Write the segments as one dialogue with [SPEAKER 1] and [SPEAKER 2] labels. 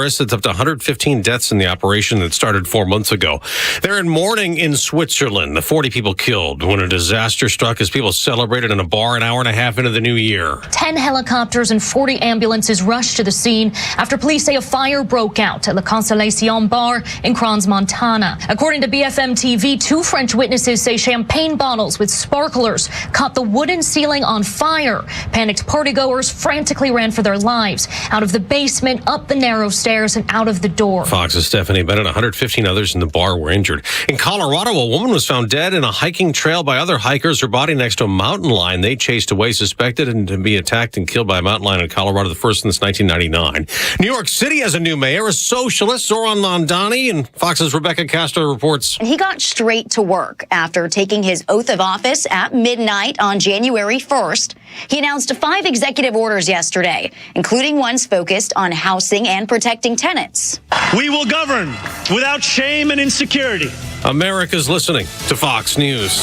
[SPEAKER 1] It's up to 115 deaths in the operation that started 4 months ago. They're in mourning in Switzerland. The 40 people killed when a disaster struck as people celebrated in a bar an hour and a half into the new year.
[SPEAKER 2] 10 helicopters and 40 ambulances rushed to the scene after police say a fire broke out at La Constellation bar in Crans, Montana. According to BFM TV, 2 French witnesses say champagne bottles with sparklers caught the wooden ceiling on fire. Panicked partygoers frantically ran for their lives out of the basement, up the narrow stairs, and out of the door.
[SPEAKER 1] Fox's Stephanie Bennett. 115 others in the bar were injured. In Colorado, a woman was found dead in a hiking trail by other hikers. Her body next to a mountain lion they chased away, suspected and to be attacked and killed by a mountain lion in Colorado, the first since 1999. New York City has a new mayor, a socialist, Zoran Mondani, and Fox's Rebecca Castro reports.
[SPEAKER 3] He got straight to work after taking his oath of office at midnight on January 1st. He announced 5 executive orders yesterday, including ones focused on housing and protecting tenants.
[SPEAKER 4] We will govern without shame and insecurity.
[SPEAKER 1] America's listening to Fox News.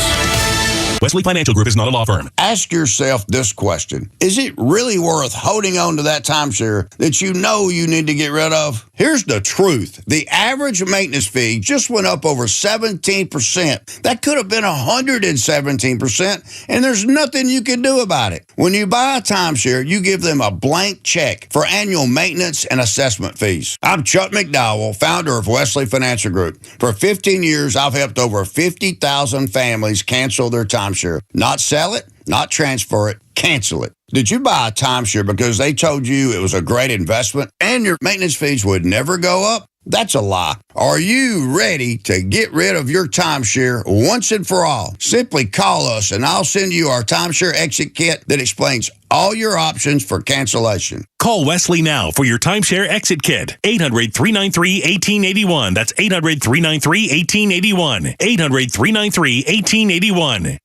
[SPEAKER 5] Wesley Financial Group is not a law firm.
[SPEAKER 6] Ask yourself this question. Is it really worth holding on to that timeshare that you know you need to get rid of? Here's the truth. The average maintenance fee just went up over 17%. That could have been 117%, and there's nothing you can do about it. When you buy a timeshare, you give them a blank check for annual maintenance and assessment fees. I'm Chuck McDowell, founder of Wesley Financial Group. For 15 years, I've helped over 50,000 families cancel their timeshare. Not sell it, not transfer it, cancel it. Did you buy a timeshare because they told you it was a great investment and your maintenance fees would never go up? That's a lie. Are you ready to get rid of your timeshare once and for all? Simply call us and I'll send you our timeshare exit kit that explains all your options for cancellation.
[SPEAKER 5] Call Wesley now for your timeshare exit kit. 800-393-1881. That's 800-393-1881. 800-393-1881.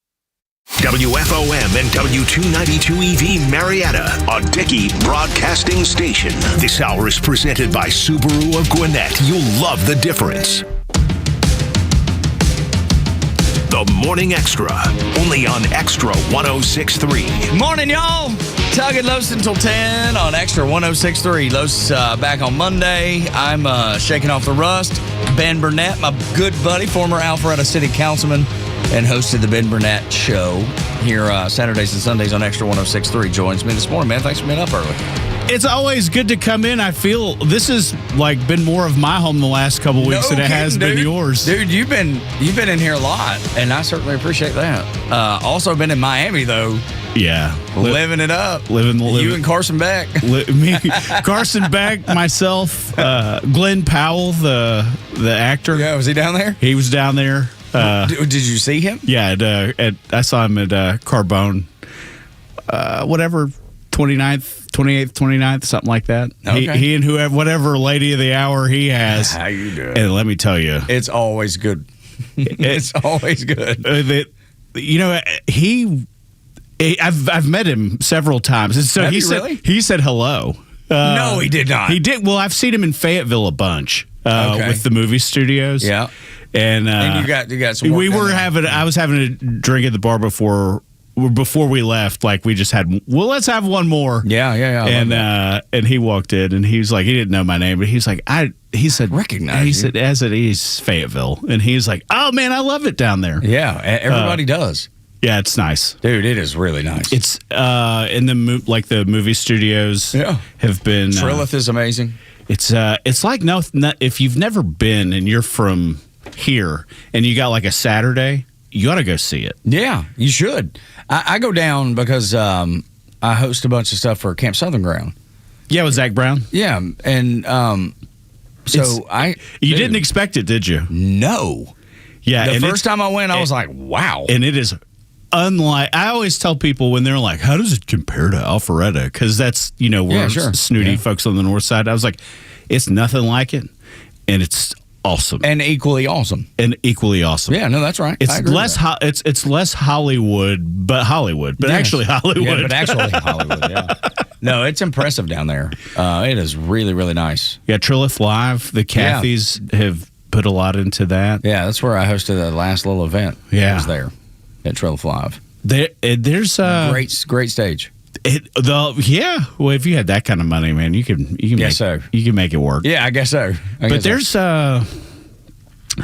[SPEAKER 7] WFOM and W292 EV Marietta, a Dickey broadcasting station. This hour is presented by Subaru of Gwinnett. You'll love the difference. The Morning Extra, only on Extra 106.3.
[SPEAKER 8] Morning, y'all. Tug and Los until 10 on Extra 106.3. Los back on Monday. I'm shaking off the rust. Ben Burnett, my good buddy, former Alpharetta City Councilman, and hosted the Ben Burnett Show here Saturdays and Sundays on Extra 106.3. Joins me this morning, man. Thanks for being up early.
[SPEAKER 9] It's always good to come in. I feel this has been more of my home the last couple weeks than it has been yours.
[SPEAKER 8] Dude, you've been in here a lot, and I certainly appreciate that. Also been in Miami though.
[SPEAKER 9] Yeah,
[SPEAKER 8] living it up.
[SPEAKER 9] Living.
[SPEAKER 8] You and Carson Beck.
[SPEAKER 9] Me, Carson Beck, myself, Glenn Powell, the actor.
[SPEAKER 8] Yeah, was he down there?
[SPEAKER 9] He was down there.
[SPEAKER 8] Did you see him?
[SPEAKER 9] Yeah, I saw him at Carbone. Whatever, 28th, 29th, something like that.
[SPEAKER 8] Okay.
[SPEAKER 9] He and whatever lady of the hour he has.
[SPEAKER 8] How you doing?
[SPEAKER 9] And let me tell you,
[SPEAKER 8] it's always good. It's always good.
[SPEAKER 9] I've met him several times. And so he said hello.
[SPEAKER 8] No, he did not.
[SPEAKER 9] He did. Well, I've seen him in Fayetteville a bunch with the movie studios.
[SPEAKER 8] Yeah.
[SPEAKER 9] And
[SPEAKER 8] you got some.
[SPEAKER 9] I was having a drink at the bar before we left. Like we just had. Well, let's have one more.
[SPEAKER 8] Yeah.
[SPEAKER 9] And he walked in and he was like, he didn't know my name, but he's like, he said
[SPEAKER 8] recognize.
[SPEAKER 9] He said as it is Fayetteville, and he's like, oh man, I love it down there.
[SPEAKER 8] Yeah, everybody does.
[SPEAKER 9] Yeah, it's nice,
[SPEAKER 8] dude. It is really nice.
[SPEAKER 9] It's in the movie studios.
[SPEAKER 8] Yeah,
[SPEAKER 9] have been.
[SPEAKER 8] Trilith is amazing.
[SPEAKER 9] It's like if you've never been and you're from here and you got like a Saturday, you ought to go see it.
[SPEAKER 8] Yeah, you should. I go down because I host a bunch of stuff for Camp Southern Ground.
[SPEAKER 9] Yeah, with Zach Brown.
[SPEAKER 8] Yeah, and
[SPEAKER 9] you didn't expect it, did you?
[SPEAKER 8] No.
[SPEAKER 9] Yeah,
[SPEAKER 8] the first time I went, I was like, wow.
[SPEAKER 9] And it is unlike. I always tell people when they're like, how does it compare to Alpharetta? Because that's we're snooty folks on the north side. I was like, it's nothing like it, and it's awesome
[SPEAKER 8] and equally awesome.
[SPEAKER 9] Yeah,
[SPEAKER 8] no, that's right.
[SPEAKER 9] It's less it's less Hollywood, but actually Hollywood.
[SPEAKER 8] Yeah, but actually Hollywood. Yeah. No, it's impressive down there. It is really, really nice.
[SPEAKER 9] Yeah, Trilith Live. The Cathys have put a lot into that.
[SPEAKER 8] Yeah, that's where I hosted the last little event.
[SPEAKER 9] Yeah,
[SPEAKER 8] I was there at Trilith Live.
[SPEAKER 9] There's
[SPEAKER 8] great stage.
[SPEAKER 9] Well, if you had that kind of money, man, you can make it work.
[SPEAKER 8] Yeah, I guess so.
[SPEAKER 9] There's I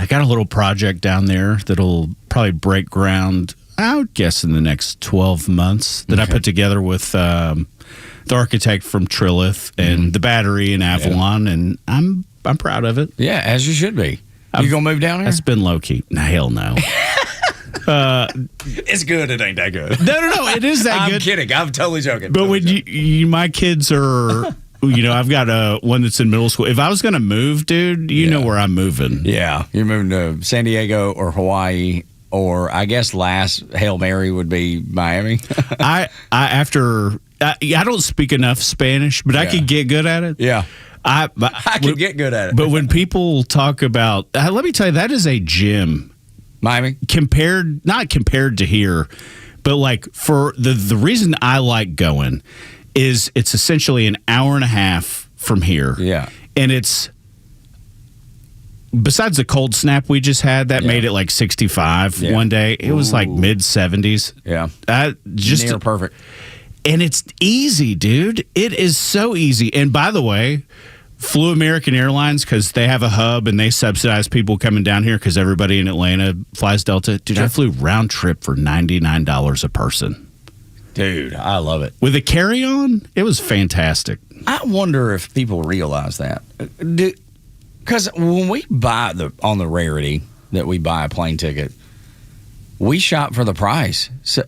[SPEAKER 9] got a little project down there that'll probably break ground, I would guess, in the next 12 months that I put together with the architect from Trilith and the battery in Avalon, and I'm proud of it.
[SPEAKER 8] Yeah, as you should be. You gonna move down here?
[SPEAKER 9] That's been low key. Hell no.
[SPEAKER 8] It's good. It ain't that good.
[SPEAKER 9] No. It is that good.
[SPEAKER 8] I'm kidding. I'm totally joking.
[SPEAKER 9] But when my kids are, I've got one that's in middle school. If I was going to move, dude, you know where I'm moving.
[SPEAKER 8] Yeah. You're moving to San Diego or Hawaii, or I guess last Hail Mary would be Miami.
[SPEAKER 9] I don't speak enough Spanish, but I could get good at it.
[SPEAKER 8] Yeah. I could get good at it.
[SPEAKER 9] But when people talk about, let me tell you, that is a gym.
[SPEAKER 8] Miami?
[SPEAKER 9] Not compared to here, but like for the reason I like going is it's essentially an hour and a half from here.
[SPEAKER 8] Yeah.
[SPEAKER 9] And it's, besides the cold snap we just had, that made it like 65 one day. It was like mid 70s.
[SPEAKER 8] Yeah.
[SPEAKER 9] Just
[SPEAKER 8] near perfect.
[SPEAKER 9] And it's easy, dude. It is so easy. And by the way, flew American Airlines because they have a hub and they subsidize people coming down here because everybody in Atlanta flies Delta. Dude, I flew round trip for $99 a person.
[SPEAKER 8] Dude, I love it.
[SPEAKER 9] With a carry-on, it was fantastic.
[SPEAKER 8] I wonder if people realize that. Because when we buy on the rarity that we buy a plane ticket, we shop for the price. So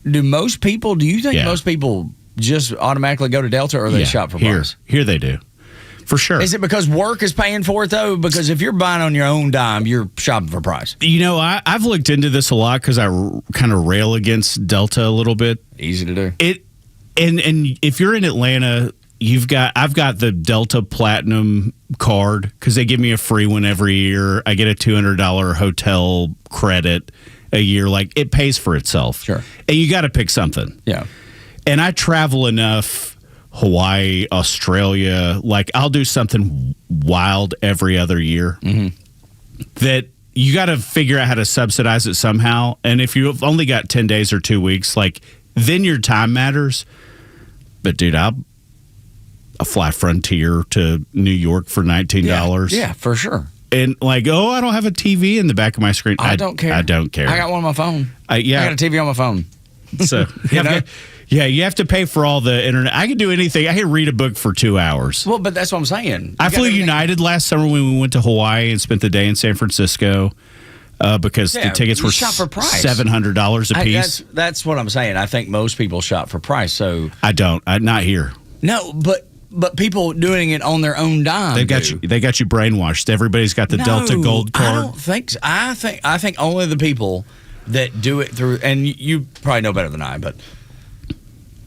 [SPEAKER 8] do most people, do you think most people just automatically go to Delta, or they shop for price?
[SPEAKER 9] Here they do. For sure.
[SPEAKER 8] Is it because work is paying for it, though? Because if you're buying on your own dime, you're shopping for price.
[SPEAKER 9] I've looked into this a lot because I kind of rail against Delta a little bit.
[SPEAKER 8] Easy to do.
[SPEAKER 9] And if you're in Atlanta, I've got the Delta Platinum card because they give me a free one every year. I get a $200 hotel credit a year. Like, it pays for itself.
[SPEAKER 8] Sure.
[SPEAKER 9] And you got to pick something.
[SPEAKER 8] Yeah.
[SPEAKER 9] And I travel enough. Hawaii, Australia, like I'll do something wild every other year that you got to figure out how to subsidize it somehow. And if you've only got 10 days or 2 weeks, like then your time matters. But dude, I'll fly Frontier to New York for $19.
[SPEAKER 8] Yeah, for sure.
[SPEAKER 9] And like, I don't have a TV in the back of my screen.
[SPEAKER 8] I don't care.
[SPEAKER 9] I don't care.
[SPEAKER 8] I got one on my phone. I got a TV on my phone.
[SPEAKER 9] So, yeah, you have to pay for all the internet. I can do anything. I can read a book for 2 hours.
[SPEAKER 8] Well, but that's what I'm saying.
[SPEAKER 9] I flew United last summer when we went to Hawaii and spent the day in San Francisco because the tickets were $700 a piece.
[SPEAKER 8] That's what I'm saying. I think most people shop for price. So
[SPEAKER 9] I don't. Not here.
[SPEAKER 8] No, but people doing it on their own dime.
[SPEAKER 9] They got you brainwashed. Everybody's got the Delta Gold card.
[SPEAKER 8] I don't think so. I think only the people that do it through, and you probably know better than I, but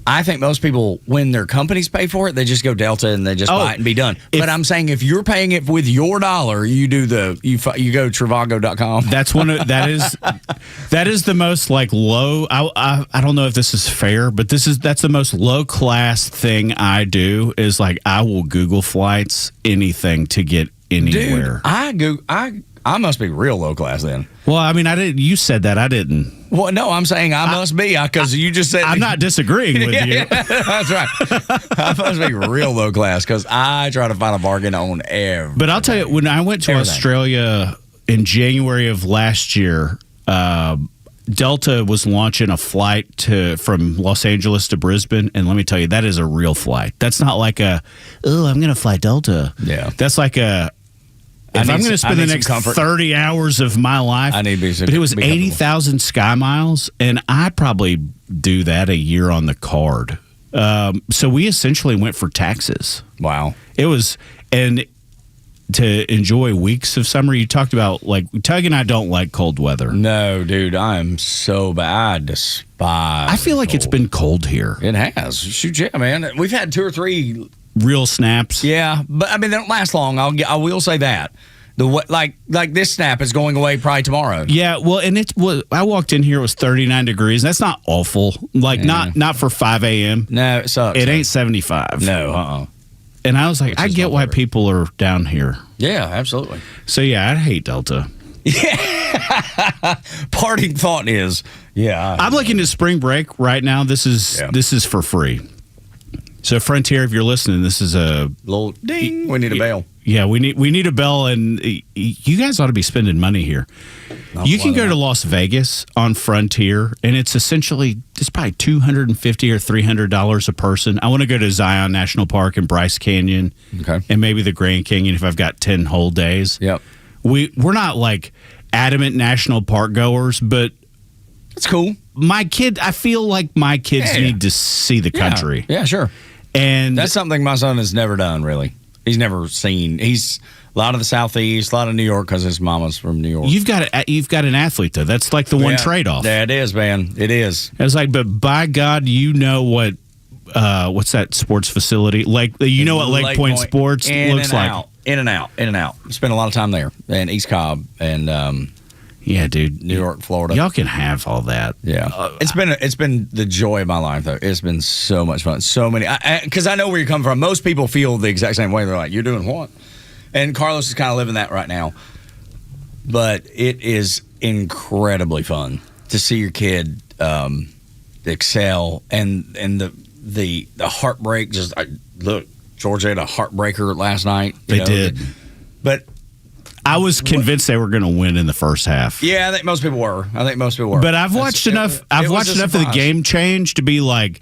[SPEAKER 8] I think most people, when their companies pay for it, they just go Delta and they just buy it and be done. But I'm saying if you're paying it with your dollar, you do you go Trivago.com.
[SPEAKER 9] That's that is the most like low. I don't know if this is fair, but that's the most low class thing I do is like I will Google flights, anything to get anywhere.
[SPEAKER 8] Dude, I must be real low class then.
[SPEAKER 9] Well, I mean, I didn't. You said that. I didn't.
[SPEAKER 8] Well, no, I'm saying I must be because you just said.
[SPEAKER 9] I'm not disagreeing with you.
[SPEAKER 8] That's right. I must be real low class because I try to find a bargain on everything.
[SPEAKER 9] But I'll tell you, when I went to Australia in January of last year, Delta was launching a flight from Los Angeles to Brisbane, and let me tell you, that is a real flight. That's not like I'm going to fly Delta.
[SPEAKER 8] Yeah,
[SPEAKER 9] that's like if I'm going to spend the next 30 hours of my life,
[SPEAKER 8] I need to be.
[SPEAKER 9] But it was 80,000 Sky Miles, and I probably do that a year on the card. So we essentially went for taxes.
[SPEAKER 8] Wow.
[SPEAKER 9] It was, and to enjoy weeks of summer, you talked about, like, Tug and I don't like cold weather.
[SPEAKER 8] No, dude, I am so bad. I despise
[SPEAKER 9] I feel like it's been cold here.
[SPEAKER 8] It has. Shoot, yeah, man. We've had 2 or 3
[SPEAKER 9] real snaps.
[SPEAKER 8] Yeah, but I mean they don't last long. I will say that. Like this snap is going away probably tomorrow.
[SPEAKER 9] Yeah, well, and I walked in here, it was 39 degrees. That's not awful. Like not for 5 a.m.
[SPEAKER 8] No, it sucks.
[SPEAKER 9] It ain't 75.
[SPEAKER 8] No,
[SPEAKER 9] And I was like, I get why people are down here.
[SPEAKER 8] Yeah, absolutely.
[SPEAKER 9] So yeah, I hate Delta.
[SPEAKER 8] Yeah. Parting thought is,
[SPEAKER 9] I'm looking at spring break right now. This is for free. So Frontier, if you're listening, this is a
[SPEAKER 8] little ding. We need a bell.
[SPEAKER 9] Yeah, we need a bell, and you guys ought to be spending money here. You can go to Las Vegas on Frontier, and it's essentially it's probably $250 or $300 a person. I want to go to Zion National Park and Bryce Canyon, and maybe the Grand Canyon if I've got 10 whole days.
[SPEAKER 8] Yep.
[SPEAKER 9] We're not like adamant national park goers, but
[SPEAKER 8] it's cool.
[SPEAKER 9] I feel like my kids need to see the country.
[SPEAKER 8] Yeah, sure.
[SPEAKER 9] And
[SPEAKER 8] that's something my son has never done, really. He's never seen. He's a lot of the Southeast, a lot of New York because his mama's from New York.
[SPEAKER 9] You've got an athlete, though. That's like the one trade-off.
[SPEAKER 8] Yeah, it is, man. It is.
[SPEAKER 9] It's like, but by God, you know what's that sports facility? What Lake Point Sports looks like.
[SPEAKER 8] In and out. Spent a lot of time there. And East Cobb and
[SPEAKER 9] yeah, dude.
[SPEAKER 8] New York, Florida.
[SPEAKER 9] Y'all can have all that.
[SPEAKER 8] Yeah. It's been the joy of my life, though. It's been so much fun. So many. Because I know where you're coming from. Most people feel the exact same way. They're like, you're doing what? And Carlos is kind of living that right now. But it is incredibly fun to see your kid excel. And the heartbreak. Look, Georgia had a heartbreaker last night.
[SPEAKER 9] They did.
[SPEAKER 8] But
[SPEAKER 9] I was convinced they were going to win in the first half.
[SPEAKER 8] Yeah, I think most people were.
[SPEAKER 9] But I've watched enough. I've watched enough of the game change to be like,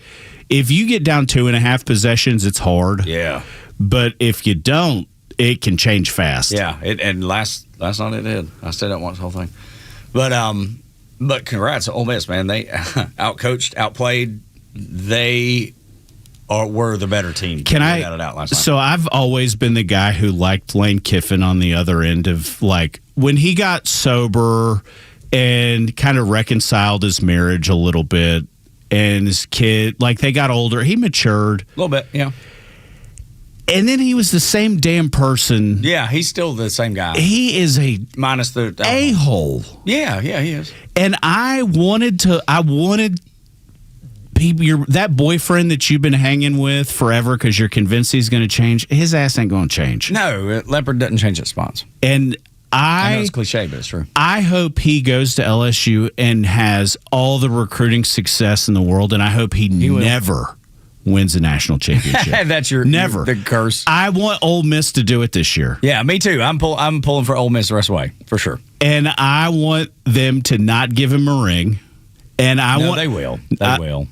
[SPEAKER 9] if you get down 2.5 possessions, it's hard.
[SPEAKER 8] Yeah.
[SPEAKER 9] But if you don't, it can change fast.
[SPEAKER 8] Yeah. And last night it did. I stayed up and watched the whole thing. But congrats to Ole Miss, man. They outcoached, outplayed. They were the better team.
[SPEAKER 9] So I've always been the guy who liked Lane Kiffin on the other end of like when he got sober and kind of reconciled his marriage a little bit and his kid, like they got older, he matured.
[SPEAKER 8] A little bit, yeah.
[SPEAKER 9] And then he was the same damn person.
[SPEAKER 8] Yeah, he's still the same guy.
[SPEAKER 9] He is
[SPEAKER 8] minus the
[SPEAKER 9] a-hole.
[SPEAKER 8] Yeah, he is.
[SPEAKER 9] And I wanted people, that boyfriend that you've been hanging with forever because you're convinced he's going to change, his ass ain't going to change.
[SPEAKER 8] No, Leopard doesn't change its spots.
[SPEAKER 9] And
[SPEAKER 8] I know it's cliche, but it's true.
[SPEAKER 9] I hope he goes to LSU and has all the recruiting success in the world, and I hope he never wins a national championship.
[SPEAKER 8] That's
[SPEAKER 9] never
[SPEAKER 8] the curse.
[SPEAKER 9] I want Ole Miss to do it this year.
[SPEAKER 8] Yeah, me too. I'm pulling for Ole Miss the rest of the way for sure.
[SPEAKER 9] And I want them to not give him a ring. And
[SPEAKER 8] they will. They will.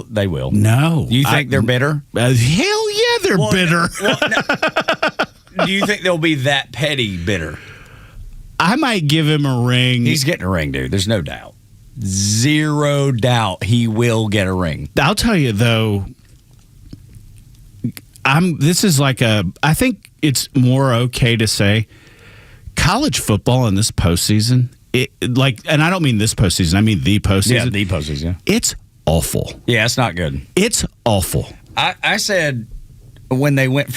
[SPEAKER 8] They will.
[SPEAKER 9] No.
[SPEAKER 8] You think they're bitter?
[SPEAKER 9] Hell yeah, they're bitter.
[SPEAKER 8] Do you think they'll be that petty bitter?
[SPEAKER 9] I might give him a ring.
[SPEAKER 8] He's getting a ring, dude. There's no doubt. Zero doubt he will get a ring.
[SPEAKER 9] I'll tell you, though, I think it's more okay to say college football in this postseason, and I don't mean this postseason, I mean the postseason.
[SPEAKER 8] Yeah, the postseason.
[SPEAKER 9] It's awful.
[SPEAKER 8] Yeah, it's not good.
[SPEAKER 9] It's awful.
[SPEAKER 8] I said when they went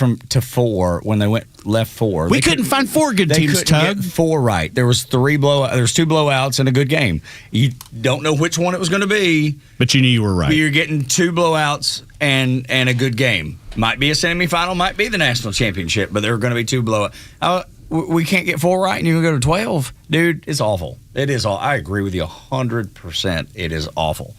[SPEAKER 8] left four.
[SPEAKER 9] We couldn't find 4 good teams, Tug.
[SPEAKER 8] Get 4 right. There was 2 blowouts and a good game. You don't know which one it was going to be.
[SPEAKER 9] But you knew you were right.
[SPEAKER 8] But you're getting 2 blowouts and a good game. Might be a semifinal, might be the national championship, but there are going to be 2 blowouts. We can't get 4 right and you're going to go to 12? Dude, it's awful. It is all. I agree with you 100%. It is awful.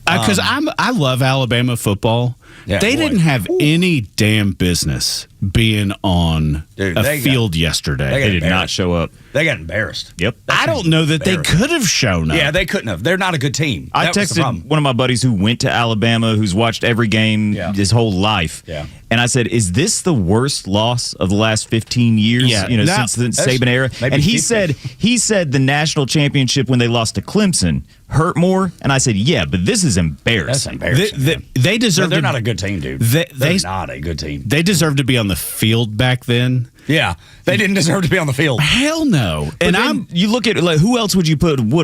[SPEAKER 9] Because I love Alabama football.
[SPEAKER 8] Yeah,
[SPEAKER 9] they didn't have any damn business being on a field yesterday.
[SPEAKER 10] They did not show up.
[SPEAKER 8] They got embarrassed.
[SPEAKER 10] Yep.
[SPEAKER 9] I don't know that they could have shown up.
[SPEAKER 8] Yeah, they couldn't have. They're not a good team.
[SPEAKER 10] I texted one of my buddies who went to Alabama, who's watched every game his whole life.
[SPEAKER 8] Yeah.
[SPEAKER 10] And I said, is this the worst loss of the last 15 years?
[SPEAKER 9] Yeah.
[SPEAKER 10] Since the Saban era? And he said the national championship when they lost to Clemson hurt more. And I said, yeah, but this is embarrassing.
[SPEAKER 8] That's embarrassing.
[SPEAKER 9] They deserve.
[SPEAKER 8] They're not a good team, dude. They're not a good team.
[SPEAKER 9] They deserve to be on the field back then.
[SPEAKER 8] Yeah, they didn't deserve to be on the field.
[SPEAKER 9] Hell no.
[SPEAKER 10] But you look at who else would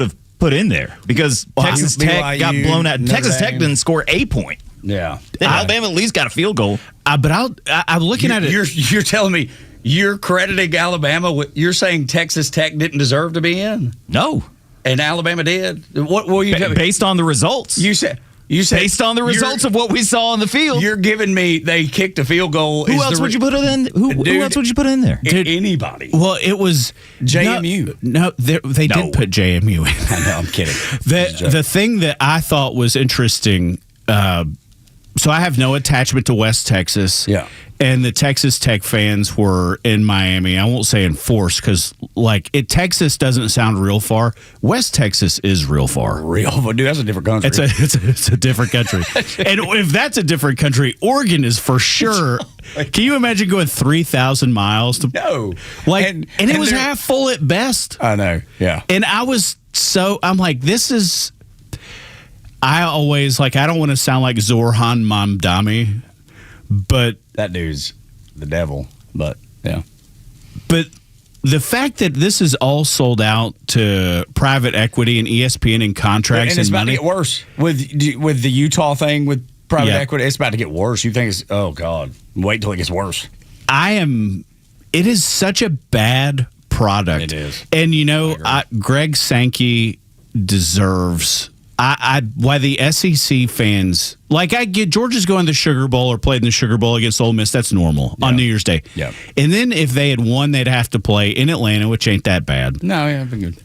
[SPEAKER 10] have put in there? Because Texas Tech got blown out. Texas Tech didn't score a point.
[SPEAKER 8] Yeah,
[SPEAKER 10] Alabama at least got a field goal.
[SPEAKER 9] But I'm looking at it.
[SPEAKER 8] You're telling me you're crediting Alabama. You're saying Texas Tech didn't deserve to be in?
[SPEAKER 10] No,
[SPEAKER 8] and Alabama did. What were you
[SPEAKER 10] based on the results?
[SPEAKER 8] You said. You said
[SPEAKER 10] based on the results of what we saw on the field.
[SPEAKER 8] You're giving me they kicked a field goal.
[SPEAKER 10] Who else would you put in? Who else would you put in there?
[SPEAKER 8] Anybody.
[SPEAKER 9] Well, it was
[SPEAKER 8] JMU.
[SPEAKER 9] No, they did put JMU in.
[SPEAKER 8] I know, I'm kidding.
[SPEAKER 9] The thing that I thought was interesting, so I have no attachment to West Texas.
[SPEAKER 8] Yeah.
[SPEAKER 9] And the Texas Tech fans were in Miami. I won't say in force because, Texas doesn't sound real far. West Texas is real far.
[SPEAKER 8] Dude, that's a different country.
[SPEAKER 9] It's a different country. And if that's a different country, Oregon is for sure. Can you imagine going 3,000 miles to?
[SPEAKER 8] No.
[SPEAKER 9] And it was half full at best.
[SPEAKER 8] I know. Yeah.
[SPEAKER 9] And I'm like, this is. I always I don't want to sound like Zorhan Mamdani, but
[SPEAKER 8] that dude's the devil. But yeah.
[SPEAKER 9] But the fact that this is all sold out to private equity and ESPN and contracts
[SPEAKER 8] and it's about
[SPEAKER 9] money,
[SPEAKER 8] to get worse with the Utah thing with private equity. It's about to get worse. You think it's God? Wait till it gets worse.
[SPEAKER 9] It is such a bad product.
[SPEAKER 8] It is,
[SPEAKER 9] and Greg Sankey deserves. Why the SEC fans I get Georgia's going to the Sugar Bowl or played in the Sugar Bowl against Ole Miss. That's normal on New Year's Day.
[SPEAKER 8] Yeah,
[SPEAKER 9] and then if they had won, they'd have to play in Atlanta, which ain't that bad.
[SPEAKER 8] No, yeah, been good.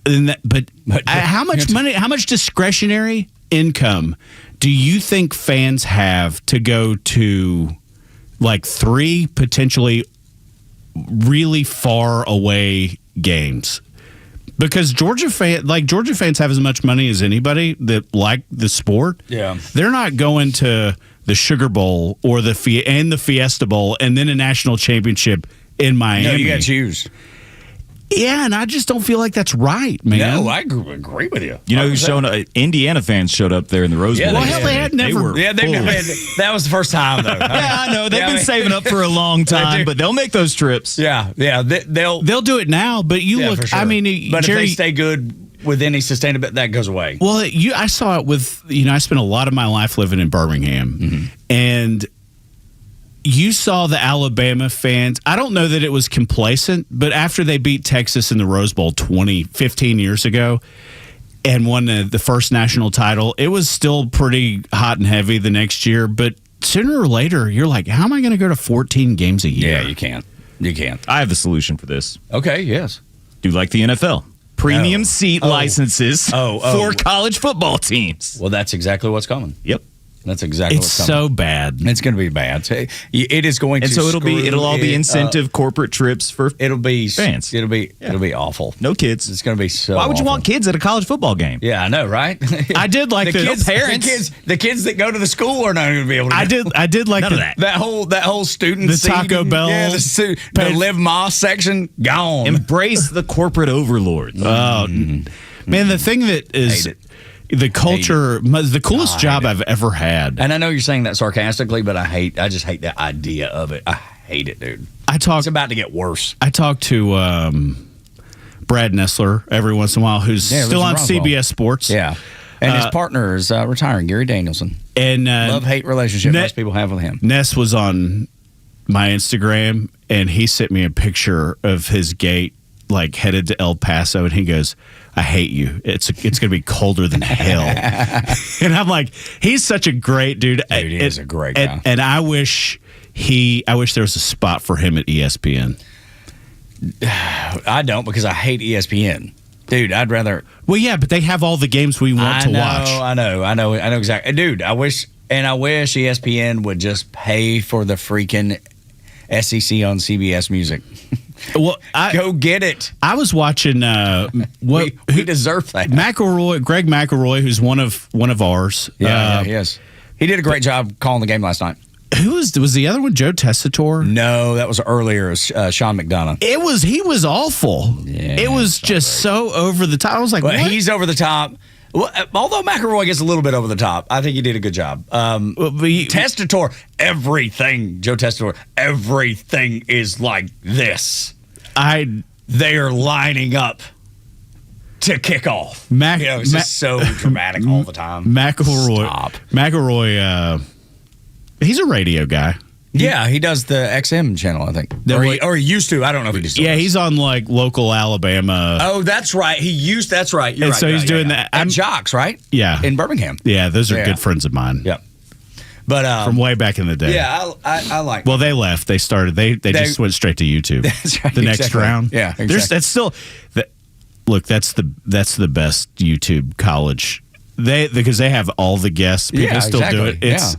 [SPEAKER 9] But how much money? How much discretionary income do you think fans have to go to 3 potentially really far away games? Because Georgia fans have as much money as anybody that like the sport.
[SPEAKER 8] Yeah,
[SPEAKER 9] they're not going to the Sugar Bowl or the Fiesta Bowl and then a national championship in Miami.
[SPEAKER 8] No, you got to choose.
[SPEAKER 9] Yeah, and I just don't feel like that's right, man.
[SPEAKER 8] No, I agree with you.
[SPEAKER 10] You know who's showing up? Indiana fans showed up there in the Rose Bowl.
[SPEAKER 9] Well, hell, they had never.
[SPEAKER 8] That was the first time, though.
[SPEAKER 10] Yeah, I know. They've been saving up for a long time, but they'll make those trips.
[SPEAKER 8] Yeah. They'll
[SPEAKER 9] do it now, but you look.
[SPEAKER 8] Sure.
[SPEAKER 9] I mean,
[SPEAKER 8] but
[SPEAKER 9] Jerry,
[SPEAKER 8] if they stay good with any sustainability, that goes away.
[SPEAKER 9] Well, I saw it with. I spent a lot of my life living in Birmingham, and you saw the Alabama fans. I don't know that it was complacent, but after they beat Texas in the Rose Bowl 15 years ago and won the first national title, it was still pretty hot and heavy the next year. But sooner or later, you're like, how am I going to go to 14 games a year?
[SPEAKER 8] Yeah, you can't. You can't.
[SPEAKER 10] I have the solution for this.
[SPEAKER 8] Okay, yes.
[SPEAKER 10] Do like the NFL. Premium seat licenses for college football teams.
[SPEAKER 8] Well, that's exactly what's coming.
[SPEAKER 10] Yep.
[SPEAKER 8] That's exactly
[SPEAKER 9] what's coming. It's so bad.
[SPEAKER 8] It's going to be bad. It is going to.
[SPEAKER 10] And so it'll all be incentive corporate trips for fans.
[SPEAKER 8] It'll be awful.
[SPEAKER 10] No kids.
[SPEAKER 8] It's going to be so.
[SPEAKER 10] Why would you want kids at a college football game?
[SPEAKER 8] Yeah, I know, right?
[SPEAKER 9] I did like
[SPEAKER 8] the kids. The kids that go to the school are not going to be able to.
[SPEAKER 9] I did like
[SPEAKER 8] none of that. That whole student.
[SPEAKER 9] The Taco Bell.
[SPEAKER 8] Yeah, the Live Moss section gone.
[SPEAKER 10] Embrace the corporate overlords.
[SPEAKER 9] Oh, man, the thing that is. The culture, the coolest job I've ever had.
[SPEAKER 8] And I know you're saying that sarcastically, but I just hate the idea of it. I hate it, dude. It's about to get worse.
[SPEAKER 9] I talk to Brad Nessler every once in a while, who's still on CBS Sports.
[SPEAKER 8] Yeah. And his partner is retiring, Gary Danielson.
[SPEAKER 9] And
[SPEAKER 8] love-hate relationship most people have with him.
[SPEAKER 9] Ness was on my Instagram, and he sent me a picture of his gate, headed to El Paso, and he goes, I hate you. It's going to be colder than hell. And I'm like, he's such a great dude.
[SPEAKER 8] Dude, he is a great guy.
[SPEAKER 9] And I wish there was a spot for him at ESPN.
[SPEAKER 8] I don't, because I hate ESPN. Dude, I'd rather.
[SPEAKER 9] Well, yeah, but they have all the games we want to watch.
[SPEAKER 8] I know exactly. Dude, I wish ESPN would just pay for the freaking SEC on CBS Music.
[SPEAKER 9] Well,
[SPEAKER 8] go get it.
[SPEAKER 9] I was watching.
[SPEAKER 8] We deserve that.
[SPEAKER 9] Greg McElroy, who's one of ours.
[SPEAKER 8] Yeah, he is. He did a great job calling the game last night.
[SPEAKER 9] Who was the other one? Joe Tessitore?
[SPEAKER 8] No, that was earlier. Sean McDonough.
[SPEAKER 9] He was awful. Yeah, it was just so over the top. I was like,
[SPEAKER 8] well,
[SPEAKER 9] what?
[SPEAKER 8] He's over the top. Well, although McElroy gets a little bit over the top, I think he did a good job. Tessitore, Joe Tessitore, everything is like this. They are lining up to kick off. It's just so dramatic all the time.
[SPEAKER 9] McElroy, he's a radio guy.
[SPEAKER 8] Yeah, he does the XM channel, I think. Or he used to. I don't know if he still does.
[SPEAKER 9] He's on like local Alabama.
[SPEAKER 8] Oh, that's right. That's right. You're
[SPEAKER 9] and
[SPEAKER 8] right.
[SPEAKER 9] So he's doing that.
[SPEAKER 8] And Jocks, right?
[SPEAKER 9] Yeah.
[SPEAKER 8] In Birmingham.
[SPEAKER 9] Yeah, those are good friends of mine.
[SPEAKER 8] Yep. But
[SPEAKER 9] from way back in the day.
[SPEAKER 8] Yeah, I like.
[SPEAKER 9] Well, they left. They started. They just went straight to YouTube.
[SPEAKER 8] That's right.
[SPEAKER 9] The next round.
[SPEAKER 8] Yeah, exactly.
[SPEAKER 9] That's still. Look, that's the best YouTube college. Because they have all the guests. People still do it. It's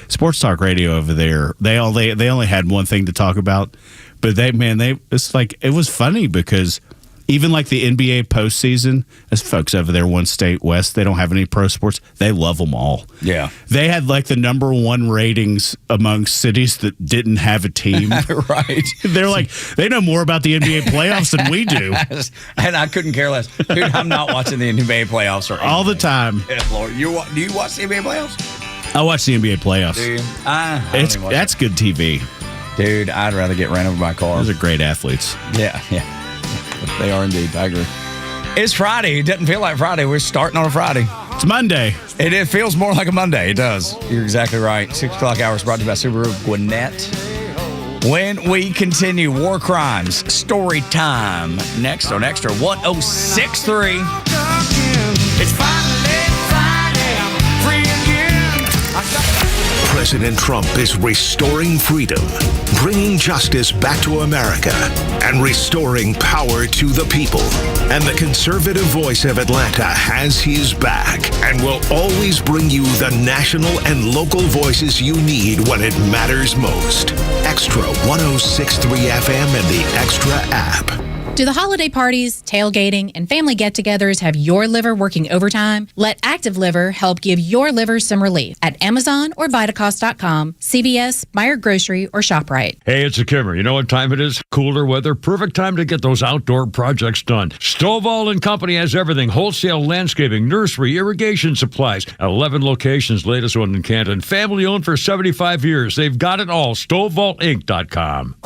[SPEAKER 9] sports talk radio over there. They only had one thing to talk about, but it's like it was funny because even like the NBA postseason, as folks over there, one state west, they don't have any pro sports. They love them all.
[SPEAKER 8] Yeah,
[SPEAKER 9] they had like the #1 ratings among cities that didn't have a team.
[SPEAKER 8] Right?
[SPEAKER 9] They're like they know more about the NBA playoffs than we do,
[SPEAKER 8] and I couldn't care less. Dude, I'm not watching the NBA playoffs or
[SPEAKER 9] all the time.
[SPEAKER 8] Yeah, Lord, do you watch the NBA playoffs?
[SPEAKER 9] I watch the NBA playoffs.
[SPEAKER 8] Do you?
[SPEAKER 9] That's good TV.
[SPEAKER 8] Dude, I'd rather get ran over by a car.
[SPEAKER 9] Those are great athletes.
[SPEAKER 8] Yeah. They are indeed. I agree. It's Friday. It doesn't feel like Friday. We're starting on a Friday.
[SPEAKER 9] It's Monday.
[SPEAKER 8] It feels more like a Monday. It does. You're exactly right. 6 o'clock hours brought to you by Subaru of Gwinnett. When we continue, war crimes, story time. Next on Extra 1063.
[SPEAKER 7] It's finally Friday. I'm free again. President Trump is restoring freedom, bringing justice back to America, and restoring power to the people. And the conservative voice of Atlanta has his back and will always bring you the national and local voices you need when it matters most. Extra 1063 FM and the Extra app.
[SPEAKER 11] Do the holiday parties, tailgating, and family get-togethers have your liver working overtime? Let Active Liver help give your liver some relief at Amazon or Vitacost.com, CVS, Meijer Grocery, or ShopRite.
[SPEAKER 12] Hey, it's the Kimmer. You know what time it is? Cooler weather. Perfect time to get those outdoor projects done. Stovall & Company has everything. Wholesale landscaping, nursery, irrigation supplies. At 11 locations, latest one in Canton. Family owned for 75 years. They've got it all. StovallInc.com.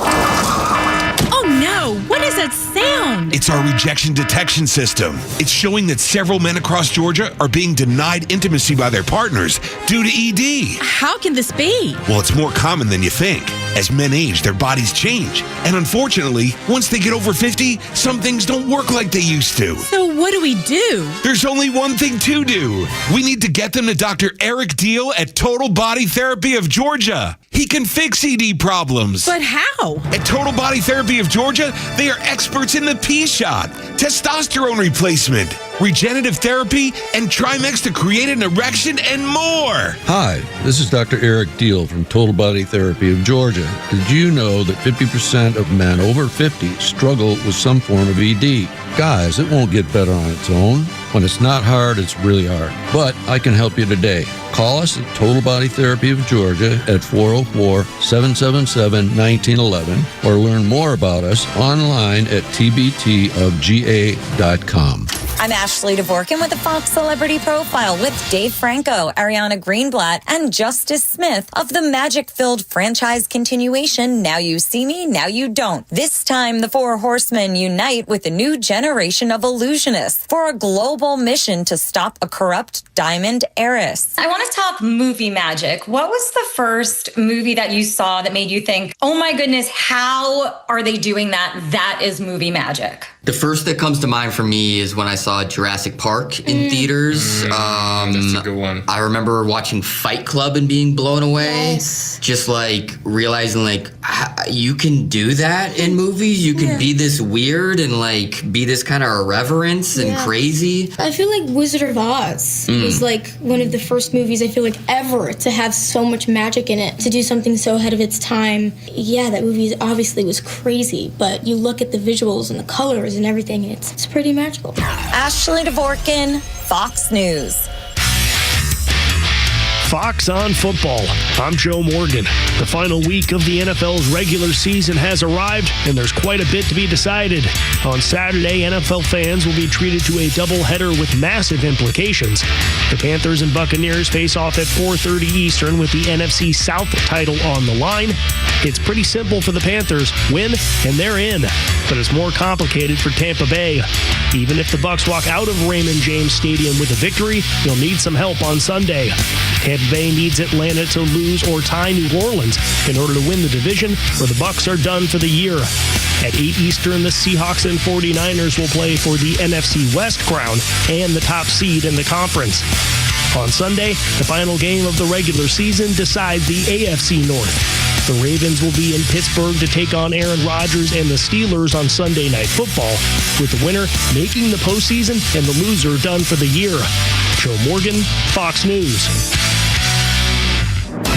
[SPEAKER 11] Oh no, what is that sound?
[SPEAKER 13] It's our rejection detection system. It's showing that several men across Georgia are being denied intimacy by their partners due to ED.
[SPEAKER 11] How can this be?
[SPEAKER 13] Well, it's more common than you think. As men age, their bodies change. And unfortunately, once they get over 50, some things don't work like they used to.
[SPEAKER 11] So what do we do?
[SPEAKER 13] There's only one thing to do. We need to get them to Dr. Eric Deal at Total Body Therapy of Georgia. He can fix ED problems.
[SPEAKER 11] But how?
[SPEAKER 13] At Total Body Therapy of Georgia, they are experts in the P-shot, testosterone replacement, regenerative therapy, and Trimex to create an erection and more.
[SPEAKER 14] Hi, this is Dr. Eric Deal from Total Body Therapy of Georgia. Did you know that 50% of men over 50 struggle with some form of ED? Guys, it won't get better on its own. When it's not hard, it's really hard. But I can help you today. Call us at Total Body Therapy of Georgia at 404-777-1911 or learn more about us online at tbtofga.com.
[SPEAKER 15] I'm Ashley Dvorkin with the Fox Celebrity Profile with Dave Franco, Ariana Greenblatt, and Justice Smith of the magic-filled franchise continuation, Now You See Me, Now You Don't. This time, the Four Horsemen unite with a new generation of illusionists for a global mission to stop a corrupt diamond heiress.
[SPEAKER 16] I want to talk movie magic. What was the first movie that you saw that made you think, oh my goodness, how are they doing that? That is movie magic.
[SPEAKER 17] The first that comes to mind for me is when I saw Jurassic Park in theaters. That's a good one. I remember watching Fight Club and being blown away. Yes. Just like realizing like you can do that in movies. You can be this weird and like be this kind of irreverence and crazy.
[SPEAKER 18] I feel like Wizard of Oz was like one of the first movies I feel like ever to have so much magic in it, to do something so ahead of its time. Yeah, that movie obviously was crazy, but you look at the visuals and the colors and everything, and it's pretty magical.
[SPEAKER 15] Ashley Dvorkin, Fox News.
[SPEAKER 19] Fox on Football. I'm Joe Morgan. The final week of the NFL's regular season has arrived, and there's quite a bit to be decided. On Saturday, NFL fans will be treated to a doubleheader with massive implications. The Panthers and Buccaneers face off at 4:30 Eastern with the NFC South title on the line. It's pretty simple for the Panthers. Win, and they're in. But it's more complicated for Tampa Bay. Even if the Bucs walk out of Raymond James Stadium with a victory, they'll need some help on Sunday. Tampa Tampa Bay needs Atlanta to lose or tie New Orleans in order to win the division, or the Bucs are done for the year. At 8 Eastern, the Seahawks and 49ers will play for the NFC West crown and the top seed in the conference. On Sunday, the final game of the regular season decides the AFC North. The Ravens will be in Pittsburgh to take on Aaron Rodgers and the Steelers on Sunday Night Football, with the winner making the postseason and the loser done for the year. Joe Morgan, Fox News.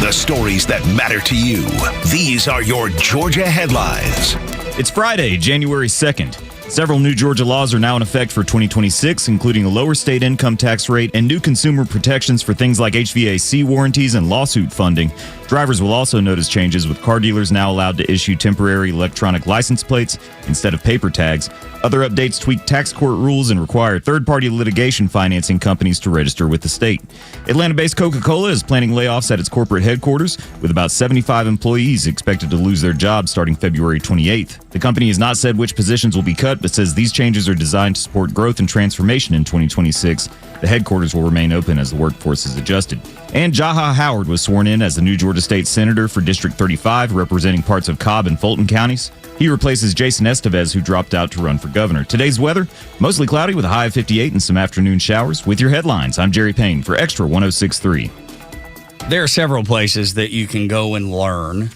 [SPEAKER 7] The stories that matter to you. These are your Georgia headlines.
[SPEAKER 10] It's Friday, January 2nd. Several new Georgia laws are now in effect for 2026, including a lower state income tax rate and new consumer protections for things like HVAC warranties and lawsuit funding. Drivers will also notice changes, with car dealers now allowed to issue temporary electronic license plates instead of paper tags. Other updates tweak tax court rules and require third-party litigation financing companies to register with the state. Atlanta-based Coca-Cola is planning layoffs at its corporate headquarters, with about 75 employees expected to lose their jobs starting February 28th. The company has not said which positions will be cut, but says these changes are designed to support growth and transformation in 2026. The headquarters will remain open as the workforce is adjusted. And Jaha Howard was sworn in as the new Georgia State Senator for District 35, representing parts of Cobb and Fulton counties. He replaces Jason Estevez, who dropped out to run for governor. Today's weather, mostly cloudy with a high of 58 and some afternoon showers. With your headlines, I'm Jerry Payne for Extra 106.3.
[SPEAKER 8] There are several places that you can go and learn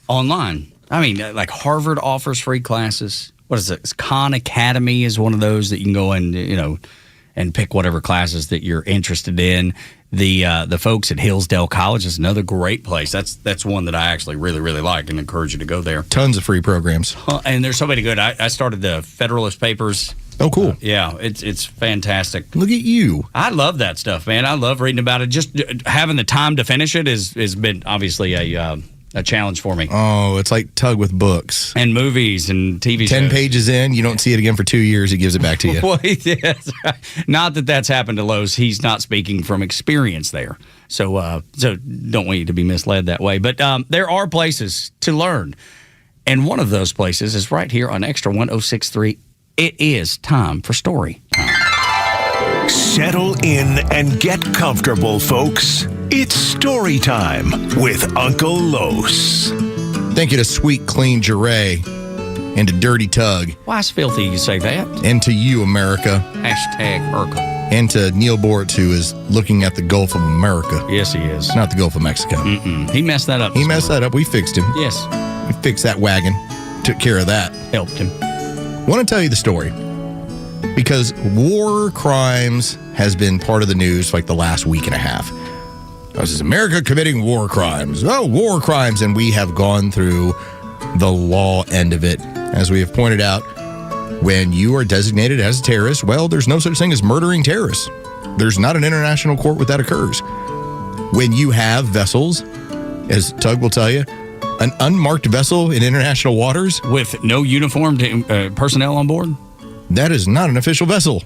[SPEAKER 8] online. I mean, like Harvard offers free classes. What is it? Khan Academy is one of those that you can go and, and pick whatever classes that you're interested in. The folks at Hillsdale College is another great place. That's one that I actually really, really like and encourage you to go there.
[SPEAKER 20] Tons of free programs.
[SPEAKER 8] And there's so many good. I started the Federalist Papers.
[SPEAKER 20] Oh, cool.
[SPEAKER 8] Yeah, it's fantastic.
[SPEAKER 20] Look at you.
[SPEAKER 8] I love that stuff, man. I love reading about it. Just having the time to finish it has been obviously a challenge for me.
[SPEAKER 20] Oh, it's like Tug with books.
[SPEAKER 8] And movies and TV shows.
[SPEAKER 20] 10 pages in, you don't see it again for 2 years, he gives it back to you.
[SPEAKER 8] Well, yes. Not that that's happened to Lowe's. He's not speaking from experience there. So don't want you to be misled that way. But there are places to learn. And one of those places is right here on Extra 106.3. It is time for story time.
[SPEAKER 7] Settle in and get comfortable, folks. It's story time with Uncle Los.
[SPEAKER 20] Thank you to Sweet Clean Jure and to Dirty Tug.
[SPEAKER 8] Why is filthy you say that?
[SPEAKER 20] And to you, America.
[SPEAKER 8] Hashtag Urkel.
[SPEAKER 20] And to Neil Boritz, who is looking at the Gulf of America.
[SPEAKER 8] Yes, he is.
[SPEAKER 20] Not the Gulf of Mexico.
[SPEAKER 8] Mm-mm. He messed that up.
[SPEAKER 20] He messed that up. We fixed him.
[SPEAKER 8] Yes.
[SPEAKER 20] We fixed that wagon. Took care of that.
[SPEAKER 8] Helped him.
[SPEAKER 20] Want to tell you the story because war crimes has been part of the news for like the last week and a half. This is America committing war crimes. Oh, war crimes. And we have gone through the law end of it. As we have pointed out, when you are designated as a terrorist, well, there's no such thing as murdering terrorists. There's not an international court where that occurs. When you have vessels, as Tug will tell you, an unmarked vessel in international waters
[SPEAKER 8] with no uniformed personnel on board,
[SPEAKER 20] that is not an official vessel.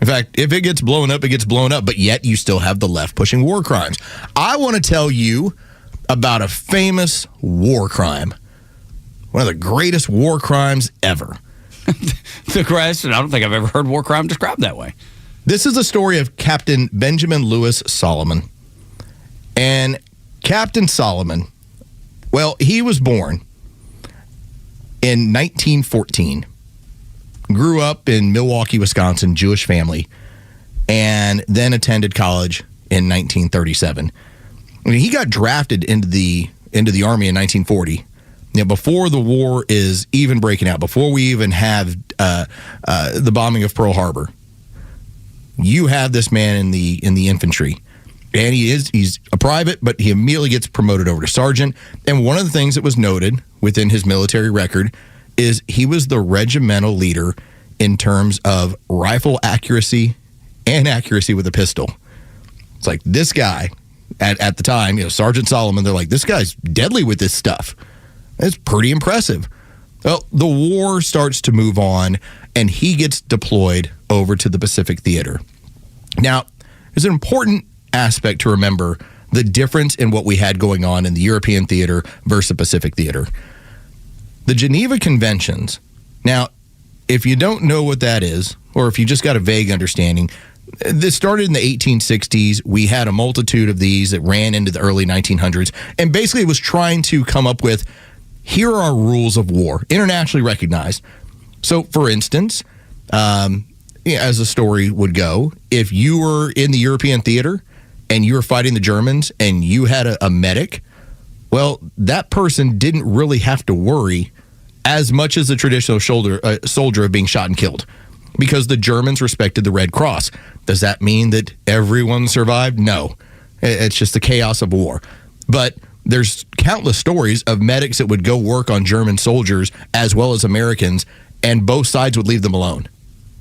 [SPEAKER 20] In fact, if it gets blown up, it gets blown up, but yet you still have the left pushing war crimes. I want to tell you about a famous war crime, one of the greatest war crimes ever.
[SPEAKER 8] The greatest, and I don't think I've ever heard war crime described that way.
[SPEAKER 20] This is the story of Captain Benjamin Lewis Solomon. And Captain Solomon, well, he was born in 1914, grew up in Milwaukee, Wisconsin, Jewish family, and then attended college in 1937. I mean, he got drafted into the Army in 1940. Before the war is even breaking out, before we even have the bombing of Pearl Harbor, you have this man in the infantry. And he's a private, but he immediately gets promoted over to sergeant. And one of the things that was noted within his military record is he was the regimental leader in terms of rifle accuracy and accuracy with a pistol. It's like this guy at the time, Sergeant Solomon, they're like, this guy's deadly with this stuff. It's pretty impressive. Well, the war starts to move on, and he gets deployed over to the Pacific Theater. Now, there's an important aspect to remember the difference in what we had going on in the European theater versus the Pacific Theater. The Geneva Conventions. Now, if you don't know what that is, or if you just got a vague understanding, This started in the 1860s. We had a multitude of these that ran into the early 1900s. And basically it was trying to come up with, here are our rules of war, internationally recognized. So, for instance, as the story would go, if you were in the European theater and you were fighting the Germans and you had a medic, well, that person didn't really have to worry as much as the traditional soldier of being shot and killed, because the Germans respected the Red Cross. Does that mean that everyone survived? No. It's just the chaos of war. But there's countless stories of medics that would go work on German soldiers as well as Americans, and both sides would leave them alone.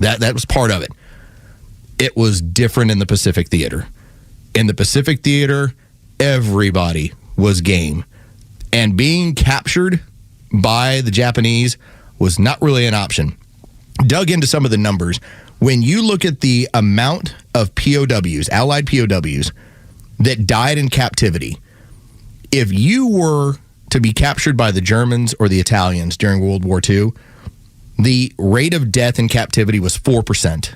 [SPEAKER 20] That was part of it. It was different in the Pacific Theater. In the Pacific Theater, everybody was game. And being captured by the Japanese was not really an option. Dug into some of the numbers. When you look at the amount of POWs, Allied POWs, that died in captivity, if you were to be captured by the Germans or the Italians during World War II, the rate of death in captivity was 4%.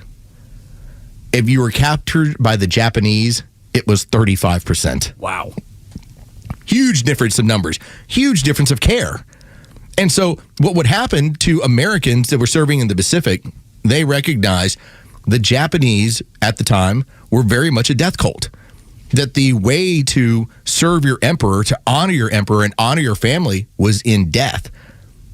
[SPEAKER 20] If you were captured by the Japanese, it was 35%.
[SPEAKER 9] Wow.
[SPEAKER 20] Huge difference of numbers. Huge difference of care. And so what would happen to Americans that were serving in the Pacific, they recognized the Japanese at the time were very much a death cult. That the way to serve your emperor, to honor your emperor and honor your family was in death.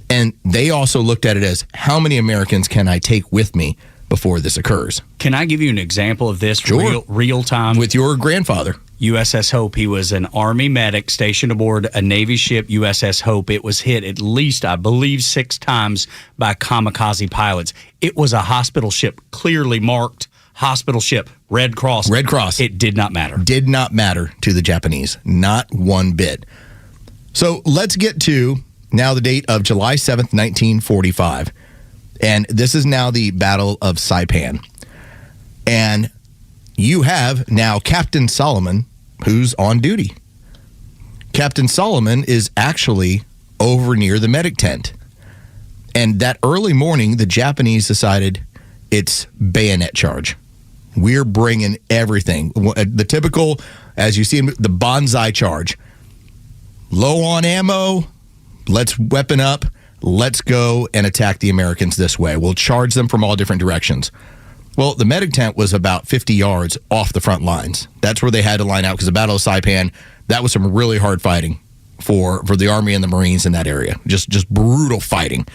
[SPEAKER 20] And they also looked at it as, how many Americans can I take with me before this occurs?
[SPEAKER 9] Can I give you an example of this
[SPEAKER 20] Sure.
[SPEAKER 9] real time?
[SPEAKER 20] With your grandfather.
[SPEAKER 9] USS Hope. He was an Army medic stationed aboard a Navy ship, USS Hope. It was hit at least, I believe, 6 times by kamikaze pilots. It was a hospital ship, clearly marked hospital ship, Red Cross.
[SPEAKER 20] Red Cross.
[SPEAKER 9] It did not matter.
[SPEAKER 20] Did not matter to the Japanese. Not one bit. So let's get to now the date of July 7th, 1945. And this is now the Battle of Saipan. And you have now Captain Solomon, who's on duty. Captain Solomon is actually over near the medic tent. And that early morning, the Japanese decided it's bayonet charge. We're bringing everything. The typical, as you see, the bonsai charge. Low on ammo, let's weapon up, let's go and attack the Americans this way. We'll charge them from all different directions. Well, the medic tent was about 50 yards off the front lines. That's where they had to line out, because the Battle of Saipan, that was some really hard fighting for the Army and the Marines in that area. Just brutal fighting.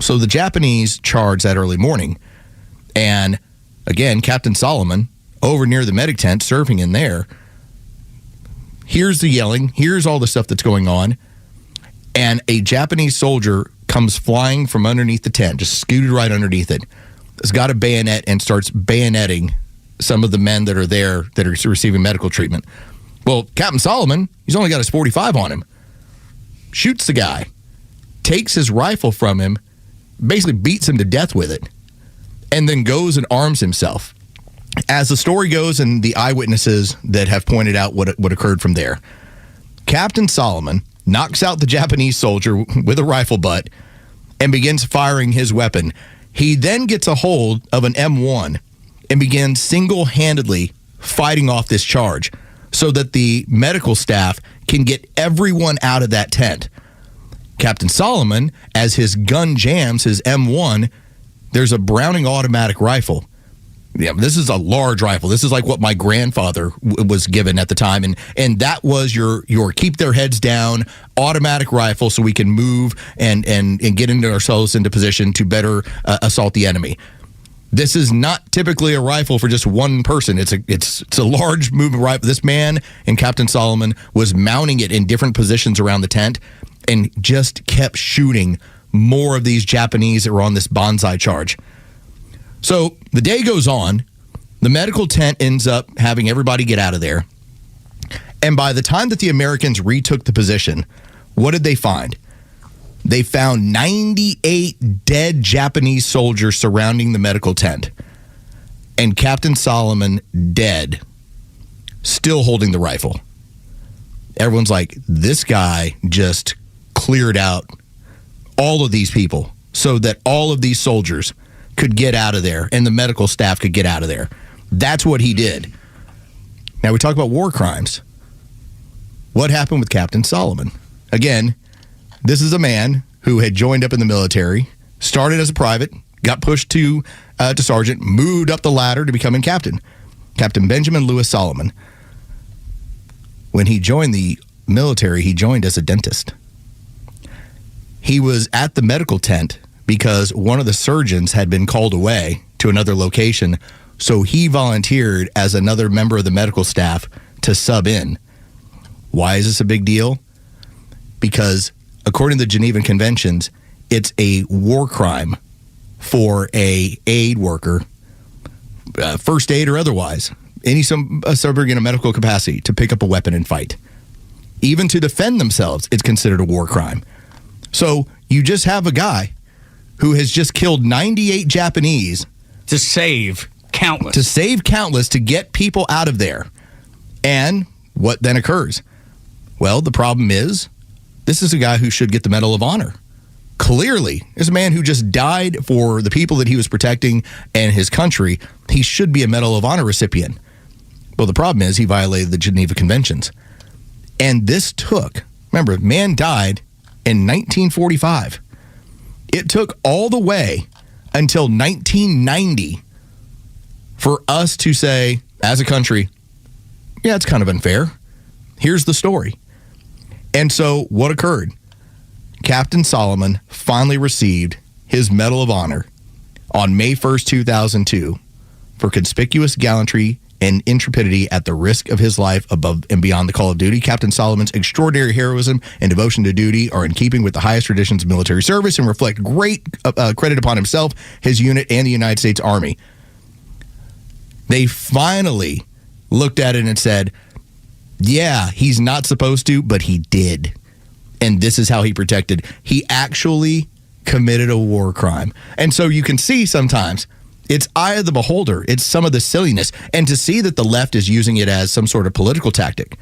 [SPEAKER 20] So the Japanese charged that early morning. And again, Captain Solomon, over near the medic tent, surfing in there, here's the yelling, here's all the stuff that's going on, and a Japanese soldier comes flying from underneath the tent, just scooted right underneath it, has got a bayonet and starts bayoneting some of the men that are there that are receiving medical treatment. Well, Captain Solomon, he's only got his .45 on him, shoots the guy, takes his rifle from him, basically beats him to death with it, and then goes and arms himself. As the story goes, and the eyewitnesses that have pointed out what occurred from there, Captain Solomon knocks out the Japanese soldier with a rifle butt and begins firing his weapon. He then gets a hold of an M1 and begins single-handedly fighting off this charge so that the medical staff can get everyone out of that tent. Captain Solomon, as his gun jams his M1, there's a Browning automatic rifle. Yeah, this is a large rifle. This is like what my grandfather was given at the time, and that was your keep their heads down automatic rifle, so we can move and get ourselves into position to better assault the enemy. This is not typically a rifle for just one person. It's a large moving rifle. This man and Captain Solomon was mounting it in different positions around the tent and just kept shooting more of these Japanese that were on this bonsai charge. So the day goes on. The medical tent ends up having everybody get out of there. And by the time that the Americans retook the position, what did they find? They found 98 dead Japanese soldiers surrounding the medical tent. And Captain Solomon dead, still holding the rifle. Everyone's like, this guy just cleared out all of these people so that all of these soldiers could get out of there and the medical staff could get out of there. That's what he did. Now, we talk about war crimes. What happened with Captain Solomon? Again, this is a man who had joined up in the military, started as a private, got pushed to sergeant, moved up the ladder to becoming captain. Captain Benjamin Lewis Solomon. When he joined the military, he joined as a dentist. He was at the medical tent because one of the surgeons had been called away to another location, so he volunteered as another member of the medical staff to sub in. Why is this a big deal? Because according to the Geneva Conventions, it's a war crime for a aid worker, first aid or otherwise, any subject in a medical capacity, to pick up a weapon and fight. Even to defend themselves, it's considered a war crime. So you just have a guy who has just killed 98 Japanese
[SPEAKER 8] to save countless.
[SPEAKER 20] To get people out of there. And what then occurs? Well, the problem is, this is a guy who should get the Medal of Honor. Clearly, is a man who just died for the people that he was protecting and his country. He should be a Medal of Honor recipient. Well, the problem is he violated the Geneva Conventions. And this took, remember, man died in 1945. It took all the way until 1990 for us to say, as a country, yeah, it's kind of unfair. Here's the story. And so what occurred? Captain Solomon finally received his Medal of Honor on May 1st, 2002 for conspicuous gallantry and intrepidity at the risk of his life above and beyond the call of duty. Captain Solomon's extraordinary heroism and devotion to duty are in keeping with the highest traditions of military service and reflect great credit upon himself, his unit, and the United States Army. They finally looked at it and said, yeah, he's not supposed to, but he did. And this is how he protected. He actually committed a war crime. And so you can see sometimes it's eye of the beholder. It's some of the silliness. And to see that the left is using it as some sort of political tactic.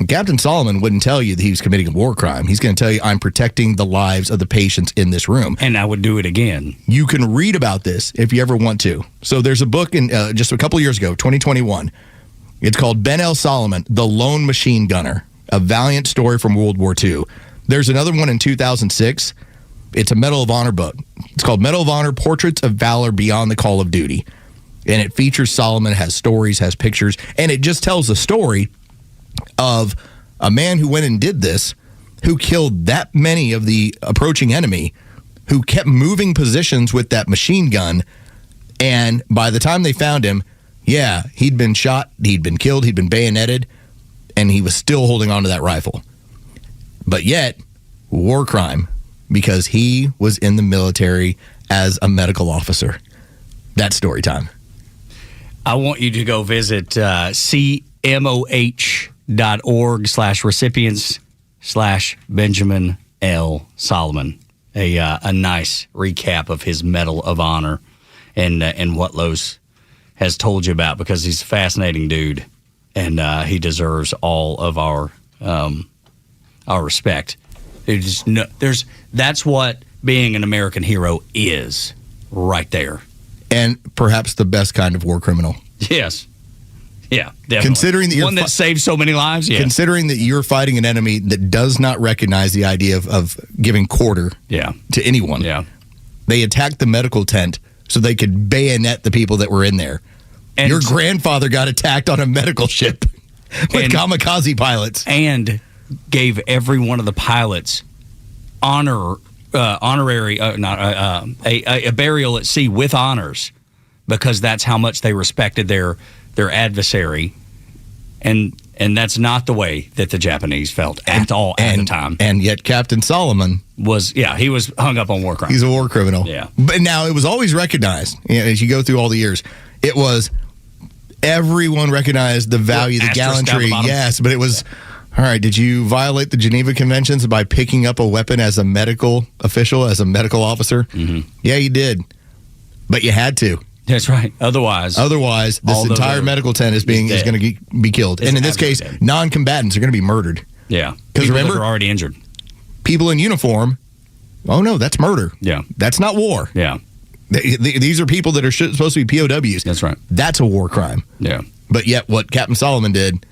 [SPEAKER 20] Captain Solomon wouldn't tell you that he was committing a war crime. He's going to tell you, I'm protecting the lives of the patients in this room.
[SPEAKER 8] And I would do it again.
[SPEAKER 20] You can read about this if you ever want to. So there's a book in just a couple of years ago, 2021. It's called Ben L. Solomon, The Lone Machine Gunner, a valiant story from World War II. There's another one in 2006. It's a Medal of Honor book. It's called Medal of Honor, Portraits of Valor Beyond the Call of Duty. And it features Solomon, has stories, has pictures, and it just tells the story of a man who went and did this, who killed that many of the approaching enemy, who kept moving positions with that machine gun, and by the time they found him, yeah, he'd been shot, he'd been killed, he'd been bayoneted, and he was still holding on to that rifle. But yet, war crime, because he was in the military as a medical officer. That's story time.
[SPEAKER 8] I want you to go visit cmoh.org/recipients/Benjamin L. Solomon. A nice recap of his Medal of Honor and what Los has told you about, because he's a fascinating dude and he deserves all of our respect. That's what being an American hero is, right there.
[SPEAKER 20] And perhaps the best kind of war criminal.
[SPEAKER 8] Yes. Yeah, definitely.
[SPEAKER 20] Considering that
[SPEAKER 8] one that saved so many lives, yes.
[SPEAKER 20] Considering that you're fighting an enemy that does not recognize the idea of giving quarter to anyone.
[SPEAKER 8] Yeah.
[SPEAKER 20] They attacked the medical tent so they could bayonet the people that were in there. And your grandfather got attacked on a medical ship with kamikaze pilots.
[SPEAKER 8] And gave every one of the pilots a burial at sea with honors, because that's how much they respected their adversary, and that's not the way that the Japanese felt at all at the time.
[SPEAKER 20] And yet Captain Solomon
[SPEAKER 8] he was hung up on war crimes.
[SPEAKER 20] He's a war criminal.
[SPEAKER 8] Yeah.
[SPEAKER 20] But now it was always recognized, as you go through all the years, it was everyone recognized the value, the gallantry. Yes, but it was, all right, did you violate the Geneva Conventions by picking up a weapon as a medical official, as a medical officer?
[SPEAKER 8] Mm-hmm.
[SPEAKER 20] Yeah, you did. But you had to.
[SPEAKER 8] That's right. Otherwise,
[SPEAKER 20] this entire medical tent is going to be killed. And in this case, non-combatants are going to be murdered.
[SPEAKER 8] Yeah.
[SPEAKER 20] Because remember,
[SPEAKER 8] they're already injured.
[SPEAKER 20] People in uniform, oh no, that's murder.
[SPEAKER 8] Yeah.
[SPEAKER 20] That's not war.
[SPEAKER 8] Yeah.
[SPEAKER 20] These are people that are supposed to be POWs.
[SPEAKER 8] That's right.
[SPEAKER 20] That's a war crime.
[SPEAKER 8] Yeah.
[SPEAKER 20] But yet what Captain Solomon did,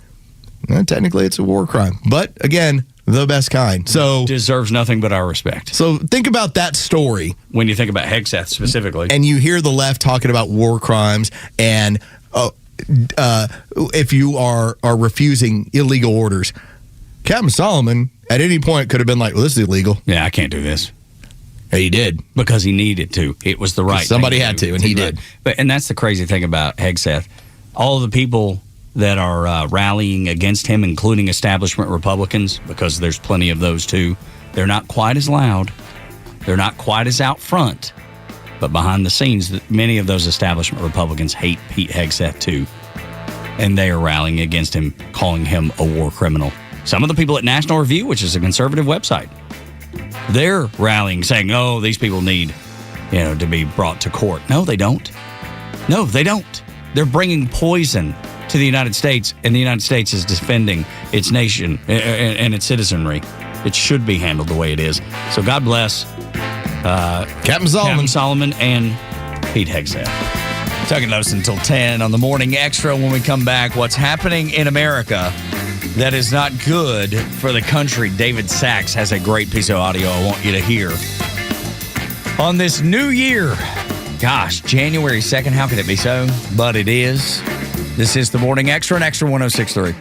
[SPEAKER 20] technically it's a war crime. But again, the best kind. So
[SPEAKER 8] deserves nothing but our respect.
[SPEAKER 20] So think about that story.
[SPEAKER 8] When you think about Hegseth specifically.
[SPEAKER 20] And you hear the left talking about war crimes and if you are refusing illegal orders. Captain Solomon at any point could have been like, well, this is illegal.
[SPEAKER 8] Yeah, I can't do this.
[SPEAKER 20] And he did.
[SPEAKER 8] Because he needed to. It was the right
[SPEAKER 20] Somebody
[SPEAKER 8] thing
[SPEAKER 20] had to, and he did.
[SPEAKER 8] And that's the crazy thing about Hegseth. All of the people that are rallying against him, including establishment Republicans, because there's plenty of those too, they're not quite as loud. They're not quite as out front. But behind the scenes, many of those establishment Republicans hate Pete Hegseth too. And they are rallying against him, calling him a war criminal. Some of the people at National Review, which is a conservative website, they're rallying, saying, "Oh, these people need, to be brought to court." No, they don't. No, they don't. They're bringing poison to the United States, and the United States is defending its nation and its citizenry. It should be handled the way it is. So God bless
[SPEAKER 20] Captain
[SPEAKER 8] Solomon and Pete Hegseth. Talking to us until 10 on the Morning Extra. When we come back, what's happening in America that is not good for the country. David Sachs has a great piece of audio I want you to hear. On this new year, gosh, January 2nd, how could it be so? But it is. This is the Morning Extra and Extra 106.3.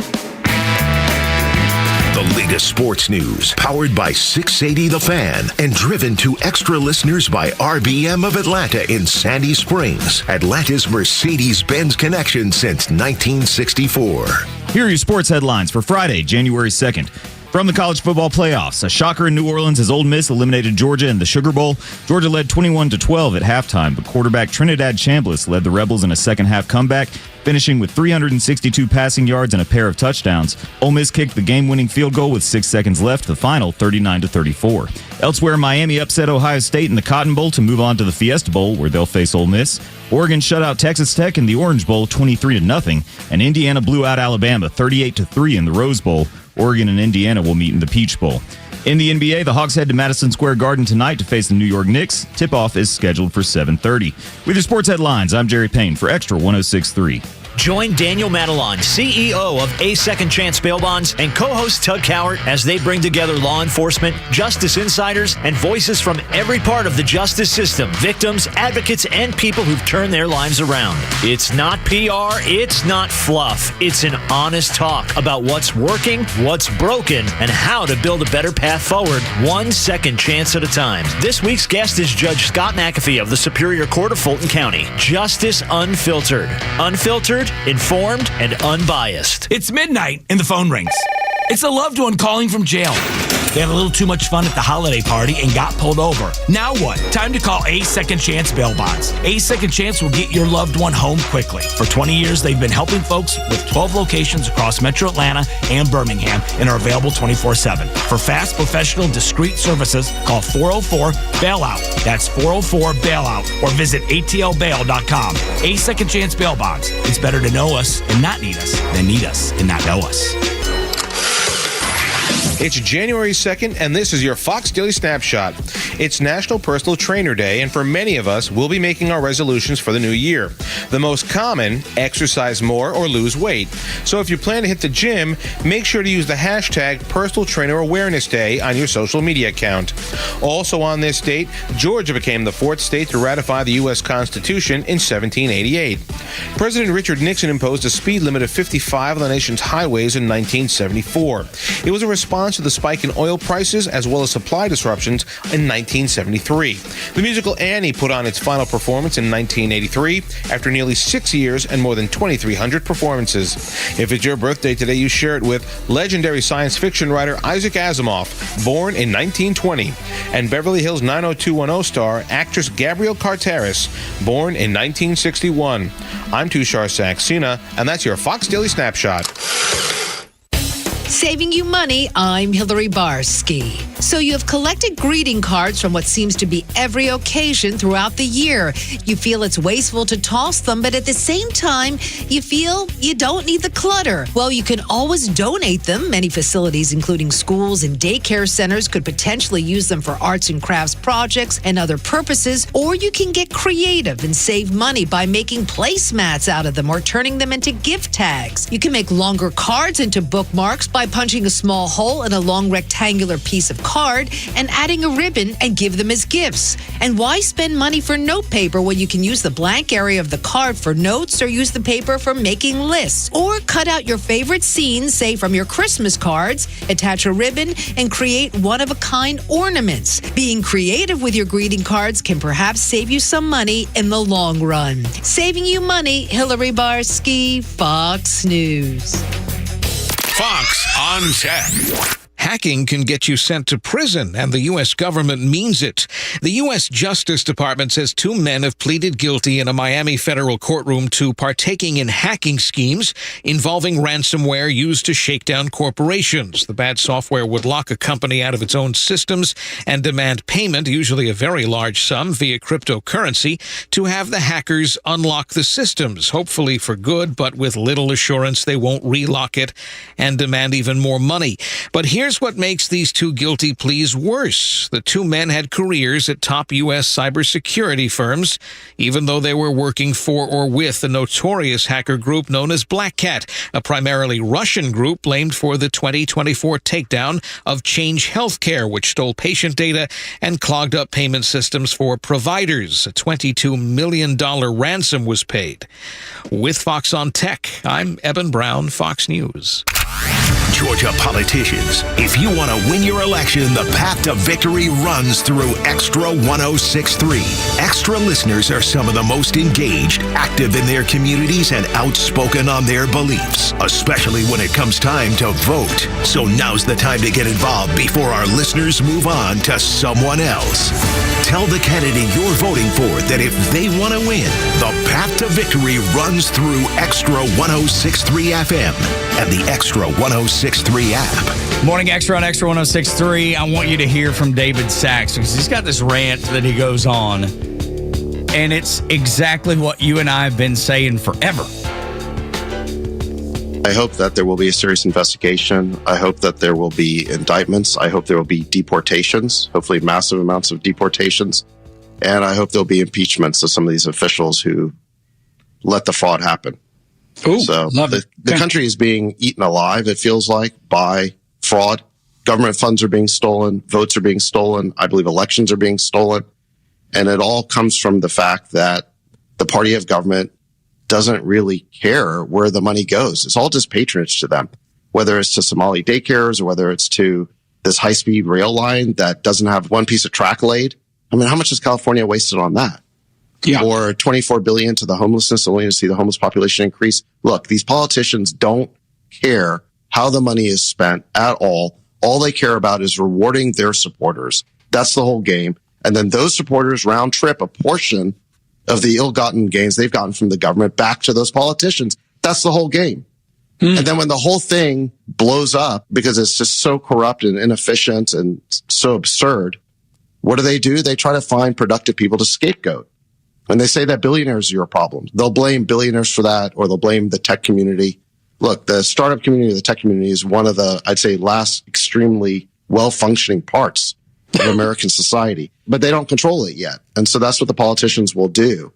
[SPEAKER 7] The latest sports news, powered by 680 The Fan, and driven to extra listeners by RBM of Atlanta in Sandy Springs, Atlanta's Mercedes-Benz connection since 1964.
[SPEAKER 10] Here are your sports headlines for Friday, January 2nd. From the college football playoffs, a shocker in New Orleans as Ole Miss eliminated Georgia in the Sugar Bowl. Georgia led 21-12 at halftime, but quarterback Trinidad Chambliss led the Rebels in a second-half comeback, finishing with 362 passing yards and a pair of touchdowns. Ole Miss kicked the game-winning field goal with 6 seconds left, the final 39-34. Elsewhere, Miami upset Ohio State in the Cotton Bowl to move on to the Fiesta Bowl, where they'll face Ole Miss. Oregon shut out Texas Tech in the Orange Bowl 23-0, and Indiana blew out Alabama 38-3 in the Rose Bowl. Oregon and Indiana will meet in the Peach Bowl. In the NBA, the Hawks head to Madison Square Garden tonight to face the New York Knicks. Tip-off is scheduled for 7:30. With your sports headlines, I'm Jerry Payne for Extra 106.3.
[SPEAKER 21] Join Daniel Madelon, CEO of A Second Chance Bail Bonds, and co-host Tug Cowart as they bring together law enforcement, justice insiders, and voices from every part of the justice system, victims, advocates, and people who've turned their lives around. It's not PR, it's not fluff. It's an honest talk about what's working, what's broken, and how to build a better path forward, one second chance at a time. This week's guest is Judge Scott McAfee of the Superior Court of Fulton County. Justice Unfiltered. Unfiltered, informed, and unbiased.
[SPEAKER 22] It's midnight and the phone rings. It's a loved one calling from jail. They had a little too much fun at the holiday party and got pulled over. Now what? Time to call A Second Chance Bail Bonds. A Second Chance will get your loved one home quickly. For 20 years, they've been helping folks with 12 locations across Metro Atlanta and Birmingham and are available 24/7. For fast, professional, discreet services, call 404-BAILOUT. That's 404-BAILOUT or visit atlbail.com. A Second Chance Bail Bonds. It's better to know us and not need us than need us and not know us.
[SPEAKER 23] It's January 2nd, and this is your Fox Daily Snapshot. It's National Personal Trainer Day, and for many of us, we'll be making our resolutions for the new year. The most common, exercise more or lose weight. So if you plan to hit the gym, make sure to use the hashtag Personal Trainer Awareness Day on your social media account. Also on this date, Georgia became the 4th state to ratify the U.S. Constitution in 1788. President Richard Nixon imposed a speed limit of 55 on the nation's highways in 1974. It was a response to the spike in oil prices as well as supply disruptions in 1973. The musical Annie put on its final performance in 1983 after nearly 6 years and more than 2,300 performances. If it's your birthday today, you share it with legendary science fiction writer Isaac Asimov, born in 1920, and Beverly Hills 90210 star actress Gabrielle Carteris, born in 1961. I'm Tushar Saxena, and that's your Fox Daily Snapshot.
[SPEAKER 2] Saving you money, I'm Hillary Barsky. So you have collected greeting cards from what seems to be every occasion throughout the year. You feel it's wasteful to toss them, but at the same time, you feel you don't need the clutter. Well, you can always donate them. Many facilities, including schools and daycare centers, could potentially use them for arts and crafts projects and other purposes, or you can get creative and save money by making placemats out of them or turning them into gift tags. You can make longer cards into bookmarks by punching a small hole in a long rectangular piece of card and adding a ribbon and give them as gifts. And why spend money for note paper when you can use the blank area of the card for notes or use the paper for making lists? Or cut out your favorite scenes, say from your Christmas cards, attach a ribbon, and create one-of-a-kind ornaments. Being creative with your greeting cards can perhaps save you some money in the long run. Saving you money, Hillary Barsky, Fox News.
[SPEAKER 3] Fox on Tech. Hacking can get you sent to prison, and the U.S. government means it. The U.S. Justice Department says 2 men have pleaded guilty in a Miami federal courtroom to partaking in hacking schemes involving ransomware used to shake down corporations. The bad software would lock a company out of its own systems and demand payment, usually a very large sum, via cryptocurrency, to have the hackers unlock the systems, hopefully for good, but with little assurance they won't relock it and demand even more money. But here's what makes these 2 guilty pleas worse. The 2 men had careers at top U.S. cybersecurity firms, even though they were working for or with the notorious hacker group known as Black Cat, a primarily Russian group blamed for the 2024 takedown of Change Healthcare, which stole patient data and clogged up payment systems for providers. A $22 million ransom was paid. With Fox on Tech, I'm Eben Brown, Fox News.
[SPEAKER 7] Georgia politicians, if you want to win your election, the path to victory runs through Xtra 1063. Xtra listeners are some of the most engaged, active in their communities, and outspoken on their beliefs, especially when it comes time to vote. So now's the time to get involved before our listeners move on to someone else. Tell the candidate you're voting for that if they want to win, the path to victory runs through Xtra 1063 FM and the Xtra 1063 app.
[SPEAKER 8] Morning Extra on Extra 1063. I want you to hear from David Sachs because he's got this rant that he goes on, and it's exactly what you and I have been saying forever.
[SPEAKER 4] I hope that there will be a serious investigation. I hope that there will be indictments. I hope there will be deportations, hopefully massive amounts of deportations. And I hope there'll be impeachments of some of these officials who let the fraud happen.
[SPEAKER 24] Ooh,
[SPEAKER 4] so the country is being eaten alive, it feels like, by fraud. Government funds are being stolen. Votes are being stolen. I believe elections are being stolen. And it all comes from the fact that the party of government doesn't really care where the money goes. It's all just patronage to them, whether it's to Somali daycares or whether it's to this high-speed rail line that doesn't have one piece of track laid. I mean, how much has California wasted on that? Yeah. Or $24 billion to the homelessness, only to see the homeless population increase. Look, these politicians don't care how the money is spent at all. All they care about is rewarding their supporters. That's the whole game. And then those supporters round trip a portion of the ill-gotten gains they've gotten from the government back to those politicians. That's the whole game. And then when the whole thing blows up because it's just so corrupt and inefficient and so absurd, what do? They try to find productive people to scapegoat. And they say that billionaires are your problem. They'll blame billionaires for that, or they'll blame the tech community. Look, the startup community, the tech community is one of the, I'd say, last extremely well-functioning parts of American society, but they don't control it yet. And so that's what the politicians will do,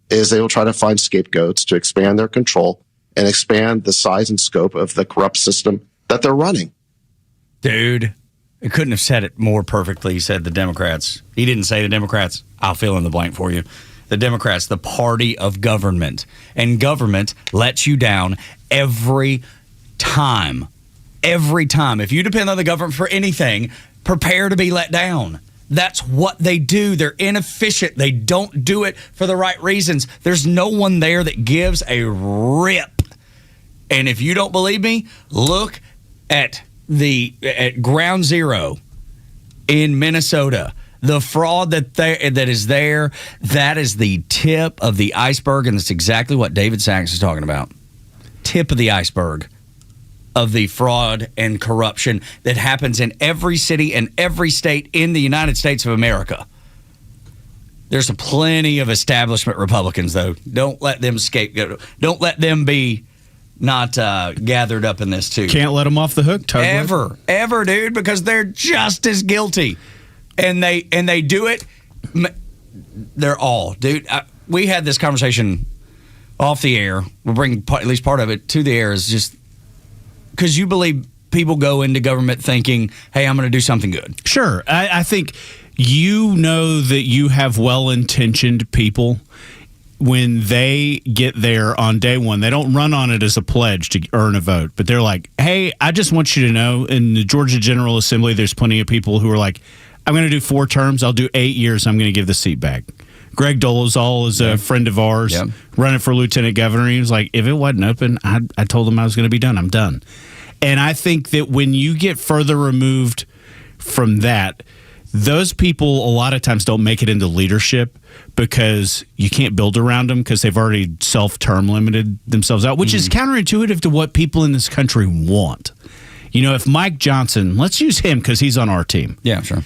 [SPEAKER 4] is they will try to find scapegoats to expand their control and expand the size and scope of the corrupt system that they're running.
[SPEAKER 8] Dude, I couldn't have said it more perfectly. He said the Democrats. He didn't say the Democrats. I'll fill in the blank for you. The Democrats, the party of government. And government lets you down every time. Every time. If you depend on the government for anything, prepare to be let down. That's what they do. They're inefficient. They don't do it for the right reasons. There's no one there that gives a rip. And if you don't believe me, look at Ground Zero in Minnesota. The fraud that is there, that is the tip of the iceberg, and that's exactly what David Sachs is talking about. Tip of the iceberg. of the fraud and corruption that happens in every city and every state in the United States of America. There's plenty of establishment Republicans, though. Don't let them scapegoat. Don't let them be not gathered up in this, too.
[SPEAKER 9] Can't let them off the hook,
[SPEAKER 8] Tugwood. Ever, dude, because they're just as guilty. And they do it. They're all, dude. We had this conversation off the air. We'll bring at least part of it to the air, is just because you believe people go into government thinking, hey, I'm going to do something good.
[SPEAKER 9] Sure. I think you know that you have well-intentioned people when they get there on day one. They don't run on it as a pledge to earn a vote, but they're like, hey, I just want you to know in the Georgia General Assembly, there's plenty of people who are like, I'm going to do 4 terms. I'll do 8 years. I'm going to give the seat back. Greg Dolezal is a friend of ours, running for lieutenant governor. He was like, if it wasn't open, I told him I was going to be done. I'm done. And I think that when you get further removed from that, those people a lot of times don't make it into leadership because you can't build around them because they've already self-term limited themselves out, which is counterintuitive to what people in this country want. You know, if Mike Johnson, let's use him because he's on our team.
[SPEAKER 8] Yeah, sure.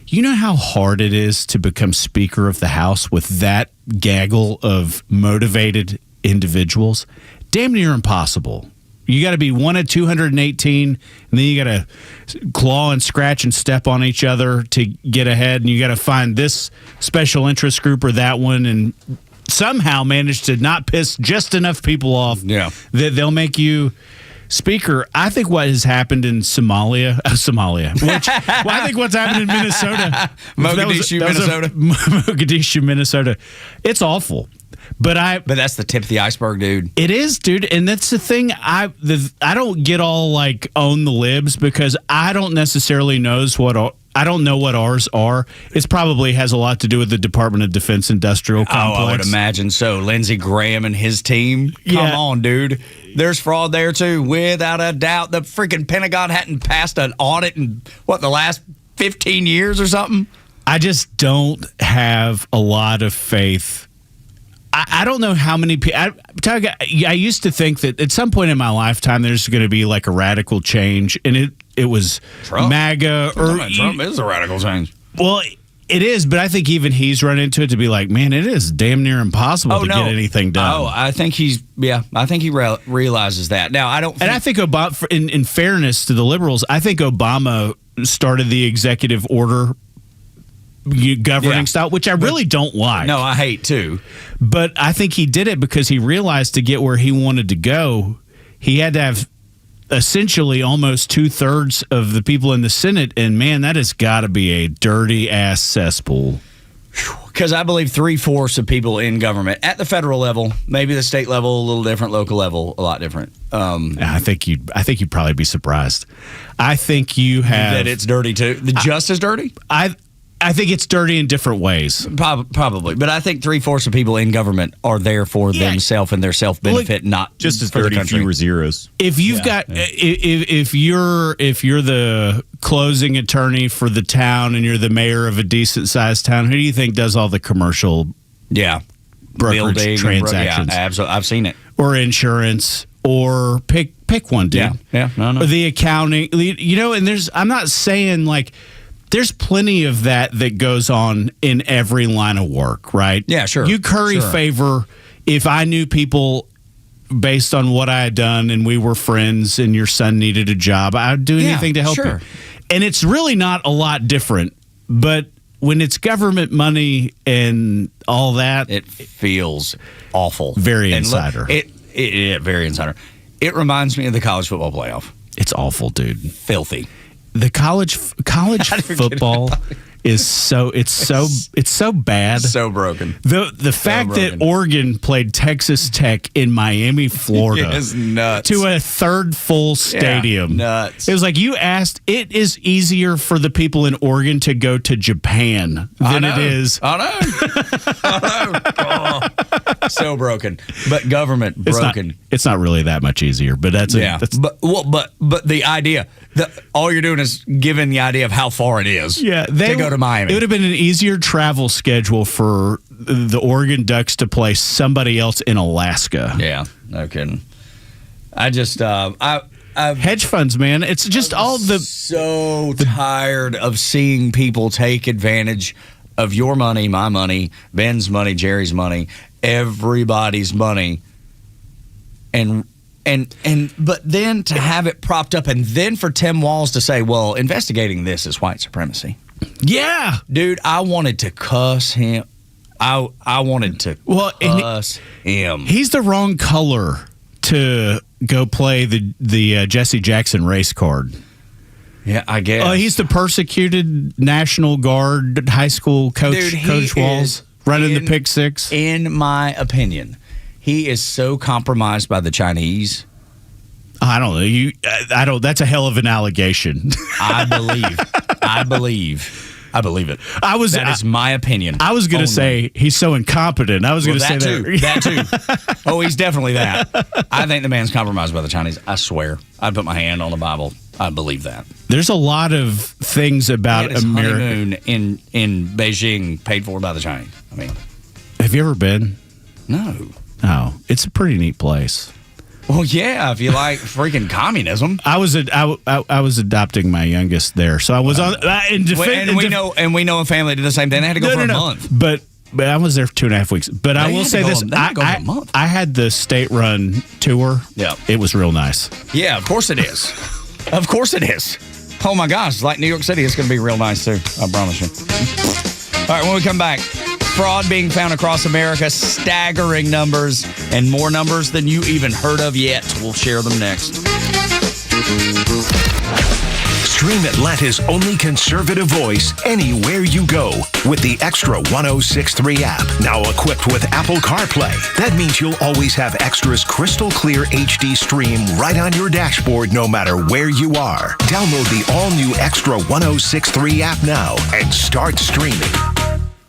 [SPEAKER 9] You know how hard it is to become Speaker of the House with that gaggle of motivated individuals? Damn near impossible. You got to be one of 218, and then you got to claw and scratch and step on each other to get ahead, and you got to find this special interest group or that one, and somehow manage to not piss just enough people off that they'll make you Speaker. I think what has happened in Somalia, which I think what's happened in Minnesota, Mogadishu, Minnesota, it's awful. But
[SPEAKER 8] that's the tip of the iceberg, dude.
[SPEAKER 9] It is, dude, and that's the thing. I don't get all like own the libs because I don't necessarily I don't know what ours are. It probably has a lot to do with the Department of Defense industrial complex.
[SPEAKER 8] Oh, I would imagine so. Lindsey Graham and his team. Come on, dude. There's fraud there, too, without a doubt. The freaking Pentagon hadn't passed an audit in, the last 15 years or something?
[SPEAKER 9] I just don't have a lot of faith. I don't know how many people. I used to think that at some point in my lifetime there's going to be like a radical change, and it was Trump. MAGA.
[SPEAKER 8] Trump is a radical change.
[SPEAKER 9] Well, it is, but I think even he's run into it to be like, man, it is damn near impossible to get anything done.
[SPEAKER 8] Oh, I think he realizes that. Now, I don't.
[SPEAKER 9] And I think Obama, in fairness to the liberals, I think Obama started the executive order governing style, which I really don't like.
[SPEAKER 8] No, I hate too.
[SPEAKER 9] But I think he did it because he realized to get where he wanted to go, he had to have essentially almost 2/3 of the people in the Senate. And man, that has got to be a dirty ass cesspool.
[SPEAKER 8] Because I believe 3/4 of people in government at the federal level, maybe the state level, a little different, local level, a lot different.
[SPEAKER 9] I think you'd probably be surprised. I think you have
[SPEAKER 8] that it's dirty too. Just as dirty.
[SPEAKER 9] I think it's dirty in different ways.
[SPEAKER 8] Probably. But I think 3/4 of people in government are there for themselves and their self-benefit, not
[SPEAKER 10] just as
[SPEAKER 8] for
[SPEAKER 10] dirty,
[SPEAKER 8] the country.
[SPEAKER 10] fewer zeros.
[SPEAKER 9] If you've got if you're the closing attorney for the town and you're the mayor of a decent sized town, who do you think does all the commercial brokerage
[SPEAKER 8] building
[SPEAKER 9] transactions?
[SPEAKER 8] Absolutely. I've seen it.
[SPEAKER 9] Or insurance, or pick one, dude.
[SPEAKER 8] Yeah. No.
[SPEAKER 9] Or the accounting, and I'm not saying like there's plenty of that goes on in every line of work, right?
[SPEAKER 8] Yeah, sure.
[SPEAKER 9] You curry favor if I knew people based on what I had done and we were friends and your son needed a job, I would do anything to help you. And it's really not a lot different, but when it's government money and all that,
[SPEAKER 8] it feels awful.
[SPEAKER 9] Very insider.
[SPEAKER 8] Very insider. It reminds me of the college football playoff.
[SPEAKER 9] It's awful, dude.
[SPEAKER 8] Filthy.
[SPEAKER 9] The college football is so bad,
[SPEAKER 8] so broken.
[SPEAKER 9] The fact that Oregon played Texas Tech in Miami, Florida,
[SPEAKER 8] is nuts.
[SPEAKER 9] To a third full stadium.
[SPEAKER 8] Nuts.
[SPEAKER 9] It was like you asked. It is easier for the people in Oregon to go to Japan than it is.
[SPEAKER 8] I know. So broken, but government broken.
[SPEAKER 9] It's not really that much easier, but that's
[SPEAKER 8] But the idea that all you're doing is giving the idea of how far it is.
[SPEAKER 9] Yeah,
[SPEAKER 8] to go to Miami.
[SPEAKER 9] It would have been an easier travel schedule for the Oregon Ducks to play somebody else in Alaska.
[SPEAKER 8] Yeah, no kidding. I just
[SPEAKER 9] hedge funds, man. It's just all the
[SPEAKER 8] so tired of seeing people take advantage of your money, my money, Ben's money, Jerry's money, everybody's money, and but then to have it propped up, and then for Tim Walz to say, "Well, investigating this is white supremacy."
[SPEAKER 9] Yeah,
[SPEAKER 8] dude, I wanted to cuss him. I wanted to cuss him.
[SPEAKER 9] He's the wrong color to go play the Jesse Jackson race card.
[SPEAKER 8] Yeah, I guess.
[SPEAKER 9] He's the persecuted National Guard high school coach,
[SPEAKER 8] Dude,
[SPEAKER 9] Coach Walz, running the pick six.
[SPEAKER 8] In my opinion, he is so compromised by the Chinese.
[SPEAKER 9] I don't know. That's a hell of an allegation.
[SPEAKER 8] I believe it. That is my opinion.
[SPEAKER 9] I was going to say he's so incompetent. I was going to say
[SPEAKER 8] that too. Oh, he's definitely that. I think the man's compromised by the Chinese. I swear. I'd put my hand on the Bible. I believe that.
[SPEAKER 9] There's a lot of things about America.
[SPEAKER 8] Honeymoon in Beijing paid for by the Chinese. I mean,
[SPEAKER 9] have you ever been?
[SPEAKER 8] No.
[SPEAKER 9] Oh, it's a pretty neat place.
[SPEAKER 8] Well, yeah, if you like freaking communism.
[SPEAKER 9] I was adopting my youngest there, so I was on.
[SPEAKER 8] And we know a family did the same thing. They had to go for a month.
[SPEAKER 9] But I was there for 2.5 weeks. But I will say this: I had the state-run tour.
[SPEAKER 8] Yeah,
[SPEAKER 9] it was real nice.
[SPEAKER 8] Yeah, of course it is. Of course it is. Oh my gosh, like New York City, it's going to be real nice too. I promise you. All right, when we come back. Fraud being found across America, staggering numbers, and more numbers than you even heard of yet. We'll share them next.
[SPEAKER 7] Stream Atlanta's only conservative voice anywhere you go with the Extra 106.3 app. Now equipped with Apple CarPlay. That means you'll always have Extra's crystal clear HD stream right on your dashboard no matter where you are. Download the all-new Extra 106.3 app now and start streaming.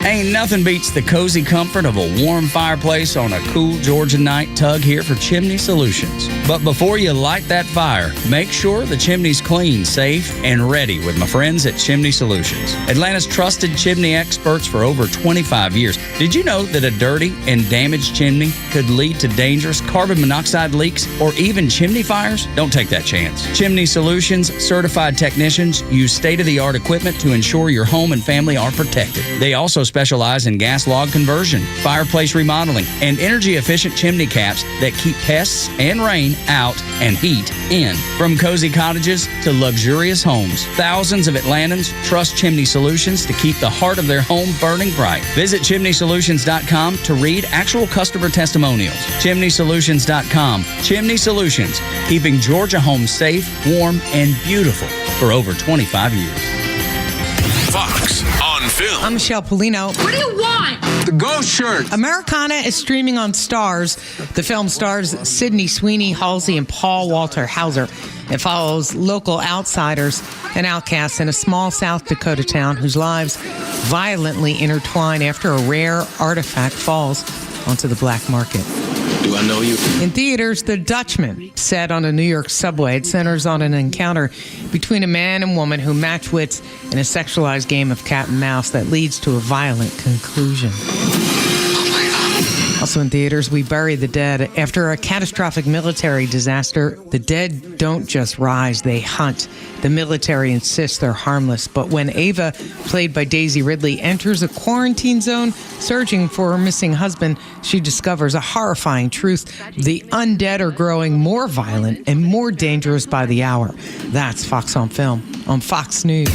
[SPEAKER 8] Ain't nothing beats the cozy comfort of a warm fireplace on a cool Georgia night. Tug here for Chimney Solutions. But before you light that fire, make sure the chimney's clean, safe, and ready with my friends at Chimney Solutions. Atlanta's trusted chimney experts for over 25 years. Did you know that a dirty and damaged chimney could lead to dangerous carbon monoxide leaks or even chimney fires? Don't take that chance. Chimney Solutions certified technicians use state-of-the-art equipment to ensure your home and family are protected. They also specialize in gas log conversion, fireplace remodeling, and energy-efficient chimney caps that keep pests and rain out and heat in. From cozy cottages to luxurious homes, thousands of Atlantans trust Chimney Solutions to keep the heart of their home burning bright. Visit chimneysolutions.com to read actual customer testimonials. chimneysolutions.com. Chimney Solutions, keeping Georgia homes safe, warm, and beautiful for over 25 years.
[SPEAKER 13] Fox on Film.
[SPEAKER 1] I'm Michelle Polino.
[SPEAKER 5] What do you want?
[SPEAKER 13] The ghost shirt.
[SPEAKER 1] Americana is streaming on Starz. The film stars Sydney Sweeney, Halsey, and Paul Walter Hauser. It follows local outsiders and outcasts in a small South Dakota town whose lives violently intertwine after a rare artifact falls onto the black market.
[SPEAKER 5] Do I know you?
[SPEAKER 1] In theaters, The Dutchman, set on a New York subway. It centers on an encounter between a man and woman who match wits in a sexualized game of cat and mouse that leads to a violent conclusion. Also in theaters, We Bury the Dead. After a catastrophic military disaster, the dead don't just rise, they hunt. The military insists they're harmless. But when Ava, played by Daisy Ridley, enters a quarantine zone searching for her missing husband, she discovers a horrifying truth. The undead are growing more violent and more dangerous by the hour. That's Fox on Film on Fox News.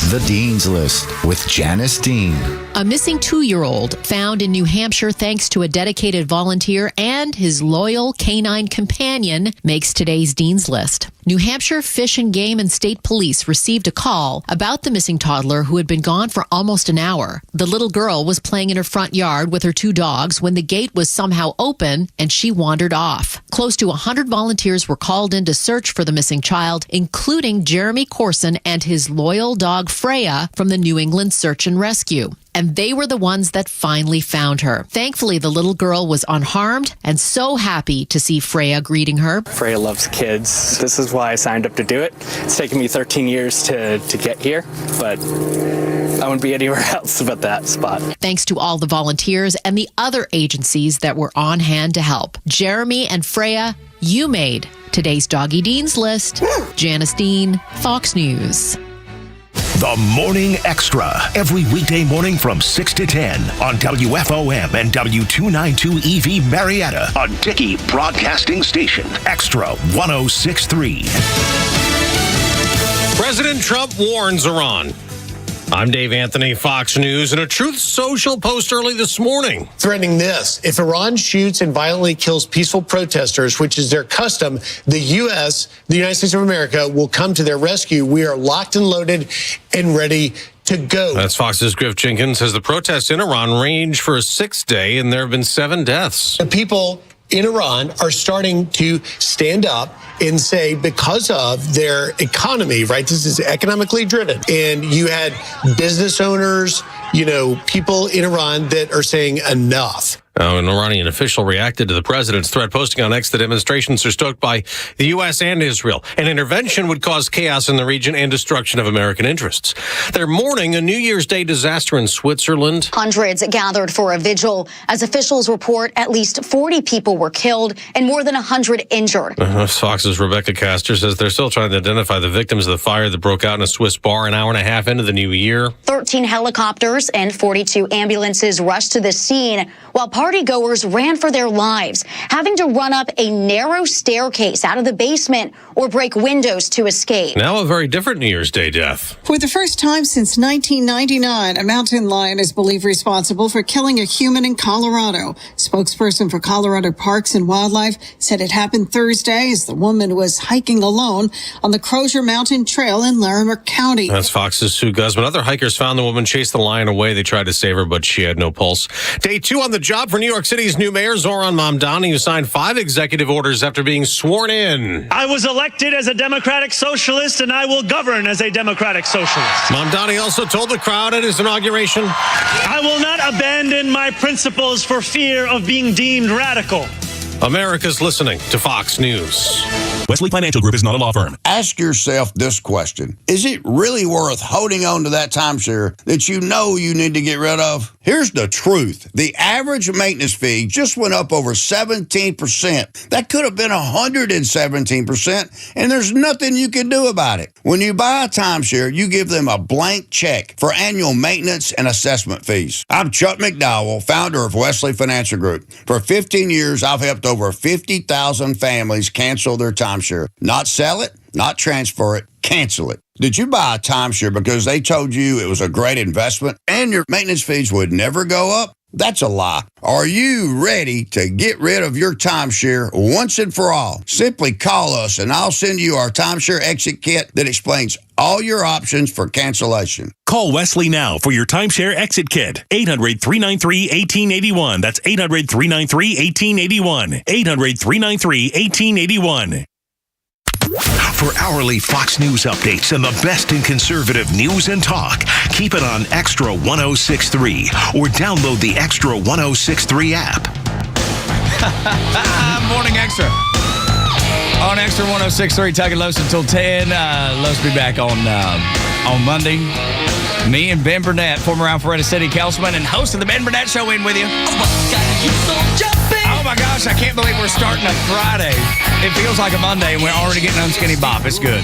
[SPEAKER 6] The Dean's List with Janice Dean.
[SPEAKER 24] A missing 2-year-old found in New Hampshire thanks to a dedicated volunteer and his loyal canine companion makes today's Dean's List. New Hampshire Fish and Game and State Police received a call about the missing toddler who had been gone for almost an hour. The little girl was playing in her front yard with her 2 dogs when the gate was somehow open and she wandered off. Close to 100 volunteers were called in to search for the missing child, including Jeremy Corson and his loyal dog Freya from the New England Search and Rescue. And they were the ones that finally found her. Thankfully, the little girl was unharmed and so happy to see Freya greeting her.
[SPEAKER 25] Freya loves kids. This is why I signed up to do it. It's taken me 13 years to get here, but I wouldn't be anywhere else but that spot.
[SPEAKER 24] Thanks to all the volunteers and the other agencies that were on hand to help. Jeremy and Freya You made today's Doggy Dean's list. Janice Dean, Fox News.
[SPEAKER 7] The Morning Extra, every weekday morning from 6 to 10 on WFOM and W292 EV Marietta, a Dickey Broadcasting Station. Extra 106.3.
[SPEAKER 11] President Trump warns Iran. I'm Dave Anthony, Fox News, and a Truth Social post early this morning.
[SPEAKER 12] Threatening this: if Iran shoots and violently kills peaceful protesters, which is their custom, the U.S., the United States of America, will come to their rescue. We are locked and loaded and ready to go.
[SPEAKER 11] That's Fox's Griff Jenkins. Says the protests in Iran range for a sixth day, and there have been 7 deaths.
[SPEAKER 12] The people in Iran are starting to stand up and say, because of their economy, right? This is economically driven. And you had business owners, people in Iran that are saying enough.
[SPEAKER 11] An Iranian official reacted to the president's threat, posting on X the demonstrations are stoked by the U.S. and Israel. An intervention would cause chaos in the region and destruction of American interests. They're mourning a New Year's Day disaster in Switzerland.
[SPEAKER 14] Hundreds gathered for a vigil as officials report at least 40 people were killed and more than 100 injured.
[SPEAKER 11] Fox's Rebecca Castor says they're still trying to identify the victims of the fire that broke out in a Swiss bar an hour and a half into the new year.
[SPEAKER 14] 13 helicopters and 42 ambulances rushed to the scene while partygoers ran for their lives, having to run up a narrow staircase out of the basement or break windows to escape.
[SPEAKER 11] Now a very different New Year's Day death.
[SPEAKER 16] For the first time since 1999, a mountain lion is believed responsible for killing a human in Colorado. Spokesperson for Colorado Parks and Wildlife said it happened Thursday as the woman was hiking alone on the Crozier Mountain Trail in Larimer County.
[SPEAKER 11] That's Fox's Sue Guzman. Other hikers found the woman, chased the lion away. They tried to save her, but she had no pulse. Day 2 on the job for New York City's new mayor, Zoran Mamdani, who signed 5 executive orders after being sworn in.
[SPEAKER 17] I was elected as a democratic socialist, and I will govern as a democratic socialist.
[SPEAKER 11] Mamdani also told the crowd at his inauguration,
[SPEAKER 17] I will not abandon my principles for fear of being deemed radical.
[SPEAKER 11] America's listening to Fox News.
[SPEAKER 26] Wesley Financial Group is not a law firm.
[SPEAKER 27] Ask yourself this question. Is it really worth holding on to that timeshare that you know you need to get rid of? Here's the truth. The average maintenance fee just went up over 17%. That could have been 117%, and there's nothing you can do about it. When you buy a timeshare, you give them a blank check for annual maintenance and assessment fees. I'm Chuck McDowell, founder of Wesley Financial Group. For 15 years, I've helped over 50,000 families cancel their timeshare. Not sell it, not transfer it, cancel it. Did you buy a timeshare because they told you it was a great investment and your maintenance fees would never go up? That's a lie. Are you ready to get rid of your timeshare once and for all? Simply call us and I'll send you our timeshare exit kit that explains all your options for cancellation.
[SPEAKER 26] Call Wesley now for your timeshare exit kit. 800-393-1881. That's 800-393-1881. 800-393-1881.
[SPEAKER 7] For hourly Fox News updates and the best in conservative news and talk, keep it on Extra 106.3 or download the Extra 106.3 app.
[SPEAKER 8] Morning Extra. On Extra 106.3, Tuck and Los until 10. Los will be back on Monday. Me and Ben Burnett, former Alpharetta City Councilman and host of the Ben Burnett Show, in with you. Oh my gosh, I can't believe we're starting a Friday. It feels like a Monday and we're already getting on Skinny Bop. It's good.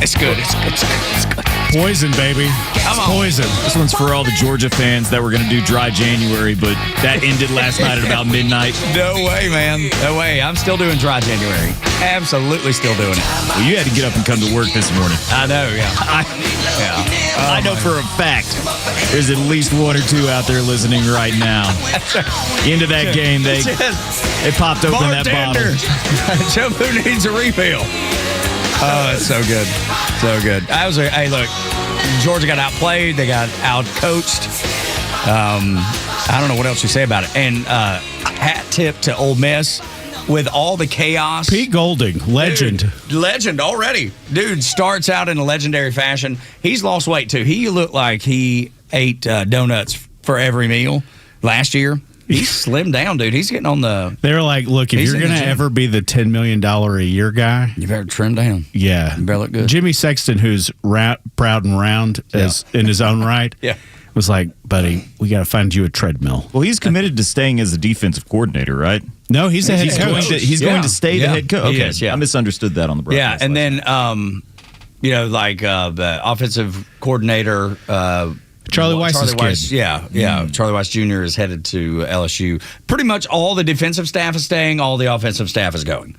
[SPEAKER 8] It's good. It's good. It's good. It's good.
[SPEAKER 9] Poison, baby.
[SPEAKER 8] Come on.
[SPEAKER 9] Poison.
[SPEAKER 10] This one's for all the Georgia fans that were going to do Dry January, but that ended last night at about midnight.
[SPEAKER 8] No way, man. No way. I'm still doing Dry January. Absolutely still doing it.
[SPEAKER 10] Well, you had to get up and come to work this morning.
[SPEAKER 8] I know, yeah.
[SPEAKER 10] I know for a fact there's at least 1 or 2 out there listening right now. Into that game, they popped open
[SPEAKER 8] Bartender.
[SPEAKER 10] that bottle.
[SPEAKER 8] Joe, who needs a refill? Oh, it's so good. So good. Hey, look, Georgia got outplayed. They got outcoached. I don't know what else you say about it. And hat tip to Ole Miss with all the chaos.
[SPEAKER 9] Pete Golding, legend.
[SPEAKER 8] Dude, legend already. Dude starts out in a legendary fashion. He's lost weight, too. He looked like he ate donuts for every meal last year. He's slimmed down, dude. He's getting on the...
[SPEAKER 9] They were like, look, if you're going to ever be the $10 million a year guy...
[SPEAKER 8] You better trim down.
[SPEAKER 9] Yeah.
[SPEAKER 8] You better look good.
[SPEAKER 9] Jimmy Sexton, who's proud and round as in his own right, was like, buddy, we got to find you a treadmill.
[SPEAKER 10] Well, he's committed to staying as a defensive coordinator, right?
[SPEAKER 9] No, he's the head coach.
[SPEAKER 10] He's going to stay the head coach. Okay,
[SPEAKER 8] He is, yeah.
[SPEAKER 10] I misunderstood that on the broadcast.
[SPEAKER 8] Yeah, and then the offensive coordinator
[SPEAKER 9] Charlie Weiss's kid.
[SPEAKER 8] Yeah. Charlie Weiss Jr. is headed to LSU. Pretty much all the defensive staff is staying. All the offensive staff is going.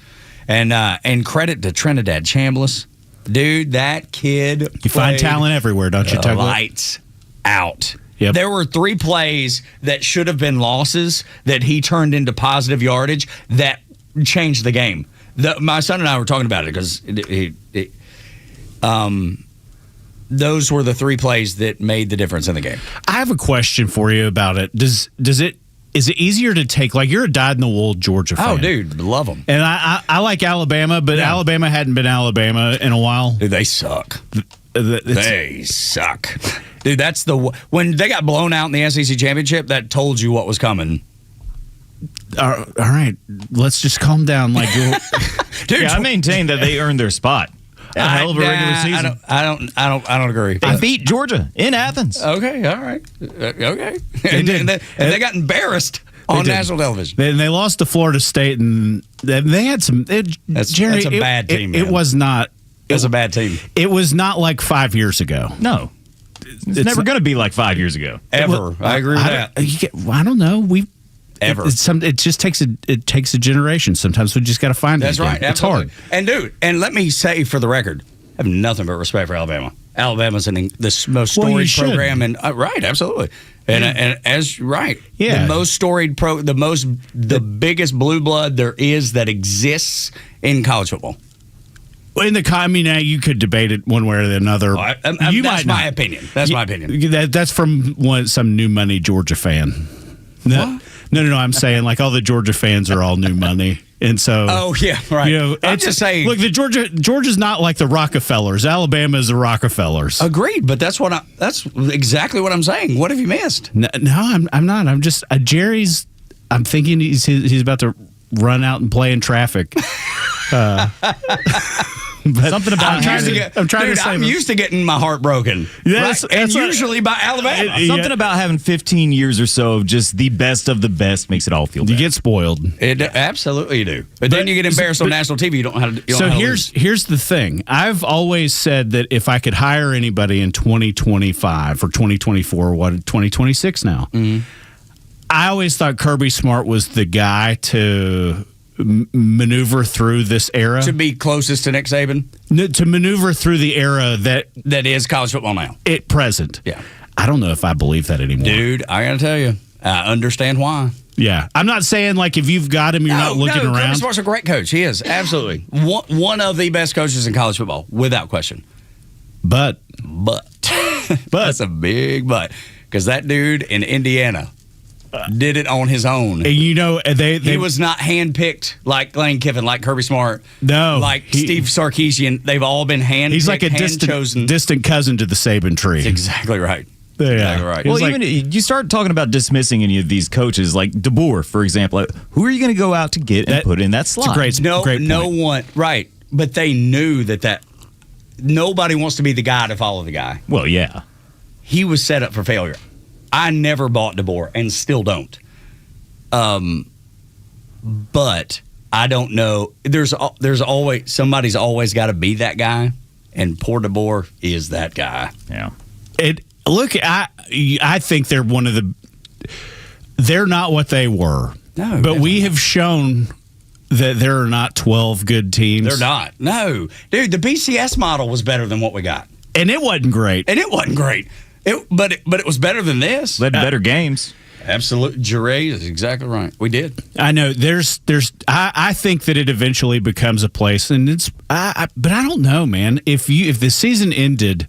[SPEAKER 8] And credit to Trinidad Chambliss. Dude, that kid.
[SPEAKER 9] You find talent everywhere, don't you, Tugler?
[SPEAKER 8] Lights out.
[SPEAKER 9] Yep.
[SPEAKER 8] There were 3 plays that should have been losses that he turned into positive yardage that changed the game. My son and I were talking about it because those were the 3 plays that made the difference in the game.
[SPEAKER 9] I have a question for you about it. Is it easier to take, like, you're a dyed-in-the-wool Georgia fan.
[SPEAKER 8] Oh, dude, love them.
[SPEAKER 9] And I like Alabama, but Alabama hadn't been Alabama in a while.
[SPEAKER 8] Dude, they suck. They suck. Dude, that's when they got blown out in the SEC championship, that told you what was coming.
[SPEAKER 9] All right, let's just calm down. Like,
[SPEAKER 10] dude, I maintain that they earned their spot. A hell of a regular season.
[SPEAKER 8] I don't agree.
[SPEAKER 10] They beat Georgia in Athens.
[SPEAKER 8] Okay, all right. Okay. And they got embarrassed on national television.
[SPEAKER 9] And they lost to Florida State, and they had some.
[SPEAKER 8] That's a bad team.
[SPEAKER 9] It was not.
[SPEAKER 8] It's a bad team.
[SPEAKER 9] It was not like 5 years ago.
[SPEAKER 10] No. It's never going to be like 5 years ago.
[SPEAKER 8] Ever. I agree with that.
[SPEAKER 9] I don't know.
[SPEAKER 8] Ever.
[SPEAKER 9] It just takes a generation. Sometimes we just got to find it.
[SPEAKER 8] That's right.
[SPEAKER 9] It's hard.
[SPEAKER 8] And dude, let me say for the record, I have nothing but respect for Alabama. Alabama's the most storied program, and right, absolutely. And as right, the most storied the biggest blue blood there is that exists in college football.
[SPEAKER 9] In the you could debate it one way or another.
[SPEAKER 8] That's my opinion. That's my opinion.
[SPEAKER 9] That's from some new money Georgia fan. No, I'm saying like all the Georgia fans are all new money, and so.
[SPEAKER 8] Oh yeah, right. I'm just saying.
[SPEAKER 9] Look, Georgia's not like the Rockefellers. Alabama is the Rockefellers.
[SPEAKER 8] Agreed, but that's exactly what I'm saying. What have you missed?
[SPEAKER 9] No, I'm not. I'm just Jerry's. I'm thinking he's about to run out and play in traffic.
[SPEAKER 10] But something about
[SPEAKER 8] I'm used to getting my heart broken.
[SPEAKER 9] Yes,
[SPEAKER 8] right? And usually by Alabama.
[SPEAKER 10] Something about having 15 years or so of just the best of the best makes it all feel bad.
[SPEAKER 9] You get spoiled.
[SPEAKER 8] Absolutely you do. But then you get embarrassed on national TV. You don't have to.
[SPEAKER 9] So here's the thing. I've always said that if I could hire anybody in 2025 or 2024, 2026 now, I always thought Kirby Smart was the guy to maneuver through this era,
[SPEAKER 8] to be closest to Nick Saban,
[SPEAKER 9] to maneuver through the era that
[SPEAKER 8] is college football now
[SPEAKER 9] at present.
[SPEAKER 8] Yeah,
[SPEAKER 9] I don't know if I believe that anymore,
[SPEAKER 8] dude. I gotta tell you, I understand why.
[SPEAKER 9] Yeah, I'm not saying like if you've got him, you're not looking around.
[SPEAKER 8] Kirby Smart's a great coach. He is absolutely one of the best coaches in college football, without question.
[SPEAKER 9] But
[SPEAKER 8] that's a big but, because that dude in Indiana did it on his own.
[SPEAKER 9] And he
[SPEAKER 8] was not handpicked like Lane Kiffin, like Kirby Smart.
[SPEAKER 9] No,
[SPEAKER 8] like Steve Sarkisian. They've all been handpicked.
[SPEAKER 9] He's like a distant cousin to the Saban tree.
[SPEAKER 8] That's exactly right.
[SPEAKER 9] Yeah.
[SPEAKER 8] Exactly right.
[SPEAKER 10] Well, even you start talking about dismissing any of these coaches, like DeBoer, for example. Who are you going to go out to get and put in that slot?
[SPEAKER 9] It's a great point.
[SPEAKER 8] No one. Right, but they knew that nobody wants to be the guy to follow the guy.
[SPEAKER 10] Well, yeah,
[SPEAKER 8] he was set up for failure. I never bought DeBoer and still don't. But I don't know. There's always somebody's always got to be that guy, and poor DeBoer is that guy.
[SPEAKER 10] Yeah.
[SPEAKER 9] I think they're one of the. They're not what they were.
[SPEAKER 8] No,
[SPEAKER 9] but we have shown that there are not 12 good teams.
[SPEAKER 8] They're not. No, dude. The BCS model was better than what we got,
[SPEAKER 9] and it wasn't great.
[SPEAKER 8] But it was better than this.
[SPEAKER 10] Led to better games.
[SPEAKER 8] Absolutely. Jure is exactly right. We did.
[SPEAKER 9] I know. I think that it eventually becomes a place, and but I don't know, man. If the season ended,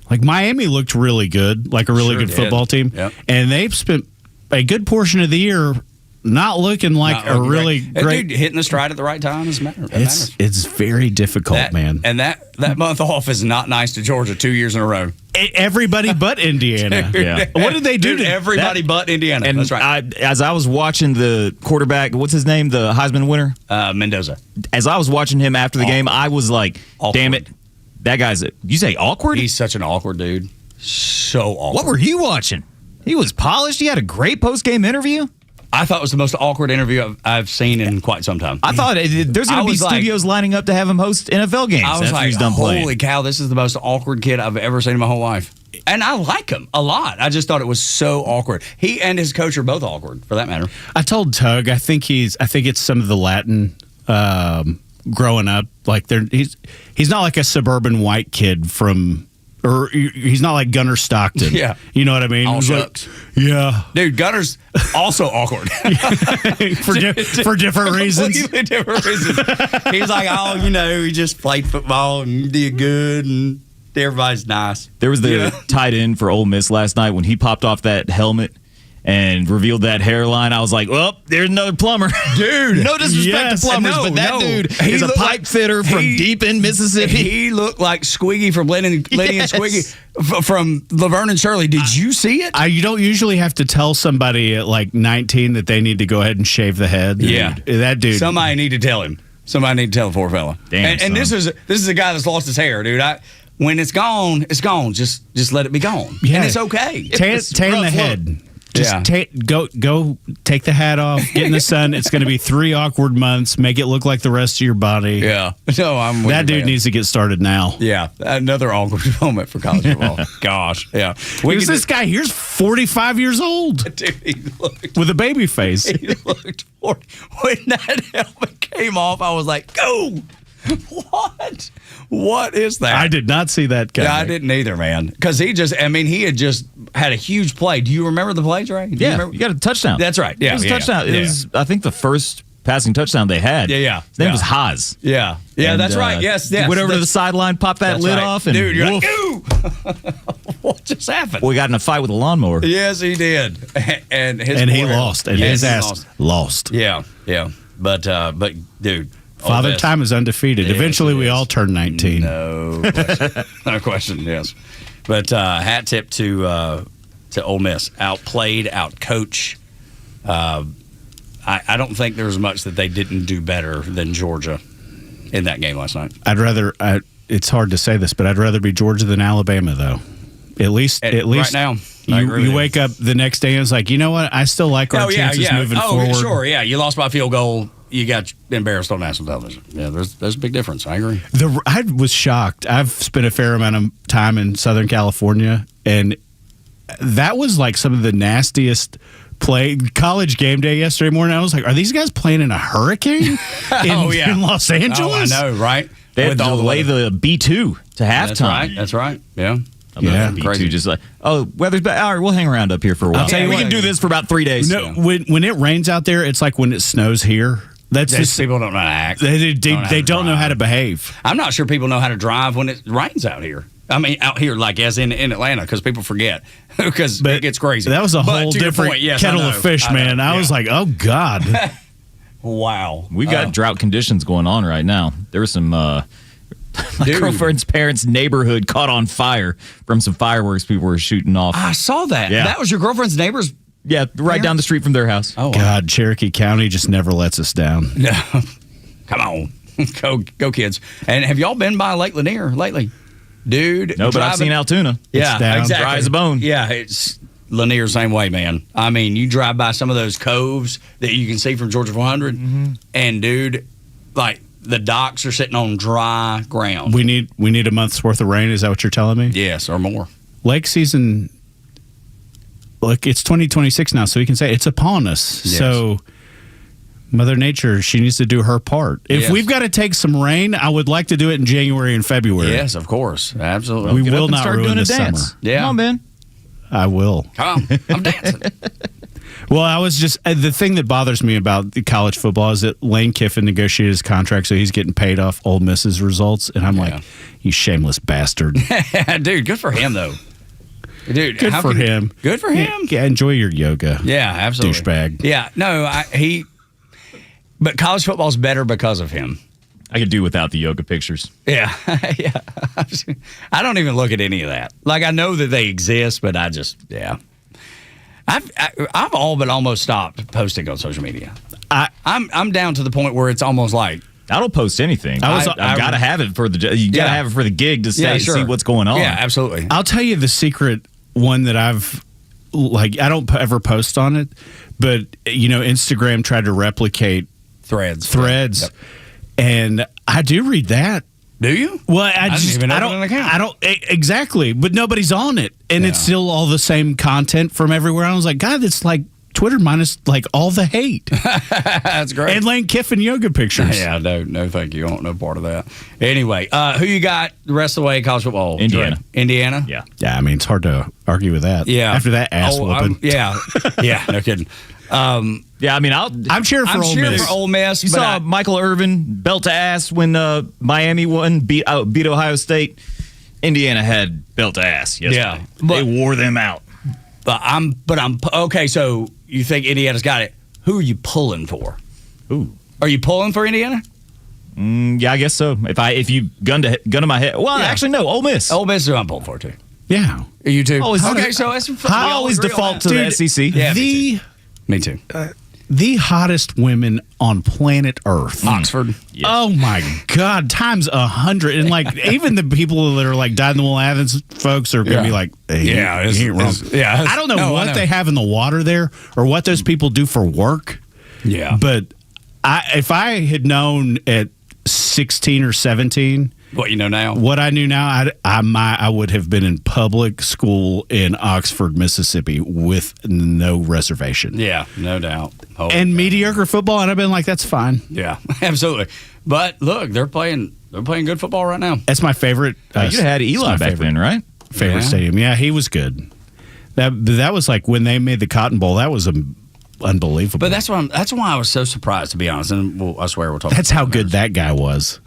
[SPEAKER 9] like Miami looked really good, like a really good football team, and they've spent a good portion of the year not looking like a really great.
[SPEAKER 8] Dude, hitting the stride at the right time is matters.
[SPEAKER 9] It's very difficult, man.
[SPEAKER 8] And that month off is not nice to Georgia 2 years in a row.
[SPEAKER 9] Everybody but Indiana.
[SPEAKER 10] Yeah.
[SPEAKER 9] What did they do to
[SPEAKER 8] everybody but Indiana?
[SPEAKER 10] And
[SPEAKER 8] that's right.
[SPEAKER 10] As I was watching the quarterback, what's his name, the Heisman winner?
[SPEAKER 8] Mendoza.
[SPEAKER 10] As I was watching him after the game, I was like, damn it, that guy's you say awkward?
[SPEAKER 8] He's such an awkward dude. So awkward.
[SPEAKER 10] What were you watching? He was polished. He had a great post-game interview.
[SPEAKER 8] I thought it was the most awkward interview I've seen in quite some time.
[SPEAKER 10] I thought there's going to be studios lining up to have him host NFL games.
[SPEAKER 8] I was like, holy cow, this is the most awkward kid I've ever seen in my whole life. And I like him a lot. I just thought it was so awkward. He and his coach are both awkward, for that matter.
[SPEAKER 9] I told Tug, I think it's some of the Latin growing up. Like he's not like a suburban white kid from. Or he's not like Gunnar Stockton.
[SPEAKER 8] Yeah.
[SPEAKER 9] You know what I mean?
[SPEAKER 8] All shucks.
[SPEAKER 9] Yeah.
[SPEAKER 8] Dude, Gunner's also awkward.
[SPEAKER 9] for different reasons.
[SPEAKER 8] Completely different reasons. He's like, he just played football and did good and everybody's nice.
[SPEAKER 10] There was the tight end for Ole Miss last night when he popped off that helmet and revealed that hairline. I was like, well, there's another plumber.
[SPEAKER 8] Dude.
[SPEAKER 10] No disrespect to plumbers, but that dude is a pipe fitter from deep in Mississippi.
[SPEAKER 8] He looked like Squiggy from Lenny and Squiggy from Laverne and Shirley. Did you see it?
[SPEAKER 9] You don't usually have to tell somebody at like 19 that they need to go ahead and shave the head.
[SPEAKER 8] Yeah.
[SPEAKER 9] That dude.
[SPEAKER 8] Somebody need to tell him. Somebody need to tell the poor fella.
[SPEAKER 10] Damn,
[SPEAKER 8] and this is a guy that's lost his hair, dude. When it's gone, it's gone. Just let it be gone.
[SPEAKER 9] Yeah.
[SPEAKER 8] And it's okay.
[SPEAKER 9] Tan the head. Just go take the hat off, get in the sun. It's going to be 3 awkward months. Make it look like the rest of your body.
[SPEAKER 8] Yeah. No, I'm with
[SPEAKER 9] that
[SPEAKER 8] you,
[SPEAKER 9] dude
[SPEAKER 8] man.
[SPEAKER 9] needs to get started now.
[SPEAKER 8] Yeah. Another awkward moment for college football. Gosh. Yeah.
[SPEAKER 9] Who's this guy? Here's 45 years old.
[SPEAKER 8] Dude, he looked
[SPEAKER 9] with a baby face.
[SPEAKER 8] He looked 40. When that helmet came off, I was like, go. What is that?
[SPEAKER 9] I did not see that guy.
[SPEAKER 8] Yeah, I didn't either, man. Because he had just had a huge play. Do you remember the plays, Ray?
[SPEAKER 10] You got a touchdown.
[SPEAKER 8] That's right. Yeah,
[SPEAKER 10] it was a touchdown. It was, I think, the first passing touchdown they had.
[SPEAKER 8] Yeah.
[SPEAKER 10] His name was Haas.
[SPEAKER 8] Yeah. Yeah, and, that's right. Yes.
[SPEAKER 10] Went over to the sideline, popped that lid off, and
[SPEAKER 8] dude, you're like, ooh! What just happened?
[SPEAKER 10] We got in a fight with a lawnmower.
[SPEAKER 8] Yes, he did. And
[SPEAKER 9] he lost. And his ass lost.
[SPEAKER 8] Yeah. But dude.
[SPEAKER 9] Father Time is undefeated.
[SPEAKER 8] Yes,
[SPEAKER 9] eventually, we all turn 19.
[SPEAKER 8] No question. No question, yes. But hat tip to Ole Miss. Outplayed, outcoached. I don't think there's much that they didn't do better than Georgia in that game last night.
[SPEAKER 9] It's hard to say this, but I'd rather be Georgia than Alabama, though. At least
[SPEAKER 8] right now.
[SPEAKER 9] You wake up the next day and it's like, you know what? I still like our chances moving forward.
[SPEAKER 8] Oh, sure, yeah. You lost by a field goal. You got embarrassed on national television. Yeah, there's a big difference. I agree.
[SPEAKER 9] I was shocked. I've spent a fair amount of time in Southern California, and that was like some of the nastiest college game day yesterday morning. I was like, are these guys playing in a hurricane in Los Angeles?
[SPEAKER 8] Oh, I know, right?
[SPEAKER 10] They had to delay the B2 to halftime.
[SPEAKER 8] That's right. Yeah.
[SPEAKER 10] B2
[SPEAKER 8] crazy.
[SPEAKER 10] Just like, weather's bad. All right, we'll hang around up here for a while.
[SPEAKER 9] I'll tell you
[SPEAKER 10] we
[SPEAKER 9] what,
[SPEAKER 10] can do this for about 3 days.
[SPEAKER 9] No, when it rains out there, it's like when it snows here. That's just,
[SPEAKER 8] people don't know how to act.
[SPEAKER 9] They don't know how to behave.
[SPEAKER 8] I'm not sure people know how to drive when it rains out here. I mean, out here, like as in Atlanta, because people forget because it gets crazy.
[SPEAKER 9] That was a whole different kettle of fish, man. I was like, oh God.
[SPEAKER 8] Wow.
[SPEAKER 10] We've got drought conditions going on right now. There was some my girlfriend's parents' neighborhood caught on fire from some fireworks people were shooting off.
[SPEAKER 8] I saw that.
[SPEAKER 10] Yeah.
[SPEAKER 8] That was your girlfriend's neighbor's.
[SPEAKER 10] Yeah, right down the street from their house.
[SPEAKER 8] Oh,
[SPEAKER 9] God, Cherokee County just never lets us down.
[SPEAKER 8] No. Come on. Go, kids. And have y'all been by Lake Lanier lately? Dude.
[SPEAKER 10] No, but I've seen Altoona.
[SPEAKER 8] Yeah, exactly.
[SPEAKER 10] Dry as a bone.
[SPEAKER 8] Yeah, it's Lanier same way, man. I mean, you drive by some of those coves that you can see from Georgia 400, and dude, like the docks are sitting on dry ground.
[SPEAKER 9] We need a month's worth of rain. Is that what you're telling me?
[SPEAKER 8] Yes, or more.
[SPEAKER 9] Lake season. Look, it's 2026 now, so we can say it's upon us.
[SPEAKER 8] Yes.
[SPEAKER 9] So, Mother Nature, she needs to do her part. If we've got to take some rain, I would like to do it in January and February.
[SPEAKER 8] Yes, of course. Absolutely.
[SPEAKER 9] We will not ruin the summer.
[SPEAKER 8] Yeah.
[SPEAKER 10] Come on, Ben.
[SPEAKER 9] I will.
[SPEAKER 8] Come on. I'm dancing.
[SPEAKER 9] Well, I was just the thing that bothers me about the college football is that Lane Kiffin negotiated his contract, so he's getting paid off Ole Miss's results, and I'm like, you shameless bastard.
[SPEAKER 8] Dude, good for him though. Dude,
[SPEAKER 9] good for him.
[SPEAKER 8] Good for him.
[SPEAKER 9] Yeah, enjoy your yoga.
[SPEAKER 8] Yeah, absolutely.
[SPEAKER 9] Douchebag.
[SPEAKER 8] Yeah, no, but college football's better because of him.
[SPEAKER 10] I could do without the yoga pictures.
[SPEAKER 8] Yeah, yeah. I don't even look at any of that. Like I know that they exist, but I just I've all but almost stopped posting on social media. I'm down to the point where it's almost like
[SPEAKER 10] I don't post anything. I've got to have it for you got to have it for the gig to see what's going on.
[SPEAKER 8] Yeah, absolutely.
[SPEAKER 9] I'll tell you the secret one that I've I don't ever post on it, but Instagram tried to replicate
[SPEAKER 8] Threads,
[SPEAKER 9] yep. And I do read that.
[SPEAKER 8] Do you?
[SPEAKER 9] Well, I don't exactly, but nobody's on it, and it's still all the same content from everywhere. I was like, God, it's like Twitter minus like all the hate.
[SPEAKER 8] That's great.
[SPEAKER 9] And Lane Kiffin yoga pictures.
[SPEAKER 8] Yeah, no, thank you. I want no part of that. Anyway, who you got the rest of the way? College football.
[SPEAKER 10] Indiana.
[SPEAKER 8] Indiana.
[SPEAKER 10] Yeah.
[SPEAKER 9] Yeah. I mean, it's hard to argue with that.
[SPEAKER 8] Yeah.
[SPEAKER 9] After that ass whooping.
[SPEAKER 8] Yeah. No kidding.
[SPEAKER 10] Yeah, I mean, I'm
[SPEAKER 9] cheering for
[SPEAKER 8] Ole Miss.
[SPEAKER 10] You saw Michael Irvin belt to ass when Miami beat Ohio State. Indiana had belt to ass yesterday.
[SPEAKER 8] Yeah,
[SPEAKER 10] they wore them out.
[SPEAKER 8] I'm okay. So you think Indiana's got it? Who are you pulling for?
[SPEAKER 10] Ooh,
[SPEAKER 8] are you pulling for Indiana?
[SPEAKER 10] Yeah, I guess so. If you gun to my head, well, actually no. Ole Miss.
[SPEAKER 8] Ole Miss is who I'm pulling for too.
[SPEAKER 9] Yeah,
[SPEAKER 8] you too.
[SPEAKER 10] Okay,
[SPEAKER 8] so
[SPEAKER 10] I always default to the SEC.
[SPEAKER 8] Yeah, me too.
[SPEAKER 9] The hottest women on planet Earth.
[SPEAKER 8] Oxford.
[SPEAKER 10] Yes.
[SPEAKER 9] Oh my God, times 100. And like even the people that are like dyed-in-the-wool Athens folks are gonna be like, hey, you ain't wrong. I don't know what they have in the water there or what those people do for work.
[SPEAKER 8] Yeah.
[SPEAKER 9] But if I had known at 16 or 17
[SPEAKER 8] what you know now,
[SPEAKER 9] what I knew now, I would have been in public school in Oxford, Mississippi, with no reservation.
[SPEAKER 8] Yeah, no doubt.
[SPEAKER 9] And mediocre football, and I've been like, that's fine.
[SPEAKER 8] Yeah, absolutely. But look, they're playing good football right now.
[SPEAKER 9] That's my favorite.
[SPEAKER 10] You had Eli back then, right?
[SPEAKER 9] Favorite stadium. Yeah, he was good. That was like when they made the Cotton Bowl. That was unbelievable.
[SPEAKER 8] But that's why I was so surprised, to be honest. And I swear we'll talk.
[SPEAKER 9] That's how good that guy was.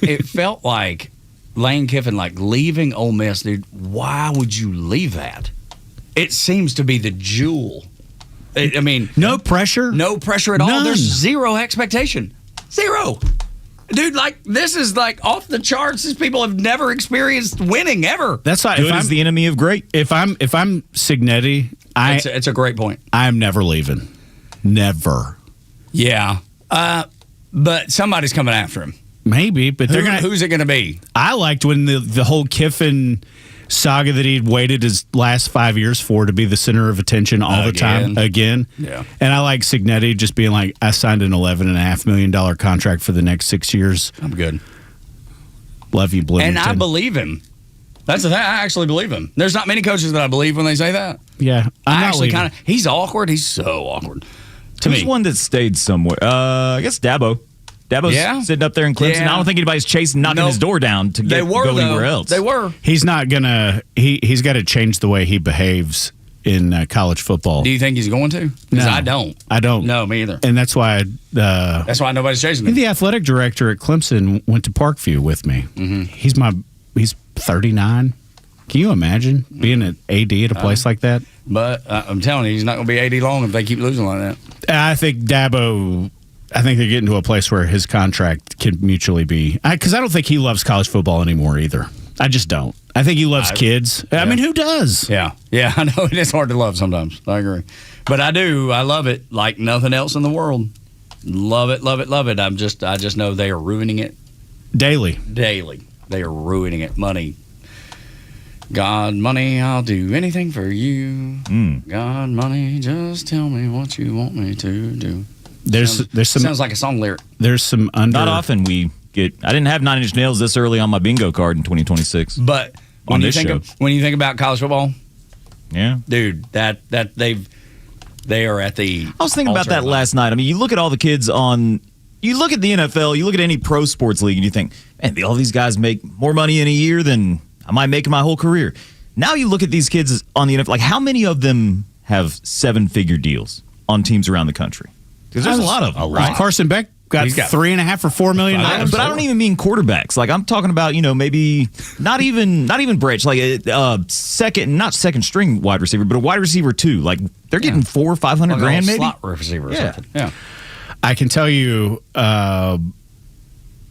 [SPEAKER 8] It felt like Lane Kiffin, like leaving Ole Miss, dude. Why would you leave that? It seems to be the jewel. I mean,
[SPEAKER 9] no pressure
[SPEAKER 8] at all.
[SPEAKER 9] None.
[SPEAKER 8] There's zero expectation, zero. Dude, like this is like off the charts. These people have never experienced winning ever.
[SPEAKER 9] That's why
[SPEAKER 10] good is the enemy of great.
[SPEAKER 9] If I'm Signetti,
[SPEAKER 8] it's a great point.
[SPEAKER 9] I'm never leaving. Never.
[SPEAKER 8] Yeah. But somebody's coming after him.
[SPEAKER 9] Maybe, but
[SPEAKER 8] who's it gonna be?
[SPEAKER 9] I liked when the whole Kiffin saga that he'd waited his last 5 years for to be the center of attention all the time again.
[SPEAKER 8] Yeah.
[SPEAKER 9] And I like Signetti just being like, I signed an $11.5 million contract for the next 6 years.
[SPEAKER 8] I'm good.
[SPEAKER 9] Love you, Bloomington.
[SPEAKER 8] And I believe him. That's the thing. I actually believe him. There's not many coaches that I believe when they say that.
[SPEAKER 9] Yeah.
[SPEAKER 8] I actually kind of. He's awkward. He's so awkward.
[SPEAKER 10] Who's one that stayed somewhere? I guess Dabo. Dabo's sitting up there in Clemson. I don't think anybody's knocking his door down to go anywhere else.
[SPEAKER 8] They were.
[SPEAKER 9] He's not gonna. He's got to change the way he behaves in college football.
[SPEAKER 8] Do you think he's going to? Because I don't.
[SPEAKER 9] I don't.
[SPEAKER 8] No, me either.
[SPEAKER 9] And that's why.
[SPEAKER 8] That's why nobody's chasing him.
[SPEAKER 9] The athletic director at Clemson went to Parkview with me.
[SPEAKER 8] Mm-hmm.
[SPEAKER 9] He's 39. Can you imagine being an AD at a place like that?
[SPEAKER 8] But I'm telling you, he's not going to be AD long if they keep losing like that.
[SPEAKER 9] I think Dabo. I think they're getting to a place where his contract can mutually be. Because I don't think he loves college football anymore either. I just don't. I think he loves kids. Yeah. I mean, who does?
[SPEAKER 8] Yeah. I know it is hard to love sometimes. I agree. But I do. I love it like nothing else in the world. Love it. I just know they are ruining it.
[SPEAKER 9] Daily.
[SPEAKER 8] They are ruining it. Money. God, money, I'll do anything for you. God, money, just tell me what you want me to do.
[SPEAKER 9] There's some
[SPEAKER 8] sounds like a song lyric.
[SPEAKER 9] There's some
[SPEAKER 10] Not often we get. I didn't have 9 Inch Nails this early on my bingo card in 2026.
[SPEAKER 8] But when you think about college football,
[SPEAKER 10] yeah,
[SPEAKER 8] dude, that they are at the.
[SPEAKER 10] I was thinking about that last night. I mean, you look at all the kids on. You look at the NFL. You look at any pro sports league, and you think, man, all these guys make more money in a year than I might make in my whole career. Now you look at these kids on the NFL. Like, how many of them have 7-figure deals on teams around the country? Because there's a lot of them, right?
[SPEAKER 9] Carson Beck got $3.5 or $4 million.
[SPEAKER 10] But I don't even mean quarterbacks. Like, I'm talking about, maybe not even Branch, like a second string wide receiver, but a wide receiver too. Like, they're getting $400,000 or $500,000 maybe.
[SPEAKER 8] Slot receiver or something. Yeah.
[SPEAKER 9] I can tell you,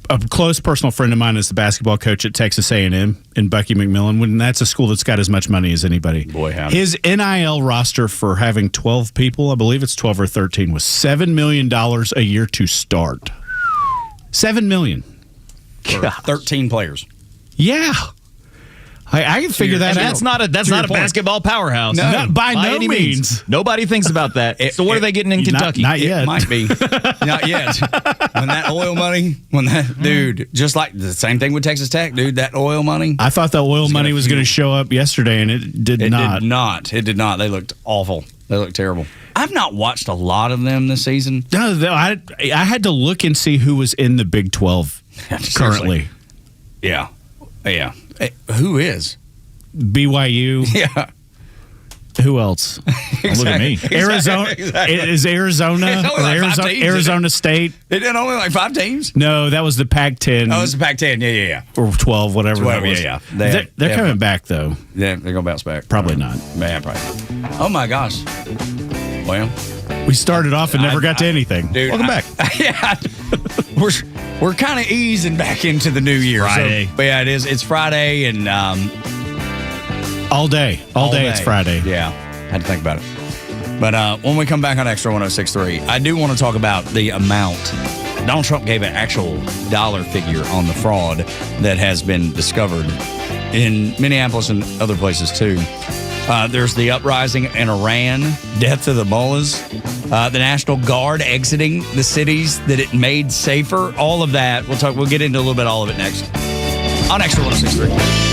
[SPEAKER 9] a close personal friend of mine is the basketball coach at Texas A&M in Bucky McMillan. When that's a school that's got as much money as anybody.
[SPEAKER 8] Boy, howdy.
[SPEAKER 9] His NIL roster for having 12 people, I believe it's 12 or 13, was $7 million a year to start. $7 million.
[SPEAKER 8] For 13 players.
[SPEAKER 9] Yeah. I can figure that out.
[SPEAKER 10] That's not a basketball powerhouse.
[SPEAKER 9] No, by no
[SPEAKER 10] any
[SPEAKER 9] means.
[SPEAKER 10] Nobody thinks about that. So what are they getting in Kentucky?
[SPEAKER 9] Not yet.
[SPEAKER 8] It might be. Not yet. When that oil money, dude, just like the same thing with Texas Tech, dude, that oil money.
[SPEAKER 9] I thought the oil money was going to show up yesterday, and it did not.
[SPEAKER 8] It did not. They looked awful. They looked terrible. I've not watched a lot of them this season.
[SPEAKER 9] No, I had to look and see who was in the Big 12 currently.
[SPEAKER 8] Yeah. Who is?
[SPEAKER 9] BYU.
[SPEAKER 8] Yeah.
[SPEAKER 9] Who else?
[SPEAKER 8] Exactly.
[SPEAKER 9] Look at me. Arizona.
[SPEAKER 8] Exactly.
[SPEAKER 9] Is Arizona?
[SPEAKER 8] It's only like 5 teams,
[SPEAKER 9] Arizona State.
[SPEAKER 8] It did only like 5 teams?
[SPEAKER 9] No, that was the Pac-10.
[SPEAKER 8] Oh, it's the Pac-10. Yeah.
[SPEAKER 9] Or 12, whatever
[SPEAKER 8] 12,
[SPEAKER 9] that was.
[SPEAKER 8] yeah.
[SPEAKER 9] They're coming back, though.
[SPEAKER 8] Yeah, they're going to bounce back.
[SPEAKER 9] Probably not.
[SPEAKER 8] Man, probably not. Oh, my gosh. Well,
[SPEAKER 9] we started off and never got to anything.
[SPEAKER 8] Dude,
[SPEAKER 9] welcome back.
[SPEAKER 8] Yeah. We're kind of easing back into the new year.
[SPEAKER 9] Friday.
[SPEAKER 8] So, but yeah, it is. It's Friday and
[SPEAKER 9] all day it's Friday.
[SPEAKER 8] Yeah. Had to think about it. But when we come back on Extra 106.3, I do want to talk about the amount. Donald Trump gave an actual dollar figure on the fraud that has been discovered in Minneapolis and other places too. There's the uprising in Iran, death of the mullahs, the National Guard exiting the cities that it made safer. All of that. We'll get into a little bit all of it next on Extra 106.3.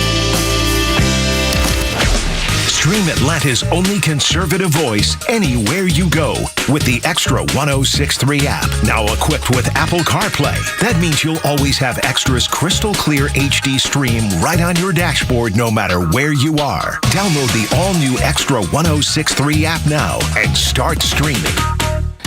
[SPEAKER 7] Stream Atlanta's only conservative voice anywhere you go with the Extra 106.3 app. Now equipped with Apple CarPlay. That means you'll always have Extra's crystal clear HD stream right on your dashboard no matter where you are. Download the all-new Extra 106.3 app now and start streaming.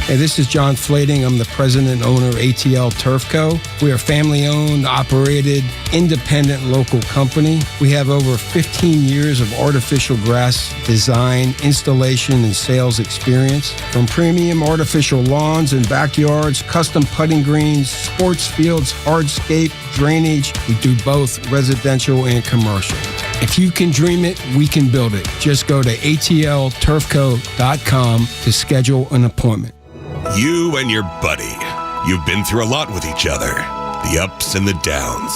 [SPEAKER 15] Hey, this is John Flading. I'm the president and owner of ATL Turf Co. We are family-owned, operated, independent local company. We have over 15 years of artificial grass design, installation, and sales experience. From premium artificial lawns and backyards, custom putting greens, sports fields, hardscape, drainage. We do both residential and commercial. If you can dream it, we can build it. Just go to atlturfco.com to schedule an appointment.
[SPEAKER 13] You and your buddy. You've been through a lot with each other. The ups and the downs.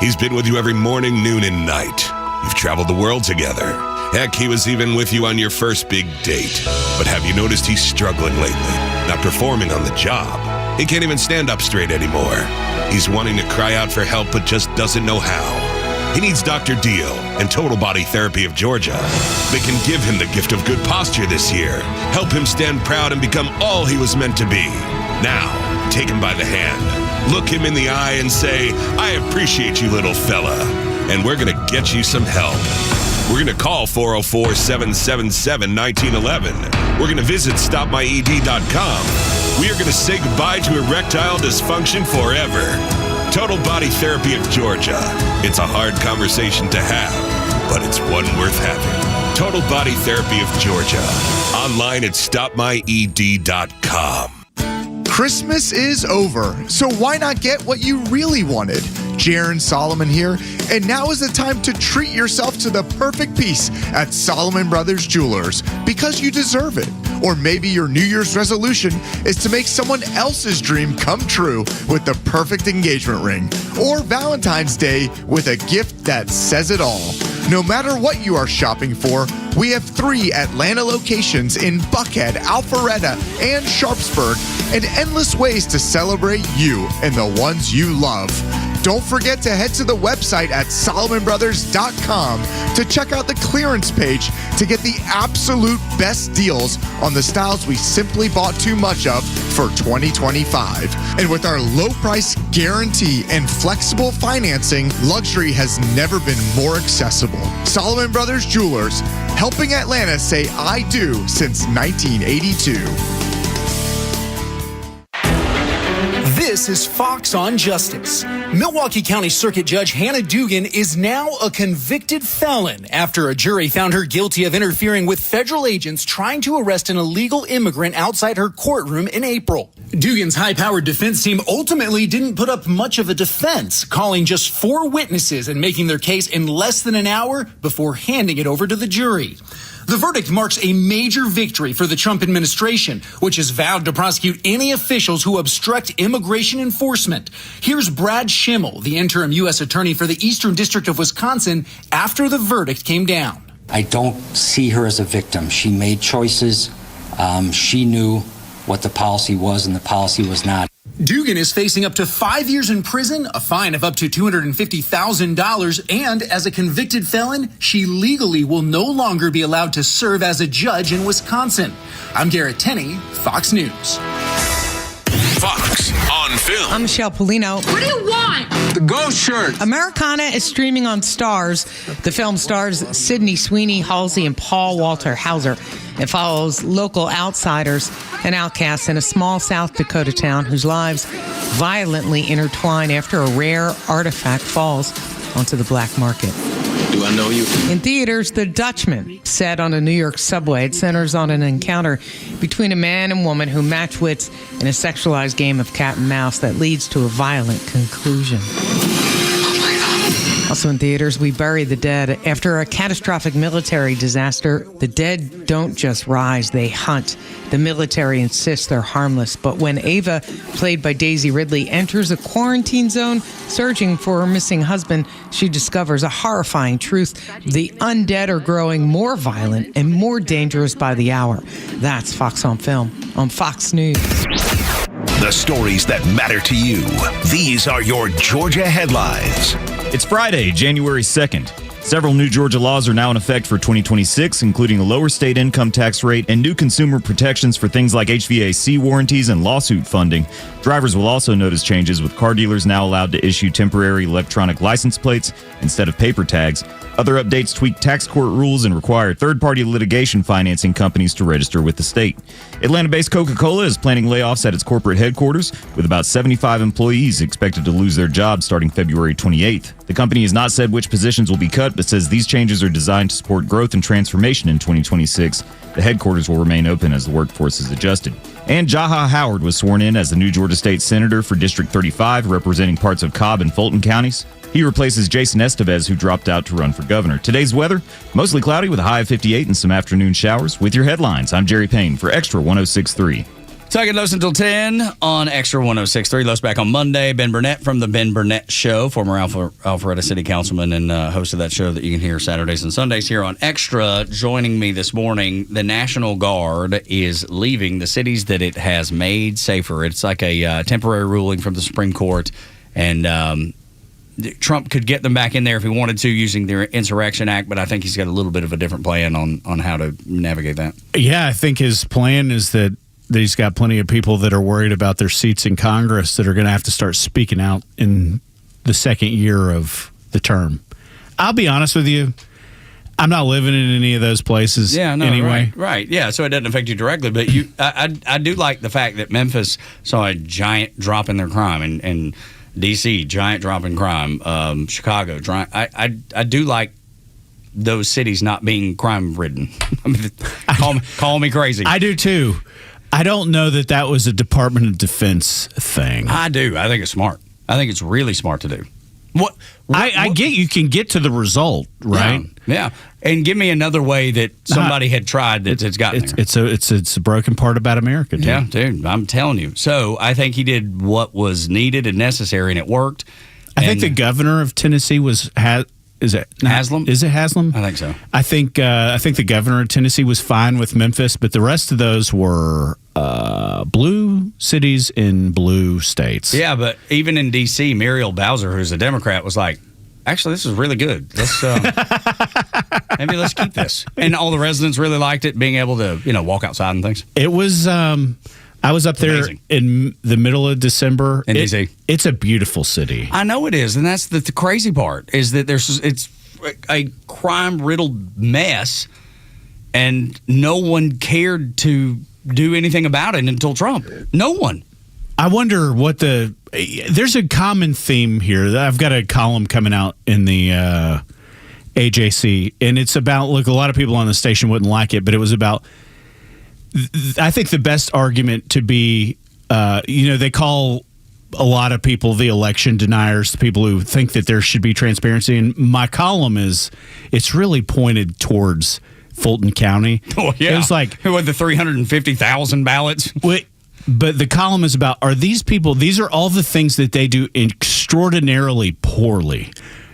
[SPEAKER 13] He's been with you every morning, noon, and night. You've traveled the world together. Heck, he was even with you on your first big date. But have you noticed he's struggling lately? Not performing on the job. He can't even stand up straight anymore. He's wanting to cry out for help, but just doesn't know how. He needs Dr. Deal and Total Body Therapy of Georgia. They can give him the gift of good posture this year, help him stand proud and become all he was meant to be. Now, take him by the hand, look him in the eye and say, I appreciate you, little fella, and we're going to get you some help. We're going to call 404-777-1911. We're going to visit stopmyed.com. We are going to say goodbye to erectile dysfunction forever. Total Body Therapy of Georgia. It's a hard conversation to have, but it's one worth having. Total Body Therapy of Georgia. Online at stopmyed.com.
[SPEAKER 18] Christmas is over, so why not get what you really wanted? Jaron Solomon here, and now is the time to treat yourself to the perfect piece at Solomon Brothers Jewelers, because you deserve it. Or maybe your New Year's resolution is to make someone else's dream come true with the perfect engagement ring. Or Valentine's Day with a gift that says it all. No matter what you are shopping for, we have 3 Atlanta locations in Buckhead, Alpharetta, and Sharpsburg, and endless ways to celebrate you and the ones you love. Don't forget to head to the website at SolomonBrothers.com to check out the clearance page to get the absolute best deals on the styles we simply bought too much of for 2025. And with our low price guarantee and flexible financing, luxury has never been more accessible. Solomon Brothers Jewelers, helping Atlanta say I do since 1982.
[SPEAKER 19] This is Fox on Justice. Milwaukee County Circuit Judge Hannah Dugan is now a convicted felon after a jury found her guilty of interfering with federal agents trying to arrest an illegal immigrant outside her courtroom in April. Dugan's high-powered defense team ultimately didn't put up much of a defense, calling just 4 witnesses and making their case in less than an hour before handing it over to the jury. The verdict marks a major victory for the Trump administration, which has vowed to prosecute any officials who obstruct immigration enforcement. Here's Brad Schimmel, the interim U.S. attorney for the Eastern District of Wisconsin, after the verdict came down.
[SPEAKER 2] I don't see her as a victim. She made choices. She knew what the policy was, and the policy was not.
[SPEAKER 19] Dugan is facing up to 5 years in prison, a fine of up to $250,000, and as a convicted felon, she legally will no longer be allowed to serve as a judge in Wisconsin. I'm Garrett Tenney, Fox News.
[SPEAKER 7] Fox on Film.
[SPEAKER 1] I'm Michelle Polino.
[SPEAKER 5] What do you want?
[SPEAKER 1] The ghost shirt. Americana is streaming on Stars. The film stars Sydney Sweeney, Halsey, and Paul Walter Hauser. It follows local outsiders and outcasts in a small South Dakota town whose lives violently intertwine after a rare artifact falls onto the black market.
[SPEAKER 5] Do I know you?
[SPEAKER 1] In theaters, The Dutchman, set on a New York subway. It centers on an encounter between a man and woman who match wits in a sexualized game of cat and mouse that leads to a violent conclusion. Also in theaters, We Bury the Dead. After a catastrophic military disaster, the dead don't just rise, they hunt. The military insists they're harmless. But when Ava, played by Daisy Ridley, enters a quarantine zone searching for her missing husband, she discovers a horrifying truth. The undead are growing more violent and more dangerous by the hour. That's Fox on Film on Fox News.
[SPEAKER 7] The stories that matter to you. These are your Georgia headlines.
[SPEAKER 10] It's Friday, January 2nd. Several new Georgia laws are now in effect for 2026, including a lower state income tax rate and new consumer protections for things like HVAC warranties and lawsuit funding. Drivers will also notice changes, with car dealers now allowed to issue temporary electronic license plates instead of paper tags. Other updates tweak tax court rules and require third-party litigation financing companies to register with the state. Atlanta-based Coca-Cola is planning layoffs at its corporate headquarters, with about 75 employees expected to lose their jobs starting February 28th. The company has not said which positions will be cut, but says these changes are designed to support growth and transformation in 2026. The headquarters will remain open as the workforce is adjusted. And Jaha Howard was sworn in as the new Georgia State Senator for District 35, representing parts of Cobb and Fulton counties. He replaces Jason Estevez, who dropped out to run for governor. Today's weather, mostly cloudy with a high of 58 and some afternoon showers. With your headlines, I'm Jerry Payne for Extra 106.3.
[SPEAKER 8] Talking Los until 10 on Extra 106.3. Los back on Monday. Ben Burnett from The Ben Burnett Show, former Alpharetta City Councilman and host of that show that you can hear Saturdays and Sundays here on Extra. Joining me this morning, the National Guard is leaving the cities that it has made safer. It's like a temporary ruling from the Supreme Court, and Trump could get them back in there if he wanted to using their Insurrection Act, but I think he's got a little bit of a different plan on how to navigate that.
[SPEAKER 9] Yeah, I think his plan is that he's got plenty of people that are worried about their seats in Congress that are going to have to start speaking out in the second year of the term. I'll be honest with you. I'm not living in any of those places anyway.
[SPEAKER 8] Right. Yeah, so it doesn't affect you directly. But I do like the fact that Memphis saw a giant drop in their crime, and D.C., giant drop in crime, Chicago. I do like those cities not being crime-ridden. I mean, call me crazy.
[SPEAKER 9] I do, too. I don't know that was a Department of Defense thing.
[SPEAKER 8] I do. I think it's smart. I think it's really smart to do.
[SPEAKER 9] I get you can get to the result, right?
[SPEAKER 8] Yeah. And give me another way that somebody had tried that's gotten there.
[SPEAKER 9] It's a broken part about America, dude.
[SPEAKER 8] Yeah, dude. I'm telling you. So I think he did what was needed and necessary, and it worked.
[SPEAKER 9] I think the governor of Tennessee is it
[SPEAKER 8] Haslam?
[SPEAKER 9] Is it Haslam?
[SPEAKER 8] I think so.
[SPEAKER 9] I think the governor of Tennessee was fine with Memphis, but the rest of those were blue cities in blue states.
[SPEAKER 8] Yeah, but even in D.C., Muriel Bowser, who's a Democrat, was like, actually, this is really good. Let's maybe let's keep this. And all the residents really liked it, being able to walk outside and things.
[SPEAKER 9] It was. I was up there in the middle of December
[SPEAKER 8] in D.C.
[SPEAKER 9] It's a beautiful city.
[SPEAKER 8] I know it is, and that's the crazy part is that it's a crime-riddled mess, and no one cared to do anything about it until Trump. No one.
[SPEAKER 9] I wonder what there's a common theme here. I've got a column coming out in the AJC, and it's about, look, a lot of people on the station wouldn't like it, but it was about, I think the best argument to be, they call a lot of people the election deniers, the people who think that there should be transparency. And my column it's really pointed towards Fulton County.
[SPEAKER 8] Oh, yeah.
[SPEAKER 9] It was like,
[SPEAKER 8] who had the 350,000 ballots?
[SPEAKER 9] But the column is about, are these people, these are all the things that they do extraordinarily poorly.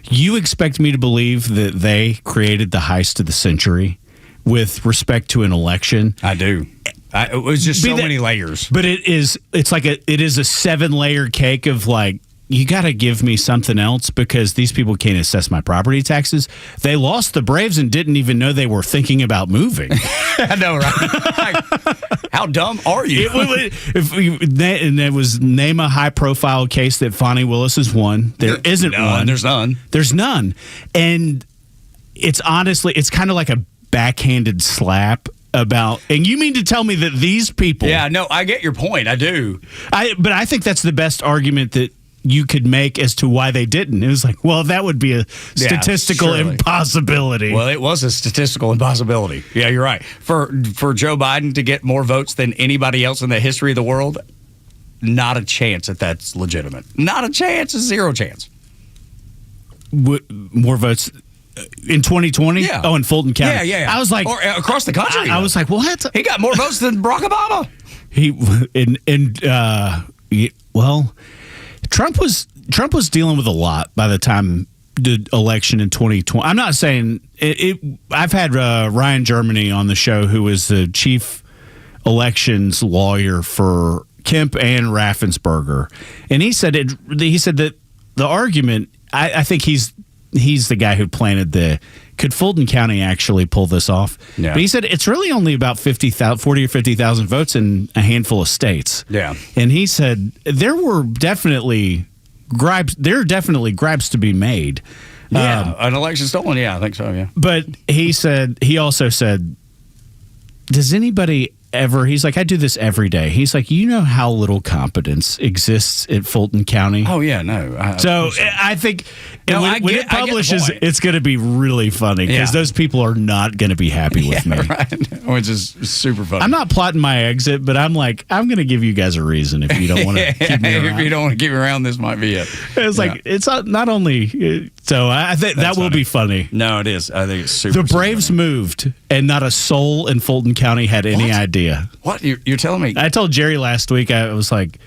[SPEAKER 9] You expect me to believe that they created the heist of the century with respect to an election?
[SPEAKER 8] I do. It was just so many layers.
[SPEAKER 9] But it is a 7-layer cake of like, you got to give me something else because these people can't assess my property taxes. They lost the Braves and didn't even know they were thinking about moving.
[SPEAKER 8] I know, right? Like, how dumb are you?
[SPEAKER 9] And it was name a high-profile case that Fonnie Willis has won. There isn't one.
[SPEAKER 8] There's none.
[SPEAKER 9] There's none. And it's honestly, it's kind of like a backhanded slap about, and you mean to tell me that these people...
[SPEAKER 8] Yeah, no, I get your point. I do.
[SPEAKER 9] But I think that's the best argument that you could make as to why they didn't. It was like, well, that would be a statistical impossibility.
[SPEAKER 8] Well, it was a statistical impossibility. Yeah, you're right. For Joe Biden to get more votes than anybody else in the history of the world, not a chance that that's legitimate. Not a chance. A zero chance.
[SPEAKER 9] More votes in 2020?
[SPEAKER 8] Yeah.
[SPEAKER 9] Oh, in Fulton County.
[SPEAKER 8] Yeah.
[SPEAKER 9] I was like...
[SPEAKER 8] Or across the country.
[SPEAKER 9] I was like, what?
[SPEAKER 8] He got more votes than Barack Obama.
[SPEAKER 9] Well... Trump was dealing with a lot by the time the election in 2020. I'm not saying I've had Ryan Germany on the show, who is the chief elections lawyer for Kemp and Raffensperger, and he said that the argument. I think he's the guy who planted could Fulton County actually pull this off?
[SPEAKER 8] Yeah.
[SPEAKER 9] But he said it's really only about 40 or 50,000 votes in a handful of states.
[SPEAKER 8] Yeah.
[SPEAKER 9] And he said there are definitely gripes to be made.
[SPEAKER 8] Yeah. An election stolen. Yeah, I think so. Yeah.
[SPEAKER 9] But he also said, does anybody ever, he's like, I do this every day. He's like, you know how little competence exists at Fulton County?
[SPEAKER 8] Oh, yeah, no.
[SPEAKER 9] I think when it publishes,
[SPEAKER 8] I
[SPEAKER 9] it's going to be really funny because those people are not going to be happy with me.
[SPEAKER 8] Right. Which is super funny.
[SPEAKER 9] I'm not plotting my exit, but I'm like, I'm going to give you guys a reason if you don't want to keep me around.
[SPEAKER 8] If you don't want to keep me around, this might be it.
[SPEAKER 9] It's like, it's not only, so I think that will be funny.
[SPEAKER 8] No, it is. I think it's super
[SPEAKER 9] The Braves moved and not a soul in Fulton County had any idea.
[SPEAKER 8] What? You're telling me?
[SPEAKER 9] I told Jerry last week, I was like,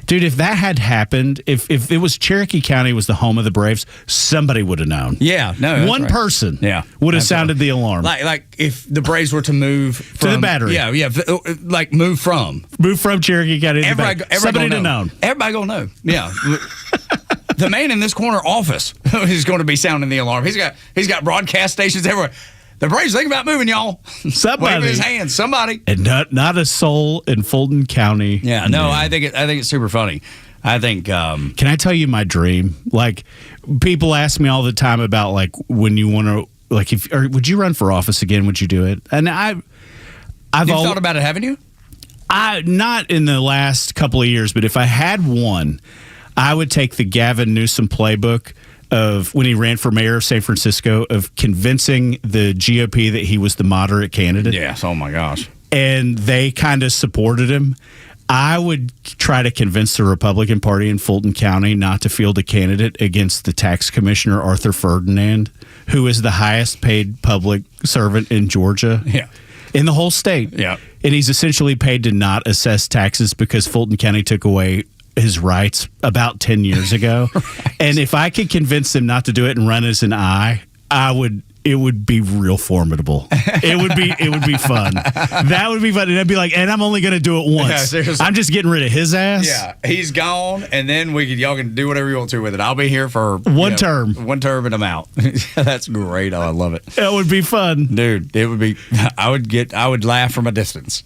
[SPEAKER 9] dude, if that had happened, if it was Cherokee County was the home of the Braves, somebody would have known.
[SPEAKER 8] Yeah, no.
[SPEAKER 9] One person would have sounded the alarm.
[SPEAKER 8] Like if the Braves were to move
[SPEAKER 9] to the Battery.
[SPEAKER 8] Yeah. Like move from
[SPEAKER 9] Cherokee County to the Battery. Somebody to know.
[SPEAKER 8] Everybody gonna know. Yeah. The man in this corner office is going to be sounding the alarm. He's got broadcast stations everywhere. The Braves think about moving, y'all.
[SPEAKER 9] Somebody.
[SPEAKER 8] Waving his hand. Somebody.
[SPEAKER 9] And not a soul in Fulton County.
[SPEAKER 8] Yeah, no, I think it's super funny. I think.
[SPEAKER 9] Can I tell you my dream? Like, people ask me all the time about like when you want to, like, would you run for office again? Would you do it? And I've
[SPEAKER 8] thought about it, haven't you?
[SPEAKER 9] Not in the last couple of years, but if I had one, I would take the Gavin Newsom playbook of when he ran for mayor of San Francisco, of convincing the GOP that he was the moderate candidate.
[SPEAKER 8] Yes. Oh my gosh.
[SPEAKER 9] And they kind of supported him. I would try to convince the Republican Party in Fulton County not to field a candidate against the tax commissioner, Arthur Ferdinand, who is the highest paid public servant in Georgia.
[SPEAKER 8] Yeah.
[SPEAKER 9] In the whole state.
[SPEAKER 8] Yeah.
[SPEAKER 9] And he's essentially paid to not assess taxes because Fulton County took away his rights about 10 years ago. Right. And if I could convince him not to do it and run as an it would be real formidable. It would be fun. That would be fun. And I'd be like, and I'm only going to do it once. Yeah, I'm just getting rid of his ass.
[SPEAKER 8] Yeah, he's gone, and then y'all can do whatever you want to with it. I'll be here for
[SPEAKER 9] one term,
[SPEAKER 8] and I'm out. That's great. I love it.
[SPEAKER 9] It would be fun,
[SPEAKER 8] dude. It would be. I would laugh from a distance,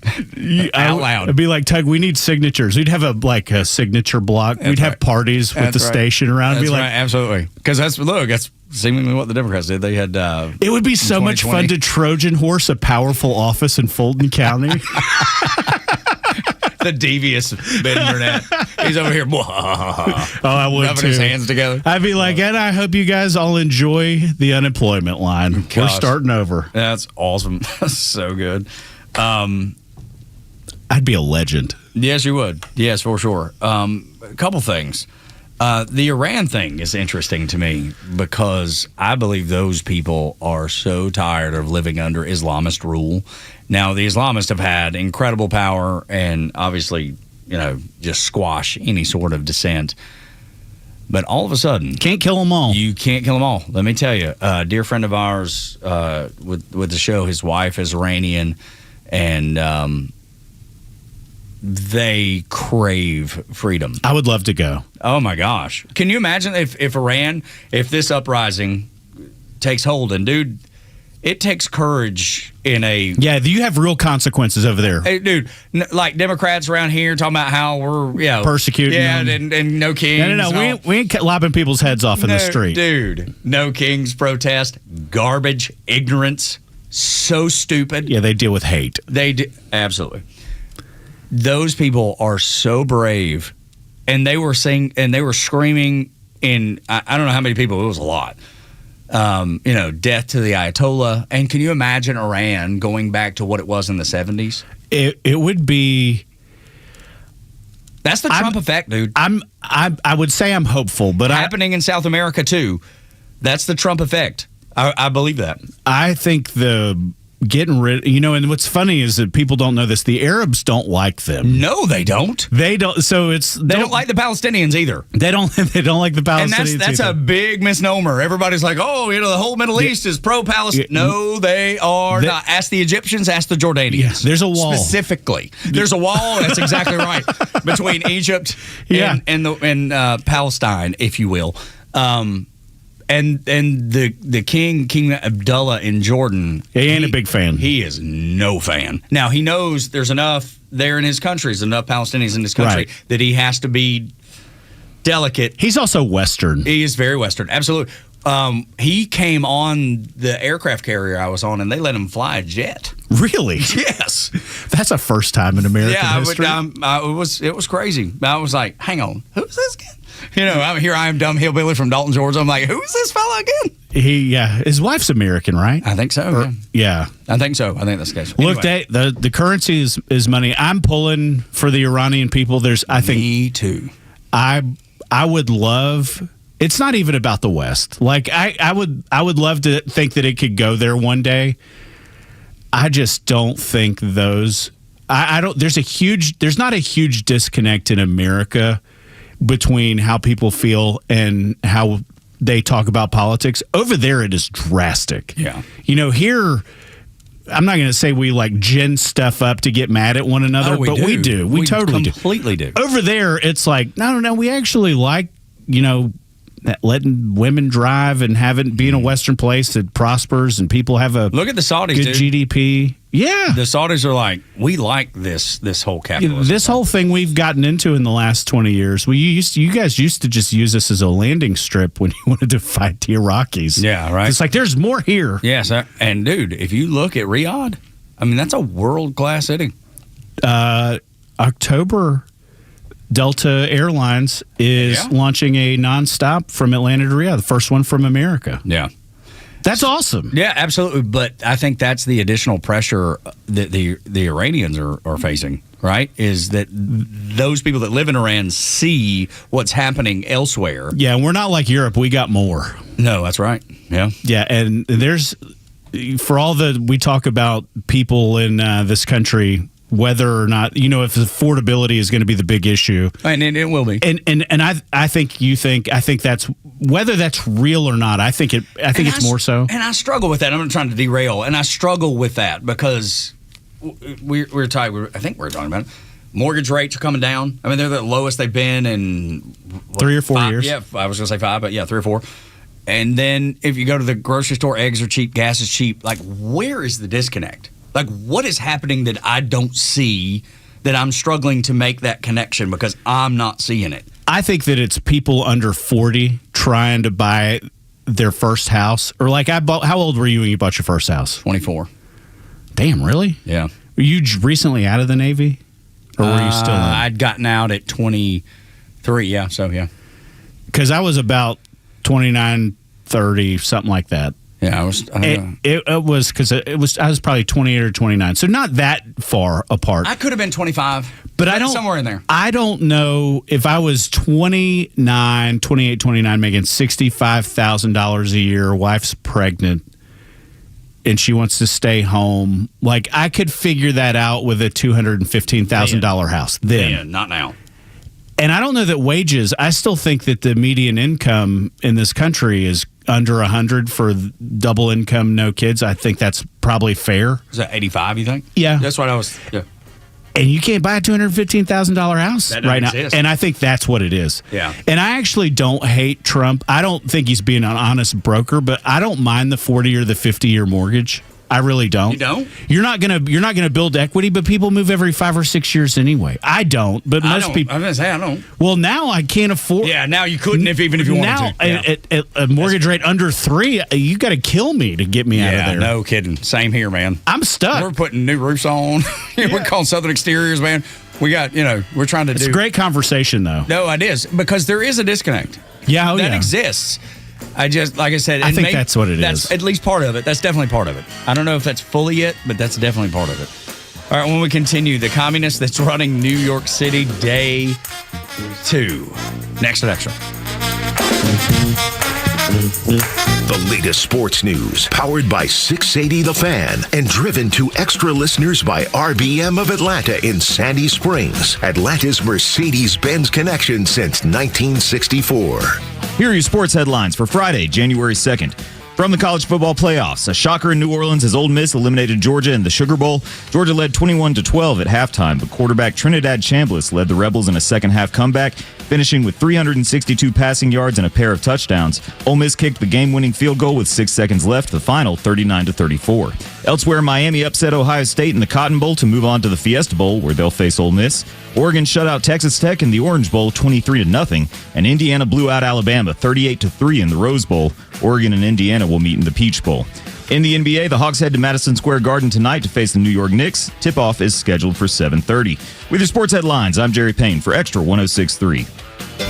[SPEAKER 8] out loud.
[SPEAKER 9] It'd be like, Tug, we need signatures. We'd have a signature block. We'd have parties with the station around.
[SPEAKER 8] That's
[SPEAKER 9] be like,
[SPEAKER 8] right. Absolutely, because that's seemingly what the Democrats did. They had.
[SPEAKER 9] It would be so much fun to Trojan horse a powerful office in Fulton County.
[SPEAKER 8] The devious Ben Burnett. He's over here.
[SPEAKER 9] I would
[SPEAKER 8] rubbing
[SPEAKER 9] too.
[SPEAKER 8] His hands together.
[SPEAKER 9] I'd be like, and I hope you guys all enjoy the unemployment line.
[SPEAKER 8] Gosh.
[SPEAKER 9] We're starting over.
[SPEAKER 8] That's awesome. So good.
[SPEAKER 9] I'd be a legend.
[SPEAKER 8] Yes, you would. Yes, for sure. A couple things. The Iran thing is interesting to me because I believe those people are so tired of living under Islamist rule. Now, the Islamists have had incredible power and obviously, just squash any sort of dissent. But all of a sudden,
[SPEAKER 9] can't kill them all.
[SPEAKER 8] You can't kill them all. Let me tell you, a dear friend of ours with the show, his wife is Iranian, and they crave freedom.
[SPEAKER 9] I would love to go.
[SPEAKER 8] Oh my gosh! Can you imagine if Iran, if this uprising takes hold, and dude, it takes courage in a
[SPEAKER 9] you have real consequences over there.
[SPEAKER 8] Hey, dude, like Democrats around here talking about how we're
[SPEAKER 9] persecuting
[SPEAKER 8] them. And no kings.
[SPEAKER 9] No. We ain't lopping people's heads off in the street,
[SPEAKER 8] dude. No kings protest, garbage, ignorance, so stupid.
[SPEAKER 9] Yeah, they deal with hate.
[SPEAKER 8] They do absolutely. Those people are so brave, and they were screaming in I don't know how many people. It was a lot. Death to the Ayatollah. And can you imagine Iran going back to what it was in the 70s?
[SPEAKER 9] It would be.
[SPEAKER 8] That's the Trump effect, dude.
[SPEAKER 9] I would say I'm hopeful, but
[SPEAKER 8] happening in South America too. That's the Trump effect. I believe that.
[SPEAKER 9] I think getting rid, and what's funny is that people don't know this. The Arabs don't like them.
[SPEAKER 8] No, they don't.
[SPEAKER 9] They don't. So
[SPEAKER 8] they don't like the Palestinians either.
[SPEAKER 9] They don't. They don't like the Palestinians.
[SPEAKER 8] And that's a big misnomer. Everybody's like, the whole Middle East is pro-Palestine. No, they are not. Ask the Egyptians. Ask the Jordanians.
[SPEAKER 9] Yeah, there's a wall.
[SPEAKER 8] Specifically, there's a wall. That's exactly right between Egypt and Palestine, if you will. And the King Abdullah in Jordan,
[SPEAKER 9] he ain't a big fan.
[SPEAKER 8] He is no fan. Now, he knows there's enough there in his country, there's enough Palestinians in his country that he has to be delicate.
[SPEAKER 9] He's also Western.
[SPEAKER 8] He is very Western, absolutely. He came on the aircraft carrier I was on, and they let him fly a jet.
[SPEAKER 9] Really?
[SPEAKER 8] Yes.
[SPEAKER 9] That's a first time in American history.
[SPEAKER 8] It was crazy. I was like, hang on, who's this guy? I am dumb hillbilly from Dalton, Georgia. I'm like, who's this fella again?
[SPEAKER 9] His wife's American, right?
[SPEAKER 8] I think so.
[SPEAKER 9] Yeah.
[SPEAKER 8] I think so. I think that's the case.
[SPEAKER 9] Look,
[SPEAKER 8] anyway.
[SPEAKER 9] the currency is money. I'm pulling for the Iranian people.
[SPEAKER 8] Me too.
[SPEAKER 9] I would love. It's not even about the West. Like I would love to think that it could go there one day. I just don't think those. I don't. There's not a huge disconnect in America between how people feel and how they talk about politics. Over there, it is drastic.
[SPEAKER 8] Yeah.
[SPEAKER 9] Here, I'm not going to say we like gin stuff up to get mad at one another, but we do. We totally
[SPEAKER 8] completely do.
[SPEAKER 9] Over there, it's like, no, we actually like, letting women drive and being a Western place that prospers and people have a
[SPEAKER 8] look at the Saudis,
[SPEAKER 9] good GDP. Yeah,
[SPEAKER 8] the Saudis are like, we like this whole capitalism.
[SPEAKER 9] This whole thing we've gotten into in the last 20 years. You guys used to just use this as a landing strip when you wanted to fight the Iraqis.
[SPEAKER 8] Yeah, right.
[SPEAKER 9] It's like there's more here.
[SPEAKER 8] Yes, and dude, if you look at Riyadh, that's a world-class city.
[SPEAKER 9] October. Delta Airlines is launching a nonstop from Atlanta to Riyadh, the first one from America.
[SPEAKER 8] Yeah.
[SPEAKER 9] That's awesome.
[SPEAKER 8] Yeah, absolutely. But I think that's the additional pressure that the Iranians are facing, right? Is that those people that live in Iran see what's happening elsewhere.
[SPEAKER 9] Yeah, we're not like Europe. We got more.
[SPEAKER 8] No, that's right. Yeah.
[SPEAKER 9] Yeah, and there's, for all we talk about people in this country, whether or not, if affordability is going to be the big issue.
[SPEAKER 8] And it will be.
[SPEAKER 9] And I think that's, whether that's real or not, I think it's more so.
[SPEAKER 8] And I struggle with that. I'm not trying to derail. And I struggle with that because we're talking, I think we're talking about it. Mortgage rates are coming down. They're the lowest they've been in
[SPEAKER 9] 3 or 4 years.
[SPEAKER 8] Yeah, I was going to say 5, but 3 or 4. And then if you go to the grocery store, eggs are cheap, gas is cheap. Like, where is the disconnect? Like, what is happening that I don't see, that I'm struggling to make that connection because I'm not seeing it?
[SPEAKER 9] I think that it's people under 40 trying to buy their first house. Or like, how old were you when you bought your first house?
[SPEAKER 8] 24.
[SPEAKER 9] Damn, really?
[SPEAKER 8] Yeah.
[SPEAKER 9] Were you recently out of the Navy? Or were you still in?
[SPEAKER 8] I'd gotten out at 23, yeah, so yeah.
[SPEAKER 9] Because I was about 29, 30, something like that.
[SPEAKER 8] Yeah, I was.
[SPEAKER 9] It was because I was probably 28 or 29, so not that far apart.
[SPEAKER 8] I could have been 25.
[SPEAKER 9] But I don't,
[SPEAKER 8] somewhere in there.
[SPEAKER 9] I don't know if I was 28, 29, making $65,000 a year, wife's pregnant, and she wants to stay home. Like, I could figure that out with a $215,000 house then.
[SPEAKER 8] Yeah, not now.
[SPEAKER 9] And I don't know that wages, I still think that the median income in this country is under 100 for double income, no kids. I think that's probably fair.
[SPEAKER 8] Is that 85, you think?
[SPEAKER 9] Yeah.
[SPEAKER 8] That's what I was, yeah.
[SPEAKER 9] And you can't buy a $215,000 house right now.
[SPEAKER 8] Exist.
[SPEAKER 9] And I think that's what it is.
[SPEAKER 8] Yeah.
[SPEAKER 9] And I actually don't hate Trump. I don't think he's being an honest broker, but I don't mind the 40 or the 50-year mortgage. I really don't.
[SPEAKER 8] You don't?
[SPEAKER 9] You're not gonna build equity, but people move every 5 or 6 years anyway. I don't, but most people.
[SPEAKER 8] I was gonna say I don't.
[SPEAKER 9] Well, now I can't afford.
[SPEAKER 8] Yeah, now you couldn't even if you wanted to.
[SPEAKER 9] Now at a mortgage rate under 3, you got to kill me to get me out of there.
[SPEAKER 8] No kidding. Same here, man.
[SPEAKER 9] I'm stuck.
[SPEAKER 8] We're putting new roofs on. We're calling Southern Exteriors, man. We got, we're trying to do.
[SPEAKER 9] It's a great conversation, though.
[SPEAKER 8] No, it is because there is a disconnect.
[SPEAKER 9] Yeah,
[SPEAKER 8] that exists. I just, like I said,
[SPEAKER 9] I think that's what it
[SPEAKER 8] that's
[SPEAKER 9] is.
[SPEAKER 8] At least part of it. That's definitely part of it. I don't know if that's fully it, but that's definitely part of it. All right, when we continue, the communist that's running New York City, day 2. Next at Extra.
[SPEAKER 7] The latest sports news, powered by 680 The Fan, and driven to Extra listeners by RBM of Atlanta in Sandy Springs, Atlanta's Mercedes-Benz connection since 1964.
[SPEAKER 10] Here are your sports headlines for Friday, January 2nd. From the college football playoffs, a shocker in New Orleans as Ole Miss eliminated Georgia in the Sugar Bowl. Georgia led 21-12 at halftime, but quarterback Trinidad Chambliss led the Rebels in a second-half comeback, finishing with 362 passing yards and a pair of touchdowns. Ole Miss kicked the game-winning field goal with 6 seconds left, the final 39-34. Elsewhere, Miami upset Ohio State in the Cotton Bowl to move on to the Fiesta Bowl, where they'll face Ole Miss. Oregon shut out Texas Tech in the Orange Bowl 23-0, and Indiana blew out Alabama 38-3 in the Rose Bowl. Oregon and Indiana will meet in the Peach Bowl. In the NBA, the Hawks head to Madison Square Garden tonight to face the New York Knicks. Tip-off is scheduled for 7:30. With your sports headlines, I'm Jerry Payne for Extra 106.3.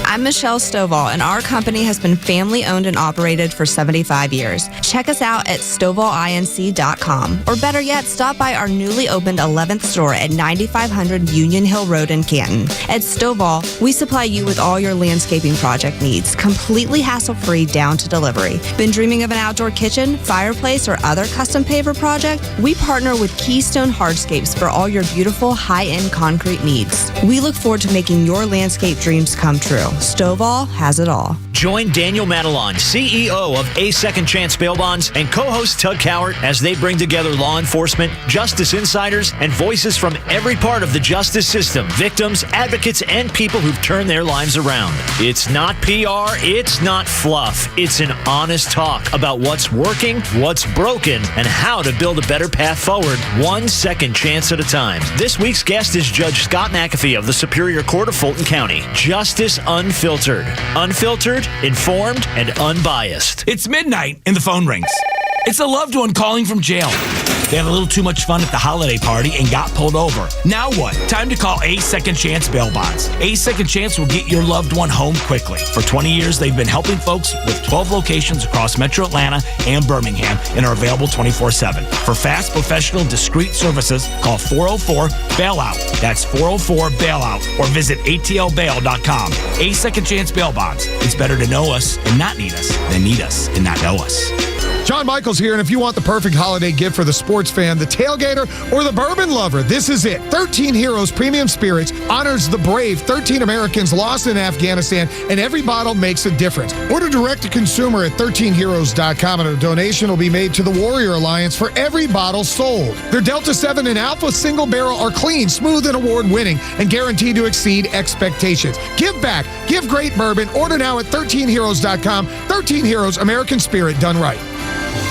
[SPEAKER 3] I'm Michelle Stovall, and our company has been family-owned and operated for 75 years. Check us out at StovallINC.com, or better yet, stop by our newly opened 11th store at 9500 Union Hill Road in Canton. At Stovall, we supply you with all your landscaping project needs, completely hassle-free down to delivery. Been dreaming of an outdoor kitchen, fireplace, or other custom paver project? We partner with Keystone Hardscapes for all your beautiful high-end concrete needs. We look forward to making your landscape dreams come true. Stovall has it all.
[SPEAKER 4] Join Daniel Matalon, CEO of A Second Chance Bail Bonds, and co-host Tug Cowart as they bring together law enforcement, justice insiders, and voices from every part of the justice system, victims, advocates, and people who've turned their lives around. It's not PR, it's not fluff. It's an honest talk about what's working, what's broken, and how to build a better path forward, one second chance at a time. This week's guest is Judge Scott McAfee of the Superior Court of Fulton County. Justice Unfiltered. Unfiltered, informed, and unbiased.
[SPEAKER 6] It's midnight and the phone rings. It's a loved one calling from jail. They had a little too much fun at the holiday party and got pulled over. Now what? Time to call A Second Chance Bail Bonds. A Second Chance will get your loved one home quickly. For 20 years, they've been helping folks with 12 locations across Metro Atlanta and Birmingham and are available 24/7. For fast, professional, discreet services, call 404-BAILOUT. That's 404-BAILOUT or visit atlbail.com. A Second Chance Bail Bonds. It's better to know us and not need us than need us and not know us.
[SPEAKER 20] John Michaels here, and if you want the perfect holiday gift for the sports fan, the tailgater, or the bourbon lover, this is it. 13 Heroes Premium Spirits honors the brave 13 Americans lost in Afghanistan, and every bottle makes a difference. Order direct to consumer at 13heroes.com, and a donation will be made to the Warrior Alliance for every bottle sold. Their Delta 7 and Alpha single barrel are clean, smooth, and award-winning, and guaranteed to exceed expectations. Give back. Give great bourbon. Order now at 13heroes.com. 13 Heroes, American Spirit done right.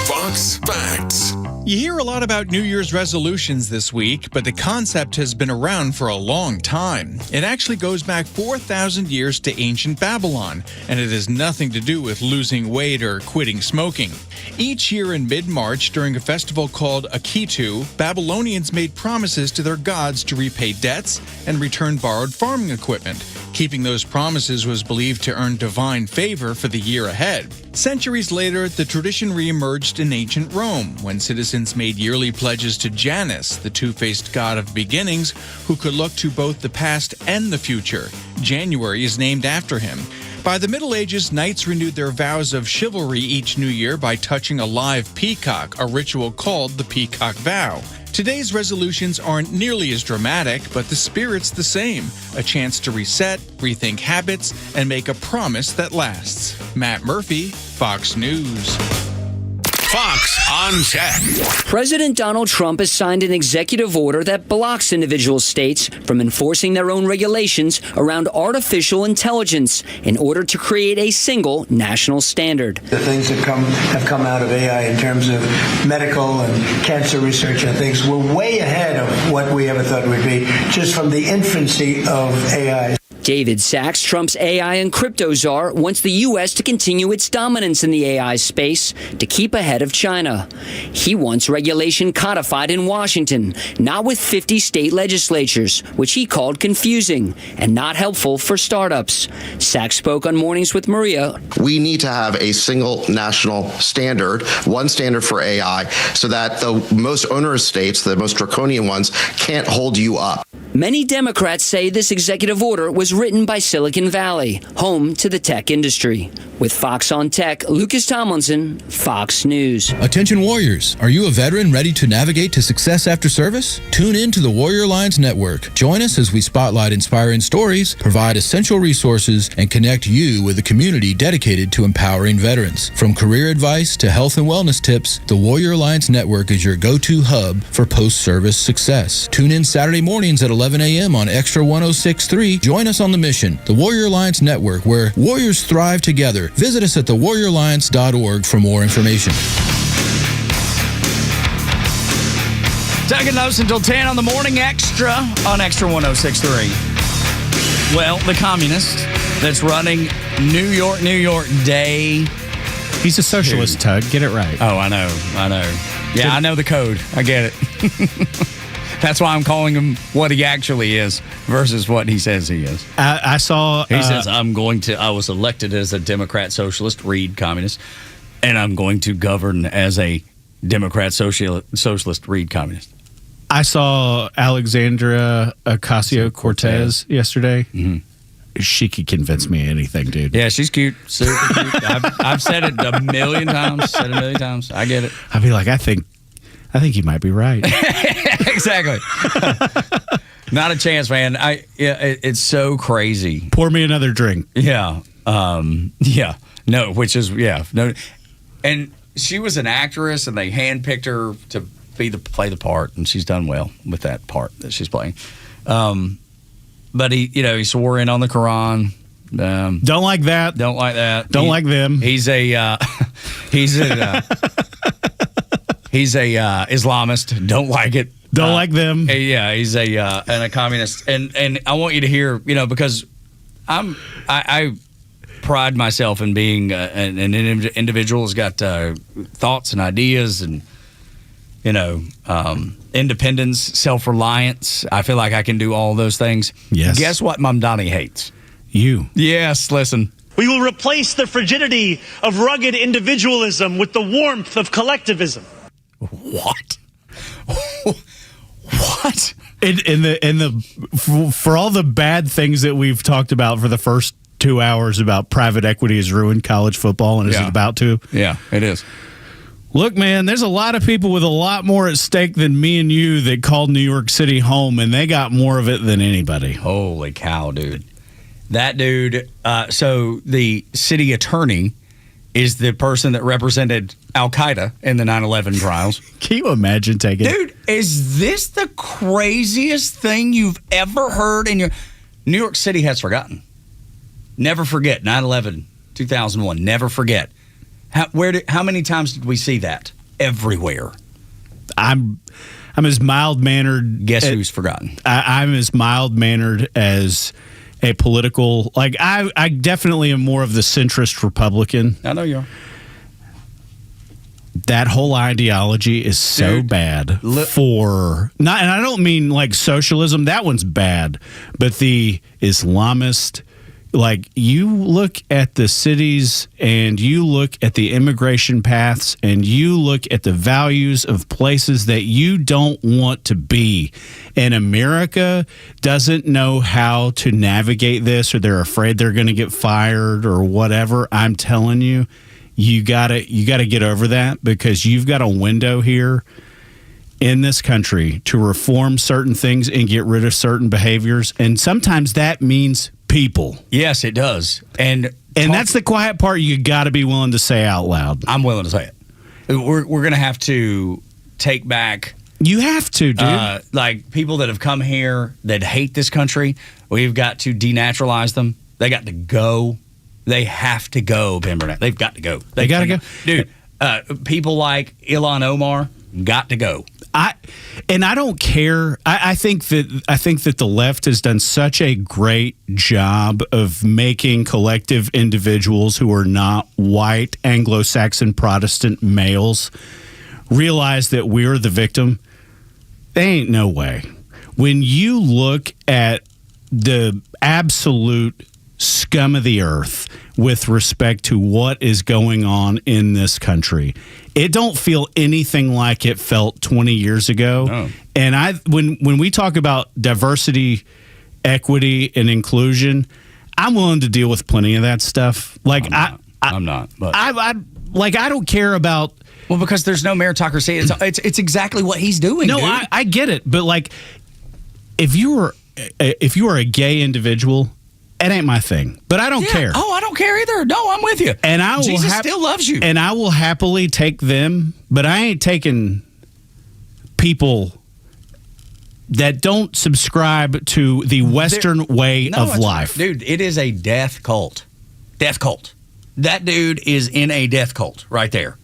[SPEAKER 21] Fox Facts.
[SPEAKER 22] You hear a lot about New Year's resolutions this week, but the concept has been around for a long time. It actually goes back 4,000 years to ancient Babylon, and it has nothing to do with losing weight or quitting smoking. Each year in mid-March, during a festival called Akitu, Babylonians made promises to their gods to repay debts and return borrowed farming equipment. Keeping those promises was believed to earn divine favor for the year ahead. Centuries later, the tradition reemerged in ancient Rome when citizens made yearly pledges to Janus, the two-faced god of beginnings, who could look to both the past and the future. January is named after him. By the Middle Ages, knights renewed their vows of chivalry each new year by touching a live peacock, a ritual called the peacock vow. Today's resolutions aren't nearly as dramatic, but the spirit's the same. A chance to reset, rethink habits, and make a promise that lasts. Matt Murphy, Fox News.
[SPEAKER 7] Fox on Tech.
[SPEAKER 12] President Donald Trump has signed an executive order that blocks individual states from enforcing their own regulations around artificial intelligence in order to create a single national standard.
[SPEAKER 14] The things that have come out of AI in terms of medical and cancer research and things, we're way ahead of what we ever thought we'd be, just from the infancy of AI.
[SPEAKER 12] David Sachs, Trump's AI and crypto czar, wants the U.S. to continue its dominance in the AI space to keep ahead of China. He wants regulation codified in Washington, not with 50 state legislatures, which he called confusing and not helpful for startups. Sachs spoke on Mornings with Maria.
[SPEAKER 16] We need to have a single national standard, one standard for AI, so that the most onerous states, the most draconian ones, can't hold you up.
[SPEAKER 12] Many Democrats say this executive order was written by Silicon Valley, home to the tech industry. With Fox on Tech, Lucas Tomlinson, Fox News.
[SPEAKER 17] Attention Warriors, are you a veteran ready to navigate to success after service? Tune in to the Warrior Alliance Network. Join us as we spotlight inspiring stories, provide essential resources, and connect you with a community dedicated to empowering veterans. From career advice to health and wellness tips, the Warrior Alliance Network is your go-to hub for post-service success. Tune in Saturday mornings at 11 a.m. on Xtra 106.3. Join us on the mission, the Warrior Alliance Network, where warriors thrive together. Visit us at thewarrioralliance.org for more information.
[SPEAKER 8] Tuck and Los until 10 on the Morning Extra on Xtra 106.3. Well, the communist that's running New York Day.
[SPEAKER 9] He's a socialist, Tug. Get it right.
[SPEAKER 8] Oh, I know. Yeah, I know the code. I get it. That's why I'm calling him what he actually is versus what he says he is.
[SPEAKER 9] I saw...
[SPEAKER 8] He says, I was elected as a Democrat socialist, read communist, and I'm going to govern as a Democrat socialist, read communist.
[SPEAKER 9] I saw Alexandria Ocasio-Cortez yesterday. Mm-hmm. She could convince me of anything, dude.
[SPEAKER 8] Yeah, she's cute. Super cute. I've said it a million times. I get it.
[SPEAKER 9] I'd be like, I think you might be right.
[SPEAKER 8] Exactly. Not a chance, man. It's so crazy.
[SPEAKER 9] Pour me another drink.
[SPEAKER 8] Yeah. No, and she was an actress, and they handpicked her to play the part, and she's done well with that part that she's playing. But he swore in on the Quran.
[SPEAKER 9] Don't like that.
[SPEAKER 8] Don't like that.
[SPEAKER 9] Don't like them.
[SPEAKER 8] He's a Islamist. Don't like it.
[SPEAKER 9] Don't like them.
[SPEAKER 8] Yeah, he's a communist. And I want you to hear, because I pride myself in being an individual who's got thoughts and ideas and independence, self-reliance. I feel like I can do all those things.
[SPEAKER 9] Yes.
[SPEAKER 8] Guess what Mamdani hates?
[SPEAKER 9] You.
[SPEAKER 8] Yes, listen.
[SPEAKER 23] We will replace the frigidity of rugged individualism with the warmth of collectivism.
[SPEAKER 8] What? What?
[SPEAKER 9] For all the bad things that we've talked about for the first 2 hours about private equity has ruined college football and is it about to?
[SPEAKER 8] Yeah, it is.
[SPEAKER 9] Look, man, there's a lot of people with a lot more at stake than me and you that called New York City home, and they got more of it than anybody.
[SPEAKER 8] Holy cow, dude. That dude, so the city attorney is the person that represented Al-Qaeda in the 9/11 trials.
[SPEAKER 9] Can you imagine taking...
[SPEAKER 8] Dude, is this the craziest thing you've ever heard in your... New York City has forgotten. Never forget, 9/11, 2001, never forget. How many times did we see that? Everywhere.
[SPEAKER 9] I'm as mild-mannered...
[SPEAKER 8] Guess who's forgotten?
[SPEAKER 9] I'm as mild-mannered as a political... Like, I definitely am more of the centrist Republican.
[SPEAKER 8] I know you are.
[SPEAKER 9] that whole ideology is so bad for not, and I don't mean like socialism. That one's bad, but the Islamist. Like, you look at the cities and you look at the immigration paths and you look at the values of places that you don't want to be. And America doesn't know how to navigate this, or they're afraid they're going to get fired or whatever. I'm telling you, you gotta get over that, because you've got a window here in this country to reform certain things and get rid of certain behaviors. And sometimes that means people.
[SPEAKER 8] Yes, it does. And
[SPEAKER 9] that's the quiet part you got to be willing to say out loud.
[SPEAKER 8] I'm willing to say it. We're going to have to take back.
[SPEAKER 9] You have to, dude.
[SPEAKER 8] Like, people that have come here that hate this country, we've got to denaturalize them. They got to go. They have to go, Ben Burnett. They've got to go.
[SPEAKER 9] They got to go.
[SPEAKER 8] Dude, people like Ilhan Omar got to go.
[SPEAKER 9] I don't care. I think that the left has done such a great job of making collective individuals who are not white Anglo-Saxon Protestant males realize that we're the victim. There ain't no way. When you look at the absolute scum of the earth with respect to what is going on in this country, it don't feel anything like it felt 20 years ago.
[SPEAKER 8] No.
[SPEAKER 9] And when we talk about diversity, equity, and inclusion, I'm willing to deal with plenty of that stuff. Like,
[SPEAKER 8] I'm not. But
[SPEAKER 9] I don't care about.
[SPEAKER 8] Well, because there's no meritocracy. It's exactly what he's doing.
[SPEAKER 9] No,
[SPEAKER 8] dude.
[SPEAKER 9] I get it, but like, if you are a gay individual, it ain't my thing. But I don't care.
[SPEAKER 8] Oh, I don't care either. No, I'm with you.
[SPEAKER 9] And
[SPEAKER 8] Jesus still loves you.
[SPEAKER 9] And I will happily take them, but I ain't taking people that don't subscribe to the Western way of life.
[SPEAKER 8] Dude, it is a death cult. Death cult. That dude is in a death cult right there.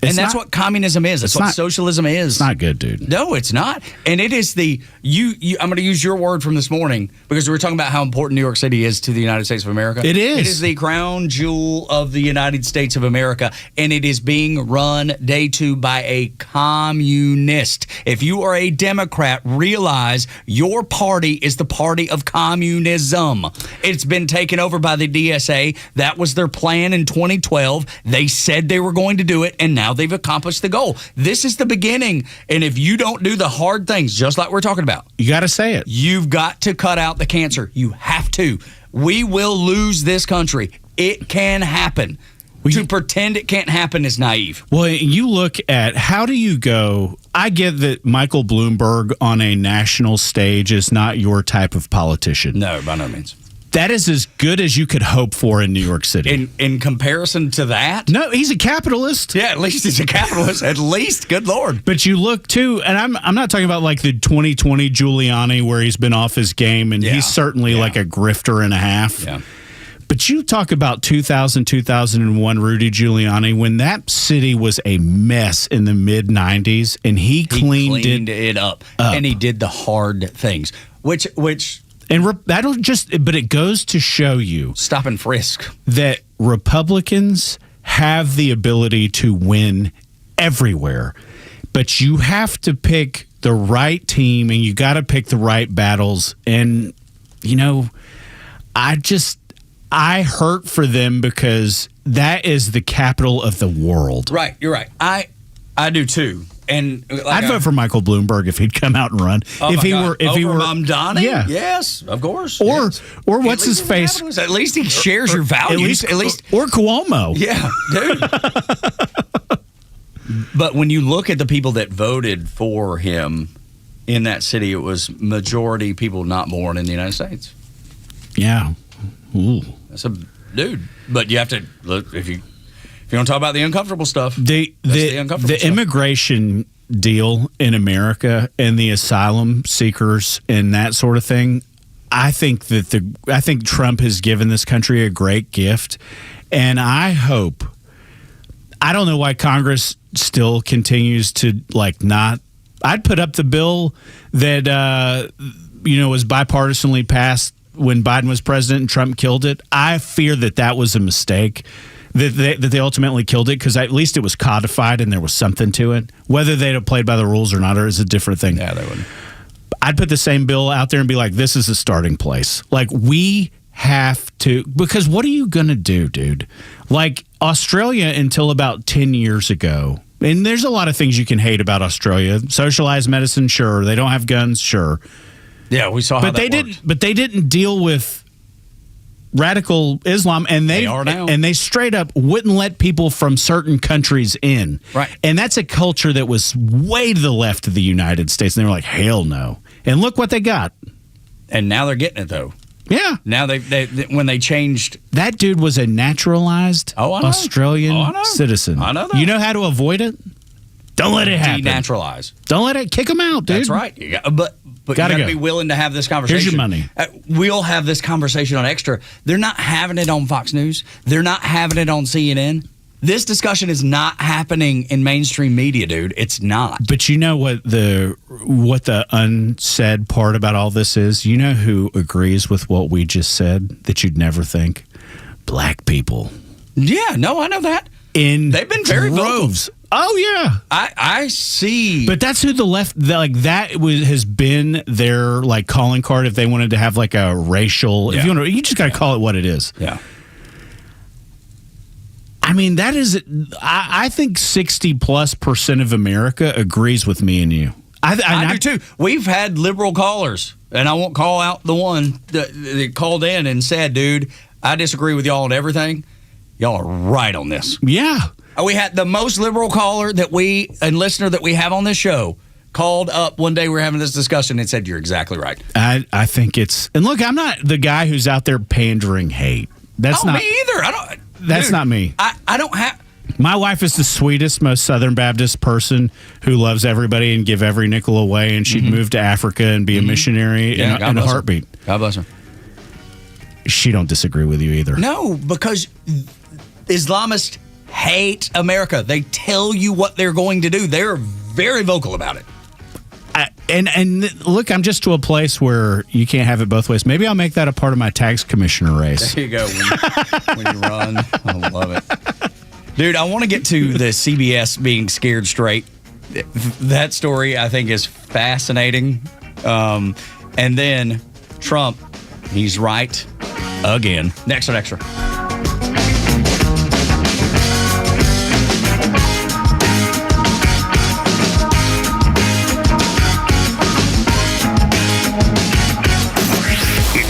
[SPEAKER 8] And that's what communism is. That's what socialism is.
[SPEAKER 9] It's not good, dude.
[SPEAKER 8] No, it's not. And it is I'm going to use your word from this morning, because we were talking about how important New York City is to the United States of America.
[SPEAKER 9] It is.
[SPEAKER 8] It is the crown jewel of the United States of America, and it is being run day two by a communist. If you are a Democrat, realize your party is the party of communism. It's been taken over by the DSA. That was their plan in 2012. They said they were going to do it, and now they've accomplished the goal. This is the beginning. And if you don't do the hard things, just like we're talking about,
[SPEAKER 9] you got to say it.
[SPEAKER 8] You've got to cut out the cancer. You have to. We will lose this country. It can happen. To pretend it can't happen is naive.
[SPEAKER 9] Well, you look at how do you go. I get that Michael Bloomberg on a national stage is not your type of politician.
[SPEAKER 8] No, by no means.
[SPEAKER 9] That is as good as you could hope for in New York City.
[SPEAKER 8] In comparison to that?
[SPEAKER 9] No, he's a capitalist.
[SPEAKER 8] Yeah, at least he's a capitalist. At least, good Lord.
[SPEAKER 9] But you look, too, and I'm not talking about like the 2020 Giuliani where he's been off his game, and he's certainly like a grifter and a half.
[SPEAKER 8] Yeah.
[SPEAKER 9] But you talk about 2000, 2001 Rudy Giuliani, when that city was a mess in the mid-'90s, and he cleaned
[SPEAKER 8] it up. And he did the hard things, which
[SPEAKER 9] and that'll but it goes to show you,
[SPEAKER 8] stop and frisk,
[SPEAKER 9] that Republicans have the ability to win everywhere, but you have to pick the right team, and you got to pick the right battles. And I hurt for them, because that is the capital of the world.
[SPEAKER 8] Right, you're right. I do too. And
[SPEAKER 9] I'd vote for Michael Bloomberg if he'd come out and run. If he were
[SPEAKER 8] Mamdani?
[SPEAKER 9] Yeah.
[SPEAKER 8] Yes, of course.
[SPEAKER 9] Or what's his face?
[SPEAKER 8] At least he shares your values. At least
[SPEAKER 9] or Cuomo.
[SPEAKER 8] Yeah, dude. But when you look at the people that voted for him in that city, it was majority people not born in the United States.
[SPEAKER 9] Yeah. Ooh.
[SPEAKER 8] That's a dude. But you have to look if you want to talk about the uncomfortable stuff.
[SPEAKER 9] The immigration deal in America and the asylum seekers and that sort of thing, I think Trump has given this country a great gift, and I don't know why Congress still continues to not. I'd put up the bill that was bipartisanly passed when Biden was president and Trump killed it. I fear that was a mistake. that they ultimately killed it, because at least it was codified and there was something to it. Whether they'd have played by the rules or not is a different thing.
[SPEAKER 8] Yeah, they wouldn't.
[SPEAKER 9] I'd put the same bill out there and be like, this is a starting place. Like, we have to, because what are you going to do, dude? Like, Australia until about 10 years ago, and there's a lot of things you can hate about Australia. Socialized medicine, sure. They don't have guns, sure.
[SPEAKER 8] Yeah, we saw how that worked.
[SPEAKER 9] But they didn't deal with radical Islam, and they
[SPEAKER 8] are now.
[SPEAKER 9] And they straight up wouldn't let people from certain countries in.
[SPEAKER 8] Right.
[SPEAKER 9] And that's a culture that was way to the left of the United States, and they were like, hell no. And look what they got.
[SPEAKER 8] And now they're getting it, though.
[SPEAKER 9] Yeah.
[SPEAKER 8] Now they when they changed.
[SPEAKER 9] That dude was a naturalized Australian citizen.
[SPEAKER 8] I know that.
[SPEAKER 9] You know how to avoid it? Don't let it happen.
[SPEAKER 8] Denaturalize.
[SPEAKER 9] Don't let it kick him out, dude.
[SPEAKER 8] That's right. But you got to be willing to have this conversation.
[SPEAKER 9] Here's your money.
[SPEAKER 8] We'll have this conversation on Extra. They're not having it on Fox News. They're not having it on CNN. This discussion is not happening in mainstream media, dude. It's not.
[SPEAKER 9] But you know what the unsaid part about all this is? You know who agrees with what we just said that you'd never think? Black people.
[SPEAKER 8] Yeah, no, I know that.
[SPEAKER 9] They've
[SPEAKER 8] been very
[SPEAKER 9] droves. Oh yeah,
[SPEAKER 8] I see.
[SPEAKER 9] But that's who the left has been their like calling card if they wanted to have like a racial.
[SPEAKER 8] Yeah.
[SPEAKER 9] If you want to, you just got to call it what it is.
[SPEAKER 8] Yeah.
[SPEAKER 9] I mean, that is. I think 60+% of America agrees with me and you.
[SPEAKER 8] I do too. We've had liberal callers, and I won't call out the one that called in and said, "Dude, I disagree with y'all on everything. Y'all are right on this."
[SPEAKER 9] Yeah.
[SPEAKER 8] We had the most liberal caller and listener that we have on this show called up one day. We were having this discussion and said, "You're exactly right."
[SPEAKER 9] I think it's, and look, I'm not the guy who's out there pandering hate. That's not
[SPEAKER 8] me either.
[SPEAKER 9] That's not me.
[SPEAKER 8] I don't have.
[SPEAKER 9] My wife is the sweetest, most Southern Baptist person who loves everybody and give every nickel away, and she'd move to Africa and be a missionary in a heartbeat.
[SPEAKER 8] God bless her.
[SPEAKER 9] She don't disagree with you either.
[SPEAKER 8] No, because Islamists hate America. They tell you what they're going to do. They're very vocal about it.
[SPEAKER 9] And look, I'm just to a place where you can't have it both ways. Maybe I'll make that a part of my tax commissioner race.
[SPEAKER 8] There you go. When you run. I love it. Dude, I want to get to the CBS being scared straight. That story, I think, is fascinating. And then Trump, he's right again. Next on Extra.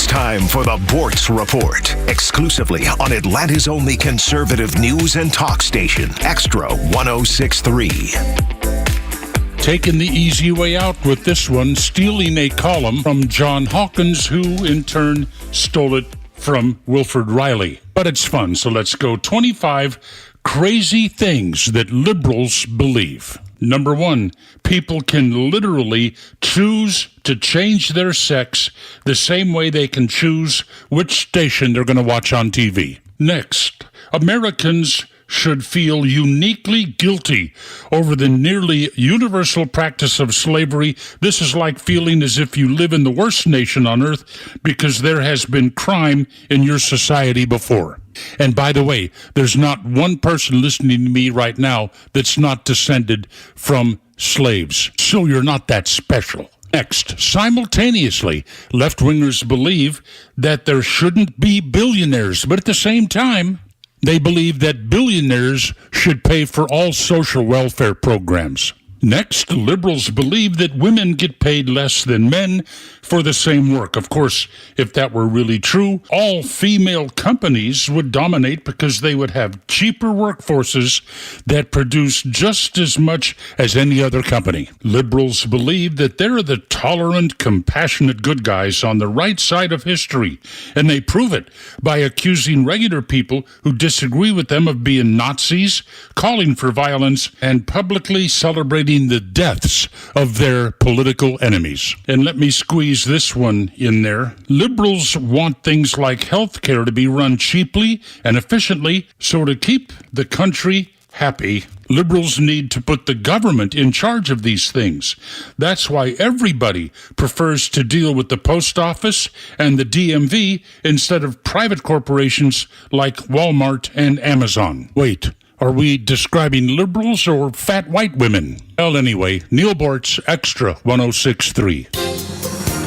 [SPEAKER 7] Time for the Bortz Report, exclusively on Atlanta's only conservative news and talk station, Extra 106.3.
[SPEAKER 11] Taking the easy way out with this one, stealing a column from John Hawkins, who in turn stole it from Wilford Riley. But it's fun, so let's go. 25 crazy things that liberals believe. Number 1, people can literally choose to change their sex the same way they can choose which station they're going to watch on TV. Next, Americans should feel uniquely guilty over the nearly universal practice of slavery. This is like feeling as if you live in the worst nation on earth because there has been crime in your society before. And by the way, there's not one person listening to me right now that's not descended from slaves. So you're not that special. Next, simultaneously, left-wingers believe that there shouldn't be billionaires, but at the same time, they believe that billionaires should pay for all social welfare programs. Next, liberals believe that women get paid less than men for the same work. Of course, if that were really true, all female companies would dominate because they would have cheaper workforces that produce just as much as any other company. Liberals believe that they're the tolerant, compassionate good guys on the right side of history, and they prove it by accusing regular people who disagree with them of being Nazis, calling for violence, and publicly celebrating the deaths of their political enemies. And let me squeeze this one in there. Liberals want things like health care to be run cheaply and efficiently, so to keep the country happy. Liberals need to put the government in charge of these things. That's why everybody prefers to deal with the post office and the DMV instead of private corporations like Walmart and Amazon. Wait, are we describing liberals or fat white women? Well, anyway, Neil Bortz, Extra 106.3.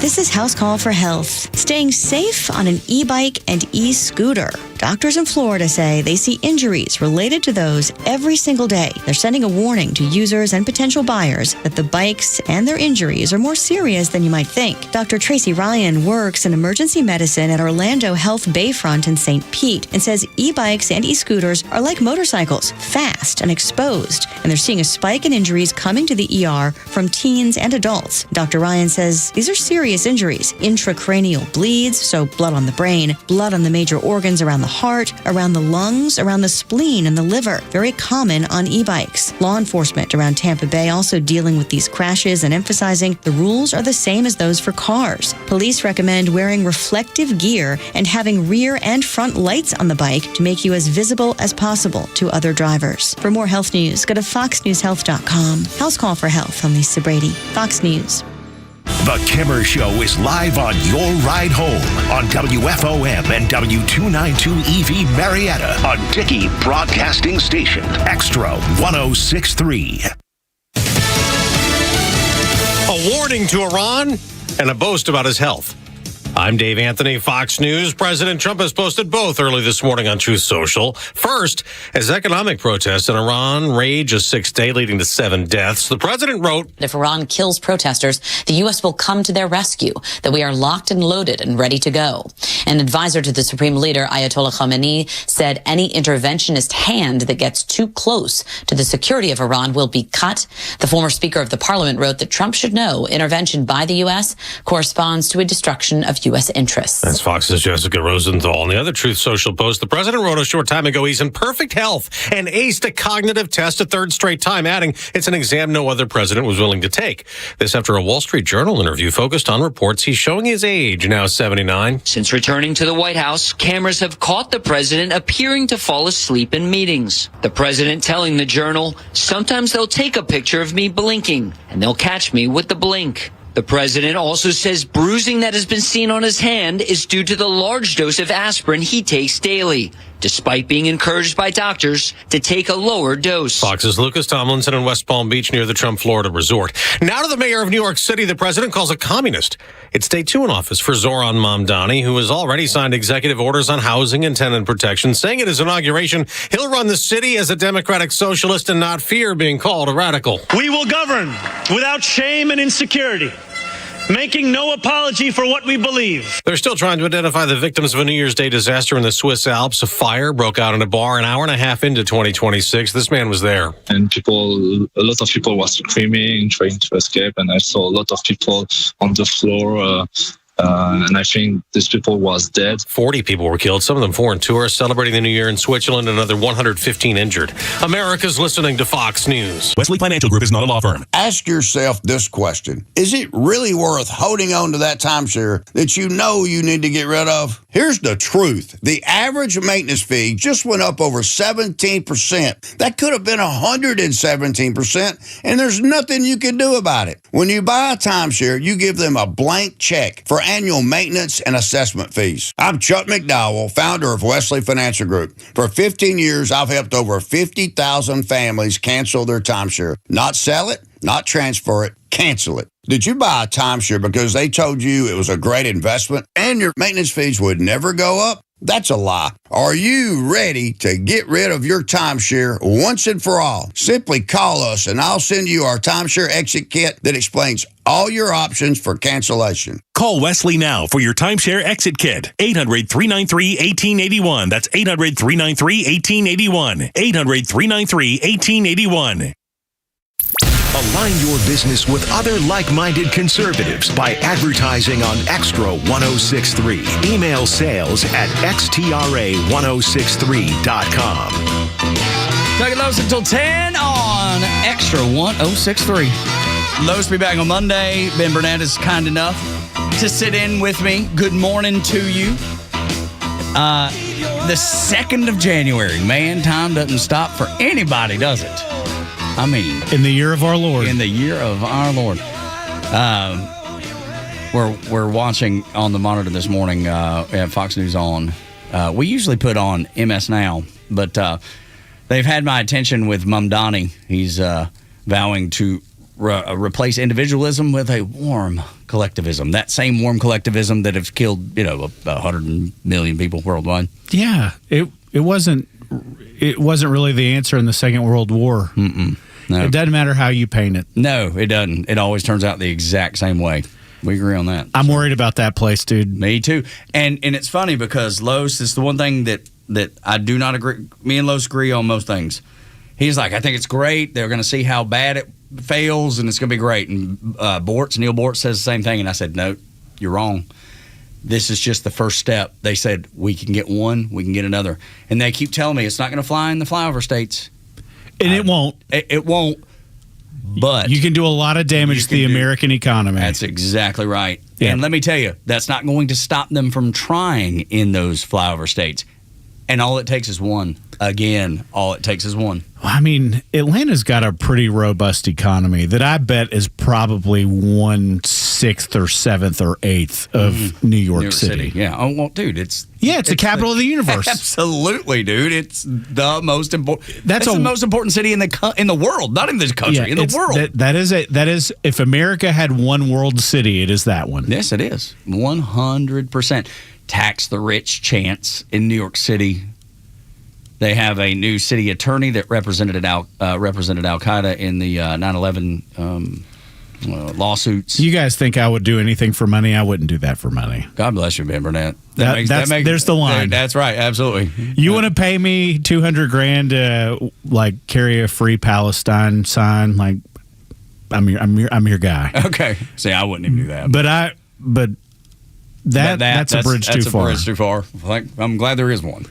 [SPEAKER 13] This is House Call for Health. Staying safe on an e-bike and e-scooter. Doctors in Florida say they see injuries related to those every single day. They're sending a warning to users and potential buyers that the bikes and their injuries are more serious than you might think. Dr. Tracy Ryan works in emergency medicine at Orlando Health Bayfront in St. Pete and says e-bikes and e-scooters are like motorcycles, fast and exposed, and they're seeing a spike in injuries coming to the ER from teens and adults. Dr. Ryan says these are serious injuries, intracranial bleeds, so blood on the brain, blood on the major organs around the heart, around the lungs, around the spleen and the liver. Very common on e-bikes. Law enforcement around Tampa Bay also dealing with these crashes and emphasizing the rules are the same as those for cars. Police recommend wearing reflective gear and having rear and front lights on the bike to make you as visible as possible to other drivers. For more health news, go to foxnewshealth.com. House Call for Health. I'm Lisa Brady, Fox News.
[SPEAKER 7] The Kimmer Show is live on your ride home on WFOM and W292 EV Marietta, a Dickey Broadcasting Station. Extra 106.3.
[SPEAKER 15] A warning to Iran and a boast about his health. I'm Dave Anthony, Fox News. President Trump has posted both early this morning on Truth Social. First, as economic protests in Iran rage a sixth day, leading to 7 deaths, the president wrote,
[SPEAKER 18] "If Iran kills protesters, the U.S. will come to their rescue, that we are locked and loaded and ready to go." An advisor to the Supreme Leader, Ayatollah Khamenei, said any interventionist hand that gets too close to the security of Iran will be cut. The former Speaker of the Parliament wrote that Trump should know intervention by the U.S. corresponds to a destruction of U.S. interests.
[SPEAKER 15] That's Fox's Jessica Rosenthal. On the other Truth Social post, the president wrote a short time ago he's in perfect health and aced a cognitive test a third straight time, adding it's an exam no other president was willing to take. This after a Wall Street Journal interview focused on reports he's showing his age, now 79.
[SPEAKER 12] Since returning to the White House, cameras have caught the president appearing to fall asleep in meetings. The president telling the Journal, "Sometimes they'll take a picture of me blinking, and they'll catch me with the blink." The president also says bruising that has been seen on his hand is due to the large dose of aspirin he takes daily, despite being encouraged by doctors to take a lower dose.
[SPEAKER 15] Fox's Lucas Tomlinson in West Palm Beach near the Trump Florida resort. Now to the mayor of New York City, the president calls a communist. It's day 2 in office for Zoran Mamdani, who has already signed executive orders on housing and tenant protection, saying at his inauguration he'll run the city as a democratic socialist and not fear being called a radical.
[SPEAKER 23] We will govern without shame and insecurity, making no apology for what we believe.
[SPEAKER 15] They're still trying to identify the victims of a New Year's Day disaster in the Swiss Alps. A fire broke out in a bar an hour and a half into 2026. This man was there.
[SPEAKER 24] And a lot of people were screaming, trying to escape. And I saw a lot of people on the floor. And I think these people was dead.
[SPEAKER 15] 40 people were killed, some of them foreign tourists celebrating the New Year in Switzerland, another 115 injured. America's listening to Fox News.
[SPEAKER 25] Wesley Financial Group is not a law firm.
[SPEAKER 26] Ask yourself this question. Is it really worth holding on to that timeshare that you know you need to get rid of? Here's the truth. The average maintenance fee just went up over 17%. That could have been 117%, and there's nothing you can do about it. When you buy a timeshare, you give them a blank check for annual maintenance and assessment fees. I'm Chuck McDowell, founder of Wesley Financial Group. For 15 years, I've helped over 50,000 families cancel their timeshare. Not sell it, not transfer it, cancel it. Did you buy a timeshare because they told you it was a great investment and your maintenance fees would never go up? That's a lie. Are you ready to get rid of your timeshare once and for all? Simply call us and I'll send you our timeshare exit kit that explains all your options for cancellation.
[SPEAKER 25] Call Wesley now for your timeshare exit kit. 800-393-1881. That's 800-393-1881. 800-393-1881.
[SPEAKER 7] Align your business with other like-minded conservatives by advertising on Extra 106.3. Email sales at xtra1063.com.
[SPEAKER 8] Take it Lowe's until 10 on Extra 106.3. Lowe's will be back on Monday. Ben Burnett is kind enough to sit in with me. Good morning to you. The 2nd of January. Man, time doesn't stop for anybody, does it? I mean,
[SPEAKER 9] in the year of our Lord.
[SPEAKER 8] In the year of our Lord. We're watching on the monitor this morning. We have Fox News on. We usually put on MS Now, but they've had my attention with Mamdani. He's vowing to replace individualism with a warm collectivism. That same warm collectivism that has killed, 100 million people worldwide.
[SPEAKER 9] Yeah, it wasn't really the answer in the Second World War.
[SPEAKER 8] No.
[SPEAKER 9] It doesn't matter how you paint it.
[SPEAKER 8] No, it doesn't. It always turns out the exact same way. We agree on that.
[SPEAKER 9] I'm worried about that place, dude.
[SPEAKER 8] Me too. And it's funny because Los is the one thing that I do not agree. Me and Los agree on most things. He's like, I think it's great. They're going to see how bad it fails, and it's going to be great. And Neil Bortz says the same thing. And I said, no, you're wrong. This is just the first step. They said, we can get one, we can get another. And they keep telling me it's not going to fly in the flyover states.
[SPEAKER 9] And it won't.
[SPEAKER 8] It won't. But
[SPEAKER 9] you can do a lot of damage to the American economy.
[SPEAKER 8] That's exactly right.
[SPEAKER 9] Yeah.
[SPEAKER 8] And let me tell you, that's not going to stop them from trying in those flyover states. And all it takes is one. Again, all it takes is one.
[SPEAKER 9] I mean, Atlanta's got a pretty robust economy that I bet is probably 1/6 or 7th or 8th of New York City.
[SPEAKER 8] Yeah. Oh, well, dude, it's
[SPEAKER 9] the capital of the universe.
[SPEAKER 8] Absolutely, dude. It's the most important. That's the most important city in the world, not in this country, in the world.
[SPEAKER 9] That is. If America had one world city, it is that one.
[SPEAKER 8] Yes, it is. 100%. Tax the rich chance in New York City. They have a new city attorney that represented Al Qaeda in the 9/11 lawsuits.
[SPEAKER 9] You guys think I would do anything for money? I wouldn't do that for money.
[SPEAKER 8] God bless you, Ben Burnett.
[SPEAKER 9] There's the line.
[SPEAKER 8] That's right. Absolutely.
[SPEAKER 9] You want to pay me $200,000 to carry a Free Palestine sign? Like, I'm your guy.
[SPEAKER 8] Okay. See, I wouldn't even do that.
[SPEAKER 9] But that's a bridge too far.
[SPEAKER 8] That's a bridge too far. I'm glad there is one.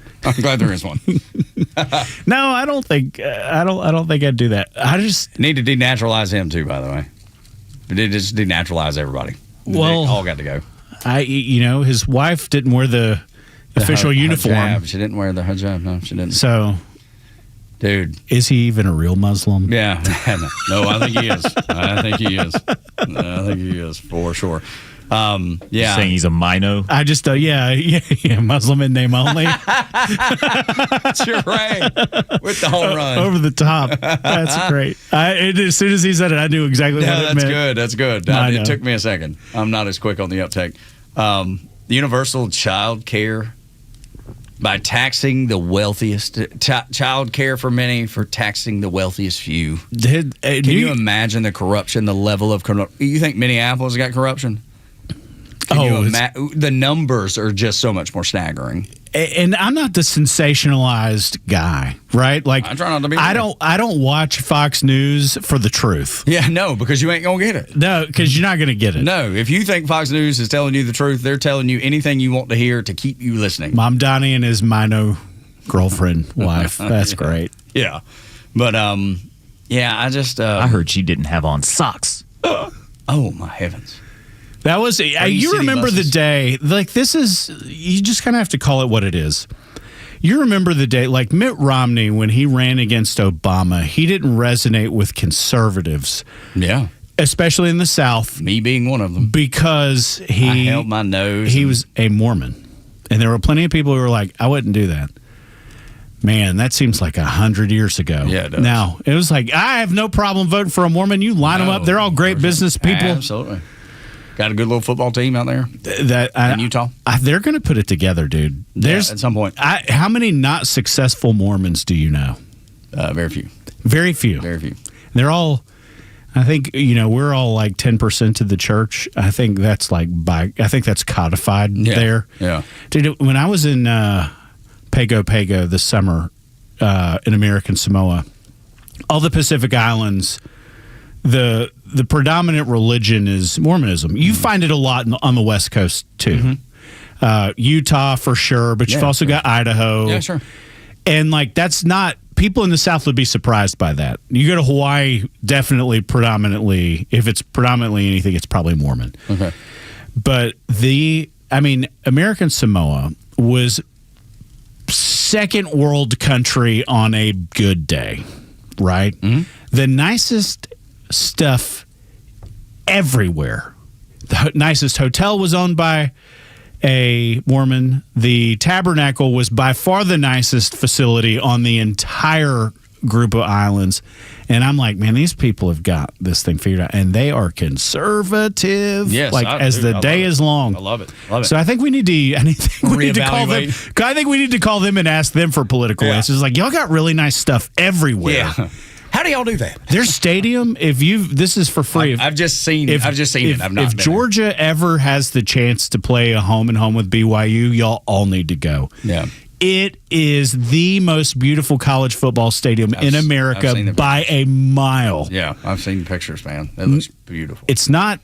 [SPEAKER 9] No, I don't think I'd do that. I just
[SPEAKER 8] need to denaturalize him too. By the way, they just denaturalize everybody. They all got to go.
[SPEAKER 9] His wife didn't wear the official uniform.
[SPEAKER 8] Hijab. She didn't wear the hijab. No, she didn't.
[SPEAKER 9] So,
[SPEAKER 8] dude,
[SPEAKER 9] is he even a real Muslim?
[SPEAKER 8] Yeah. No, I think he is. I think he is for sure. Yeah.
[SPEAKER 1] You're saying he's a Mino?
[SPEAKER 9] I just, Muslim in name only.
[SPEAKER 8] That's right. With the home run.
[SPEAKER 9] Over the top. That's great. As soon as he said it, I knew exactly what it meant.
[SPEAKER 8] That's good. It took me a second. I'm not as quick on the uptake. Universal child care by taxing the wealthiest. Child care for many for taxing the wealthiest few. Can you imagine the corruption, the level of corruption? You think Minneapolis got corruption? The numbers are just so much more staggering.
[SPEAKER 9] And I'm not the sensationalized guy, right? Like,
[SPEAKER 8] I try not to be.
[SPEAKER 9] I don't watch Fox News for the truth.
[SPEAKER 8] Yeah, no, because you ain't gonna get it.
[SPEAKER 9] No, because you're not gonna get it.
[SPEAKER 8] No, if you think Fox News is telling you the truth, they're telling you anything you want to hear to keep you listening.
[SPEAKER 9] Mamdani and his Mino girlfriend, wife. That's great.
[SPEAKER 8] Yeah, but I just
[SPEAKER 1] I heard she didn't have on socks.
[SPEAKER 8] Oh my heavens.
[SPEAKER 9] That was, you remember the day, like this is, you just kind of have to call it what it is. You remember the day, like Mitt Romney, when he ran against Obama, he didn't resonate with conservatives.
[SPEAKER 8] Yeah.
[SPEAKER 9] Especially in the South.
[SPEAKER 8] Me being one of them.
[SPEAKER 9] Because I
[SPEAKER 8] held my nose.
[SPEAKER 9] He was a Mormon. And there were plenty of people who were like, I wouldn't do that. Man, that seems like 100 years ago.
[SPEAKER 8] Yeah, it does.
[SPEAKER 9] Now, it was like, I have no problem voting for a Mormon. You line them up. They're all great business people.
[SPEAKER 8] Absolutely. Got a good little football team out there in Utah.
[SPEAKER 9] They're going to put it together, dude. There's
[SPEAKER 8] at some point.
[SPEAKER 9] How many not successful Mormons do you know?
[SPEAKER 8] Very few.
[SPEAKER 9] Very few.
[SPEAKER 8] Very few.
[SPEAKER 9] They're all. I think we're all like 10% of the church. I think that's I think that's codified there.
[SPEAKER 8] Yeah,
[SPEAKER 9] dude. When I was in Pago Pago this summer in American Samoa, all the Pacific Islands. The predominant religion is Mormonism. You find it a lot on the West Coast too. Utah for sure, but you've also got Idaho.
[SPEAKER 8] Yeah, sure.
[SPEAKER 9] And that's not, people in the South would be surprised by that. You go to Hawaii, definitely predominantly, if it's predominantly anything, it's probably Mormon.
[SPEAKER 8] Okay.
[SPEAKER 9] But American Samoa was second world country on a good day, right? The nicest stuff everywhere. The nicest hotel was owned by a Mormon. The Tabernacle was by far the nicest facility on the entire group of islands. And I'm like, man, these people have got this thing figured out. And they are conservative.
[SPEAKER 8] Yes,
[SPEAKER 9] as the day is long.
[SPEAKER 8] I love it. Love it.
[SPEAKER 9] So I think we need to call them. I think we need to call them and ask them for political answers. Like, y'all got really nice stuff everywhere.
[SPEAKER 8] Yeah. How do y'all do that?
[SPEAKER 9] Their stadium, this is for free.
[SPEAKER 8] I've just seen it. I've not
[SPEAKER 9] if
[SPEAKER 8] been
[SPEAKER 9] Georgia ever has the chance to play a home and home with BYU, y'all all need to go.
[SPEAKER 8] Yeah.
[SPEAKER 9] It is the most beautiful college football stadium in America by a mile.
[SPEAKER 8] Yeah, I've seen pictures, man. It looks beautiful.
[SPEAKER 9] It's not.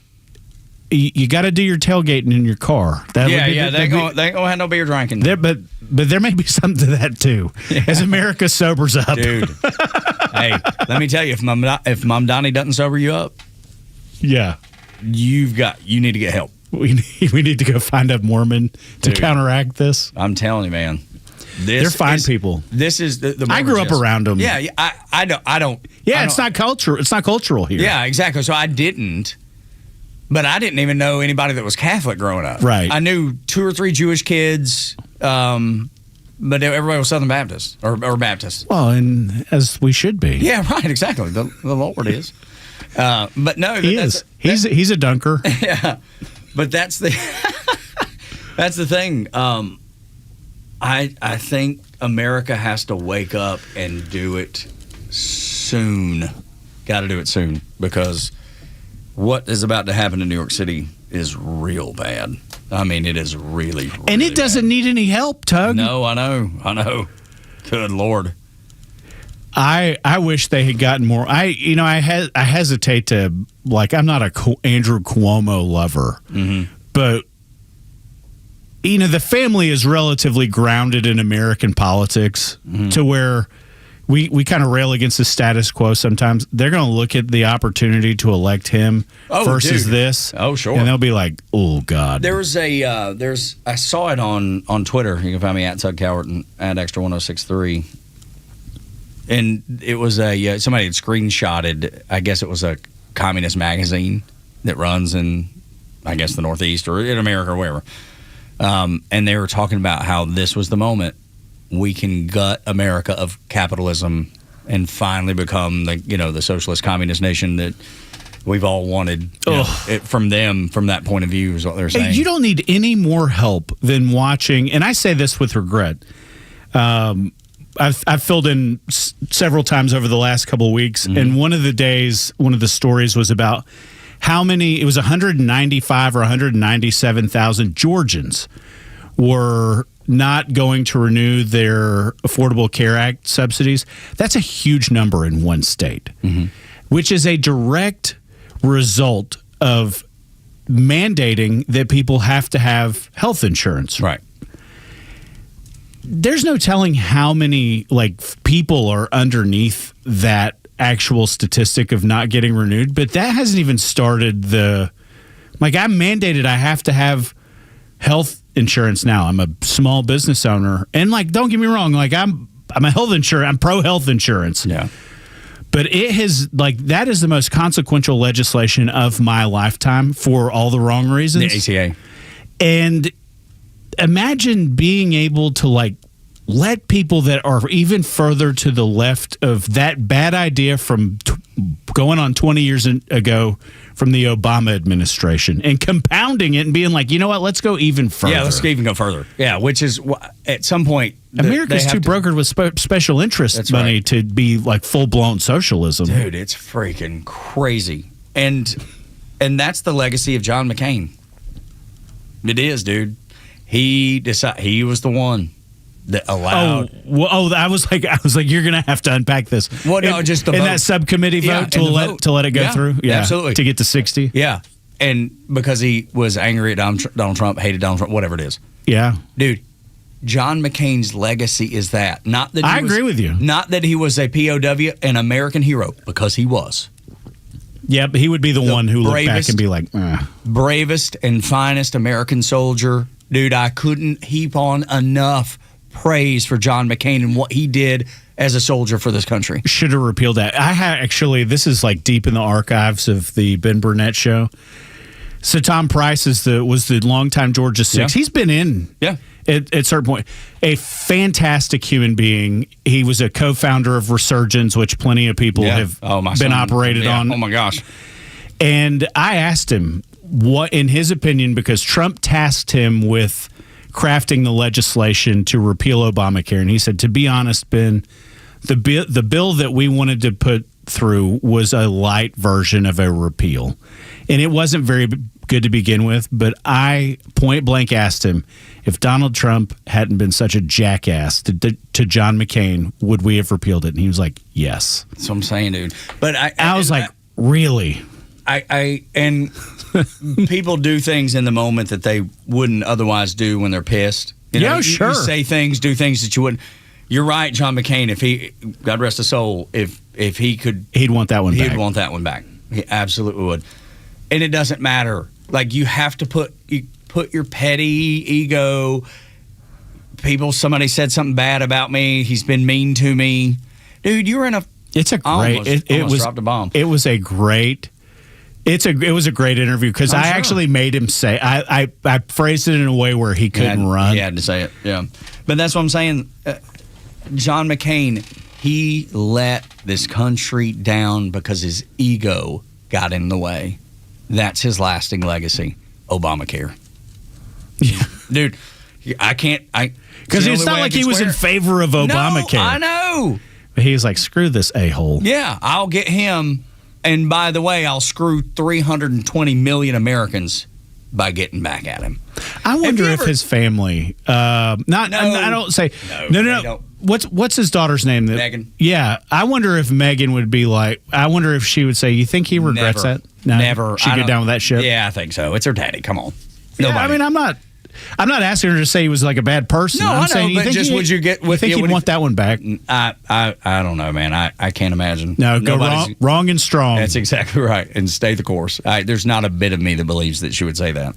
[SPEAKER 9] You got to do your tailgating in your car.
[SPEAKER 8] They ain't gonna have no beer drinking.
[SPEAKER 9] But there may be something to that too, as America sobers up,
[SPEAKER 8] dude. Hey, let me tell you, if Mom Donnie doesn't sober you up,
[SPEAKER 9] you
[SPEAKER 8] need to get help.
[SPEAKER 9] We need to go find a Mormon to counteract this.
[SPEAKER 8] I'm telling you, man.
[SPEAKER 9] They're fine people.
[SPEAKER 8] This is the
[SPEAKER 9] I grew up around them.
[SPEAKER 8] Yeah, I don't.
[SPEAKER 9] Yeah, it's not cultural. It's not cultural here.
[SPEAKER 8] Yeah, exactly. So I didn't. But I didn't even know anybody that was Catholic growing up.
[SPEAKER 9] Right.
[SPEAKER 8] I knew 2 or 3 Jewish kids, but everybody was Southern Baptist or Baptist.
[SPEAKER 9] Well, and as we should be.
[SPEAKER 8] Yeah, right. Exactly. The Lord is. But no,
[SPEAKER 9] he is. He's a dunker.
[SPEAKER 8] Yeah, but that's the that's the thing. I think America has to wake up and do it soon. Got to do it soon because what is about to happen in New York City is real bad. I mean, it is really
[SPEAKER 9] and it doesn't need any help, Tug.
[SPEAKER 8] No, I know. Good Lord.
[SPEAKER 9] I wish they had gotten more. I hesitate to, like, I'm not a Andrew Cuomo lover, but the family is relatively grounded in American politics to where we kind of rail against the status quo sometimes. They're going to look at the opportunity to elect him versus this.
[SPEAKER 8] Oh, sure.
[SPEAKER 9] And they'll be like, oh, God.
[SPEAKER 8] I saw it on Twitter. You can find me at Tug Cowart and at Extra 1063. And it was somebody had screenshotted, I guess it was a communist magazine that runs in, I guess, the Northeast or in America or wherever. And they were talking about how this was the moment we can gut America of capitalism and finally become the socialist communist nation that we've all wanted from that point of view is what they're saying.
[SPEAKER 9] Hey, you don't need any more help than watching, and I say this with regret. I've filled in several times over the last couple of weeks, and one of the stories was about how many, it was 195 or 197,000 Georgians were not going to renew their Affordable Care Act subsidies. That's a huge number in one state, which is a direct result of mandating that people have to have health insurance.
[SPEAKER 8] Right.
[SPEAKER 9] There's no telling how many people are underneath that actual statistic of not getting renewed, but that hasn't even started I'm mandated I have to have health insurance now. I'm a small business owner, and don't get me wrong, I'm a health insurance. I'm pro health insurance.
[SPEAKER 8] Yeah.
[SPEAKER 9] But it has that is the most consequential legislation of my lifetime for all the wrong reasons.
[SPEAKER 8] The ACA.
[SPEAKER 9] And imagine being able to let people that are even further to the left of that bad idea from going on 20 years ago from the Obama administration and compounding it and being like, you know what, let's go even further.
[SPEAKER 8] Yeah, let's even go further. Yeah, which is at some point
[SPEAKER 9] America's too brokered with special interest money to be full-blown socialism.
[SPEAKER 8] Dude, it's freaking crazy. And that's the legacy of John McCain. It is, dude. He was the one that allowed.
[SPEAKER 9] I was like, you're gonna have to unpack this.
[SPEAKER 8] Well, no, just the vote.
[SPEAKER 9] That subcommittee vote to let it go through. Yeah,
[SPEAKER 8] absolutely,
[SPEAKER 9] to get to 60.
[SPEAKER 8] Yeah, and because he was angry at Donald Trump, hated Donald Trump, whatever it is.
[SPEAKER 9] Yeah,
[SPEAKER 8] dude. John McCain's legacy is that. Not that
[SPEAKER 9] I agree with you.
[SPEAKER 8] Not that he was a POW, an American hero, because he was.
[SPEAKER 9] Yeah, but he would be the one who looked back and be like,
[SPEAKER 8] bravest and finest American soldier. Dude, I couldn't heap on enough praise for John McCain and what he did as a soldier for this country.
[SPEAKER 9] Should have repealed that. This is like deep in the archives of the Ben Burnett show. So Tom Price was the longtime Georgia 6.
[SPEAKER 8] Yeah.
[SPEAKER 9] He's been in.
[SPEAKER 8] Yeah.
[SPEAKER 9] At a certain point, a fantastic human being. He was a co-founder of Resurgence, which plenty of people have been operated on.
[SPEAKER 8] Oh my gosh!
[SPEAKER 9] And I asked him what, in his opinion, because Trump tasked him with crafting the legislation to repeal Obamacare, and he said, "To be honest, Ben, the bill that we wanted to put through was a light version of a repeal, and it wasn't very good to begin with, but I point blank asked him, if Donald Trump hadn't been such a jackass to John McCain, would we have repealed it?" And he was like, yes.
[SPEAKER 8] That's what I'm saying, dude. But
[SPEAKER 9] I was like, really?
[SPEAKER 8] And people do things in the moment that they wouldn't otherwise do when they're pissed.
[SPEAKER 9] Sure.
[SPEAKER 8] You say things, do things that you wouldn't. You're right, John McCain. If he, God rest his soul, if he could,
[SPEAKER 9] he'd want that one back.
[SPEAKER 8] He'd want that one back. He absolutely would. And it doesn't matter. Like, you have to put your petty ego. Somebody said something bad about me. He's been mean to me, dude. You were in a.
[SPEAKER 9] It's a great. It was
[SPEAKER 8] dropped a bomb.
[SPEAKER 9] It was a great. It was a great interview because I actually made him say. I phrased it in a way where he couldn't run.
[SPEAKER 8] He had to say it. Yeah, but that's what I'm saying. John McCain, he let this country down because his ego got in the way. That's his lasting legacy. Obamacare.
[SPEAKER 9] Yeah.
[SPEAKER 8] Dude, I can't.
[SPEAKER 9] Because it's not like he was in favor of Obamacare.
[SPEAKER 8] No, I know.
[SPEAKER 9] But he was like, screw this a-hole.
[SPEAKER 8] Yeah, I'll get him. And by the way, I'll screw 320 million Americans by getting back at him.
[SPEAKER 9] I wonder if his family. I don't say. No. What's his daughter's name?
[SPEAKER 8] Megan.
[SPEAKER 9] Yeah, I wonder if Megan would be like. I wonder if she would say, "You think he regrets that?" No,
[SPEAKER 8] never.
[SPEAKER 9] She'd get down with that shit.
[SPEAKER 8] Yeah, I think so. It's her daddy. Come on.
[SPEAKER 9] Yeah, I mean, I'm not asking her to say he was like a bad person.
[SPEAKER 8] No,
[SPEAKER 9] I'm saying,
[SPEAKER 8] but just would you get?
[SPEAKER 9] You think he'd want that one back?
[SPEAKER 8] I don't know, man. I can't imagine.
[SPEAKER 9] No, go wrong and strong.
[SPEAKER 8] That's exactly right, and stay the course. There's not a bit of me that believes that she would say that.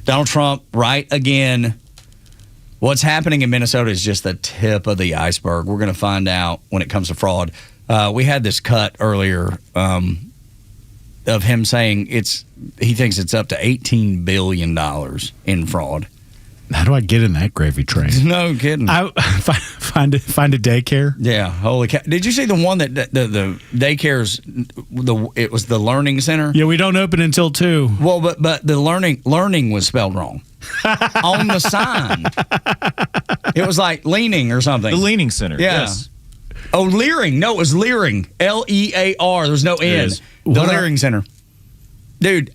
[SPEAKER 8] Donald Trump, right again. What's happening in Minnesota is just the tip of the iceberg. We're going to find out when it comes to fraud. We had this cut earlier of him saying he thinks it's up to $18 billion in fraud.
[SPEAKER 9] How do I get in that gravy train?
[SPEAKER 8] No kidding.
[SPEAKER 9] I find a daycare.
[SPEAKER 8] Yeah, holy cow! Did you see the one that the daycare's it was the Learning Center?
[SPEAKER 9] Yeah, we don't open until 2.
[SPEAKER 8] Well, but the learning was spelled wrong on the sign. It was like leaning or something.
[SPEAKER 1] The Leaning Center.
[SPEAKER 8] Yeah.
[SPEAKER 1] Yes.
[SPEAKER 8] Oh, Leering. No, it was Leering. Lear. There's no N. The Leering Center. Dude,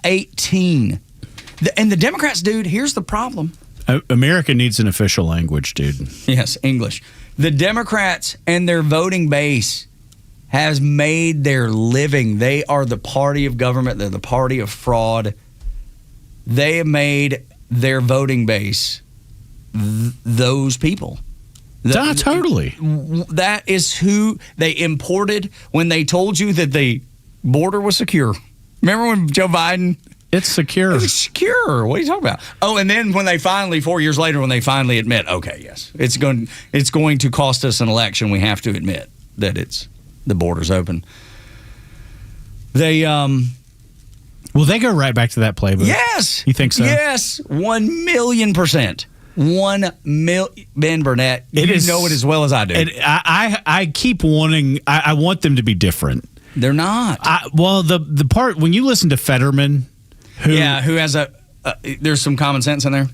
[SPEAKER 8] 18. And the Democrats, dude, here's the problem.
[SPEAKER 9] America needs an official language, dude.
[SPEAKER 8] Yes, English. The Democrats and their voting base has made their living. They are the party of government. They're the party of fraud. They have made their voting base those people.
[SPEAKER 9] Totally.
[SPEAKER 8] That is who they imported when they told you that the border was secure. Remember when Joe Biden...
[SPEAKER 9] It's secure.
[SPEAKER 8] It's secure. What are you talking about? Oh, and then when they finally, 4 years later, when they finally admit, okay, yes, it's going to cost us an election. We have to admit that the border's open. They
[SPEAKER 9] will they go right back to that playbook?
[SPEAKER 8] Yes.
[SPEAKER 9] You think so?
[SPEAKER 8] Yes, 1,000,000%. 1 million. Ben Burnett, you know it as well as I do.
[SPEAKER 9] I keep wanting. I want them to be different.
[SPEAKER 8] They're not.
[SPEAKER 9] Well, the part when you listen to Fetterman.
[SPEAKER 8] Who has there's some common sense in there?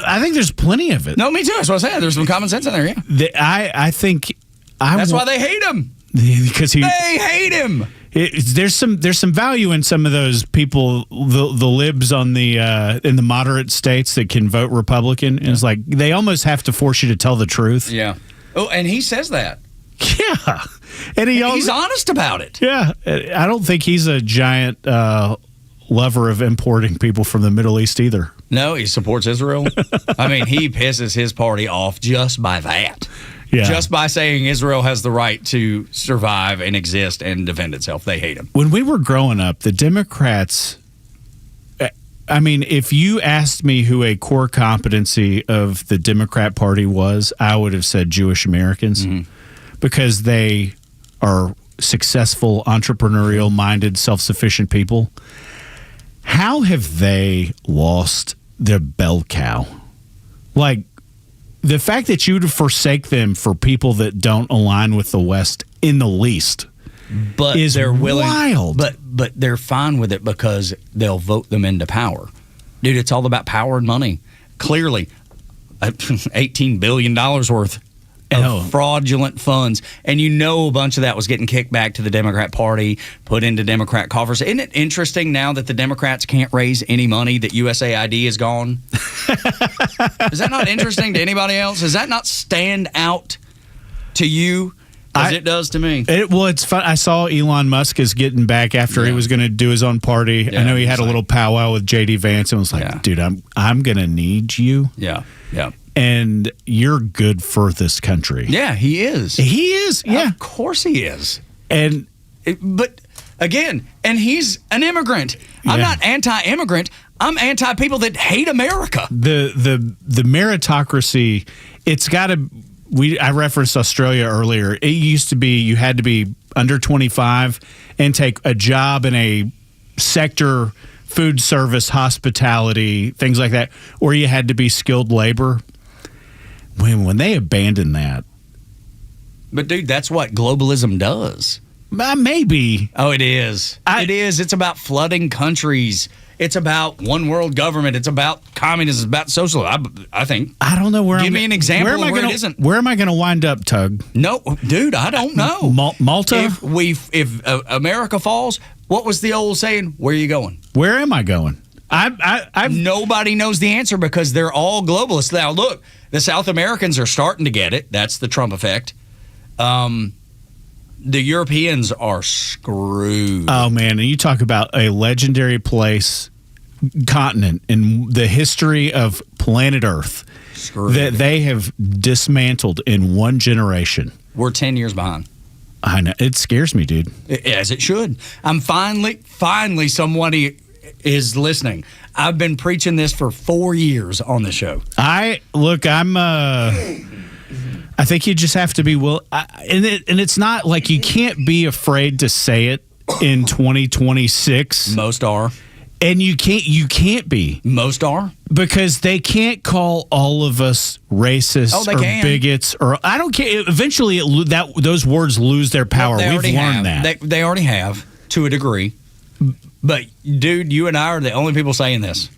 [SPEAKER 9] I think there's plenty of it.
[SPEAKER 8] No, me too. That's what I said. There's some common sense in there, yeah.
[SPEAKER 9] I think...
[SPEAKER 8] That's why they hate him.
[SPEAKER 9] Because they
[SPEAKER 8] hate him.
[SPEAKER 9] There's some value in some of those people, the libs on in the moderate states that can vote Republican. And it's like, they almost have to force you to tell the truth.
[SPEAKER 8] Yeah. Oh, and he says that.
[SPEAKER 9] Yeah. And
[SPEAKER 8] he's honest about it.
[SPEAKER 9] Yeah. I don't think he's a giant... lover of importing people from the Middle East either.
[SPEAKER 8] No, he supports Israel. I mean, he pisses his party off just by that.
[SPEAKER 9] Yeah.
[SPEAKER 8] Just by saying Israel has the right to survive and exist and defend itself. They hate him.
[SPEAKER 9] When we were growing up, the Democrats, I mean, if you asked me who a core competency of the Democrat Party was, I would have said Jewish Americans because they are successful, entrepreneurial-minded, self-sufficient people. How have they lost their bell cow? Like, the fact that you would forsake them for people that don't align with the West in the least
[SPEAKER 8] but
[SPEAKER 9] is
[SPEAKER 8] they're willing,
[SPEAKER 9] wild.
[SPEAKER 8] But they're fine with it because they'll vote them into power. Dude, it's all about power and money. Clearly, $18 billion worth of fraudulent funds. And you know a bunch of that was getting kicked back to the Democrat Party, put into Democrat coffers. Isn't it interesting now that the Democrats can't raise any money that USAID is gone? Is that not interesting to anybody else? Does that not stand out to you as it does to me?
[SPEAKER 9] It's fun. I saw Elon Musk is getting back after he was going to do his own party. I know he had a little powwow with J.D. Vance and was like, dude, I'm going to need you.
[SPEAKER 8] Yeah.
[SPEAKER 9] And you're good for this country.
[SPEAKER 8] Yeah, he is.
[SPEAKER 9] He is. Yeah.
[SPEAKER 8] Of course he is.
[SPEAKER 9] But
[SPEAKER 8] again, and he's an immigrant. I'm not anti-immigrant. I'm anti-people that hate America.
[SPEAKER 9] The meritocracy, it's got to. I referenced Australia earlier. It used to be you had to be under 25 and take a job in a sector, food service, hospitality, things like that, or you had to be skilled labor. When they abandoned that.
[SPEAKER 8] But, dude, that's what globalism does.
[SPEAKER 9] Maybe.
[SPEAKER 8] Oh, it is. It is. It's about flooding countries. It's about one world government. It's about communism. It's about socialism. I think.
[SPEAKER 9] I don't know where.
[SPEAKER 8] Give me an example of where it isn't.
[SPEAKER 9] Where am I going to wind up, Tug?
[SPEAKER 8] No, dude, I don't know.
[SPEAKER 9] Malta.
[SPEAKER 8] If America falls, what was the old saying? Where are you going?
[SPEAKER 9] Where am I going?
[SPEAKER 8] Nobody knows the answer because they're all globalists. Now, look, the South Americans are starting to get it. That's the Trump effect. The Europeans are screwed.
[SPEAKER 9] Oh, man. And you talk about a legendary continent in the history of planet Earth that they have dismantled in one generation.
[SPEAKER 8] We're 10 years behind.
[SPEAKER 9] I know. It scares me, dude.
[SPEAKER 8] As it should. I'm finally somebody is listening. I've been preaching this for 4 years on the show.
[SPEAKER 9] I think you just have to be and it's not like you can't be afraid to say it in 2026.
[SPEAKER 8] Most are.
[SPEAKER 9] And you can't be.
[SPEAKER 8] Most are.
[SPEAKER 9] Because they can't call all of us racists or bigots or I don't care. Eventually those words lose their power. We've learned that.
[SPEAKER 8] They already have to a degree. But, dude, you and I are the only people saying this.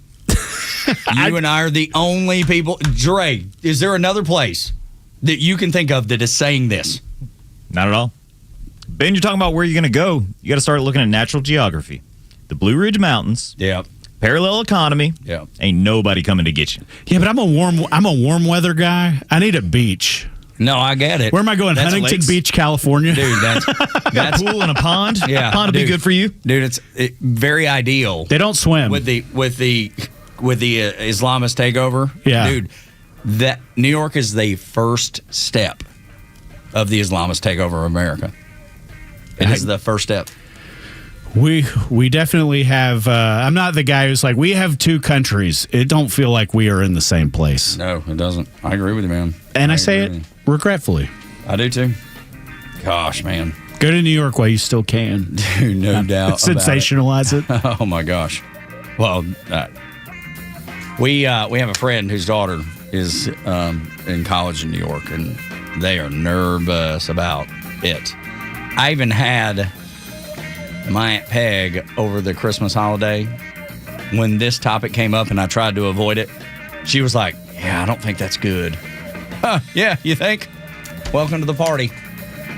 [SPEAKER 8] You and I are the only people. Dre, is there another place that you can think of that is saying this?
[SPEAKER 1] Not at all. Ben, you're talking about where you're going to go. You got to start looking at natural geography. The Blue Ridge Mountains.
[SPEAKER 8] Yeah.
[SPEAKER 1] Parallel economy.
[SPEAKER 8] Yeah.
[SPEAKER 1] Ain't nobody coming to get you.
[SPEAKER 9] Yeah, but I'm a warm weather guy. I need a beach.
[SPEAKER 8] No, I get it.
[SPEAKER 9] Where am I going? Huntington Beach, California?
[SPEAKER 8] Dude, that's
[SPEAKER 1] a pool and a pond?
[SPEAKER 8] Yeah.
[SPEAKER 1] Pond would be good for you.
[SPEAKER 8] Dude, it's very ideal.
[SPEAKER 9] They don't swim.
[SPEAKER 8] With the Islamist takeover.
[SPEAKER 9] Yeah.
[SPEAKER 8] Dude, that New York is the first step of the Islamist takeover of America. It is the first step.
[SPEAKER 9] We definitely have. I'm not the guy who's like, we have two countries. It don't feel like we are in the same place.
[SPEAKER 8] No, it doesn't. I agree with you, man.
[SPEAKER 9] And I say it regretfully.
[SPEAKER 8] I do too. Gosh, man.
[SPEAKER 9] Go to New York while you still can.
[SPEAKER 8] Dude, no doubt.
[SPEAKER 9] Sensationalize it.
[SPEAKER 8] Oh my gosh. Well, we have a friend whose daughter is in college in New York, and they are nervous about it. I even had my Aunt Peg over the Christmas holiday, when this topic came up and I tried to avoid it, she was like, yeah, I don't think that's good. Huh, yeah, you think? Welcome to the party.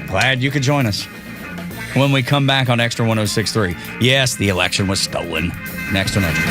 [SPEAKER 8] Glad you could join us. When we come back on Extra 106.3. Yes, the election was stolen. Next on Extra.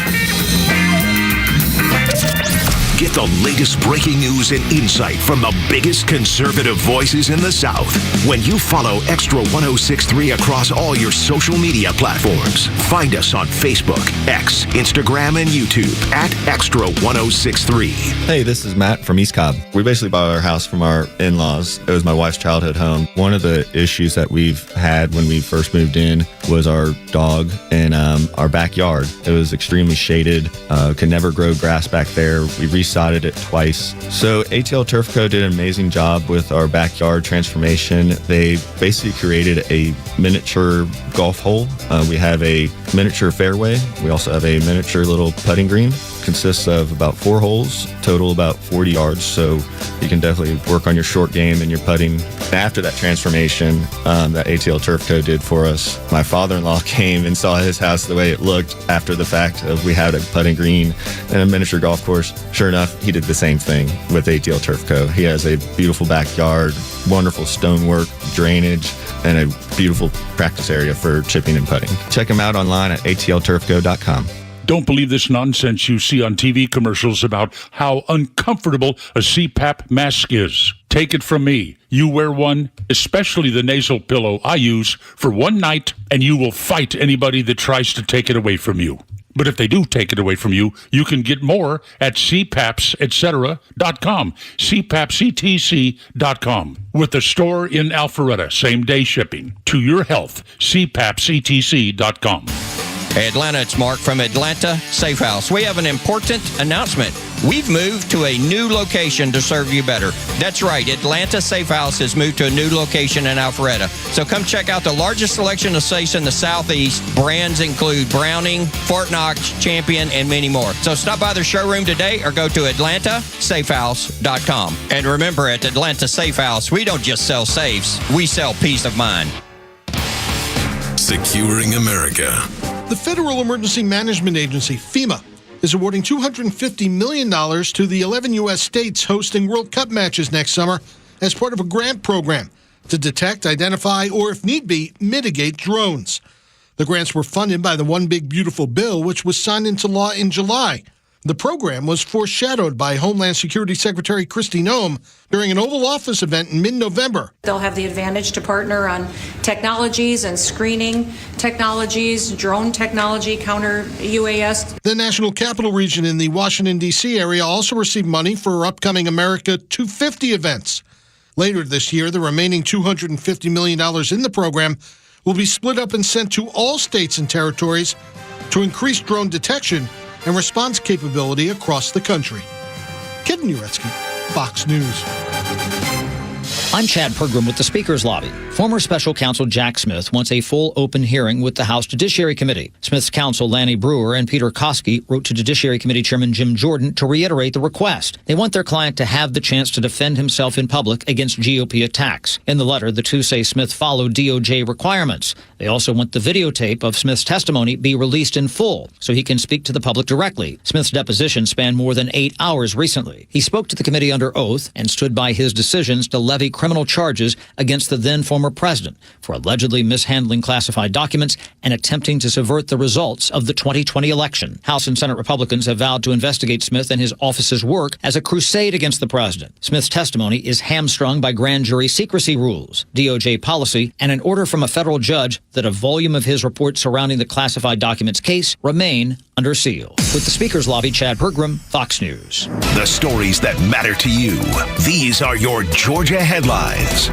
[SPEAKER 7] Get the latest breaking news and insight from the biggest conservative voices in the South when you follow Extra 1063 across all your social media platforms. Find us on Facebook, X, Instagram, and YouTube at Extra 1063.
[SPEAKER 2] Hey, this is Matt from East Cobb. We basically bought our house from our in-laws. It was my wife's childhood home. One of the issues that we've had when we first moved in was our dog in our backyard. It was extremely shaded, could never grow grass back there. We resodded it twice. So ATL Turf Co. did an amazing job with our backyard transformation. They basically created a miniature golf hole. We have a miniature fairway. We also have a miniature little putting green. Consists of about 4 holes, total about 40 yards. So you can definitely work on your short game and your putting. After that transformation that ATL Turf Co. did for us, my father-in-law came and saw his house the way it looked after the fact of we had a putting green and a miniature golf course. Sure enough, he did the same thing with ATL Turf Co. He has a beautiful backyard, wonderful stonework, drainage, and a beautiful practice area for chipping and putting. Check him out online at atlturfco.com.
[SPEAKER 11] Don't believe this nonsense you see on TV commercials about how uncomfortable a CPAP mask is. Take it from me. You wear one, especially the nasal pillow I use, for one night, and you will fight anybody that tries to take it away from you. But if they do take it away from you, you can get more at cpapsetcetera.com, cpapsetc.com, with a store in Alpharetta, same-day shipping. To your health, cpapsetc.com.
[SPEAKER 3] Hey Atlanta, it's Mark from Atlanta Safe House. We have an important announcement. We've moved to a new location to serve you better. That's right, Atlanta Safe House has moved to a new location in Alpharetta. So come check out the largest selection of safes in the Southeast. Brands include Browning, Fort Knox, Champion, and many more. So stop by their showroom today or go to atlantasafehouse.com. And remember, at Atlanta Safe House, we don't just sell safes, we sell peace of mind.
[SPEAKER 21] Securing America.
[SPEAKER 4] The Federal Emergency Management Agency, FEMA, is awarding $250 million to the 11 U.S. states hosting World Cup matches next summer as part of a grant program to detect, identify, or if need be, mitigate drones. The grants were funded by the One Big Beautiful Bill, which was signed into law in July. The program was foreshadowed by Homeland Security Secretary Kristi Noem during an Oval Office event in mid-November.
[SPEAKER 5] They'll have the advantage to partner on technologies and screening technologies, drone technology, counter UAS.
[SPEAKER 4] The National Capital Region in the Washington, D.C. area also received money for upcoming America 250 events. Later this year, the remaining $250 million in the program will be split up and sent to all states and territories to increase drone detection and response capability across the country. Kevin Uretsky, Fox News.
[SPEAKER 10] I'm Chad Pergram with the Speaker's Lobby. Former Special Counsel Jack Smith wants a full open hearing with the House Judiciary Committee. Smith's counsel Lanny Brewer and Peter Koski wrote to Judiciary Committee Chairman Jim Jordan to reiterate the request. They want their client to have the chance to defend himself in public against GOP attacks. In the letter, the two say Smith followed DOJ requirements. They also want the videotape of Smith's testimony be released in full so he can speak to the public directly. Smith's deposition spanned more than 8 hours recently. He spoke to the committee under oath and stood by his decisions to levy criminal charges against the then former president for allegedly mishandling classified documents and attempting to subvert the results of the 2020 election. House and Senate Republicans have vowed to investigate Smith and his office's work as a crusade against the president. Smith's testimony is hamstrung by grand jury secrecy rules, DOJ policy, and an order from a federal judge that a volume of his reports surrounding the classified documents case remain under seal. With the Speaker's Lobby, Chad Pergram, Fox News.
[SPEAKER 7] The stories that matter to you. These are your Georgia headlines.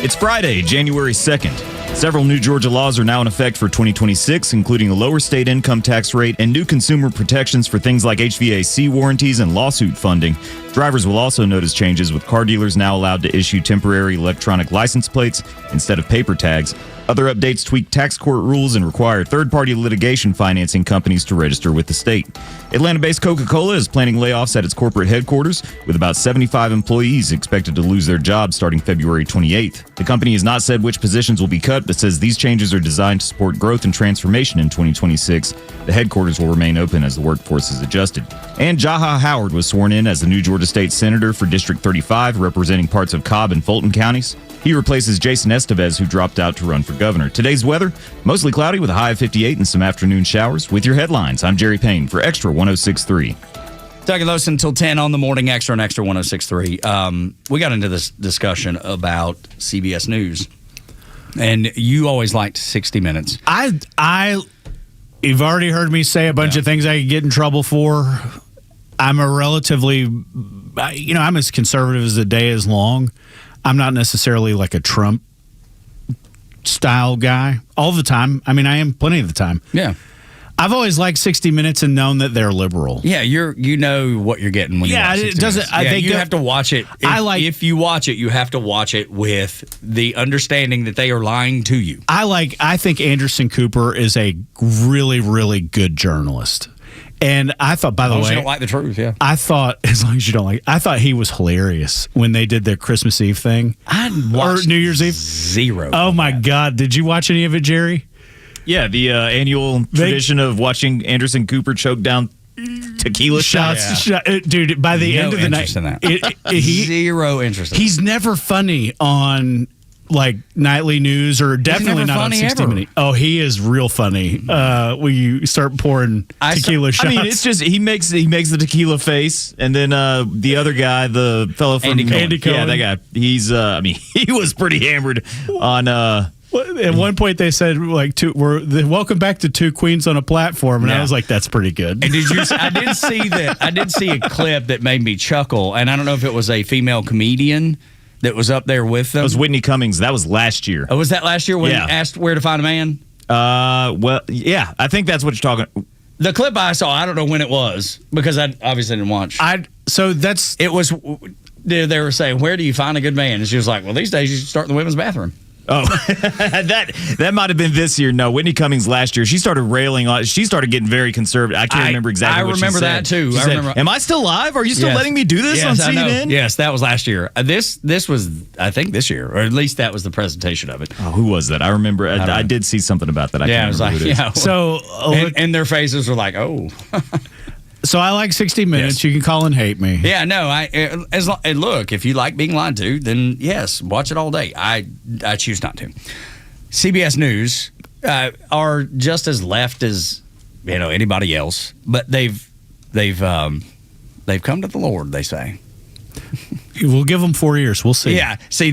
[SPEAKER 1] It's Friday, January 2nd. Several new Georgia laws are now in effect for 2026, including a lower state income tax rate and new consumer protections for things like HVAC warranties and lawsuit funding. Drivers will also notice changes, with car dealers now allowed to issue temporary electronic license plates instead of paper tags. Other updates tweak tax court rules and require third-party litigation financing companies to register with the state. Atlanta-based Coca-Cola is planning layoffs at its corporate headquarters, with about 75 employees expected to lose their jobs starting February 28th. The company has not said which positions will be cut, but says these changes are designed to support growth and transformation in 2026. The headquarters will remain open as the workforce is adjusted. And Jaha Howard was sworn in as the new Georgia State Senator for District 35, representing parts of Cobb and Fulton counties. He replaces Jason Estevez, who dropped out to run for governor. Today's weather, mostly cloudy with a high of 58 and some afternoon showers. With your headlines, I'm Jerry Payne for Extra 106.3.
[SPEAKER 8] Doug and Los until 10 on the Morning Xtra on Xtra 106.3. We got into this discussion about CBS News, and you always liked 60 Minutes.
[SPEAKER 9] You've already heard me say a bunch of things I could get in trouble for. I'm I'm as conservative as the day is long. I'm not necessarily like a Trump style guy all the time. I mean, I am plenty of the time.
[SPEAKER 8] Yeah.
[SPEAKER 9] I've always liked 60 Minutes and known that they're liberal.
[SPEAKER 8] Yeah, you know what you're getting when you watch 60 Minutes. You have to watch it. If you watch it, you have to watch it with the understanding that they are lying to you.
[SPEAKER 9] I think Anderson Cooper is a really, really good journalist. And I thought, by the way,
[SPEAKER 8] you don't like the truth, yeah.
[SPEAKER 9] I thought, as long as you don't like, I thought he was hilarious when they did their Christmas Eve thing.
[SPEAKER 8] I watched
[SPEAKER 9] or New Year's Eve.
[SPEAKER 8] Zero.
[SPEAKER 9] Oh my God! Did you watch any of it, Jerry?
[SPEAKER 1] Yeah, the annual tradition of watching Anderson Cooper choke down tequila shots.
[SPEAKER 9] Dude, by the end of the night,
[SPEAKER 8] zero interest.
[SPEAKER 9] He's never funny on like nightly news or definitely not on 60 Minutes. Oh, he is real funny. When you start pouring tequila shots.
[SPEAKER 1] I mean, it's just he makes the tequila face, and then the other guy, the fellow from
[SPEAKER 9] Andy Cohen.
[SPEAKER 1] Yeah, that guy. He's he was pretty hammered on.
[SPEAKER 9] At one point, they said welcome back to Two Queens on a Platform, and I was like, "That's pretty good."
[SPEAKER 8] And I did see a clip that made me chuckle, and I don't know if it was a female comedian that was up there with them.
[SPEAKER 1] It was Whitney Cummings. That was last year.
[SPEAKER 8] Oh, was that last year when he asked where to find a man?
[SPEAKER 1] Well, yeah, I think that's what you're talking.
[SPEAKER 8] The clip I saw, I don't know when it was because I obviously didn't watch. They were saying, "Where do you find a good man?" And she was like, "Well, these days you should start in the women's bathroom."
[SPEAKER 1] Oh, that might have been this year. No, Whitney Cummings last year. She started railing on. She started getting very conservative. I can't remember exactly.
[SPEAKER 8] I
[SPEAKER 1] what
[SPEAKER 8] remember
[SPEAKER 1] she said.
[SPEAKER 8] that too.
[SPEAKER 1] She said, "Am I still live? Are you still letting me do this on CNN?"
[SPEAKER 8] Yes, that was last year. This was, I think, this year, or at least that was the presentation of it.
[SPEAKER 1] Oh, who was that? I remember. I did see something about that. I can't remember who it is.
[SPEAKER 8] Yeah.
[SPEAKER 9] So,
[SPEAKER 8] and their faces were like, "Oh."
[SPEAKER 9] So I like 60 Minutes. Yes. You can call and hate me.
[SPEAKER 8] Yeah, no. And look, if you like being lied to, then yes, watch it all day. I choose not to. CBS News are just as left as anybody else, but they've come to the Lord. They say
[SPEAKER 9] we'll give them 4 years. We'll see.
[SPEAKER 8] Yeah. See,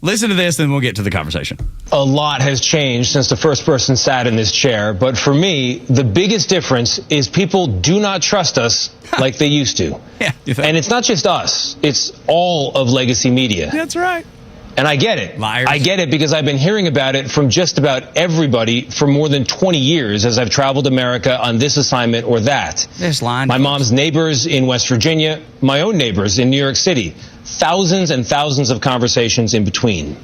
[SPEAKER 8] listen to this, then we'll get to the conversation.
[SPEAKER 6] A lot has changed since the first person sat in this chair, but for me, the biggest difference is people do not trust us like they used to.
[SPEAKER 8] Yeah,
[SPEAKER 6] and it's not just us, it's all of legacy media.
[SPEAKER 8] That's right.
[SPEAKER 6] And I get it.
[SPEAKER 8] Liars.
[SPEAKER 6] I get it because I've been hearing about it from just about everybody for more than 20 years as I've traveled America on this assignment or that. My mom's neighbors in West Virginia, my own neighbors in New York City. Thousands and thousands of conversations in between.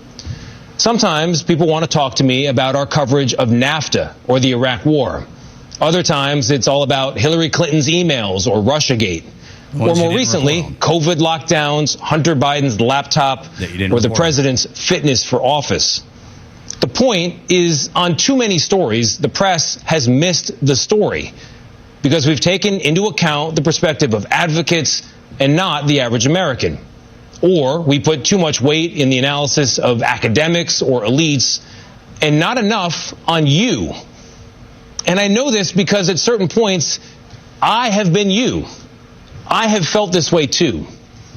[SPEAKER 6] Sometimes people want to talk to me about our coverage of NAFTA or the Iraq War. Other times it's all about Hillary Clinton's emails or Russiagate. Or more recently, COVID lockdowns, Hunter Biden's laptop, or the president's fitness for office. The point is, on too many stories, the press has missed the story because we've taken into account the perspective of advocates and not the average American. Or we put too much weight in the analysis of academics or elites and not enough on you. And I know this because at certain points, I have been you. I have felt this way too.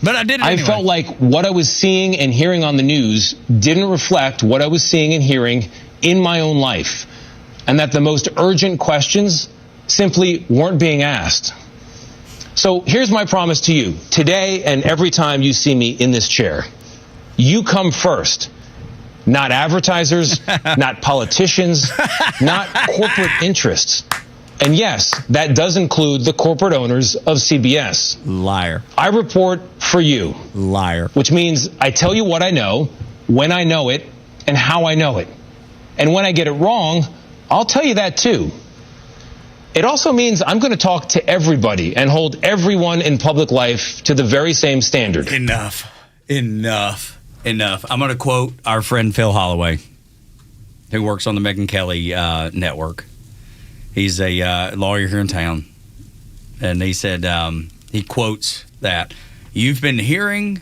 [SPEAKER 8] But I did it anyway.
[SPEAKER 6] I felt like what I was seeing and hearing on the news didn't reflect what I was seeing and hearing in my own life. And that the most urgent questions simply weren't being asked. So here's my promise to you. Today and every time you see me in this chair, you come first. Not advertisers, not politicians, not corporate interests. And yes, that does include the corporate owners of CBS.
[SPEAKER 8] Liar.
[SPEAKER 6] I report for you.
[SPEAKER 8] Liar.
[SPEAKER 6] Which means I tell you what I know, when I know it, and how I know it. And when I get it wrong, I'll tell you that too. It also means I'm going to talk to everybody and hold everyone in public life to the very same standard.
[SPEAKER 8] Enough. I'm going to quote our friend Phil Holloway, who works on the Megyn Kelly network. He's a lawyer here in town. And he said, he quotes that, "You've been hearing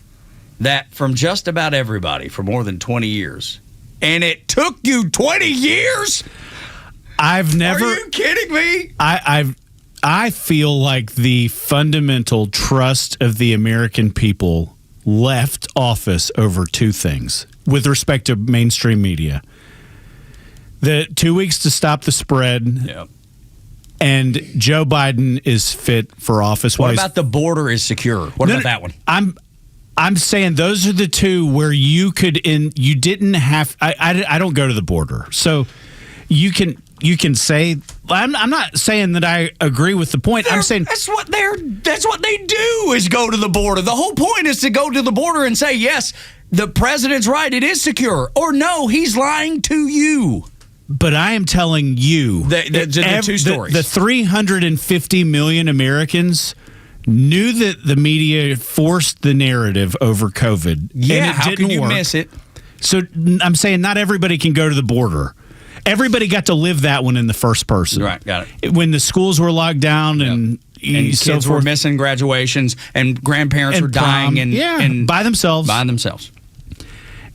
[SPEAKER 8] that from just about everybody for more than 20 years. And it took you 20 years?
[SPEAKER 9] I've never.
[SPEAKER 8] Are you kidding me?
[SPEAKER 9] I feel like the fundamental trust of the American people left office over two things with respect to mainstream media. The 2 weeks to stop the spread, and Joe Biden is fit for office.
[SPEAKER 8] What about the border is secure? What about that one?
[SPEAKER 9] I'm saying those are the two where you didn't have. I don't go to the border, so you can say. I'm not saying that I agree with the point. I'm saying
[SPEAKER 8] that's what they do is go to the border. The whole point is to go to the border and say, yes, the president's right, it is secure, or no, he's lying to you.
[SPEAKER 9] But I am telling you,
[SPEAKER 8] the two stories.
[SPEAKER 9] The 350 million Americans knew that the media forced the narrative over COVID.
[SPEAKER 8] Yeah,
[SPEAKER 9] and it
[SPEAKER 8] how
[SPEAKER 9] didn't
[SPEAKER 8] can you
[SPEAKER 9] work.
[SPEAKER 8] miss it?
[SPEAKER 9] So I'm saying not everybody can go to the border. Everybody got to live that one in the first person.
[SPEAKER 8] Right, got it.
[SPEAKER 9] When the schools were locked down and
[SPEAKER 8] kids were missing graduations and grandparents were dying and
[SPEAKER 9] by themselves.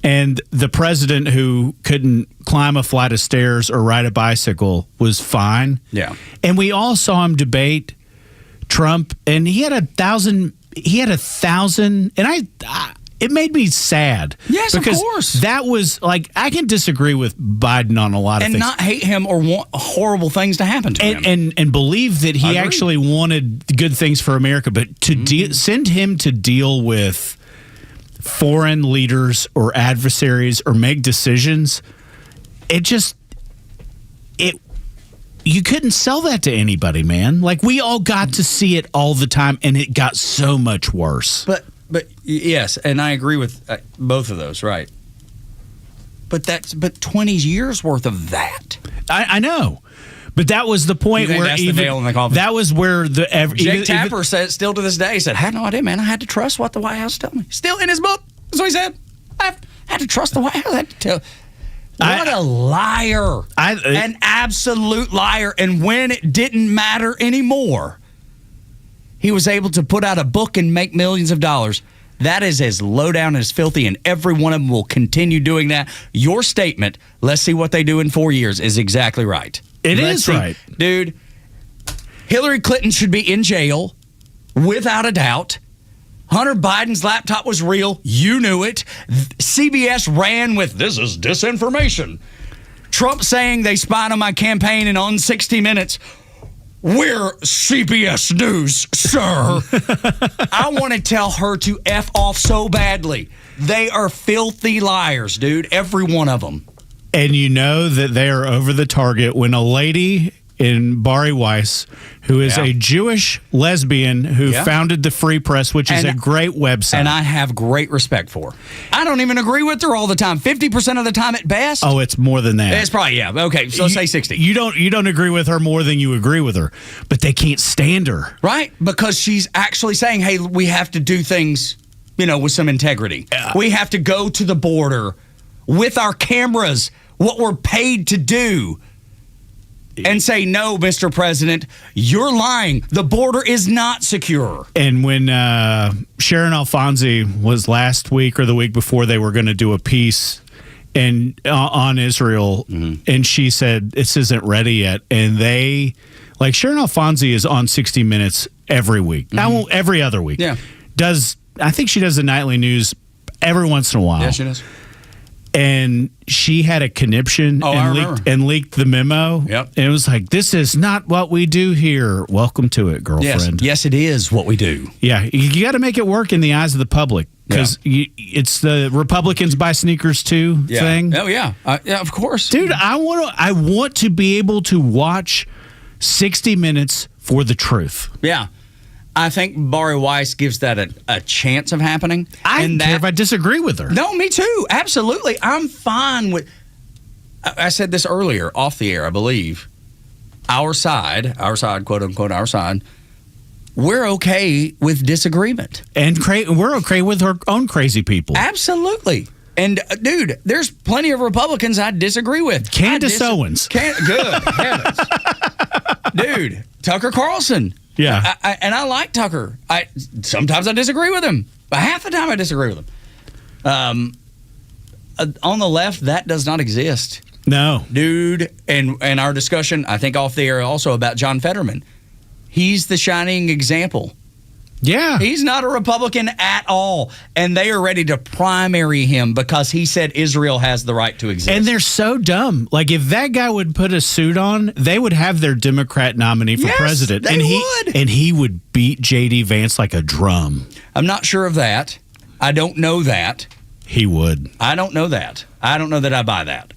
[SPEAKER 9] And the president who couldn't climb a flight of stairs or ride a bicycle was fine.
[SPEAKER 8] Yeah.
[SPEAKER 9] And we all saw him debate Trump, and he had 1,000. And it made me sad.
[SPEAKER 8] Yes,
[SPEAKER 9] because
[SPEAKER 8] of course.
[SPEAKER 9] That was like, I can disagree with Biden on a lot of things.
[SPEAKER 8] And not hate him or want horrible things to happen to him.
[SPEAKER 9] And believe that he actually wanted good things for America. But to send him to deal with foreign leaders or adversaries or make decisions, you couldn't sell that to anybody, man. Like, we all got to see it all the time, and it got so much worse.
[SPEAKER 8] But yes, and I agree with both of those, right? But 20 years worth of that.
[SPEAKER 9] I know. But that was the point where
[SPEAKER 8] that's the nail in the coffin?
[SPEAKER 9] That was where
[SPEAKER 8] Jake Tapper said, still to this day, he said, I had no idea, man. I had to trust what the White House told me. Still in his book. That's what he said. I had to trust the White House. I had to tell. What a liar. An absolute liar. And when it didn't matter anymore, he was able to put out a book and make millions of dollars. That is as low down as filthy, and every one of them will continue doing that. Your statement, let's see what they do in 4 years, is exactly right.
[SPEAKER 9] It is right.
[SPEAKER 8] Dude, Hillary Clinton should be in jail, without a doubt. Hunter Biden's laptop was real. You knew it. CBS ran with, this is disinformation. Trump saying they spied on my campaign, and on 60 Minutes, we're CBS News, sir. I want to tell her to F off so badly. They are filthy liars, dude. Every one of them.
[SPEAKER 9] And you know that they are over the target when a lady in Bari Weiss, who is a Jewish lesbian who founded the Free Press, which is a great website.
[SPEAKER 8] And I have great respect for her. I don't even agree with her all the time. 50% of the time at best.
[SPEAKER 9] Oh, it's more than that.
[SPEAKER 8] It's probably, okay, so say 60.
[SPEAKER 9] You don't agree with her more than you agree with her, but they can't stand her.
[SPEAKER 8] Right, because she's actually saying, hey, we have to do things, with some integrity. We have to go to the border with our cameras, what we're paid to do, and say, no, Mr. President, you're lying. The border is not secure.
[SPEAKER 9] And when Sharon Alfonsi was last week or the week before, they were going to do a piece on Israel, and she said, this isn't ready yet. And Sharon Alfonsi is on 60 Minutes every week. Every other week.
[SPEAKER 8] Yeah.
[SPEAKER 9] I think she does the nightly news every once in a while.
[SPEAKER 8] Yeah, she does.
[SPEAKER 9] And she had a conniption and leaked the memo.
[SPEAKER 8] Yep.
[SPEAKER 9] And it was like, this is not what we do here. Welcome to it, girlfriend.
[SPEAKER 8] Yes, it is what we do.
[SPEAKER 9] Yeah, you got to make it work in the eyes of the public, because it's the Republicans buy sneakers too thing.
[SPEAKER 8] Oh, yeah. Yeah, of course.
[SPEAKER 9] Dude, I want to be able to watch 60 Minutes for the truth.
[SPEAKER 8] Yeah. I think Bari Weiss gives that a chance of happening.
[SPEAKER 9] I don't care if I disagree with her.
[SPEAKER 8] No, me too. Absolutely. I'm fine with... I said this earlier, off the air, I believe. Our side, quote unquote, our side, we're okay with disagreement.
[SPEAKER 9] And we're okay with our own crazy people.
[SPEAKER 8] Absolutely. And, dude, there's plenty of Republicans I disagree with.
[SPEAKER 9] Candace Owens.
[SPEAKER 8] Good heavens. Dude, Tucker Carlson.
[SPEAKER 9] Yeah.
[SPEAKER 8] And I like Tucker. Sometimes I disagree with him, but half the time I disagree with him. On the left, that does not exist.
[SPEAKER 9] No.
[SPEAKER 8] Dude, and our discussion, I think off the air also, about John Fetterman. He's the shining example.
[SPEAKER 9] Yeah.
[SPEAKER 8] He's not a Republican at all. And they are ready to primary him because he said Israel has the right to exist.
[SPEAKER 9] And they're so dumb. Like, if that guy would put a suit on, they would have their Democrat nominee for president.
[SPEAKER 8] They would.
[SPEAKER 9] And he would beat J.D. Vance like a drum.
[SPEAKER 8] I'm not sure of that. I don't know that.
[SPEAKER 9] He would.
[SPEAKER 8] I don't know that. I don't know that I buy that.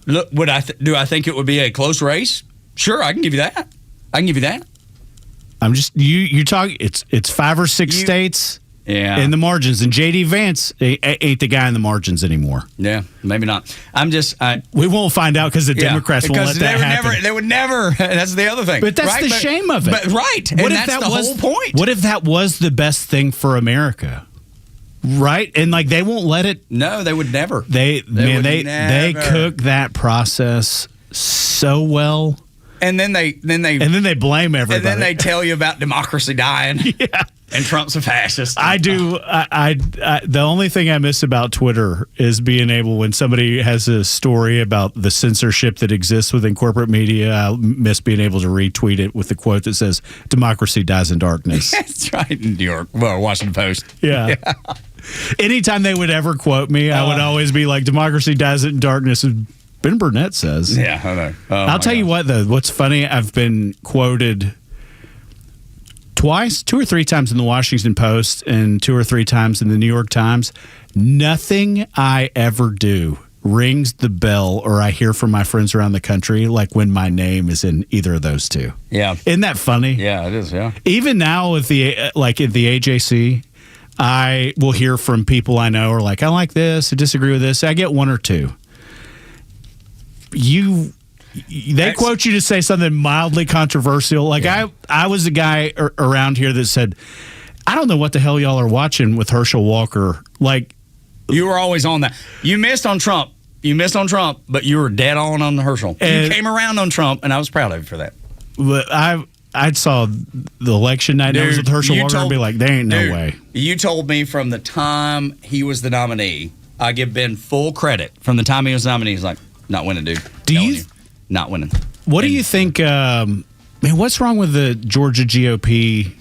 [SPEAKER 8] Do I think it would be a close race? Sure, I can give you that.
[SPEAKER 9] I'm just you talk. It's 5 or 6 states, in the margins, and J.D. Vance ain't the guy in the margins anymore.
[SPEAKER 8] Yeah, maybe not.
[SPEAKER 9] We won't find out because the Democrats won't let that happen.
[SPEAKER 8] They would never. That's the other thing.
[SPEAKER 9] But that's the shame of it.
[SPEAKER 8] But right, and that's the whole point.
[SPEAKER 9] What if that was the best thing for America? Right, and like they won't let it.
[SPEAKER 8] No, they would never.
[SPEAKER 9] They cook that process so well.
[SPEAKER 8] And then they
[SPEAKER 9] blame everybody.
[SPEAKER 8] And then they tell you about democracy dying.
[SPEAKER 9] Yeah.
[SPEAKER 8] And Trump's a fascist.
[SPEAKER 9] I do. I the only thing I miss about Twitter is being able, when somebody has a story about the censorship that exists within corporate media, I miss being able to retweet it with the quote that says, "Democracy dies in darkness."
[SPEAKER 8] That's right, in New York. Well, Washington Post.
[SPEAKER 9] Yeah. Anytime they would ever quote me, I would always be like, "Democracy dies in darkness." Ben Burnett says.
[SPEAKER 8] Yeah, I know.
[SPEAKER 9] I'll tell you what, though. What's funny, I've been quoted twice, 2 or 3 times in the Washington Post and 2 or 3 times in the New York Times. Nothing I ever do rings the bell or I hear from my friends around the country like when my name is in either of those two.
[SPEAKER 8] Yeah.
[SPEAKER 9] Isn't that funny?
[SPEAKER 8] Yeah, it is, yeah.
[SPEAKER 9] Even now with the at the AJC, I will hear from people I know are like, I like this, I disagree with this. I get 1 or 2. They quote you to say something mildly controversial. Like I was a guy around here that said, I don't know what the hell y'all are watching with Herschel Walker. Like,
[SPEAKER 8] you were always on that. You missed on Trump, but you were dead on the Herschel. You came around on Trump, and I was proud of you for that.
[SPEAKER 9] But I saw the election night. I was with Herschel Walker and be like, there ain't no way.
[SPEAKER 8] You told me from the time he was the nominee, I give Ben full credit. From the time he was the nominee, he's like, not winning, dude. Not winning.
[SPEAKER 9] What do you think? Man, what's wrong with the Georgia GOP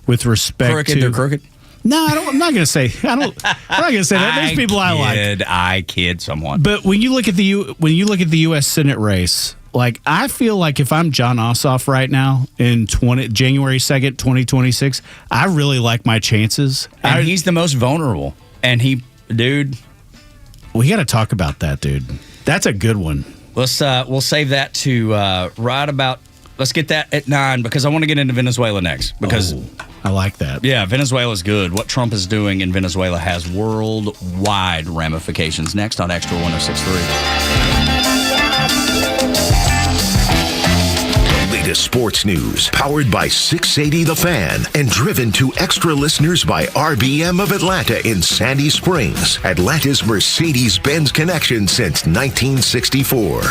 [SPEAKER 9] with respect
[SPEAKER 8] to
[SPEAKER 9] they're
[SPEAKER 8] crooked?
[SPEAKER 9] No, I'm not going to say. I'm not going to say that. There's people I like.
[SPEAKER 8] I kid somewhat.
[SPEAKER 9] But when you look at the U.S. Senate race, like I feel like if I'm John Ossoff right now in January 2nd, 2026, I really like my chances.
[SPEAKER 8] And he's the most vulnerable. And dude,
[SPEAKER 9] we got to talk about that, dude. That's a good one.
[SPEAKER 8] We'll save that to right about. Let's get that at 9 because I want to get into Venezuela next. Because
[SPEAKER 9] I like that.
[SPEAKER 8] Yeah, Venezuela's good. What Trump is doing in Venezuela has worldwide ramifications. Next on Extra 106.3.
[SPEAKER 7] Latest sports news, powered by 680 The Fan, and driven to extra listeners by RBM of Atlanta in Sandy Springs, Atlanta's Mercedes-Benz connection since 1964.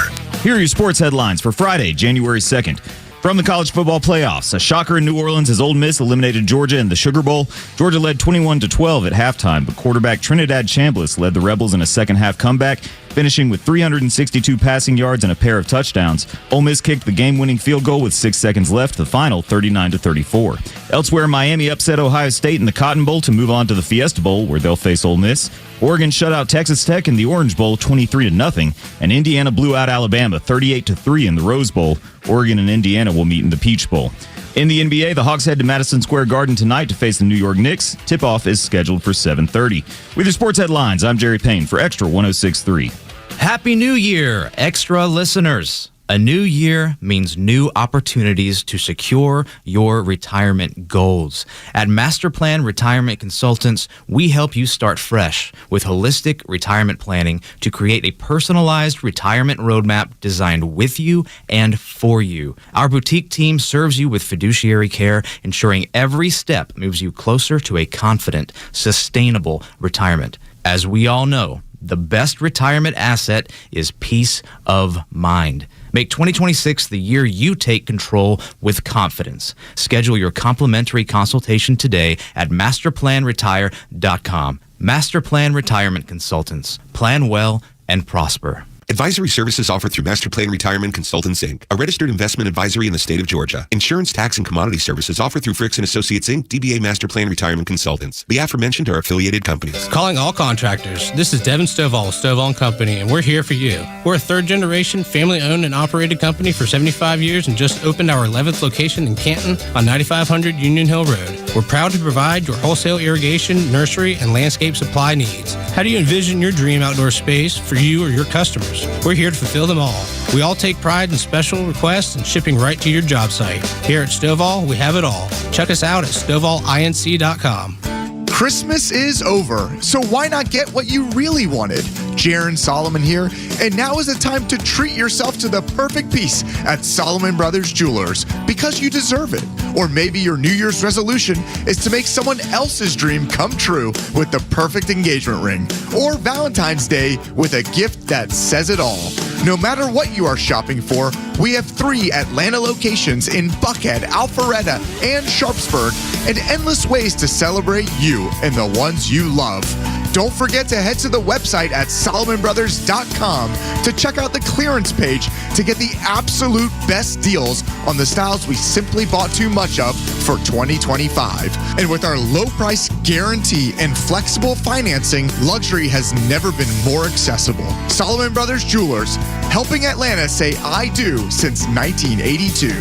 [SPEAKER 1] Here are your sports headlines for Friday, January 2nd. From the college football playoffs, a shocker in New Orleans as Ole Miss eliminated Georgia in the Sugar Bowl. Georgia led 21-12 at halftime, but quarterback Trinidad Chambliss led the Rebels in a second-half comeback, finishing with 362 passing yards and a pair of touchdowns. Ole Miss kicked the game-winning field goal with 6 seconds left, the final 39-34. Elsewhere, Miami upset Ohio State in the Cotton Bowl to move on to the Fiesta Bowl, where they'll face Ole Miss. Oregon shut out Texas Tech in the Orange Bowl 23-0, and Indiana blew out Alabama 38-3 in the Rose Bowl. Oregon and Indiana will meet in the Peach Bowl. In the NBA, the Hawks head to Madison Square Garden tonight to face the New York Knicks. Tip-off is scheduled for 7:30. With your sports headlines, I'm Jerry Payne for Extra 106.3.
[SPEAKER 14] Happy New Year, Extra listeners. A new year means new opportunities to secure your retirement goals. At Master Plan Retirement Consultants, we help you start fresh with holistic retirement planning to create a personalized retirement roadmap designed with you and for you. Our boutique team serves you with fiduciary care, ensuring every step moves you closer to a confident, sustainable retirement. As we all know, the best retirement asset is peace of mind. Make 2026 the year you take control with confidence. Schedule your complimentary consultation today at masterplanretire.com. Master Plan Retirement Consultants. Plan well and prosper.
[SPEAKER 13] Advisory services offered through Master Plan Retirement Consultants, Inc., a registered investment advisory in the state of Georgia. Insurance, tax, and commodity services offered through Fricks & Associates, Inc., DBA Master Plan Retirement Consultants. The aforementioned are affiliated companies.
[SPEAKER 16] Calling all contractors. This is Devin Stovall of Stovall & Company, and we're here for you. We're a third-generation, family-owned and operated company for 75 years and just opened our 11th location in Canton on 9500 Union Hill Road. We're proud to provide your wholesale irrigation, nursery, and landscape supply needs. How do you envision your dream outdoor space for you or your customers? We're here to fulfill them all. We all take pride in special requests and shipping right to your job site. Here at Stovall, we have it all. Check us out at StovallInc.com.
[SPEAKER 17] Christmas is over, so why not get what you really wanted? Jaron Solomon here, and now is the time to treat yourself to the perfect piece at Solomon Brothers Jewelers, because you deserve it. Or maybe your New Year's resolution is to make someone else's dream come true with the perfect engagement ring. Or Valentine's Day with a gift that says it all. No matter what you are shopping for, we have 3 Atlanta locations in Buckhead, Alpharetta, and Sharpsburg, and endless ways to celebrate you and the ones you love. Don't forget to head to the website at SolomonBrothers.com to check out the clearance page to get the absolute best deals on the styles we simply bought too much of for 2025. And with our low price guarantee and flexible financing, luxury has never been more accessible. Solomon Brothers Jewelers, helping Atlanta say I do since 1982.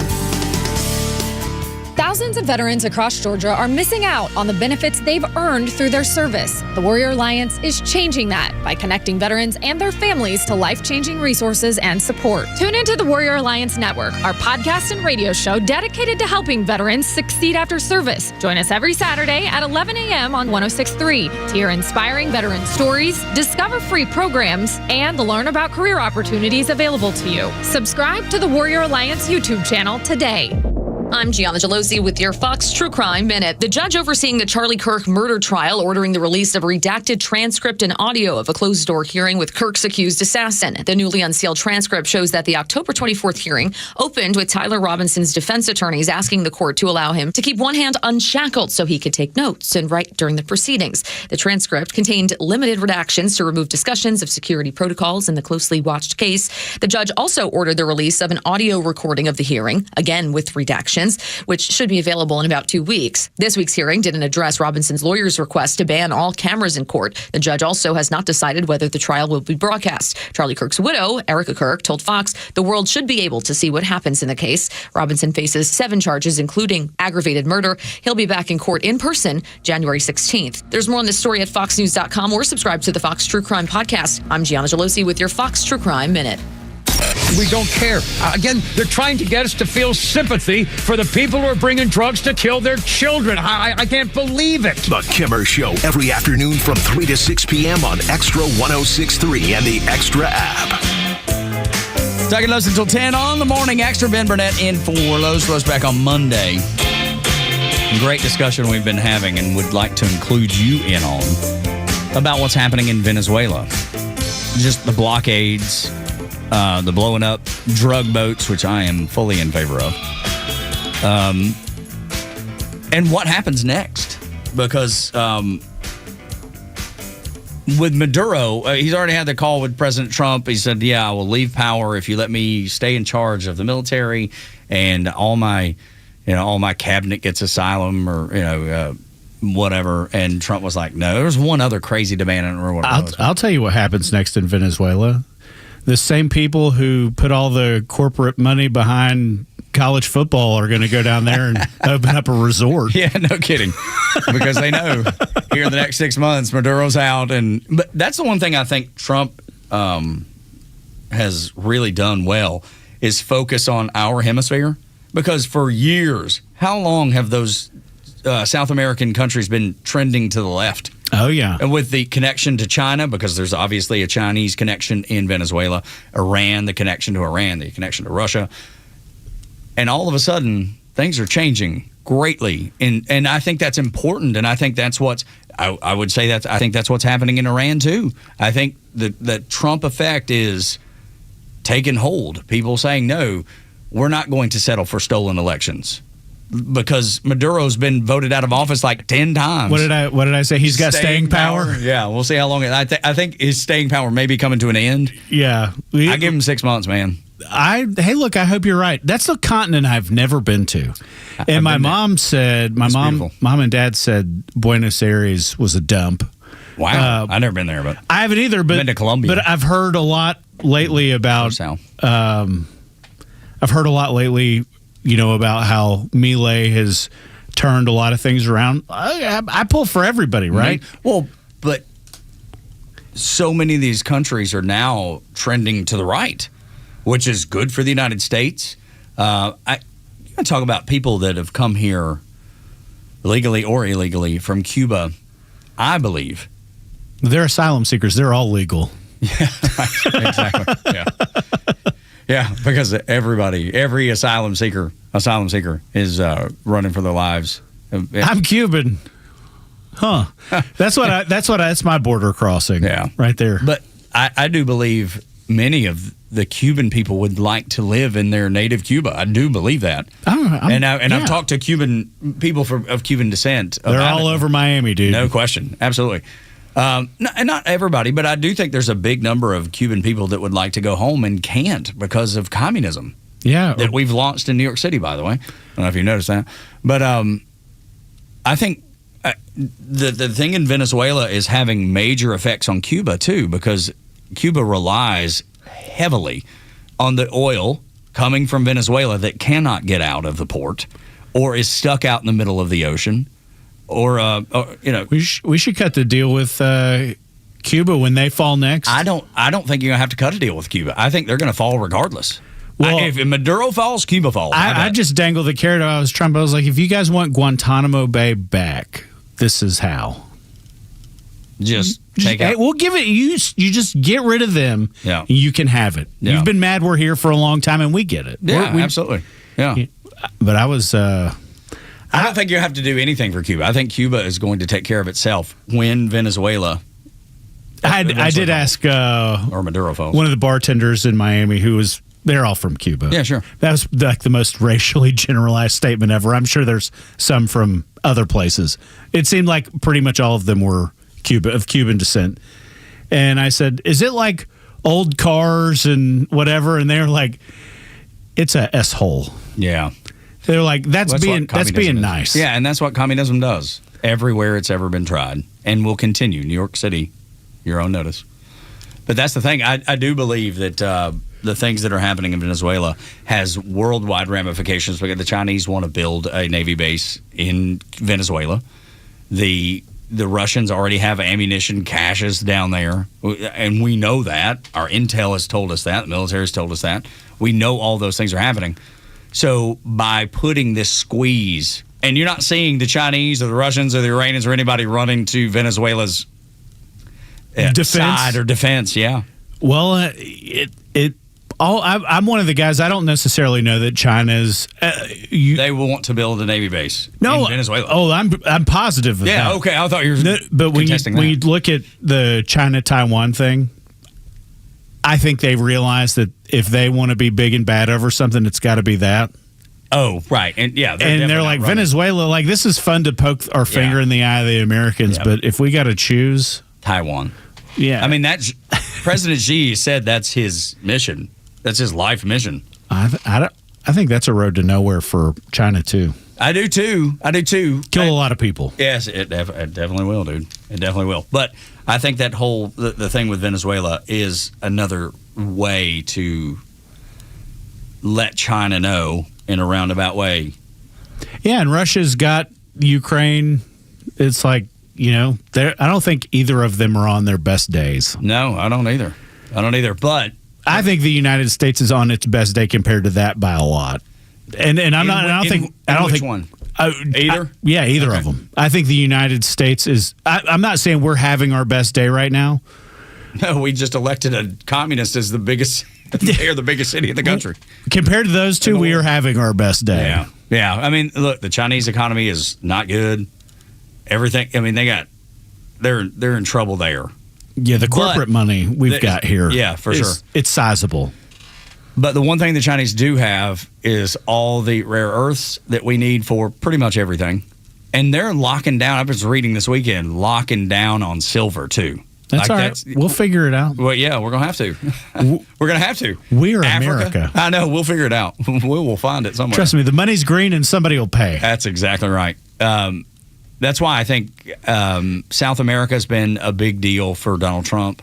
[SPEAKER 19] Thousands of veterans across Georgia are missing out on the benefits they've earned through their service. The Warrior Alliance is changing that by connecting veterans and their families to life-changing resources and support. Tune into the Warrior Alliance Network, our podcast and radio show dedicated to helping veterans succeed after service. Join us every Saturday at 11 a.m. on 106.3 to hear inspiring veteran stories, discover free programs, and learn about career opportunities available to you. Subscribe to the Warrior Alliance YouTube channel today.
[SPEAKER 20] I'm Gianna Gelosi with your Fox True Crime Minute. The judge overseeing the Charlie Kirk murder trial ordering the release of a redacted transcript and audio of a closed-door hearing with Kirk's accused assassin. The newly unsealed transcript shows that the October 24th hearing opened with Tyler Robinson's defense attorneys asking the court to allow him to keep one hand unshackled so he could take notes and write during the proceedings. The transcript contained limited redactions to remove discussions of security protocols in the closely watched case. The judge also ordered the release of an audio recording of the hearing, again with redactions, which should be available in about 2 weeks. This week's hearing didn't address Robinson's lawyer's request to ban all cameras in court. The judge also has not decided whether the trial will be broadcast. Charlie Kirk's widow, Erica Kirk, told Fox the world should be able to see what happens in the case. Robinson faces 7 charges, including aggravated murder. He'll be back in court in person January 16th. There's more on this story at foxnews.com or subscribe to the Fox True Crime Podcast. I'm Gianna Gelosi with your Fox True Crime Minute.
[SPEAKER 22] We don't care. Again, they're trying to get us to feel sympathy for the people who are bringing drugs to kill their children. I can't believe it.
[SPEAKER 7] The Kimmer Show, every afternoon from 3 to 6 p.m. on Extra 106.3 and the Extra app.
[SPEAKER 8] Talking Lowe's until 10 on the Morning Extra. Ben Burnett in for Lowe's. Lowe's back on Monday. Great discussion we've been having and would like to include you in on about what's happening in Venezuela. Just the blockades, the blowing up drug boats, which I am fully in favor of. And what happens next? Because with Maduro, he's already had the call with President Trump. He said, yeah, I will leave power if you let me stay in charge of the military and all my cabinet gets asylum or, whatever. And Trump was like, no, there's one other crazy demand. I don't remember what it was.
[SPEAKER 9] I'll tell you what happens next in Venezuela. The same people who put all the corporate money behind college football are going to go down there and open up a resort.
[SPEAKER 8] Yeah, no kidding. Because they know here in the next 6 months, Maduro's out. But that's the one thing I think Trump has really done well is focus on our hemisphere. Because for years, how long have those South American countries been trending to the left?
[SPEAKER 9] Oh, yeah.
[SPEAKER 8] And with the connection to China, because there's obviously a Chinese connection in Venezuela, Iran, the connection to Iran, the connection to Russia. And all of a sudden, things are changing greatly. And I think that's important. And I think that's what's, I would say that I think that's what's happening in Iran, too. I think the Trump effect is taking hold. People saying, no, we're not going to settle for stolen elections. because Maduro's been voted out of office like 10 times.
[SPEAKER 9] What did I say? He's got staying power?
[SPEAKER 8] Yeah, we'll see how long. I think his staying power may be coming to an end.
[SPEAKER 9] Yeah.
[SPEAKER 8] I give him 6 months, man.
[SPEAKER 9] Hey, look, I hope you're right. That's a continent I've never been to. And my mom said, mom and dad said Buenos Aires was a dump.
[SPEAKER 8] Wow. I've never been there, but
[SPEAKER 9] I haven't either. But
[SPEAKER 8] been to Colombia.
[SPEAKER 9] But I've heard a lot lately about. I've heard a lot lately, about how Milei has turned a lot of things around. I pull for everybody, right?
[SPEAKER 8] Well, but so many of these countries are now trending to the right, which is good for the United States. I talk about people that have come here legally or illegally from Cuba. I believe
[SPEAKER 9] they're asylum seekers. They're all legal.
[SPEAKER 8] Yeah, exactly. Yeah, because every asylum seeker is running for their lives.
[SPEAKER 9] I'm Cuban, huh? That's my border crossing.
[SPEAKER 8] Yeah,
[SPEAKER 9] right there.
[SPEAKER 8] But I do believe many of the Cuban people would like to live in their native Cuba. I do believe that. I've talked to Cuban people of Cuban descent.
[SPEAKER 9] They're all over Miami, dude.
[SPEAKER 8] No question, absolutely. Not everybody, but I do think there's a big number of Cuban people that would like to go home and can't because of communism.
[SPEAKER 9] Yeah.
[SPEAKER 8] That we've launched in New York City, by the way. I don't know if you noticed that. But I think the thing in Venezuela is having major effects on Cuba, too, because Cuba relies heavily on the oil coming from Venezuela that cannot get out of the port or is stuck out in the middle of the ocean.
[SPEAKER 9] We should cut the deal with Cuba when they fall next.
[SPEAKER 8] I don't think you're gonna have to cut a deal with Cuba. I think they're gonna fall regardless. Well, if Maduro falls, Cuba falls.
[SPEAKER 9] I just dangled the carrot. I was like, if you guys want Guantanamo Bay back, this is how.
[SPEAKER 8] Just take out.
[SPEAKER 9] We'll give it. You just get rid of them.
[SPEAKER 8] Yeah,
[SPEAKER 9] you can have it.
[SPEAKER 8] Yeah.
[SPEAKER 9] You've been mad we're here for a long time, and we get it.
[SPEAKER 8] Yeah, absolutely. Yeah,
[SPEAKER 9] but I was.
[SPEAKER 8] I don't think you have to do anything for Cuba. I think Cuba is going to take care of itself when Venezuela.
[SPEAKER 9] I did ask
[SPEAKER 8] or Maduro falls.
[SPEAKER 9] One of the bartenders in Miami they're all from Cuba.
[SPEAKER 8] Yeah, sure.
[SPEAKER 9] That was like the most racially generalized statement ever. I'm sure there's some from other places. It seemed like pretty much all of them were of Cuban descent. And I said, is it like old cars and whatever? And they're like, it's a S-hole.
[SPEAKER 8] Yeah.
[SPEAKER 9] They're like, that's being nice.
[SPEAKER 8] Yeah, and that's what communism does everywhere it's ever been tried and will continue. New York City, your own notice. But that's the thing. I do believe that the things that are happening in Venezuela has worldwide ramifications because the Chinese want to build a Navy base in Venezuela. The Russians already have ammunition caches down there, and we know that. Our intel has told us that. The military has told us that. We know all those things are happening. So by putting this squeeze, and you're not seeing the Chinese or the Russians or the Iranians or anybody running to Venezuela's side or defense, yeah.
[SPEAKER 9] Well, I'm one of the guys. I don't necessarily know that China's.
[SPEAKER 8] They want to build a Navy base in Venezuela.
[SPEAKER 9] Oh, I'm positive of that.
[SPEAKER 8] Yeah, okay. I thought you were
[SPEAKER 9] but when
[SPEAKER 8] contesting
[SPEAKER 9] you look at the China-Taiwan thing, I think they realize that if they want to be big and bad over something, it's got to be that.
[SPEAKER 8] Oh, right. And yeah,
[SPEAKER 9] they're like, Venezuela, like, this is fun to poke our finger in the eye of the Americans, but if we got to choose
[SPEAKER 8] Taiwan.
[SPEAKER 9] Yeah.
[SPEAKER 8] I mean, that's President Xi said that's his mission. That's his life mission.
[SPEAKER 9] I think that's a road to nowhere for China, too.
[SPEAKER 8] I do, too.
[SPEAKER 9] Kill a lot of people.
[SPEAKER 8] Yes, it definitely will, dude. It definitely will. But I think that whole the thing with Venezuela is another way to let China know in a roundabout way.
[SPEAKER 9] Yeah, and Russia's got Ukraine. It's like, I don't think either of them are on their best days.
[SPEAKER 8] No, I don't either. But
[SPEAKER 9] I think the United States is on its best day compared to that by a lot. And I'm not. I don't think
[SPEAKER 8] one.
[SPEAKER 9] Either? Either of them. I think the United States is. I'm not saying we're having our best day right now.
[SPEAKER 8] No, we just elected a communist as the biggest. They're the biggest city in the country.
[SPEAKER 9] Compared to those two, we are having our best day.
[SPEAKER 8] Yeah. I mean, look, the Chinese economy is not good. Everything. I mean, they're in trouble there.
[SPEAKER 9] Yeah, the corporate money we've got here.
[SPEAKER 8] Yeah, for sure.
[SPEAKER 9] It's sizable.
[SPEAKER 8] But the one thing the Chinese do have is all the rare earths that we need for pretty much everything. And they're locking down, I was reading this weekend, locking down on silver too.
[SPEAKER 9] That's all right. We'll figure it out.
[SPEAKER 8] Well, yeah, we're going to have to. We're going to have to.
[SPEAKER 9] We're
[SPEAKER 8] Africa,
[SPEAKER 9] America.
[SPEAKER 8] I know. We'll figure it out. We will find it somewhere.
[SPEAKER 9] Trust me, the money's green and somebody will pay.
[SPEAKER 8] That's exactly right. That's why I think South America has been a big deal for Donald Trump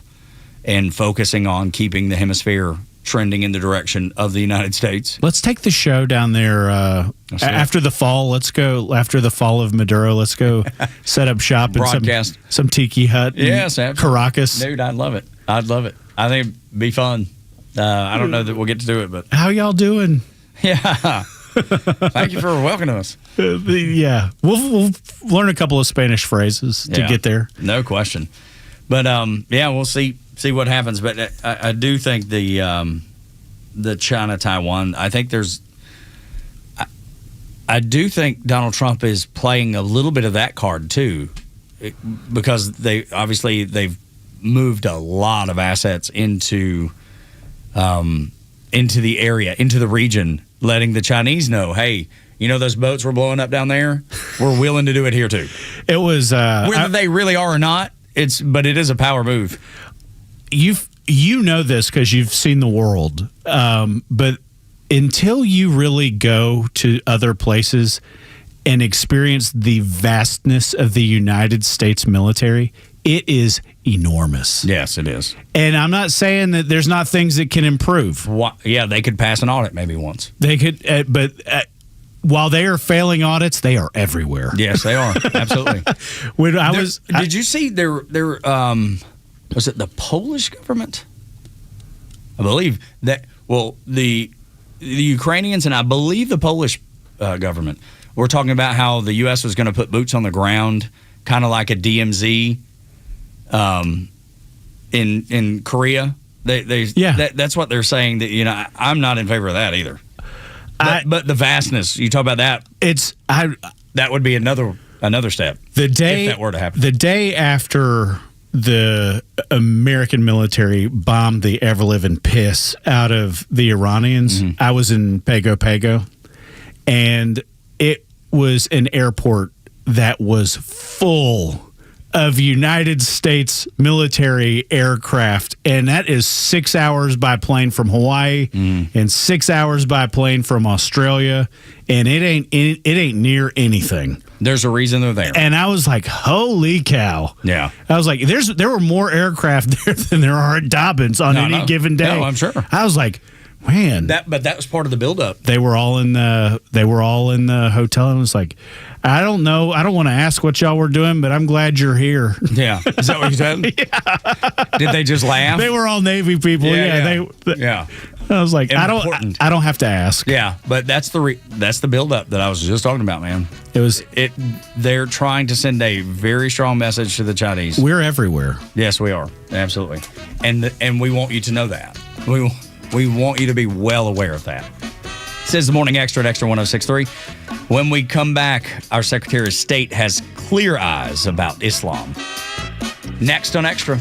[SPEAKER 8] and focusing on keeping the hemisphere trending in the direction of the United States.
[SPEAKER 9] Let's take the show down there after the fall. Let's go after the fall of Maduro. Let's go set up shop in some tiki hut.
[SPEAKER 8] Yes, absolutely.
[SPEAKER 9] Caracas.
[SPEAKER 8] Dude, I'd love it. I think it'd be fun. I don't know that we'll get to do it, but
[SPEAKER 9] how y'all doing?
[SPEAKER 8] Yeah. Thank you for welcoming us.
[SPEAKER 9] Yeah, we'll learn a couple of Spanish phrases to get there.
[SPEAKER 8] No question. But yeah, we'll see what happens. But I do think the China-Taiwan, I think I do think Donald Trump is playing a little bit of that card too, because they've moved a lot of assets into the area, into the region, letting the Chinese know, hey, you know those boats we're blowing up down there? We're willing to do it here too.
[SPEAKER 9] It was
[SPEAKER 8] whether they really are or not. But it is a power move.
[SPEAKER 9] You know this because you've seen the world, but until you really go to other places and experience the vastness of the United States military, it is enormous.
[SPEAKER 8] Yes, it is.
[SPEAKER 9] And I'm not saying that there's not things that can improve.
[SPEAKER 8] Yeah, they could pass an audit maybe once.
[SPEAKER 9] They could, but while they are failing audits, they are everywhere.
[SPEAKER 8] Yes, they are. Absolutely. Did you see their was it the Polish government? I believe that. Well, the Ukrainians and I believe the Polish government were talking about how the U.S. was going to put boots on the ground, kind of like a DMZ in Korea. That's what they're saying. That I'm not in favor of that either. But the vastness, you talk about that. That would be another step. If that were to happen.
[SPEAKER 9] The day after the American military bombed the ever-living piss out of the Iranians, I was in Pago Pago, and it was an airport that was full of United States military aircraft, and that is 6 hours by plane from Hawaii and 6 hours by plane from Australia, and it ain't near anything.
[SPEAKER 8] There's a reason they're there.
[SPEAKER 9] And I was like, holy cow.
[SPEAKER 8] Yeah.
[SPEAKER 9] I was like, there were more aircraft there than there are at Dobbins on any given day.
[SPEAKER 8] No, I'm sure.
[SPEAKER 9] I was like, man.
[SPEAKER 8] But that was part of the buildup.
[SPEAKER 9] They were all in the hotel, and it was like, I don't know. I don't want to ask what y'all were doing, but I'm glad you're here.
[SPEAKER 8] Yeah. Is that what you said?
[SPEAKER 9] Yeah.
[SPEAKER 8] Did they just laugh?
[SPEAKER 9] They were all Navy people. Yeah. I was like, I don't have to ask.
[SPEAKER 8] Yeah, but that's the buildup that I was just talking about, man. They're trying to send a very strong message to the Chinese.
[SPEAKER 9] We're everywhere.
[SPEAKER 8] Yes, we are. Absolutely. And we want you to know that. We want you to be well aware of that. Says the Morning Extra at Extra 106.3. When we come back, our Secretary of State has clear eyes about Islam. Next on Extra.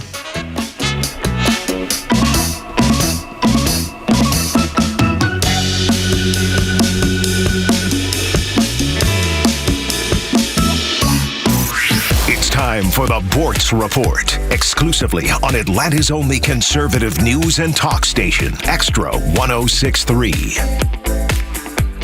[SPEAKER 7] It's time for the Bortz Report, exclusively on Atlanta's only conservative news and talk station, Extra 106.3.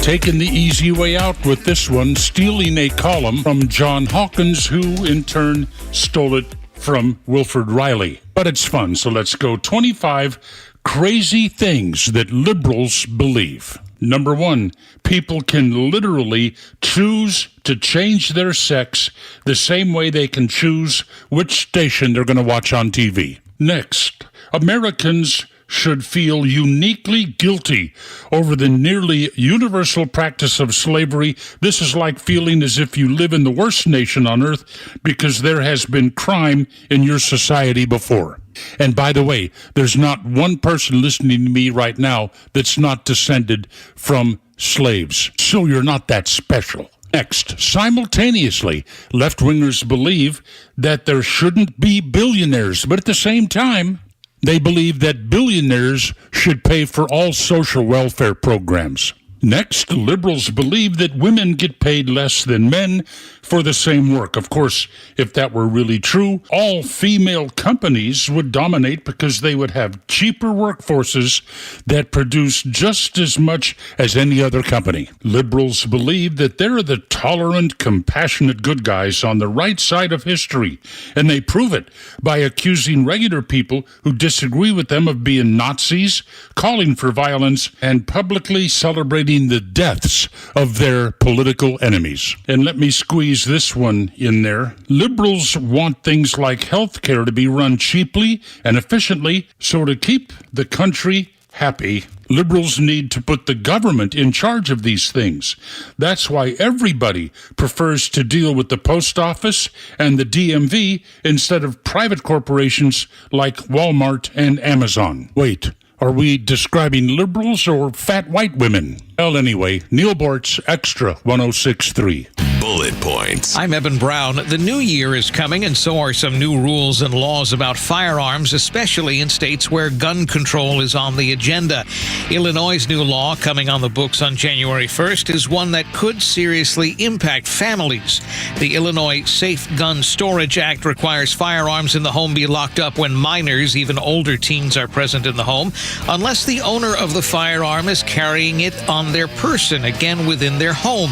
[SPEAKER 11] Taking the easy way out with this one, stealing a column from John Hawkins, who in turn stole it from Wilford Riley. But it's fun, so let's go 25 crazy things that liberals believe. Number 1, people can literally choose to change their sex the same way they can choose which station they're going to watch on TV. Next, Americans should feel uniquely guilty over the nearly universal practice of slavery. This is like feeling as if you live in the worst nation on earth because there has been crime in your society before. And by the way, there's not one person listening to me right now that's not descended from slaves. So you're not that special. Next, simultaneously, left-wingers believe that there shouldn't be billionaires, but at the same time, They believe that billionaires should pay for all social welfare programs. Next, liberals believe that women get paid less than men for the same work. Of course, if that were really true, all female companies would dominate because they would have cheaper workforces that produce just as much as any other company. Liberals believe that they're the tolerant, compassionate good guys on the right side of history, and they prove it by accusing regular people who disagree with them of being Nazis, calling for violence, and publicly celebrating the deaths of their political enemies. And let me squeeze this one in there. Liberals want things like health care to be run cheaply and efficiently, so to keep the country happy, liberals need to put the government in charge of these things. That's why everybody prefers to deal with the post office and the DMV instead of private corporations like Walmart and Amazon. Wait, are we describing liberals or fat white women? Well, anyway, Neil Bortz, Extra 106.3.
[SPEAKER 25] Bullet points.
[SPEAKER 12] I'm Eben Brown. The new year is coming, and so are some new rules and laws about firearms, especially in states where gun control is on the agenda. Illinois' new law, coming on the books on January 1st, is one that could seriously impact families. The Illinois Safe Gun Storage Act requires firearms in the home be locked up when minors, even older teens, are present in the home, unless the owner of the firearm is carrying it on their person, again within their home.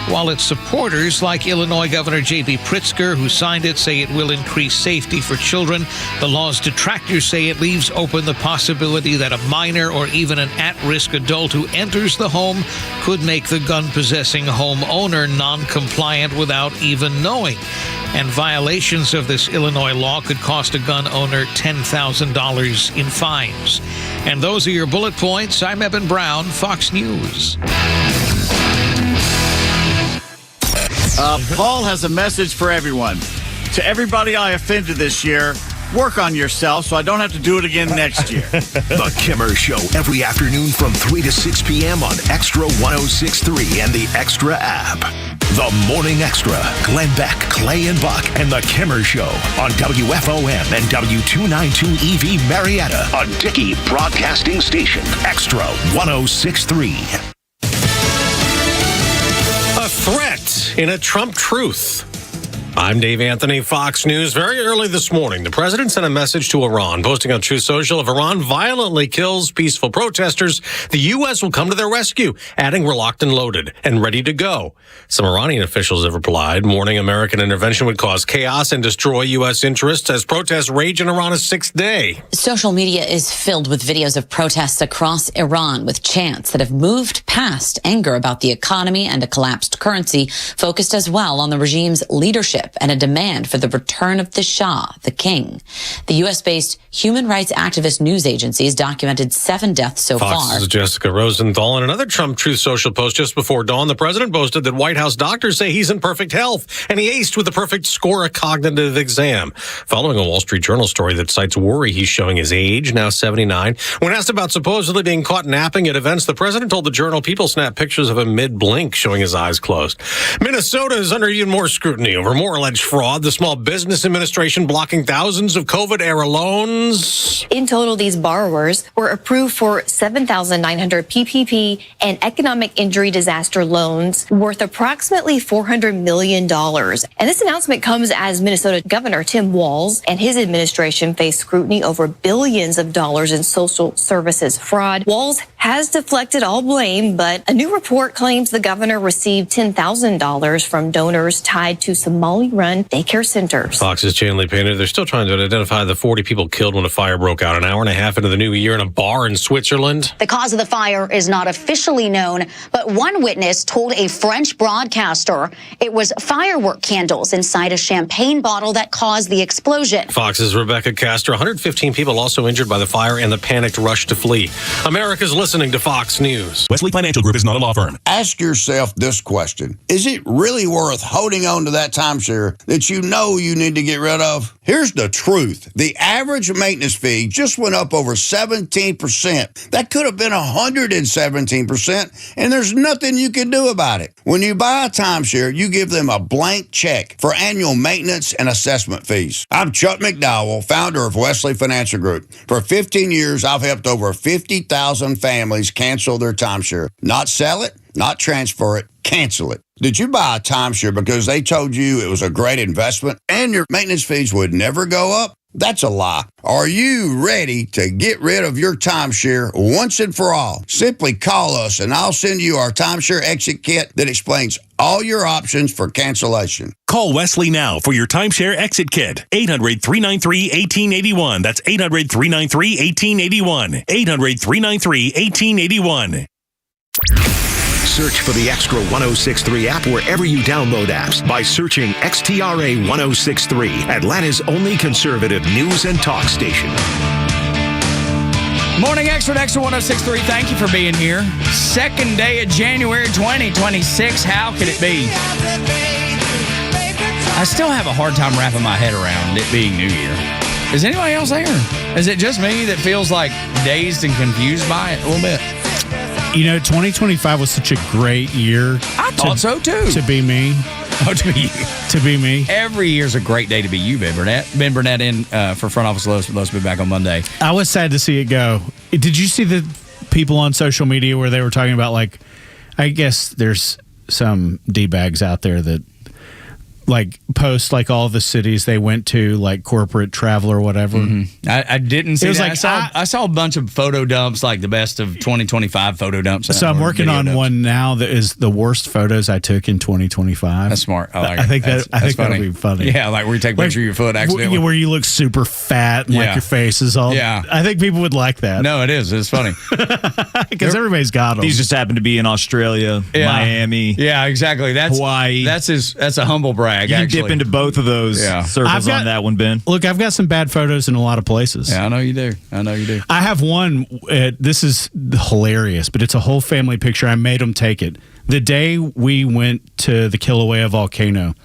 [SPEAKER 12] While its supporters, like Illinois Governor J.B. Pritzker, who signed it, say it will increase safety for children, the law's detractors say it leaves open the possibility that a minor or even an at-risk adult who enters the home could make the gun-possessing homeowner non-compliant without even knowing. And violations of this Illinois law could cost a gun owner $10,000 in fines. And those are your bullet points. I'm Eben Brown, Fox News.
[SPEAKER 15] Paul has a message for everyone. To everybody I offended this year, work on yourself so I don't have to do it again next year.
[SPEAKER 7] The Kimmer Show every afternoon from 3 to 6 p.m. on Extra 106.3 and the Extra app. The Morning Xtra, Glenn Beck, Clay and Buck, and The Kimmer Show on WFOM and W292 EV Marietta, a Dickey Broadcasting Station. Extra 106.3.
[SPEAKER 18] A threat in a Trump truth. I'm Dave Anthony, Fox News. Very early this morning, the president sent a message to Iran, posting on Truth Social, if Iran violently kills peaceful protesters, the U.S. will come to their rescue, adding we're locked and loaded and ready to go. Some Iranian officials have replied, warning American intervention would cause chaos and destroy U.S. interests as protests rage in Iran a sixth day.
[SPEAKER 23] Social media is filled with videos of protests across Iran with chants that have moved past anger about the economy and a collapsed currency, focused as well on the regime's leadership and a demand for the return of the Shah, the king. The U.S.-based human rights activist news agencies documented 7 deaths so far.
[SPEAKER 18] Fox's Jessica Rosenthal. In another Trump Truth Social post just before dawn, the president boasted that White House doctors say he's in perfect health, and he aced with a perfect score a cognitive exam. Following a Wall Street Journal story that cites worry he's showing his age, now 79. When asked about supposedly being caught napping at events, the president told the Journal people snap pictures of him mid-blink, showing his eyes closed. Minnesota is under even more scrutiny over more alleged fraud. The Small Business Administration blocking thousands of COVID-era loans.
[SPEAKER 24] In total, these borrowers were approved for 7,900 PPP and economic injury disaster loans worth approximately $400 million. And this announcement comes as Minnesota Governor Tim Walz and his administration face scrutiny over billions of dollars in social services fraud. Walz has deflected all blame, but a new report claims the governor received $10,000 from donors tied to Somali-run daycare centers.
[SPEAKER 18] Fox's Chanley Painter, they're still trying to identify the 40 people killed when a fire broke out an hour and a half into the new year in a bar in Switzerland.
[SPEAKER 26] The cause of the fire is not officially known, but one witness told a French broadcaster it was firework candles inside a champagne bottle that caused the explosion.
[SPEAKER 18] Fox's Rebecca Castor, 115 people also injured by the fire and the panicked rush to flee. America's listening to Fox News.
[SPEAKER 25] Wesley Financial Group is not a law firm.
[SPEAKER 27] Ask yourself this question. Is it really worth holding on to that timeshare
[SPEAKER 2] timeshare that you know you need to get rid of? Here's the truth. The average maintenance fee just went up over 17%. That could have been 117%, and there's nothing you can do about it. When you buy a timeshare, you give them a blank check for annual maintenance and assessment fees. I'm Chuck McDowell, founder of Wesley Financial Group. For 15 years, I've helped over 50,000 families cancel their timeshare. Not sell it, not transfer it, cancel it. Did you buy a timeshare because they told you it was a great investment and your maintenance fees would never go up? That's a lie. Are you ready to get rid of your timeshare once and for all? Simply call us and I'll send you our timeshare exit kit that explains all your options for cancellation.
[SPEAKER 25] Call Wesley now for your timeshare exit kit. 800-393-1881. That's 800-393-1881. 800-393-1881.
[SPEAKER 7] Search for the Extra 1063 app wherever you download apps by searching XTRA 1063, Atlanta's only conservative news and talk station.
[SPEAKER 8] Morning Xtra, Extra 1063. Thank you for being here. Second day of January 2026. How could it be? I still have a hard time wrapping my head around it being New Year. Is anybody else there? Is it just me that feels like dazed and confused by it a little bit?
[SPEAKER 9] 2025 was such a great year.
[SPEAKER 8] I thought so too.
[SPEAKER 9] To be me.
[SPEAKER 8] Oh, to be you.
[SPEAKER 9] To be me.
[SPEAKER 8] Every year's a great day to be you, Ben Burnett. Ben Burnett in for Front Office Lowe's. Lowe's will be back on Monday.
[SPEAKER 9] I was sad to see it go. Did you see the people on social media where they were talking about, like, I guess there's some D-bags out there that, like, post, like, all the cities they went to, like, corporate travel or whatever.
[SPEAKER 8] Mm-hmm. I didn't see that.
[SPEAKER 9] Like,
[SPEAKER 8] I saw a bunch of photo dumps, like the best of 2025 photo dumps.
[SPEAKER 9] So I'm working on one now that is the worst photos I took in 2025.
[SPEAKER 8] That's smart. I like it.
[SPEAKER 9] I think that'll be funny.
[SPEAKER 8] Yeah, like where you take a picture of your foot accidentally.
[SPEAKER 9] Where you look super fat and like your face is all.
[SPEAKER 8] Yeah.
[SPEAKER 9] I think people would like that.
[SPEAKER 8] No, it is. It's funny.
[SPEAKER 9] Because everybody's got them.
[SPEAKER 1] These just happen to be in Australia, Miami.
[SPEAKER 8] Yeah, exactly. That's
[SPEAKER 1] Hawaii.
[SPEAKER 8] That's a humble brag.
[SPEAKER 1] You can
[SPEAKER 8] actually
[SPEAKER 1] dip into both of those circles on that one, Ben.
[SPEAKER 9] Look, I've got some bad photos in a lot of places.
[SPEAKER 8] Yeah, I know you do.
[SPEAKER 9] I have one. This is hilarious, but it's a whole family picture. I made them take it. The day we went to the Kilauea volcano,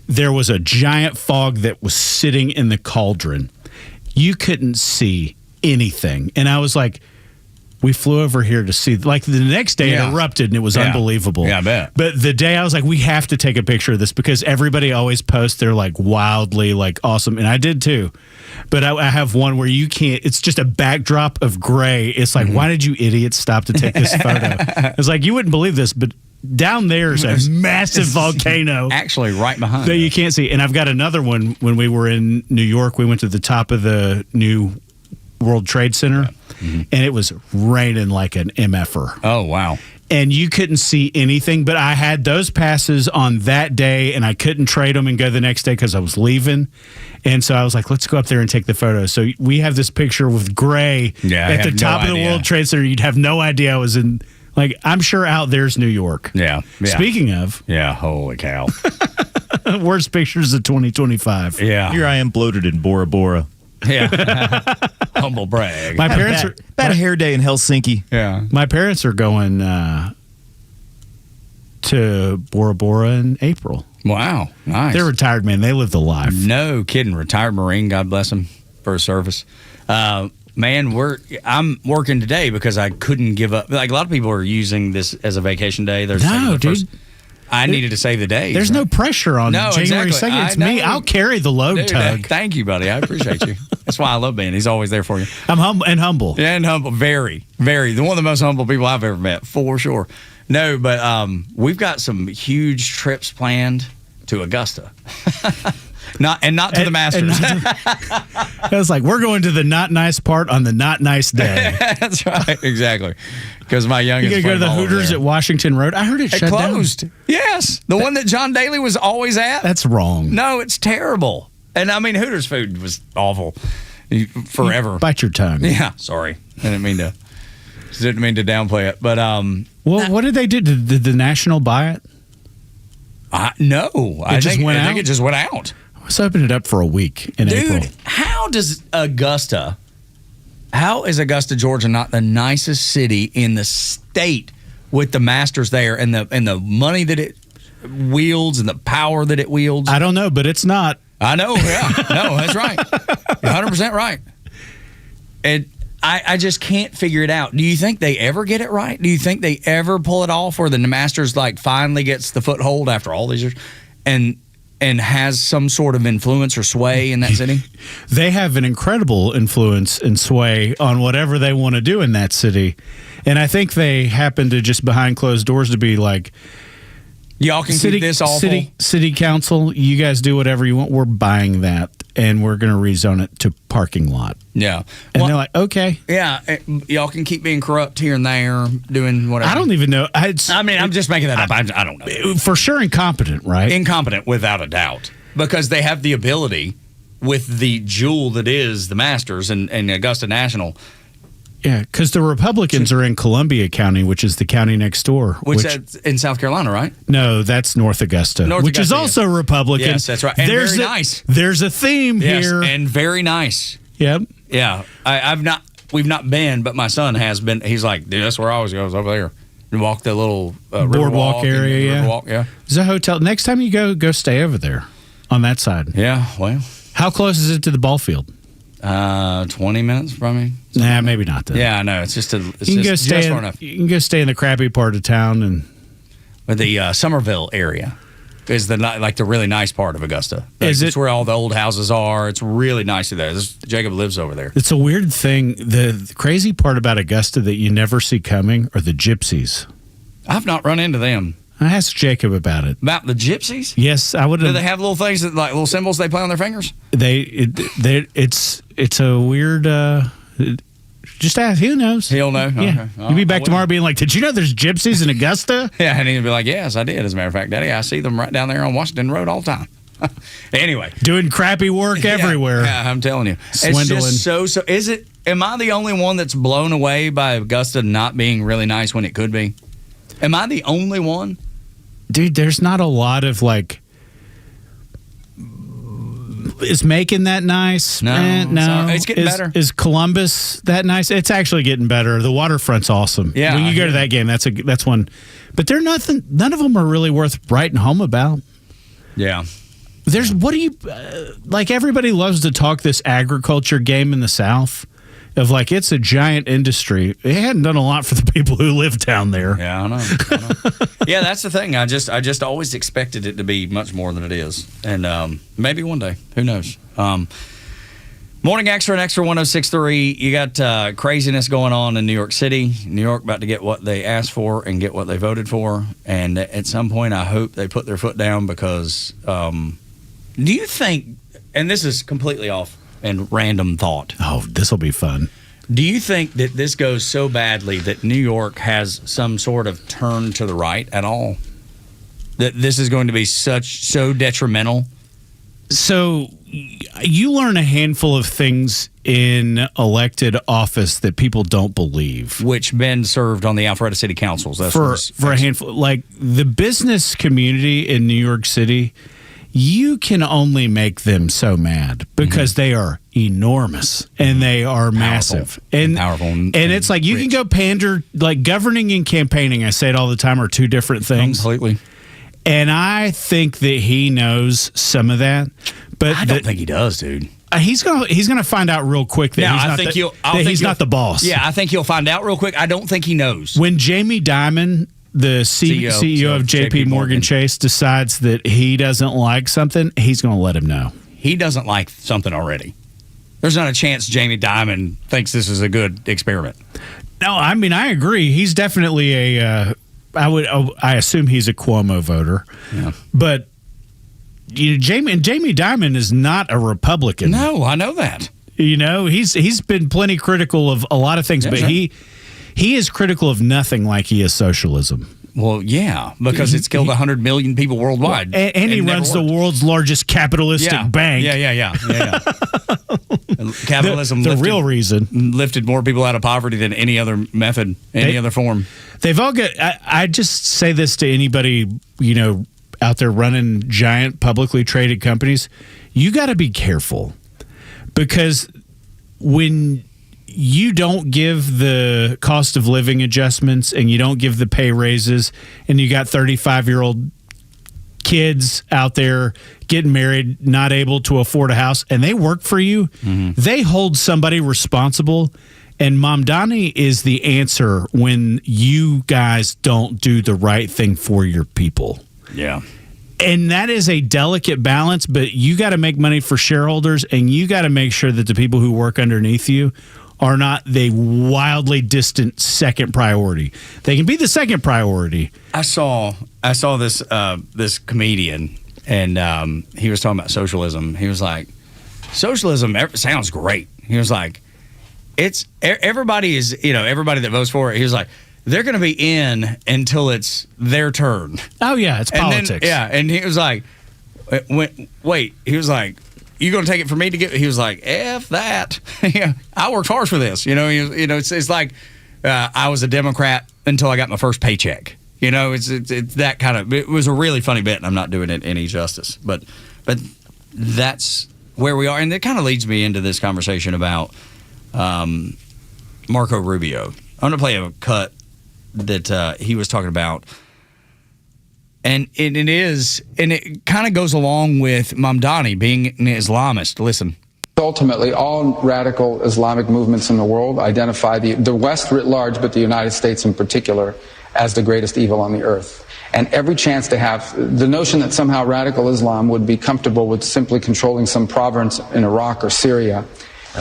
[SPEAKER 9] there was a giant fog that was sitting in the cauldron. You couldn't see anything. And I was like, we flew over here to see, like, the next day it erupted and it was unbelievable.
[SPEAKER 8] Yeah, I bet.
[SPEAKER 9] But the day I was like, we have to take a picture of this because everybody always posts their, like, wildly, like, awesome. And I did too. But I have one where you can't, it's just a backdrop of gray. It's like, why did you idiots stop to take this photo? It's like, you wouldn't believe this, but down there's a massive volcano.
[SPEAKER 8] Actually, right behind.
[SPEAKER 9] That you can't see. And I've got another one when we were in New York. We went to the top of the new World Trade Center, and it was raining like an MFer.
[SPEAKER 8] Oh, wow.
[SPEAKER 9] And you couldn't see anything, but I had those passes on that day, and I couldn't trade them and go the next day because I was leaving. And so I was like, let's go up there and take the photo. So we have this picture with Gray at the top of the World Trade Center. You'd have no idea I was in, like, I'm sure out there's New York.
[SPEAKER 8] Yeah.
[SPEAKER 9] Speaking of.
[SPEAKER 8] Yeah, holy cow.
[SPEAKER 9] Worst pictures of 2025.
[SPEAKER 8] Yeah.
[SPEAKER 1] Here I am bloated in Bora Bora.
[SPEAKER 8] Yeah. Humble brag.
[SPEAKER 9] My parents are
[SPEAKER 1] had a hair day in Helsinki.
[SPEAKER 8] Yeah.
[SPEAKER 9] My parents are going to Bora Bora in April.
[SPEAKER 8] Wow. Nice.
[SPEAKER 9] They're retired, man. They live the life.
[SPEAKER 8] No kidding. Retired Marine. God bless him for his service. Man, I'm working today because I couldn't give up. Like, a lot of people are using this as a vacation day.
[SPEAKER 9] No, dude.
[SPEAKER 8] I needed to save the days.
[SPEAKER 9] There's no pressure on January 2nd. It's me. I'll carry the load, Tug.
[SPEAKER 8] Thank you, buddy. I appreciate you. That's why I love Ben. He's always there for you.
[SPEAKER 9] I'm humble.
[SPEAKER 8] Yeah, and humble. Very, very. One of the most humble people I've ever met, for sure. No, but we've got some huge trips planned to Augusta. Not to the Masters.
[SPEAKER 9] I was like, we're going to the not nice part on the not nice day.
[SPEAKER 8] That's right. Exactly. Because my youngest.
[SPEAKER 9] You going to go to the Hooters at Washington Road? I heard it shut
[SPEAKER 8] closed.
[SPEAKER 9] down.
[SPEAKER 8] Yes. The one that John Daly was always at.
[SPEAKER 9] That's wrong.
[SPEAKER 8] No, it's terrible. And I mean, Hooters food was awful forever.
[SPEAKER 9] Bite your tongue.
[SPEAKER 8] Yeah. Sorry. I didn't mean to downplay it. But
[SPEAKER 9] well, what did they do? Did the National buy it?
[SPEAKER 8] No. I think it just went out.
[SPEAKER 9] Let's open it up for a week in April.
[SPEAKER 8] Dude, how is Augusta, Georgia not the nicest city in the state with the Masters there and the money that it wields and the power that it wields.
[SPEAKER 9] I don't know, but it's not.
[SPEAKER 8] I know, yeah. No, that's right. You're 100% right. And I just can't figure it out. Do you think they ever get it right? Do you think they ever pull it off where the Masters like finally gets the foothold after all these years and has some sort of influence or sway in that city?
[SPEAKER 9] They have an incredible influence and sway on whatever they want to do in that city. And I think they happen to just behind closed doors to be like,
[SPEAKER 8] y'all can keep this awful.
[SPEAKER 9] City council, you guys do whatever you want. We're buying that, and we're going to rezone it to parking lot.
[SPEAKER 8] Yeah.
[SPEAKER 9] And they're like, okay.
[SPEAKER 8] Yeah, y'all can keep being corrupt here and there, doing whatever.
[SPEAKER 9] I don't even know.
[SPEAKER 8] I'm just making that up. I don't know.
[SPEAKER 9] For sure incompetent, right?
[SPEAKER 8] Incompetent, without a doubt. Because they have the ability with the jewel that is the Masters and Augusta National.
[SPEAKER 9] Yeah, because the Republicans are in Columbia County, which is the county next door.
[SPEAKER 8] Which is in South Carolina, right?
[SPEAKER 9] No, that's North Augusta, which is also Republican.
[SPEAKER 8] Yes, that's right. And very nice.
[SPEAKER 9] There's a theme here.
[SPEAKER 8] And very nice.
[SPEAKER 9] Yep.
[SPEAKER 8] Yeah, we've not been, but my son has been. He's like, dude, that's where I always go, is over there. And walk the little
[SPEAKER 9] boardwalk area.
[SPEAKER 8] Riverwalk, yeah.
[SPEAKER 9] There's a hotel. Next time you go stay over there on that side.
[SPEAKER 8] Yeah, well.
[SPEAKER 9] How close is it to the ball field?
[SPEAKER 8] 20 minutes from me.
[SPEAKER 9] Nah, maybe not then.
[SPEAKER 8] Yeah, I know. It's just far enough.
[SPEAKER 9] You can go stay in the crappy part of town, and
[SPEAKER 8] the Somerville area is the really nice part of Augusta. It's where all the old houses are. It's really nice there. Jacob lives over there.
[SPEAKER 9] It's a weird thing. The crazy part about Augusta that you never see coming are the gypsies.
[SPEAKER 8] I've not run into them.
[SPEAKER 9] I asked Jacob about it.
[SPEAKER 8] About the gypsies?
[SPEAKER 9] Yes, I would.
[SPEAKER 8] Do they have little things like little symbols they play on their fingers?
[SPEAKER 9] It's a weird. Just ask. Who knows?
[SPEAKER 8] He'll know.
[SPEAKER 9] Yeah.
[SPEAKER 8] Okay.
[SPEAKER 9] You'll be back tomorrow being like, "Did you know there's gypsies in Augusta?"
[SPEAKER 8] Yeah, and he'll be like, "Yes, I did. As a matter of fact, Daddy, I see them right down there on Washington Road all the time." Anyway,
[SPEAKER 9] doing crappy work everywhere.
[SPEAKER 8] Yeah, I'm telling you,
[SPEAKER 9] swindling.
[SPEAKER 8] It's just so. Is it? Am I the only one that's blown away by Augusta not being really nice when it could be? Am I the only one?
[SPEAKER 9] Dude, there's not a lot of like. Is Macon that nice?
[SPEAKER 8] No. It's getting better.
[SPEAKER 9] Is Columbus that nice? It's actually getting better. The waterfront's awesome.
[SPEAKER 8] Yeah.
[SPEAKER 9] When you go to that game, that's one. But they're nothing. None of them are really worth writing home about.
[SPEAKER 8] Yeah.
[SPEAKER 9] There's what do you like? Everybody loves to talk this agriculture game in the South. Of like, it's a giant industry. It hadn't done a lot for the people who live down there.
[SPEAKER 8] Yeah, I know. Yeah, that's the thing. I just always expected it to be much more than it is. And maybe one day. Who knows? Morning Xtra and Xtra 106.3. You got craziness going on in New York City. New York about to get what they asked for and get what they voted for. And at some point, I hope they put their foot down because do you think, and this is completely off and random thought.
[SPEAKER 9] Oh, this will be fun.
[SPEAKER 8] Do you think that this goes so badly that New York has some sort of turn to the right at all? That this is going to be so detrimental?
[SPEAKER 9] So you learn a handful of things in elected office that people don't believe.
[SPEAKER 8] Which Ben served on the Alpharetta City Councils. That's
[SPEAKER 9] for a handful. Like the business community in New York City, you can only make them so mad because they are enormous and they are massive and
[SPEAKER 8] powerful.
[SPEAKER 9] And it's like you can go pander, like governing and campaigning, I say it all the time, are two different things.
[SPEAKER 8] Completely.
[SPEAKER 9] And I think that he knows some of that. But
[SPEAKER 8] I don't think he does, dude.
[SPEAKER 9] He's gonna find out real quick that he's not the boss.
[SPEAKER 8] Yeah, I think he'll find out real quick. I don't think he knows.
[SPEAKER 9] When Jamie Dimon, the CEO of JP Morgan Chase, decides that he doesn't like something, he's going to let him know.
[SPEAKER 8] He doesn't like something already. There's not a chance Jamie Dimon thinks this is a good experiment.
[SPEAKER 9] No, I mean, I agree. He's definitely I assume he's a Cuomo voter.
[SPEAKER 8] Yeah.
[SPEAKER 9] But Jamie Dimon is not a Republican.
[SPEAKER 8] No, I know that.
[SPEAKER 9] You know, he's been plenty critical of a lot of things, but
[SPEAKER 8] sure.
[SPEAKER 9] He is critical of nothing like he is socialism.
[SPEAKER 8] Well, yeah, because it's killed 100 million people worldwide.
[SPEAKER 9] And he runs the world's largest capitalistic bank.
[SPEAKER 8] Yeah. Capitalism
[SPEAKER 9] the real reason.
[SPEAKER 8] Lifted more people out of poverty than any other method, any other form.
[SPEAKER 9] They've all got, I just say this to anybody, out there running giant publicly traded companies. You got to be careful because when you don't give the cost of living adjustments and you don't give the pay raises and you got 35-year-old kids out there getting married, not able to afford a house, and they work for you, they hold somebody responsible. And Mamdani is the answer when you guys don't do the right thing for your people.
[SPEAKER 8] Yeah.
[SPEAKER 9] And that is a delicate balance, but you got to make money for shareholders, and you got to make sure that the people who work underneath you are not the wildly distant second priority. They can be the second priority.
[SPEAKER 8] I saw this this comedian, and he was talking about socialism. He was like, socialism sounds great. He was like, it's everybody that votes for it. He was like, they're going to be in until it's their turn.
[SPEAKER 9] Oh yeah, it's politics.
[SPEAKER 8] Then, and he was like, wait. He was like, you going to take it from me to get? He was like, F that. I worked hard for this. It's like I was a Democrat until I got my first paycheck. It's that kind of. It was a really funny bit, and I'm not doing it any justice, but that's where we are, and it kind of leads me into this conversation about Marco Rubio. I'm going to play a cut that he was talking about. And it kind of goes along with Mamdani being an Islamist. Listen.
[SPEAKER 3] Ultimately, all radical Islamic movements in the world identify the West writ large, but the United States in particular, as the greatest evil on the earth. And every chance they have, the notion that somehow radical Islam would be comfortable with simply controlling some province in Iraq or Syria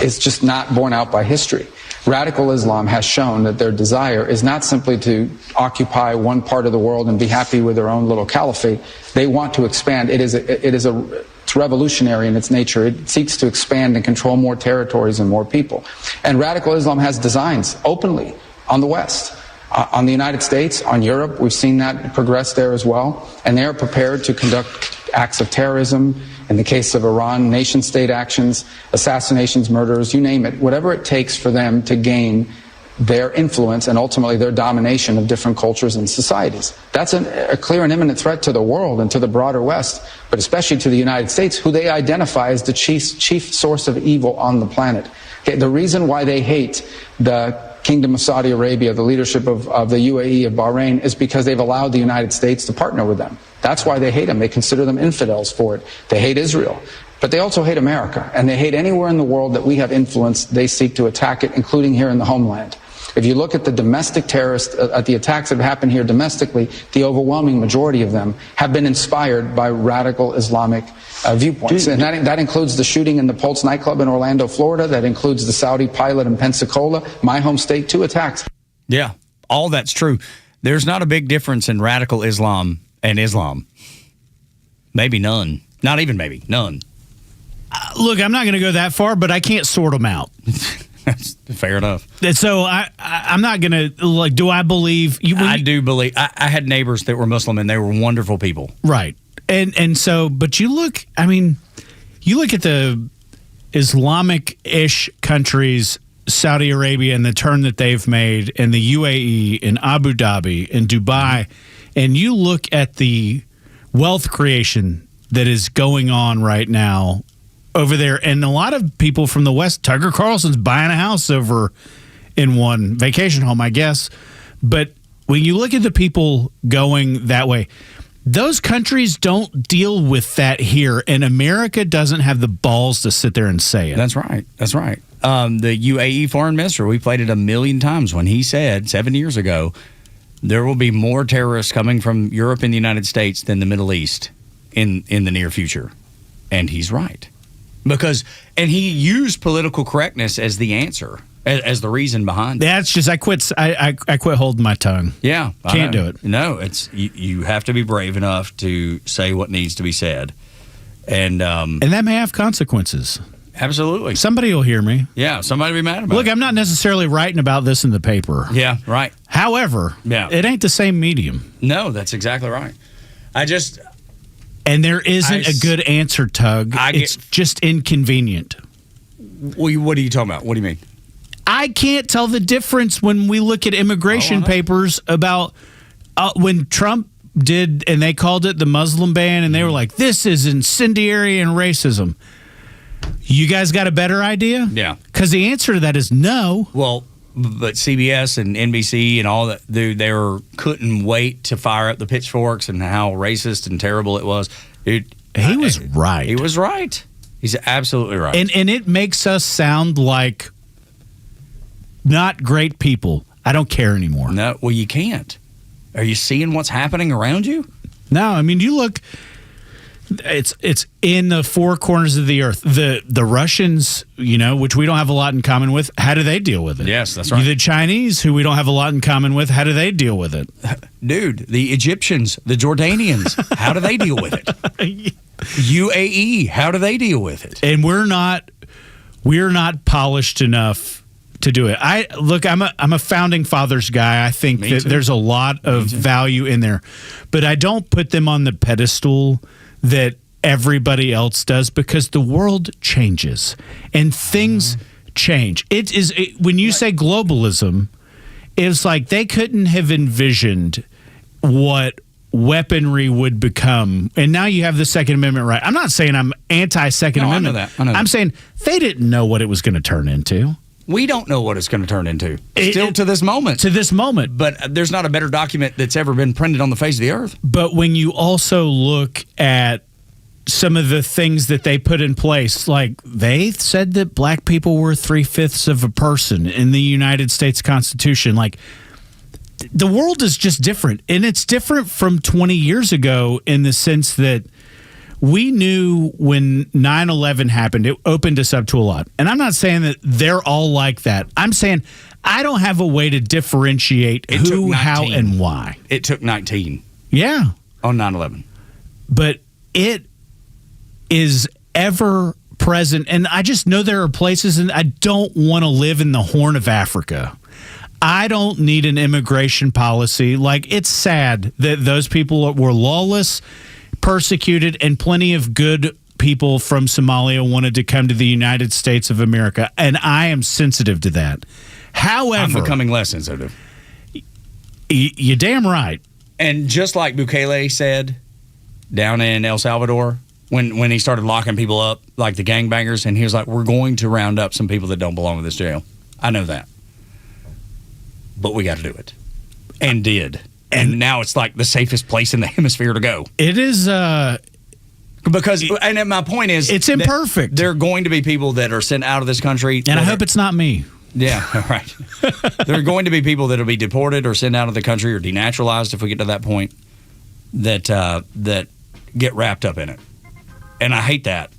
[SPEAKER 3] is just not borne out by history. Radical Islam has shown that their desire is not simply to occupy one part of the world and be happy with their own little caliphate. They want to expand. It's revolutionary in its nature. It seeks to expand and control more territories and more people. And radical Islam has designs openly on the West, on the United States, on Europe. We've seen that progress there as well. And they are prepared to conduct acts of terrorism. In the case of Iran, nation-state actions, assassinations, murders, you name it, whatever it takes for them to gain their influence and ultimately their domination of different cultures and societies. That's a clear and imminent threat to the world and to the broader West, but especially to the United States, who they identify as the chief source of evil on the planet. Okay, the reason why they hate the Kingdom of Saudi Arabia, the leadership of the UAE, of Bahrain, is because they've allowed the United States to partner with them. That's why they hate them. They consider them infidels for it. They hate Israel. But they also hate America. And they hate anywhere in the world that we have influence. They seek to attack it, including here in the homeland. If you look at the domestic terrorists, at the attacks that have happened here domestically, the overwhelming majority of them have been inspired by radical Islamic viewpoints. And that includes the shooting in the Pulse nightclub in Orlando, Florida. That includes the Saudi pilot in Pensacola, my home state, 2 attacks.
[SPEAKER 8] Yeah, all that's true. There's not a big difference in radical Islam and Islam. Maybe none. Not even maybe. None.
[SPEAKER 9] Look, I'm not going to go that far, but I can't sort them out.
[SPEAKER 8] Fair enough.
[SPEAKER 9] So I'm not going to, do I believe...
[SPEAKER 8] I do believe... I had neighbors that were Muslim, and they were wonderful people.
[SPEAKER 9] Right. And so, but you look at the Islamic-ish countries, Saudi Arabia and the turn that they've made, and the UAE and Abu Dhabi and Dubai, and you look at the wealth creation that is going on right now over there, and a lot of people from the West, Tucker Carlson's buying a house over in one vacation home, I guess. But when you look at the people going that way, those countries don't deal with that here, and America doesn't have the balls to sit there and say it.
[SPEAKER 8] That's right. That's right. The UAE foreign minister, we played it 1 million times when he said 7 years ago, there will be more terrorists coming from Europe and the United States than the Middle East in the near future. And he's right. And he used political correctness as the answer, as the reason behind it.
[SPEAKER 9] That's just, I quit holding my tongue.
[SPEAKER 8] Yeah.
[SPEAKER 9] Can't do it.
[SPEAKER 8] No, you have to be brave enough to say what needs to be said. And
[SPEAKER 9] that may have consequences.
[SPEAKER 8] Absolutely.
[SPEAKER 9] Somebody will hear me.
[SPEAKER 8] Yeah, somebody will be mad about it.
[SPEAKER 9] Look, I'm not necessarily writing about this in the paper.
[SPEAKER 8] Yeah, right.
[SPEAKER 9] However, it ain't the same medium.
[SPEAKER 8] No, that's exactly right.
[SPEAKER 9] And there isn't a good answer, Tug. It's just inconvenient.
[SPEAKER 8] What are you talking about? What do you mean?
[SPEAKER 9] I can't tell the difference when we look at immigration papers about when Trump did, and they called it the Muslim ban, and they were like, this is incendiary and racism. You guys got a better idea?
[SPEAKER 8] Yeah.
[SPEAKER 9] Because the answer to that is no.
[SPEAKER 8] Well, But CBS and NBC and all that, dude, couldn't wait to fire up the pitchforks and how racist and terrible it was. Dude,
[SPEAKER 9] he was right.
[SPEAKER 8] He was right. He's absolutely right.
[SPEAKER 9] And it makes us sound like not great people. I don't care anymore.
[SPEAKER 8] No, well, you can't. Are you seeing what's happening around you?
[SPEAKER 9] No, I mean, you look. It's in the four corners of the earth. The Russians, which we don't have a lot in common with, how do they deal with it?
[SPEAKER 8] Yes, that's right.
[SPEAKER 9] The Chinese, who we don't have a lot in common with, how do they deal with it?
[SPEAKER 8] Dude, the Egyptians, the Jordanians, how do they deal with it? UAE, how do they deal with it?
[SPEAKER 9] And we're not polished enough to do it. I'm a founding fathers guy. I think that there's a lot of value in there, but I don't put them on the pedestal that everybody else does, because the world changes and things change. When you say globalism, it's like they couldn't have envisioned what weaponry would become. And now you have the Second Amendment right. I'm not saying I'm anti-Second Amendment.
[SPEAKER 8] I know that.
[SPEAKER 9] I'm saying they didn't know what it was going to turn into.
[SPEAKER 8] We don't know what it's going to turn into. Still to this moment.
[SPEAKER 9] To this moment.
[SPEAKER 8] But there's not a better document that's ever been printed on the face of the earth.
[SPEAKER 9] But when you also look at some of the things that they put in place, like they said that black people were 3/5 of a person in the United States Constitution. Like, the world is just different. And it's different from 20 years ago in the sense that we knew when 9/11 happened, it opened us up to a lot. And I'm not saying that they're all like that. I'm saying I don't have a way to differentiate who, how, and why.
[SPEAKER 8] It took 19.
[SPEAKER 9] Yeah.
[SPEAKER 8] On 9/11.
[SPEAKER 9] But it is ever present. And I just know there are places, and I don't want to live in the Horn of Africa. I don't need an immigration policy. Like, it's sad that those people were lawless, persecuted, and plenty of good people from Somalia wanted to come to the United States of America, and I am sensitive to that. However,
[SPEAKER 8] I'm becoming less sensitive.
[SPEAKER 9] You're damn right.
[SPEAKER 8] And just like Bukele said down in El Salvador, when he started locking people up, like the gangbangers, and he was like, we're going to round up some people that don't belong in this jail. I know that. But we got to do it. And did. And now it's like the safest place in the hemisphere to go.
[SPEAKER 9] It is,
[SPEAKER 8] because, and my point is,
[SPEAKER 9] it's imperfect.
[SPEAKER 8] There are going to be people that are sent out of this country.
[SPEAKER 9] And I hope it's not me.
[SPEAKER 8] Yeah, right. There are going to be people that will be deported or sent out of the country or denaturalized, if we get to that point, that get wrapped up in it. And I hate that,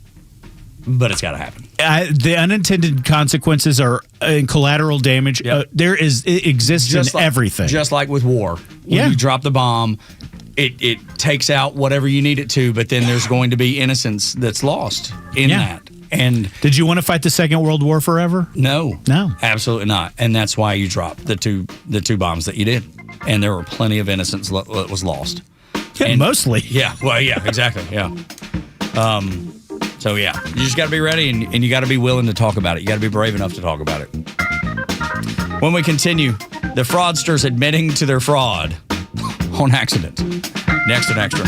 [SPEAKER 8] but it's got to happen.
[SPEAKER 9] The unintended consequences are collateral damage.
[SPEAKER 8] Yep.
[SPEAKER 9] It exists just in everything.
[SPEAKER 8] Just like with war. When you drop the bomb, it takes out whatever you need it to, but then there's going to be innocence that's lost in that. And
[SPEAKER 9] did you want to fight the Second World War forever?
[SPEAKER 8] No.
[SPEAKER 9] No.
[SPEAKER 8] Absolutely not. And that's why you dropped the two bombs that you did. And there were plenty of innocence that was lost.
[SPEAKER 9] Yeah,
[SPEAKER 8] and,
[SPEAKER 9] mostly.
[SPEAKER 8] Yeah. Well, yeah, exactly. Yeah. So, yeah, you just got to be ready and you got to be willing to talk about it. You got to be brave enough to talk about it. When we continue, the fraudsters admitting to their fraud on accident. Next and Extra.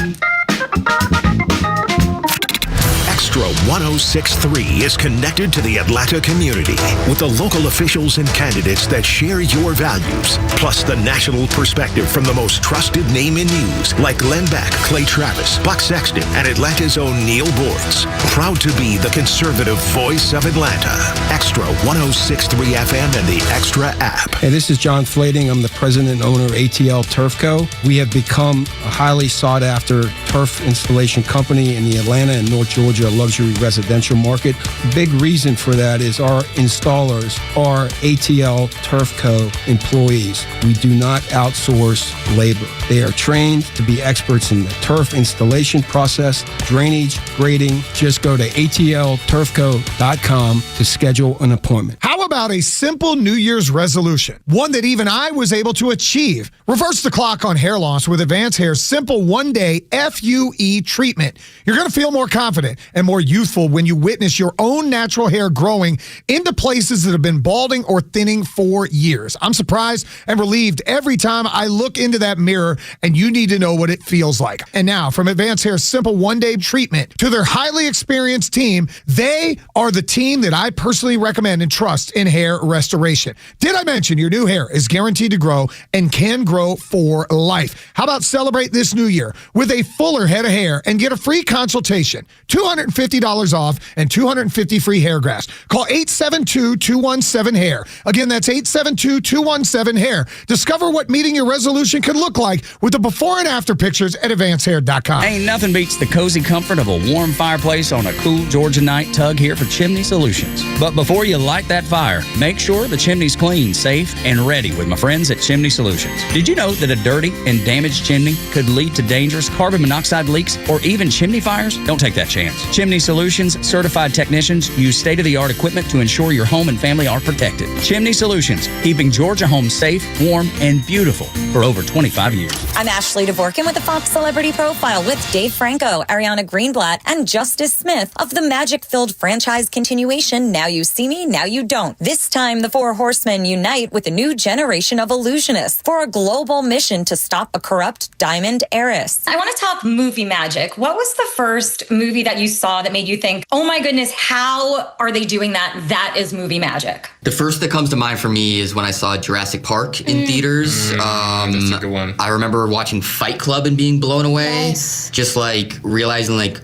[SPEAKER 7] Extra 106.3 is connected to the Atlanta community with the local officials and candidates that share your values, plus the national perspective from the most trusted name in news like Glenn Beck, Clay Travis, Buck Sexton, and Atlanta's own Neil Boards. Proud to be the conservative voice of Atlanta. Extra 106.3 FM and the Extra app.
[SPEAKER 4] Hey, this is John Flading. I'm the president and owner of ATL Turf Co. We have become a highly sought after turf installation company in the Atlanta and North Georgia luxury residential market. Big reason for that is our installers are ATL Turf Co. employees. We do not outsource labor. They are trained to be experts in the turf installation process, drainage, grading. Just go to atlturfco.com to schedule an appointment.
[SPEAKER 5] How about a simple New Year's resolution? One that even I was able to achieve. Reverse the clock on hair loss with Advanced Hair's simple one-day FUE treatment. You're going to feel more confident and more youthful when you witness your own natural hair growing into places that have been balding or thinning for years. I'm surprised and relieved every time I look into that mirror, and you need to know what it feels like. And now, from Advanced Hair's simple one-day treatment to their highly experienced team, they are the team that I personally recommend and trust in hair restoration. Did I mention your new hair is guaranteed to grow and can grow for life? How about celebrate this new year with a fuller head of hair and get a free consultation, $250 off and 250 free hair grafts. Call 872-217-HAIR. Again, that's 872-217-HAIR. Discover what meeting your resolution could look like with the before and after pictures at advancehair.com.
[SPEAKER 8] Ain't nothing beats the cozy comfort of a warm fireplace on a cool Georgia night. Tug here for Chimney Solutions. But before you light that fire, make sure the chimney's clean, safe, and ready with my friends at Chimney Solutions. Did you know that a dirty and damaged chimney could lead to dangerous carbon monoxide leaks or even chimney fires? Don't take that chance. Chimney Solutions certified technicians use state-of-the-art equipment to ensure your home and family are protected. Chimney Solutions, keeping Georgia homes safe, warm, and beautiful for over 25 years.
[SPEAKER 6] I'm Ashley DeVorkin with the Fox Celebrity Profile with Dave Franco, Ariana Greenblatt, and Justice Smith of the magic-filled franchise continuation Now You See Me, Now You Don't. This time, the Four Horsemen unite with a new generation of illusionists for a global mission to stop a corrupt diamond heiress.
[SPEAKER 10] I want to talk movie magic. What was the first movie that you saw that made you think, oh my goodness, how are they doing that? That is movie magic.
[SPEAKER 13] The first that comes to mind for me is when I saw Jurassic Park in theaters.
[SPEAKER 14] That's a good one.
[SPEAKER 13] I remember watching Fight Club and being blown away.
[SPEAKER 10] Yes.
[SPEAKER 13] Just like realizing like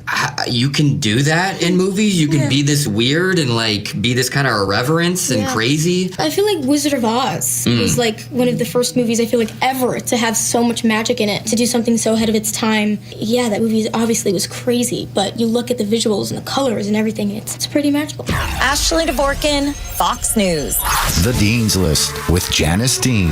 [SPEAKER 13] you can do that in movies. You can be this weird and like be this kind of irreverence and crazy.
[SPEAKER 16] I feel like Wizard of Oz was like one of the first movies I feel like ever to have so much magic in it, to do something so ahead of its time. Yeah, that movie obviously was crazy, but you look at the visuals and the colors and everything, it's pretty magical.
[SPEAKER 6] Ashley DeVorkin, Fox News.
[SPEAKER 21] The Dean's List with Janice Dean.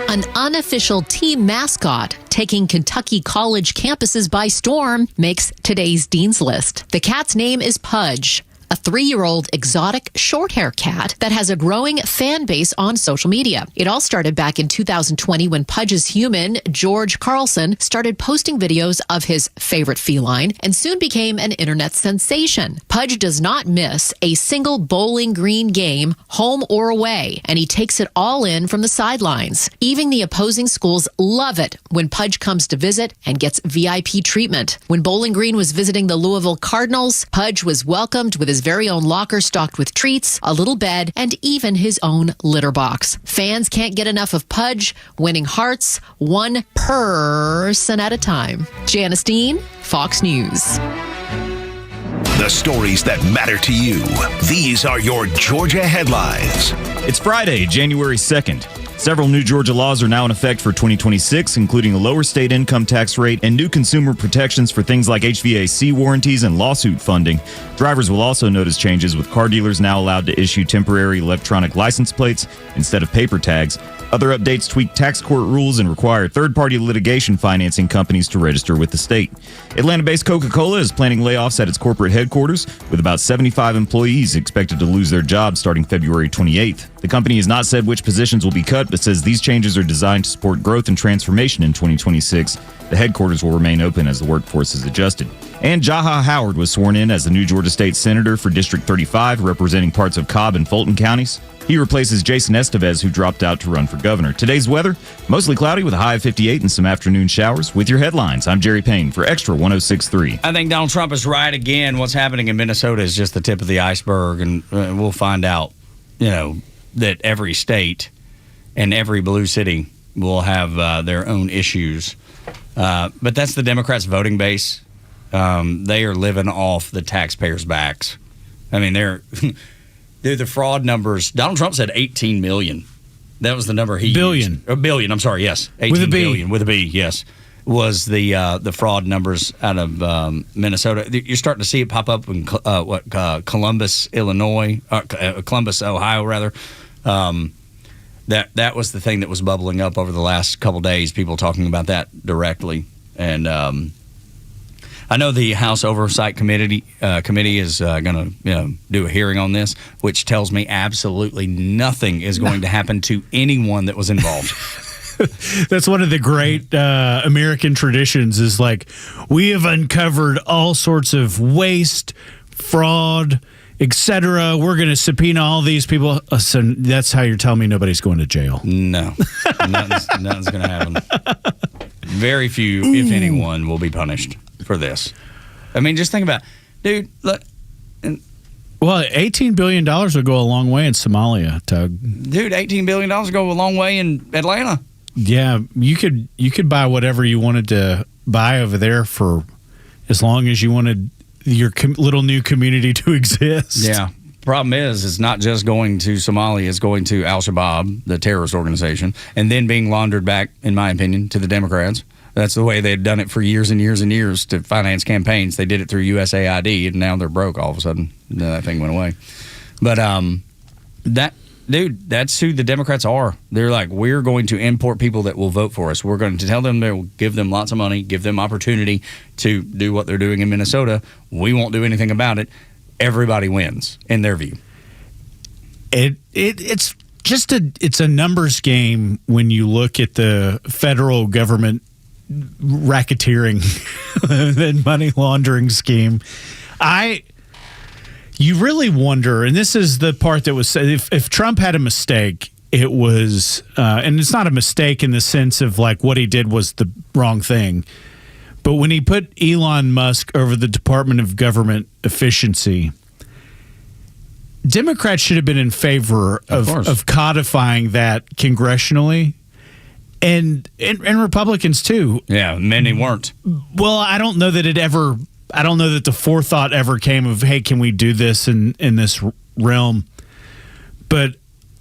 [SPEAKER 27] An unofficial team mascot taking Kentucky college campuses by storm makes today's Dean's List. The cat's name is Pudge, a 3-year-old exotic short-hair cat that has a growing fan base on social media. It all started back in 2020 when Pudge's human, George Carlson, started posting videos of his favorite feline and soon became an internet sensation. Pudge does not miss a single Bowling Green game, home or away, and he takes it all in from the sidelines. Even the opposing schools love it when Pudge comes to visit and gets VIP treatment. When Bowling Green was visiting the Louisville Cardinals, Pudge was welcomed with his very own locker stocked with treats, a little bed, and even his own litter box. Fans can't get enough of Pudge, winning hearts one person at a time. Janice Dean, Fox News.
[SPEAKER 7] The stories that matter to you. These are your Georgia headlines.
[SPEAKER 1] It's Friday, January 2nd. Several new Georgia laws are now in effect for 2026, including a lower state income tax rate and new consumer protections for things like HVAC warranties and lawsuit funding. Drivers will also notice changes, with car dealers now allowed to issue temporary electronic license plates instead of paper tags. Other updates tweak tax court rules and require third-party litigation financing companies to register with the state. Atlanta-based Coca-Cola is planning layoffs at its corporate headquarters, with about 75 employees expected to lose their jobs starting February 28th. The company has not said which positions will be cut, but says these changes are designed to support growth and transformation in 2026. The headquarters will remain open as the workforce is adjusted. And Jaha Howard was sworn in as the new Georgia State Senator for District 35, representing parts of Cobb and Fulton counties. He replaces Jason Estevez, who dropped out to run for governor. Today's weather, mostly cloudy with a high of 58 and some afternoon showers. With your headlines, I'm Jerry Payne for Extra 106.3.
[SPEAKER 8] I think Donald Trump is right again. What's happening in Minnesota is just the tip of the iceberg, and we'll find out, that every state and every blue city will have their own issues. But that's the Democrats' voting base. They are living off the taxpayers' backs. I mean, they're the fraud numbers. Donald Trump said 18 million. That was the number he
[SPEAKER 9] billion.
[SPEAKER 8] used. A billion, I'm sorry, yes. 18
[SPEAKER 9] with a B.
[SPEAKER 8] billion, with a B, yes. Was the fraud numbers out of Minnesota. You're starting to see it pop up in Columbus, Illinois, Columbus, Ohio, rather. That was the thing that was bubbling up over the last couple days, people talking about that directly. And I know the House Oversight Committee is going to do a hearing on this, which tells me absolutely nothing is going to happen to anyone that was involved.
[SPEAKER 9] That's one of the great American traditions, is like, we have uncovered all sorts of waste, fraud, etc. We're going to subpoena all these people. So that's how you're telling me nobody's going to jail?
[SPEAKER 8] No. Nothing's going to happen. Very few, if anyone, will be punished for this. I mean, just think about it. Dude, look,
[SPEAKER 9] Well, $18 billion would go a long way in Somalia, Tug.
[SPEAKER 8] Dude, $18 billion would go a long way in Atlanta.
[SPEAKER 9] Yeah, you could buy whatever you wanted to buy over there for as long as you wanted your little new community to exist.
[SPEAKER 8] Yeah. Problem is, it's not just going to Somalia, it's going to Al-Shabaab, the terrorist organization, and then being laundered back, in my opinion, to the Democrats. That's the way they'd done it for years and years and years to finance campaigns. They did it through USAID, and now they're broke all of a sudden. That thing went away. But that's who the Democrats are. They're like, we're going to import people that will vote for us. We're going to tell them they'll give them lots of money, give them opportunity to do what they're doing in Minnesota. We won't do anything about it. Everybody wins, in their view.
[SPEAKER 9] It's just a numbers game when you look at the federal government racketeering and money laundering scheme. You really wonder, and this is the part that was said, if Trump had a mistake, it was, and it's not a mistake in the sense of like what he did was the wrong thing, but when he put Elon Musk over the Department of Government Efficiency, Democrats should have been in favor of codifying that congressionally. And Republicans too.
[SPEAKER 8] Yeah, many weren't.
[SPEAKER 9] Well, I don't know that the forethought ever came of, hey, can we do this in this realm? But,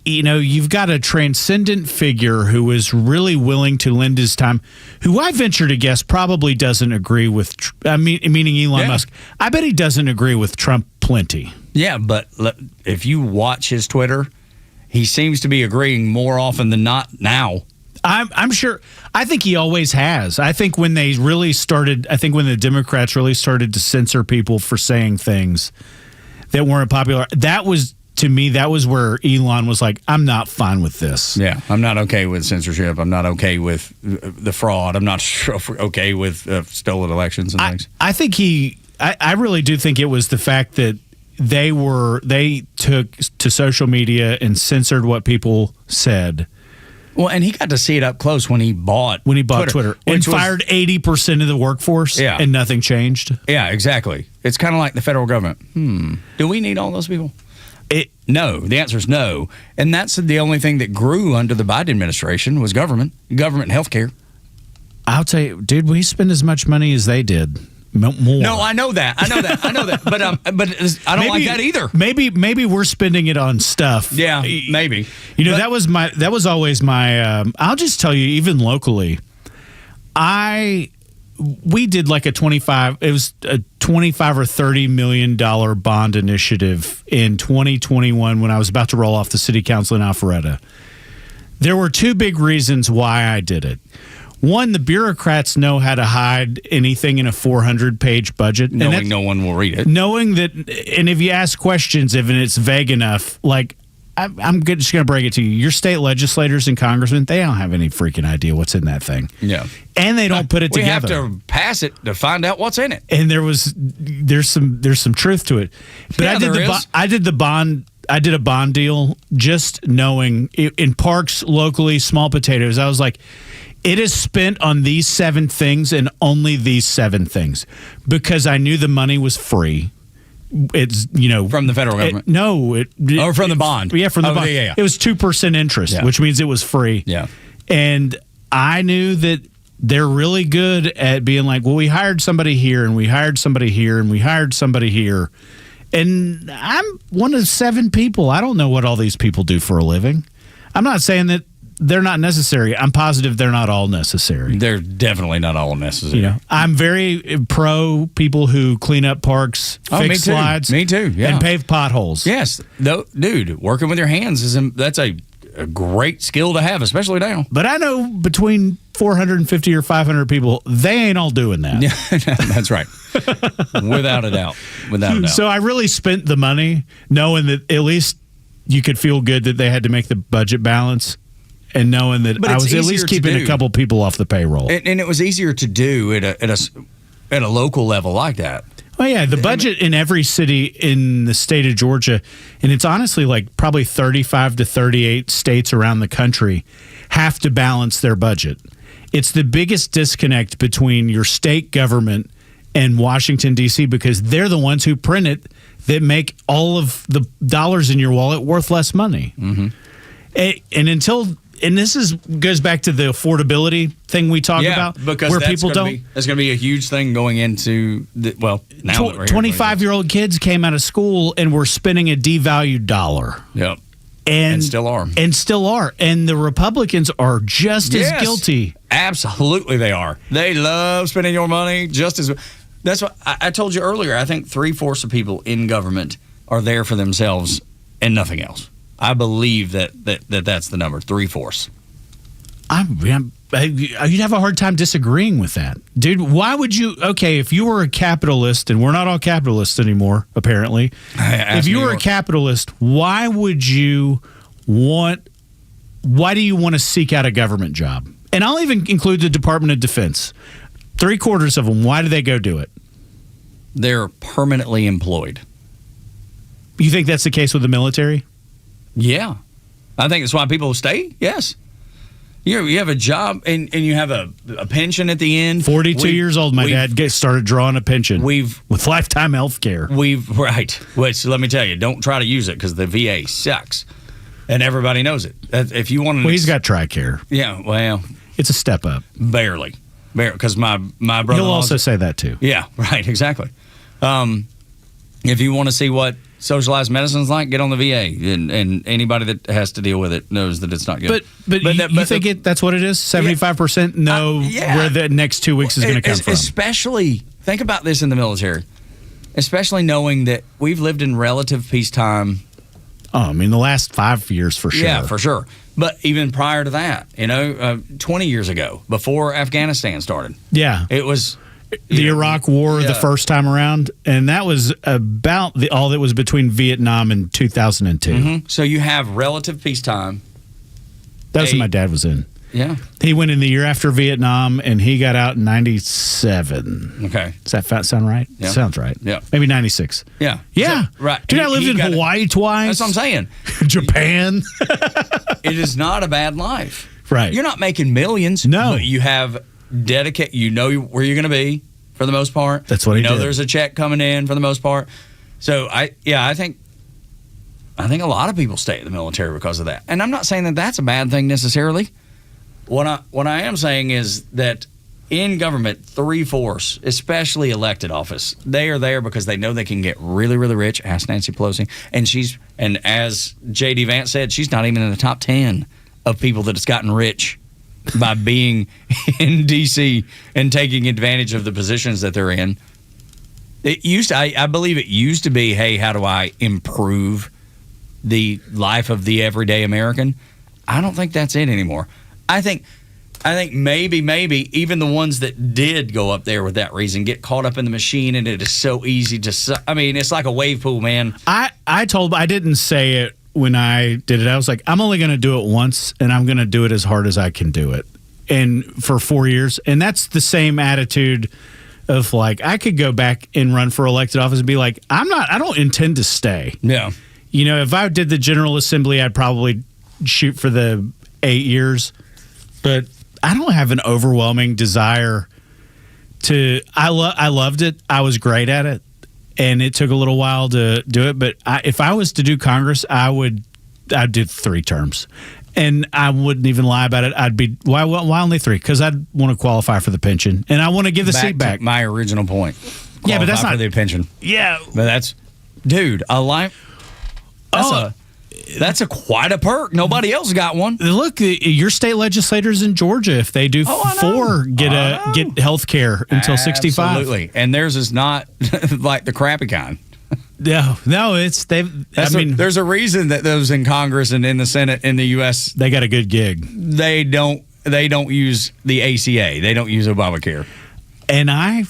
[SPEAKER 9] you've got a transcendent figure who is really willing to lend his time, who I venture to guess probably doesn't agree with, meaning Elon Musk. I bet he doesn't agree with Trump plenty.
[SPEAKER 8] Yeah, but if you watch his Twitter, he seems to be agreeing more often than not now.
[SPEAKER 9] I'm sure. I think he always has. I think when the Democrats really started to censor people for saying things that weren't popular, that was where Elon was like, I'm not fine with this.
[SPEAKER 8] Yeah, I'm not okay with censorship. I'm not okay with the fraud. I'm not okay with stolen elections and things.
[SPEAKER 9] I really do think it was the fact that they took to social media and censored what people said.
[SPEAKER 8] Well, and he got to see it up close when he bought
[SPEAKER 9] Twitter and fired 80% of the workforce, and nothing changed.
[SPEAKER 8] Yeah, exactly. It's kind of like the federal government. Do we need all those people? No. The answer is no. And that's the only thing that grew under the Biden administration was government health care.
[SPEAKER 9] I'll tell you, dude, we spend as much money as they did. More.
[SPEAKER 8] No, I know that. But I don't like that either.
[SPEAKER 9] Maybe we're spending it on stuff.
[SPEAKER 8] Yeah, maybe.
[SPEAKER 9] That was always my. I'll just tell you, even locally, we did like a $25 or $30 million bond initiative in 2021 when I was about to roll off the city council in Alpharetta. There were two big reasons why I did it. One, the bureaucrats know how to hide anything in a 400-page budget.
[SPEAKER 8] Knowing no one will read it.
[SPEAKER 9] Knowing that, and if you ask questions, if it's vague enough, like, I'm just going to break it to you. Your state legislators and congressmen, they don't have any freaking idea what's in that thing.
[SPEAKER 8] Yeah.
[SPEAKER 9] And they don't put it together.
[SPEAKER 8] We have to pass it to find out what's in it.
[SPEAKER 9] And there's some truth to it. But I did a bond deal just knowing in parks locally, small potatoes. I was like, it is spent on these 7 things and only these 7 things because I knew the money was free. It's
[SPEAKER 8] from the federal government.
[SPEAKER 9] Or
[SPEAKER 8] from the bond.
[SPEAKER 9] Yeah, from the bond.
[SPEAKER 8] Yeah.
[SPEAKER 9] It was 2% interest, which means it was free.
[SPEAKER 8] Yeah,
[SPEAKER 9] and I knew that they're really good at being like, well, we hired somebody here, and we hired somebody here, and we hired somebody here, and I'm one of 7 people. I don't know what all these people do for a living. I'm not saying that they're not necessary. I'm positive they're not all necessary.
[SPEAKER 8] They're definitely not all necessary.
[SPEAKER 9] I'm very pro people who clean up parks, fix slides.
[SPEAKER 8] Me too. Yeah.
[SPEAKER 9] And pave potholes.
[SPEAKER 8] Yes, dude, working with your hands that's a great skill to have, especially now.
[SPEAKER 9] But I know between 450 or 500 people, they ain't all doing that.
[SPEAKER 8] Yeah, that's right. Without a doubt.
[SPEAKER 9] So I really spent the money knowing that at least you could feel good that they had to make the budget balance. And knowing that I was at least keeping a couple people off the payroll.
[SPEAKER 8] And it was easier to do at a local level like that.
[SPEAKER 9] Well, yeah, the budget in every city in the state of Georgia, and it's honestly like probably 35 to 38 states around the country, have to balance their budget. It's the biggest disconnect between your state government and Washington, D.C., because they're the ones who print it. that make all of the dollars in your wallet worth less money.
[SPEAKER 8] Mm-hmm.
[SPEAKER 9] And this goes back to the affordability thing we talk about,
[SPEAKER 8] because
[SPEAKER 9] where people don't.
[SPEAKER 8] That's going to be a huge thing going into now.
[SPEAKER 9] 25-year-old kids came out of school and were spending a devalued dollar.
[SPEAKER 8] Yep.
[SPEAKER 9] And
[SPEAKER 8] still are.
[SPEAKER 9] And the Republicans are just as guilty.
[SPEAKER 8] Absolutely, they are. They love spending your money just as. That's what I told you earlier. I think 3/4 of people in government are there for themselves and nothing else. I believe that's the number, 3/4.
[SPEAKER 9] You'd have a hard time disagreeing with that. Dude, why would you... Okay, if you were a capitalist, and we're not all capitalists anymore, apparently. If you were a capitalist, why do you want to seek out a government job? And I'll even include the Department of Defense. 3/4 of them, why do they go do it?
[SPEAKER 8] They're permanently employed.
[SPEAKER 9] You think that's the case with the military?
[SPEAKER 8] Yeah. I think that's why people stay. Yes. You have a job and you have a pension at the end.
[SPEAKER 9] 42 years old, my dad started drawing a pension. With lifetime health care.
[SPEAKER 8] Right. Which, let me tell you, don't try to use it because the VA sucks. And everybody knows it. If you want to...
[SPEAKER 9] Well, he's got TRICARE.
[SPEAKER 8] Yeah, well...
[SPEAKER 9] It's a step up.
[SPEAKER 8] Barely. Because my brother...
[SPEAKER 9] He'll also say that, too.
[SPEAKER 8] Yeah, right, exactly. If you want to see what socialized medicine's like, get on the VA. And anybody that has to deal with it knows that it's not good.
[SPEAKER 9] But you think that's what it is? 75% know where the next 2 weeks is going to come from.
[SPEAKER 8] Especially, think about this in the military. Especially knowing that we've lived in relative peacetime.
[SPEAKER 9] Oh, I mean, the last 5 years for sure.
[SPEAKER 8] Yeah, for sure. But even prior to that, 20 years ago, before Afghanistan started.
[SPEAKER 9] Yeah.
[SPEAKER 8] It was...
[SPEAKER 9] The Iraq War the first time around, and that was about all that was between Vietnam and 2002.
[SPEAKER 8] Mm-hmm. So you have relative peacetime.
[SPEAKER 9] That was what my dad was in.
[SPEAKER 8] Yeah.
[SPEAKER 9] He went in the year after Vietnam, and he got out in 97.
[SPEAKER 8] Okay.
[SPEAKER 9] Does that sound right?
[SPEAKER 8] Yeah.
[SPEAKER 9] Sounds right.
[SPEAKER 8] Yeah.
[SPEAKER 9] Maybe 96.
[SPEAKER 8] Yeah.
[SPEAKER 9] Yeah.
[SPEAKER 8] So, right.
[SPEAKER 9] Dude, I lived in Hawaii twice.
[SPEAKER 8] That's what I'm saying.
[SPEAKER 9] Japan.
[SPEAKER 8] It is not a bad life.
[SPEAKER 9] Right.
[SPEAKER 8] You're not making millions.
[SPEAKER 9] No.
[SPEAKER 8] But you have... dedicate. You know where you're going to be for the most part.
[SPEAKER 9] That's what he did.
[SPEAKER 8] There's a check coming in for the most part. So I think a lot of people stay in the military because of that. And I'm not saying that that's a bad thing necessarily. What I am saying is that in government, 3/4, especially elected office, they are there because they know they can get really, really rich. Ask Nancy Pelosi, and as J.D. Vance said, she's not even in the top 10 of people that has gotten rich by being in D.C. and taking advantage of the positions that they're in. I believe it used to be, hey, how do I improve the life of the everyday American? I don't think that's it anymore. I think maybe even the ones that did go up there with that reason get caught up in the machine, and it is so easy to... I mean, it's like a wave pool, man.
[SPEAKER 9] I didn't say it when I did it. I was like, I'm only going to do it once, and I'm going to do it as hard as I can do it. And for 4 years. And that's the same attitude of like, I could go back and run for elected office and be like, I don't intend to stay.
[SPEAKER 8] Yeah.
[SPEAKER 9] If I did the General Assembly, I'd probably shoot for the 8 years. But I don't have an overwhelming desire to... I loved it. I was great at it. And it took a little while to do it, but if I was to do Congress, I'd do 3 terms, and I wouldn't even lie about it. I'd be why only 3? Because I'd want to qualify for the pension, and I want to give the seat back.
[SPEAKER 8] My original point.
[SPEAKER 9] Yeah, but that's not
[SPEAKER 8] for the pension.
[SPEAKER 9] Yeah,
[SPEAKER 8] but that's, dude, a life. That's quite a perk. Nobody else got one.
[SPEAKER 9] Look, your state legislators in Georgia, if they do 4, get health care until 65.
[SPEAKER 8] Absolutely, and theirs is not like the crappy kind.
[SPEAKER 9] No, it's
[SPEAKER 8] there's a reason that those in Congress and in the Senate in the U.S.
[SPEAKER 9] they got a good gig.
[SPEAKER 8] They don't use the ACA. They don't use Obamacare.
[SPEAKER 9] And I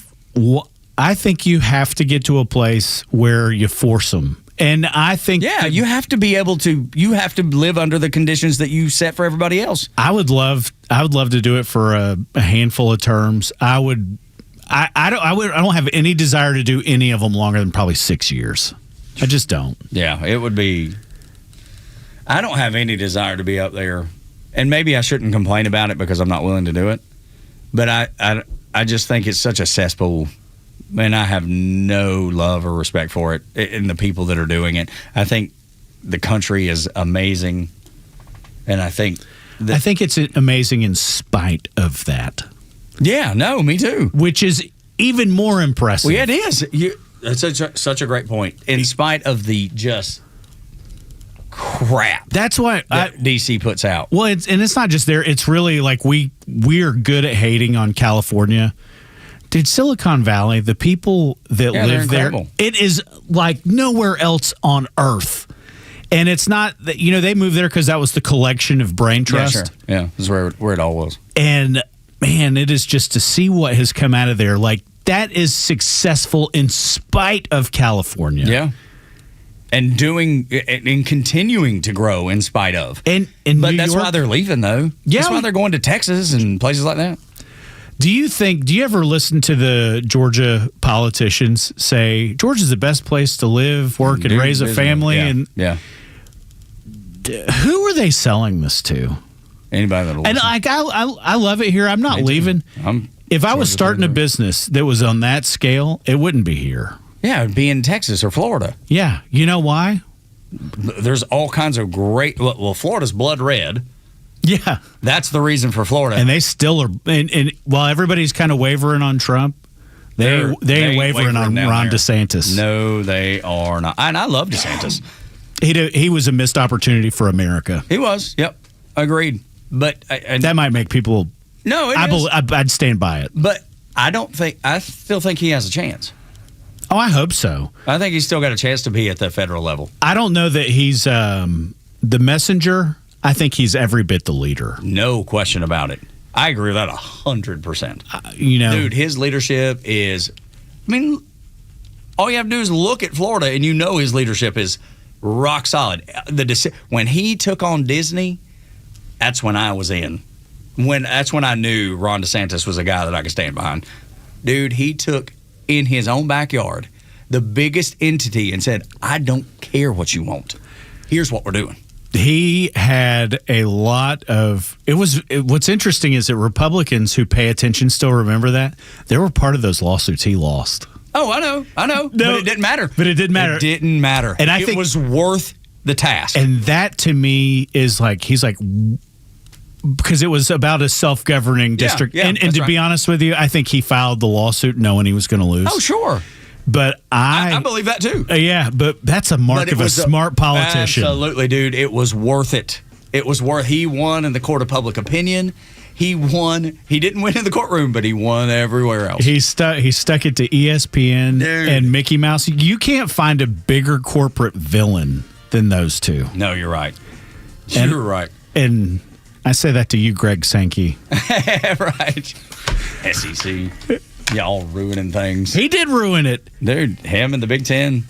[SPEAKER 9] think you have to get to a place where you force them. And I think...
[SPEAKER 8] Yeah, you have to be able to... You have to live under the conditions that you set for everybody else.
[SPEAKER 9] I would love to do it for a handful of terms. I don't have any desire to do any of them longer than probably 6 years. I just don't.
[SPEAKER 8] Yeah, it would be... I don't have any desire to be up there. And maybe I shouldn't complain about it because I'm not willing to do it. But I just think it's such a cesspool and I have no love or respect for it in the people that are doing it. I think the country is amazing, and I think
[SPEAKER 9] it's amazing in spite of that.
[SPEAKER 8] Yeah, no, me too.
[SPEAKER 9] Which is even more impressive.
[SPEAKER 8] Well, yeah, it is. That's such a great point. In spite of the just crap.
[SPEAKER 9] That's why
[SPEAKER 8] DC puts out.
[SPEAKER 9] Well, it's not just there. It's really like we're good at hating on California. Dude, Silicon Valley, the people that live there, it is like nowhere else on earth. And it's not that, they moved there because that was the collection of brain trust.
[SPEAKER 8] Yeah, sure. Yeah, this is where it all was.
[SPEAKER 9] And man, it is just to see what has come out of there. Like, that is successful in spite of California.
[SPEAKER 8] Yeah. And continuing to grow in spite of.
[SPEAKER 9] But
[SPEAKER 8] that's why they're leaving, though.
[SPEAKER 9] Yeah.
[SPEAKER 8] That's why they're going to Texas and places like that.
[SPEAKER 9] Do you ever listen to the Georgia politicians say Georgia's the best place to live, work, and raise a family?
[SPEAKER 8] Yeah.
[SPEAKER 9] Who are they selling this to?
[SPEAKER 8] Anybody that'll listen.
[SPEAKER 9] And I love it here. I'm not leaving. If I was starting a business that was on that scale, it wouldn't be here.
[SPEAKER 8] Yeah, it'd be in Texas or Florida.
[SPEAKER 9] Yeah. You know why?
[SPEAKER 8] There's all kinds of great... Well, Florida's blood red.
[SPEAKER 9] Yeah.
[SPEAKER 8] That's the reason for Florida.
[SPEAKER 9] And they still are... And while everybody's kind of wavering on Trump, they ain't wavering on Ron DeSantis.
[SPEAKER 8] No, they are not. And I love DeSantis.
[SPEAKER 9] He was a missed opportunity for America.
[SPEAKER 8] He was. Yep. Agreed. But...
[SPEAKER 9] that might make people...
[SPEAKER 8] No,
[SPEAKER 9] I'd stand by it.
[SPEAKER 8] But I still think he has a chance.
[SPEAKER 9] Oh, I hope so.
[SPEAKER 8] I think he's still got a chance to be at the federal level.
[SPEAKER 9] I don't know that he's the messenger. I think he's every bit the leader.
[SPEAKER 8] No question about it. I agree with that 100%.
[SPEAKER 9] Dude,
[SPEAKER 8] his leadership is... I mean, all you have to do is look at Florida, and his leadership is rock solid. When he took on Disney, that's when I was in. That's when I knew Ron DeSantis was a guy that I could stand behind. Dude, he took... in his own backyard, the biggest entity, and said, I don't care what you want. Here's what we're doing.
[SPEAKER 9] He had a lot of... what's interesting is that Republicans who pay attention still remember that. They were part of those lawsuits he lost.
[SPEAKER 8] Oh, I know. But it didn't matter. It didn't matter.
[SPEAKER 9] And I think
[SPEAKER 8] it was worth the task.
[SPEAKER 9] And that, to me, is like... He's like... Because it was about a self-governing district.
[SPEAKER 8] Yeah,
[SPEAKER 9] and to be honest with you, I think he filed the lawsuit knowing he was going to lose.
[SPEAKER 8] Oh, sure.
[SPEAKER 9] But I
[SPEAKER 8] believe that too.
[SPEAKER 9] Yeah, but that's a mark of a smart politician.
[SPEAKER 8] Absolutely, dude. It was worth it. He won in the court of public opinion. He won. He didn't win in the courtroom, but he won everywhere else.
[SPEAKER 9] He stuck it to ESPN and Mickey Mouse. You can't find a bigger corporate villain than those two.
[SPEAKER 8] No, you're right. You're right.
[SPEAKER 9] And I say that to you, Greg Sankey.
[SPEAKER 8] Right. SEC. Y'all ruining things.
[SPEAKER 9] He did ruin it.
[SPEAKER 8] Dude, him and the Big Ten.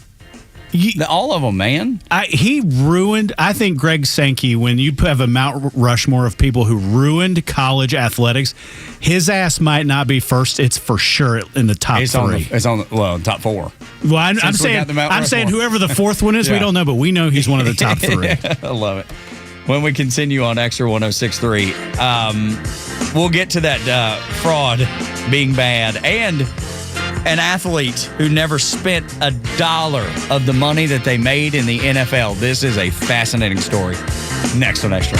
[SPEAKER 8] All of them, man.
[SPEAKER 9] He ruined, I think, Greg Sankey, when you have a Mount Rushmore of people who ruined college athletics, his ass might not be first. It's for sure in the top three.
[SPEAKER 8] It's on the top four.
[SPEAKER 9] Well, I'm saying whoever the fourth one is, we don't know, but we know he's one of the top three.
[SPEAKER 8] I love it. When we continue on Xtra 106.3, we'll get to that fraud being bad and an athlete who never spent $1 of the money that they made in the NFL. This is a fascinating story. Next on Xtra.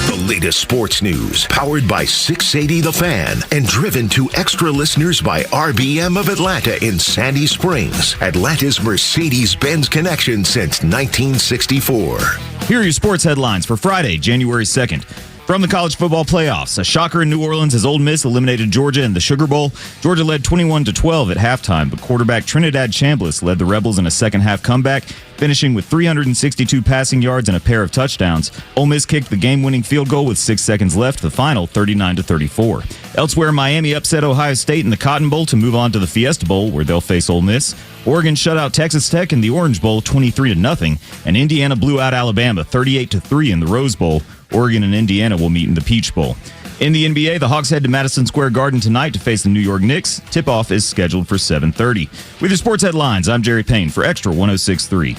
[SPEAKER 7] The latest sports news, powered by 680 The Fan, and driven to Xtra listeners by RBM of Atlanta in Sandy Springs, Atlanta's Mercedes-Benz connection since 1964.
[SPEAKER 1] Here are your sports headlines for Friday, January 2nd. From the college football playoffs, a shocker in New Orleans as Ole Miss eliminated Georgia in the Sugar Bowl. Georgia led 21-12 at halftime, but quarterback Trinidad Chambliss led the Rebels in a second-half comeback, finishing with 362 passing yards and a pair of touchdowns. Ole Miss kicked the game-winning field goal with 6 seconds left, the final 39-34. Elsewhere, Miami upset Ohio State in the Cotton Bowl to move on to the Fiesta Bowl, where they'll face Ole Miss. Oregon shut out Texas Tech in the Orange Bowl 23-0, and Indiana blew out Alabama 38-3 in the Rose Bowl. Oregon and Indiana will meet in the Peach Bowl. In the NBA, the Hawks head to Madison Square Garden tonight to face the New York Knicks. Tip-off is scheduled for 7:30. With your sports headlines, I'm Jerry Payne for Xtra 106.3.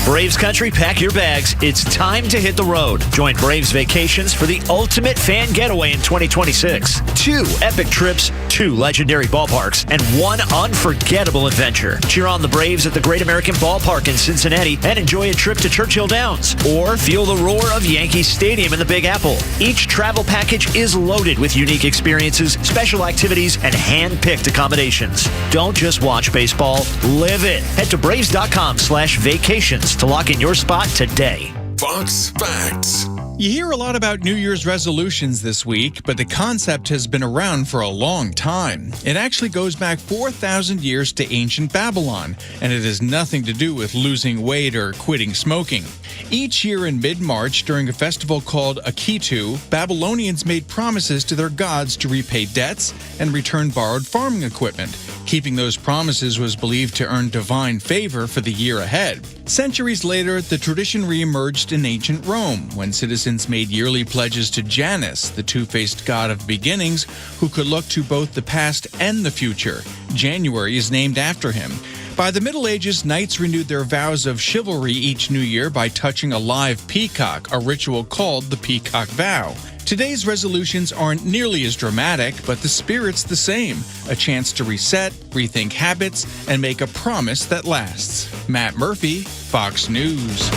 [SPEAKER 11] Braves country, pack your bags. It's time to hit the road. Join Braves Vacations for the ultimate fan getaway in 2026. 2 epic trips, 2 legendary ballparks, and 1 unforgettable adventure. Cheer on the Braves at the Great American Ballpark in Cincinnati and enjoy a trip to Churchill Downs. Or feel the roar of Yankee Stadium in the Big Apple. Each travel package is loaded with unique experiences, special activities, and hand-picked accommodations. Don't just watch baseball, live it. Head to Braves.com/vacations to lock in your spot today.
[SPEAKER 12] Fox Facts.
[SPEAKER 14] You hear a lot about New Year's resolutions this week, but the concept has been around for a long time. It actually goes back 4,000 years to ancient Babylon, and it has nothing to do with losing weight or quitting smoking. Each year in mid-March, during a festival called Akitu, Babylonians made promises to their gods to repay debts and return borrowed farming equipment. Keeping those promises was believed to earn divine favor for the year ahead. Centuries later, the tradition reemerged in ancient Rome, when citizens made yearly pledges to Janus, the two-faced god of beginnings, who could look to both the past and the future. January is named after him. By the Middle Ages, knights renewed their vows of chivalry each new year by touching a live peacock, a ritual called the Peacock Vow. Today's resolutions aren't nearly as dramatic, but the spirit's the same. A chance to reset, rethink habits, and make a promise that lasts. Matt Murphy, Fox News.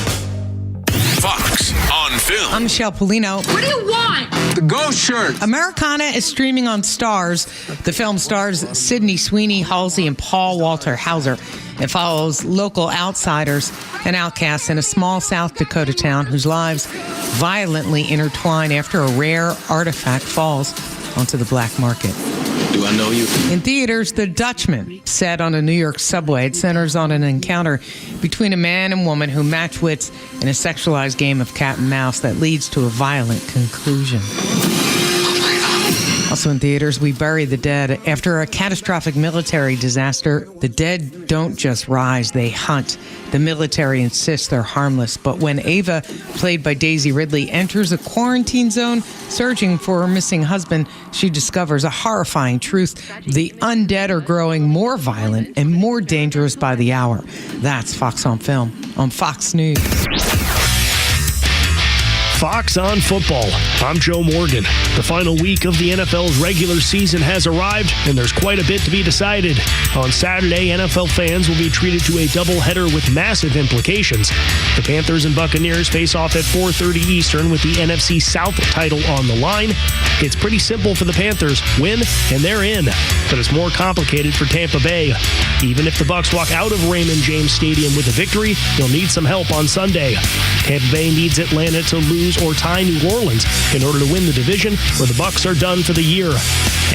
[SPEAKER 12] Fox on Film.
[SPEAKER 17] I'm Michelle Polino.
[SPEAKER 19] What do you want?
[SPEAKER 12] The ghost shirt.
[SPEAKER 17] Americana is streaming on Starz. The film stars Sydney Sweeney, Halsey, and Paul Walter Hauser. It follows local outsiders and outcasts in a small South Dakota town whose lives violently intertwine after a rare artifact falls onto the black market.
[SPEAKER 12] Do I know you?
[SPEAKER 17] In theaters, The Dutchman, set on a New York subway. It centers on an encounter between a man and woman who match wits in a sexualized game of cat and mouse that leads to a violent conclusion. Also in theaters, We Bury the Dead. After a catastrophic military disaster, the dead don't just rise, they hunt. The military insists they're harmless. But when Ava, played by Daisy Ridley, enters a quarantine zone searching for her missing husband, she discovers a horrifying truth. The undead are growing more violent and more dangerous by the hour. That's Fox on Film on Fox News.
[SPEAKER 20] Fox on Football. I'm Joe Morgan. The final week of the NFL's regular season has arrived, and there's quite a bit to be decided. On Saturday, NFL fans will be treated to a doubleheader with massive implications. The Panthers and Buccaneers face off at 4:30 Eastern with the NFC South title on the line. It's pretty simple for the Panthers. Win, and they're in. But it's more complicated for Tampa Bay. Even if the Bucs walk out of Raymond James Stadium with a victory, they'll need some help on Sunday. Tampa Bay needs Atlanta to lose or tie New Orleans in order to win the division, or the Bucs are done for the year.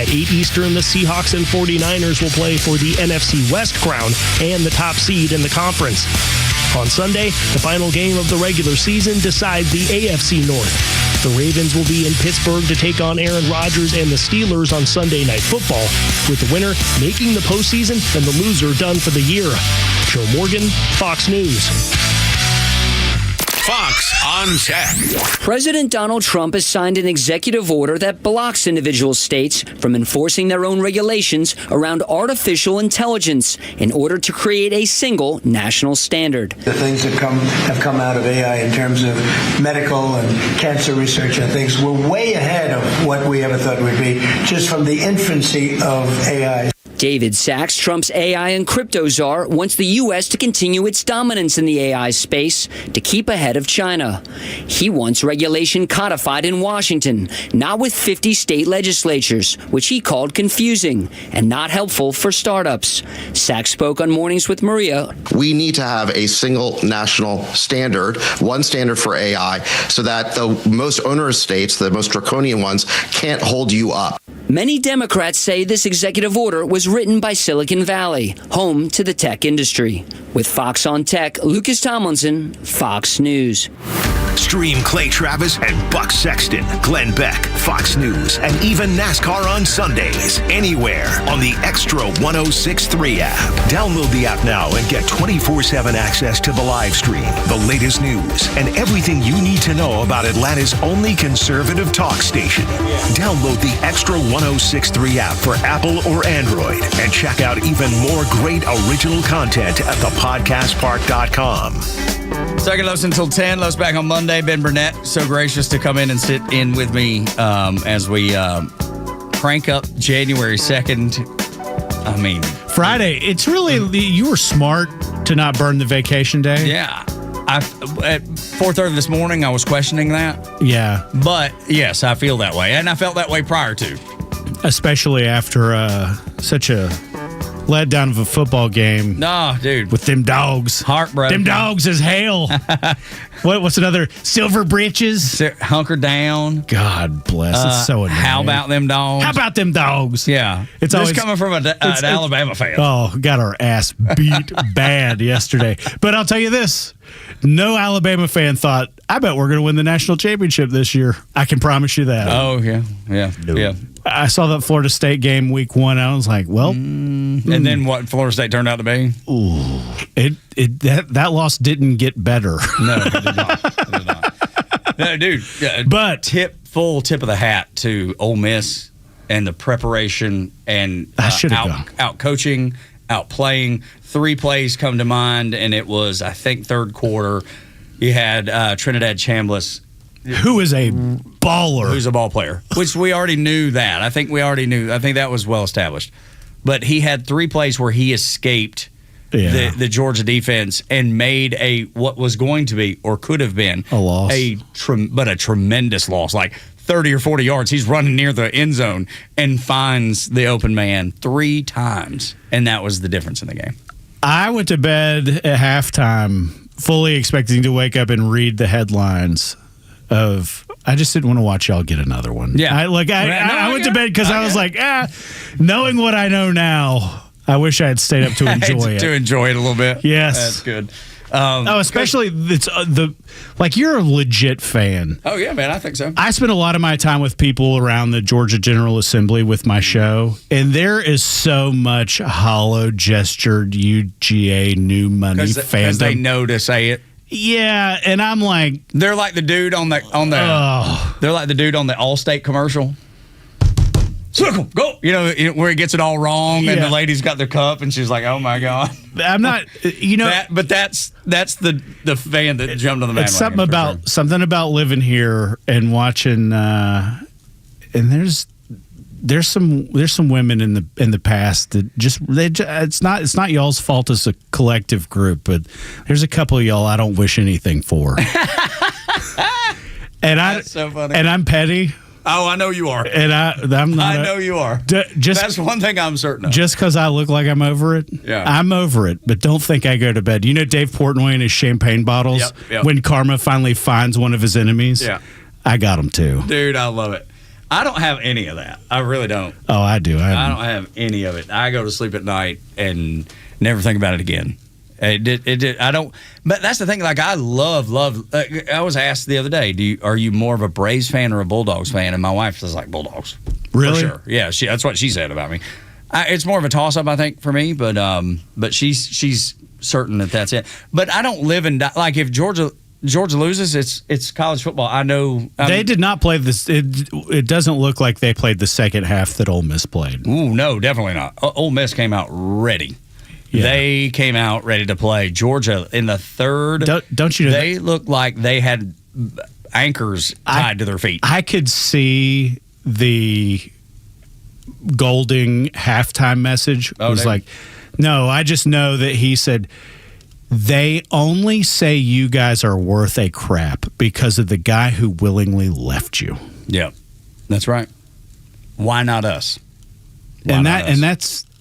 [SPEAKER 20] At 8 Eastern, the Seahawks and 49ers will play for the NFC West crown and the top seed in the conference. On Sunday, the final game of the regular season decides the AFC North. The Ravens will be in Pittsburgh to take on Aaron Rodgers and the Steelers on Sunday Night Football, with the winner making the postseason and the loser done for the year. Joe Morgan, Fox News.
[SPEAKER 12] Fox on Tech.
[SPEAKER 22] President Donald Trump has signed an executive order that blocks individual states from enforcing their own regulations around artificial intelligence in order to create a single national standard.
[SPEAKER 28] The things that have come out of AI in terms of medical and cancer research and things, we're way ahead of what we ever thought we'd be just from the infancy of AI.
[SPEAKER 22] David Sachs, Trump's AI and crypto czar, wants the U.S. to continue its dominance in the AI space to keep ahead of China. He wants regulation codified in Washington, not with 50 state legislatures, which he called confusing and not helpful for startups. Sachs spoke on Mornings with Maria.
[SPEAKER 29] We need to have a single national standard, one standard for AI, so that the most onerous states, the most draconian ones, can't hold you up.
[SPEAKER 22] Many Democrats say this executive order was written by Silicon Valley, home to the tech industry. With Fox on Tech, Lucas Tomlinson, Fox News.
[SPEAKER 7] Stream Clay Travis and Buck Sexton, Glenn Beck, Fox News, and even NASCAR on Sundays, anywhere on the Extra 106.3 app. Download the app now and get 24/7 access to the live stream, the latest news, and everything you need to know about Atlanta's only conservative talk station. Download the Extra 106.3 app for Apple or Android and check out even more great original content at thepodcastpark.com.
[SPEAKER 8] Second Los until 10. Los back on Monday. Ben Burnett, so gracious to come in and sit in with me as we crank up January 2nd. I mean,
[SPEAKER 9] Friday. It's really, you were smart to not burn the vacation day.
[SPEAKER 8] Yeah. At 4:30 this morning, I was questioning that.
[SPEAKER 9] Yeah.
[SPEAKER 8] But yes, I feel that way. And I felt that way prior to.
[SPEAKER 9] Especially after such a letdown of a football game.
[SPEAKER 8] No, dude.
[SPEAKER 9] With them dogs.
[SPEAKER 8] Heartbroken.
[SPEAKER 9] Them dogs is hell. What's another? Silver Britches?
[SPEAKER 8] Hunker down.
[SPEAKER 9] God bless. It's so annoying.
[SPEAKER 8] How about them dogs?
[SPEAKER 9] How about them dogs?
[SPEAKER 8] Yeah.
[SPEAKER 9] It's
[SPEAKER 8] this
[SPEAKER 9] always
[SPEAKER 8] coming from an Alabama fan.
[SPEAKER 9] Oh, got our ass beat bad yesterday. But I'll tell you this. No Alabama fan thought, I bet we're going to win the national championship this year. I can promise you that.
[SPEAKER 8] Oh, yeah. Yeah.
[SPEAKER 9] No.
[SPEAKER 8] Yeah.
[SPEAKER 9] I saw that Florida State game week 1. I was like, well.
[SPEAKER 8] And then what Florida State turned out to be?
[SPEAKER 9] Ooh. That loss didnn't get better.
[SPEAKER 8] No, it did not. It did not. No, dude.
[SPEAKER 9] But
[SPEAKER 8] tip of the hat to Ole Miss and the preparation and out coaching, out playing. 3 plays come to mind, and it was, I think, third quarter. You had Trinidad Chambliss,
[SPEAKER 9] who is a baller.
[SPEAKER 8] Who's a ball player, which we already knew that. I think that was well established. But he had 3 plays where he escaped the Georgia defense and made what was going to be or could have been
[SPEAKER 9] a loss,
[SPEAKER 8] but a tremendous loss, like 30 or 40 yards. He's running near the end zone and finds the open man 3 times, and that was the difference in the game.
[SPEAKER 9] I went to bed at halftime fully expecting to wake up and read the headlines of, I just didn't want to watch y'all get another one.
[SPEAKER 8] Yeah.
[SPEAKER 9] I went to bed because I was like, knowing what I know now, I wish I had stayed up to enjoy it.
[SPEAKER 8] To enjoy it a little bit.
[SPEAKER 9] Yes.
[SPEAKER 8] That's good.
[SPEAKER 9] Especially it's you're a legit fan.
[SPEAKER 8] Oh yeah, man, I think so.
[SPEAKER 9] I spend a lot of my time with people around the Georgia General Assembly with my show, and there is so much hollow gestured UGA new money fandom.
[SPEAKER 8] Because they know to say it.
[SPEAKER 9] Yeah, and I'm like,
[SPEAKER 8] they're like the dude on the they're like the dude on the Allstate commercial. Circle, go. You know, where he gets it all wrong, and the lady's got their cup, and she's like, "Oh my god."
[SPEAKER 9] I'm not,
[SPEAKER 8] but that's the fan that jumped on the bandwagon.
[SPEAKER 9] It's something about living here and watching, and there's some women in the past that it's not y'all's fault as a collective group, but there's a couple of y'all I don't wish anything for.
[SPEAKER 8] That's so funny.
[SPEAKER 9] And I'm petty.
[SPEAKER 8] Oh, I know you are.
[SPEAKER 9] And I'm not.
[SPEAKER 8] I know you are. That's one thing I'm certain of.
[SPEAKER 9] Just because I look like I'm over it, I'm over it. But don't think I go to bed. You know Dave Portnoy and his champagne bottles?
[SPEAKER 8] Yep.
[SPEAKER 9] When karma finally finds one of his enemies?
[SPEAKER 8] Yeah.
[SPEAKER 9] I got him too.
[SPEAKER 8] Dude, I love it. I don't have any of that. I really don't.
[SPEAKER 9] Oh, I do.
[SPEAKER 8] I don't have any of it. I go to sleep at night and never think about it again. I don't. But that's the thing. Like, I love. I was asked the other day, are you more of a Braves fan or a Bulldogs fan? And my wife says like Bulldogs.
[SPEAKER 9] Really?
[SPEAKER 8] For sure. Yeah. That's what she said about me. It's more of a toss up, I think, for me. But she's certain that's it. But I don't live and die. Like, if Georgia loses, it's college football. I know
[SPEAKER 9] they did not play this. It doesn't look like they played the second half that Ole Miss played.
[SPEAKER 8] Ooh, no, definitely not. Ole Miss came out ready. Yeah. They came out ready to play. Georgia in the third.
[SPEAKER 9] Don't you know?
[SPEAKER 8] They looked like they had anchors tied to their feet.
[SPEAKER 9] I could see the Golding halftime message. It was like, no, I just know that he said, they only say you guys are worth a crap because of the guy who willingly left you.
[SPEAKER 8] Yeah, that's right. Why not us?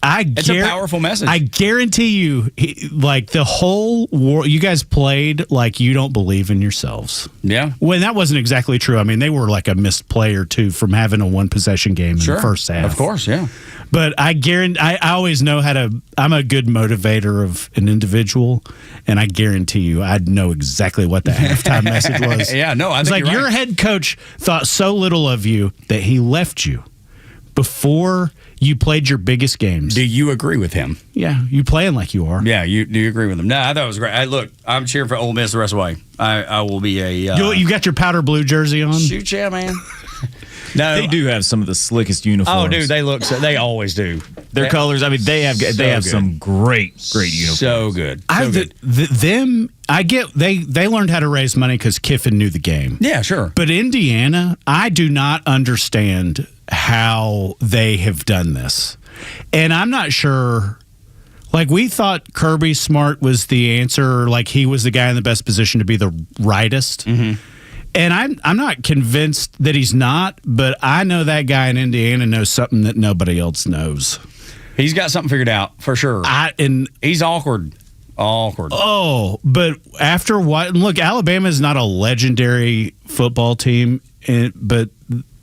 [SPEAKER 8] It's a powerful message.
[SPEAKER 9] I guarantee you, like the whole war, you guys played like you don't believe in yourselves.
[SPEAKER 8] Yeah.
[SPEAKER 9] Well, that wasn't exactly true. I mean, they were like a missed play or two from having a 1-possession game in the first half.
[SPEAKER 8] Of course, yeah.
[SPEAKER 9] But I guarantee, I always know I'm a good motivator of an individual, and I guarantee you, I'd know exactly what the halftime message was.
[SPEAKER 8] Yeah, no, I
[SPEAKER 9] think
[SPEAKER 8] you're right.
[SPEAKER 9] Your head coach thought so little of you that he left you before you played your biggest games.
[SPEAKER 8] Do you agree with him?
[SPEAKER 9] Yeah, you playing like you are.
[SPEAKER 8] Yeah, do you agree with him? No, I thought it was great. Look, I'm cheering for Ole Miss the rest of the way. I will be a...
[SPEAKER 9] you got your powder blue jersey on?
[SPEAKER 8] Shoot, yeah, man. No,
[SPEAKER 1] they do have some of the slickest uniforms.
[SPEAKER 8] Oh, dude, they always do.
[SPEAKER 1] Their colors. I mean, they have some great uniforms.
[SPEAKER 8] So good.
[SPEAKER 9] I get they learned how to raise money because Kiffin knew the game.
[SPEAKER 8] Yeah, sure.
[SPEAKER 9] But Indiana, I do not understand how they have done this, and I'm not sure. Like, we thought Kirby Smart was the answer, like he was the guy in the best position to be the rightest.
[SPEAKER 8] Mm-hmm.
[SPEAKER 9] And I'm not convinced that he's not, but I know that guy in Indiana knows something that nobody else knows.
[SPEAKER 8] He's got something figured out for sure.
[SPEAKER 9] And
[SPEAKER 8] he's awkward.
[SPEAKER 9] Oh, but after what? Look, Alabama is not a legendary football team, but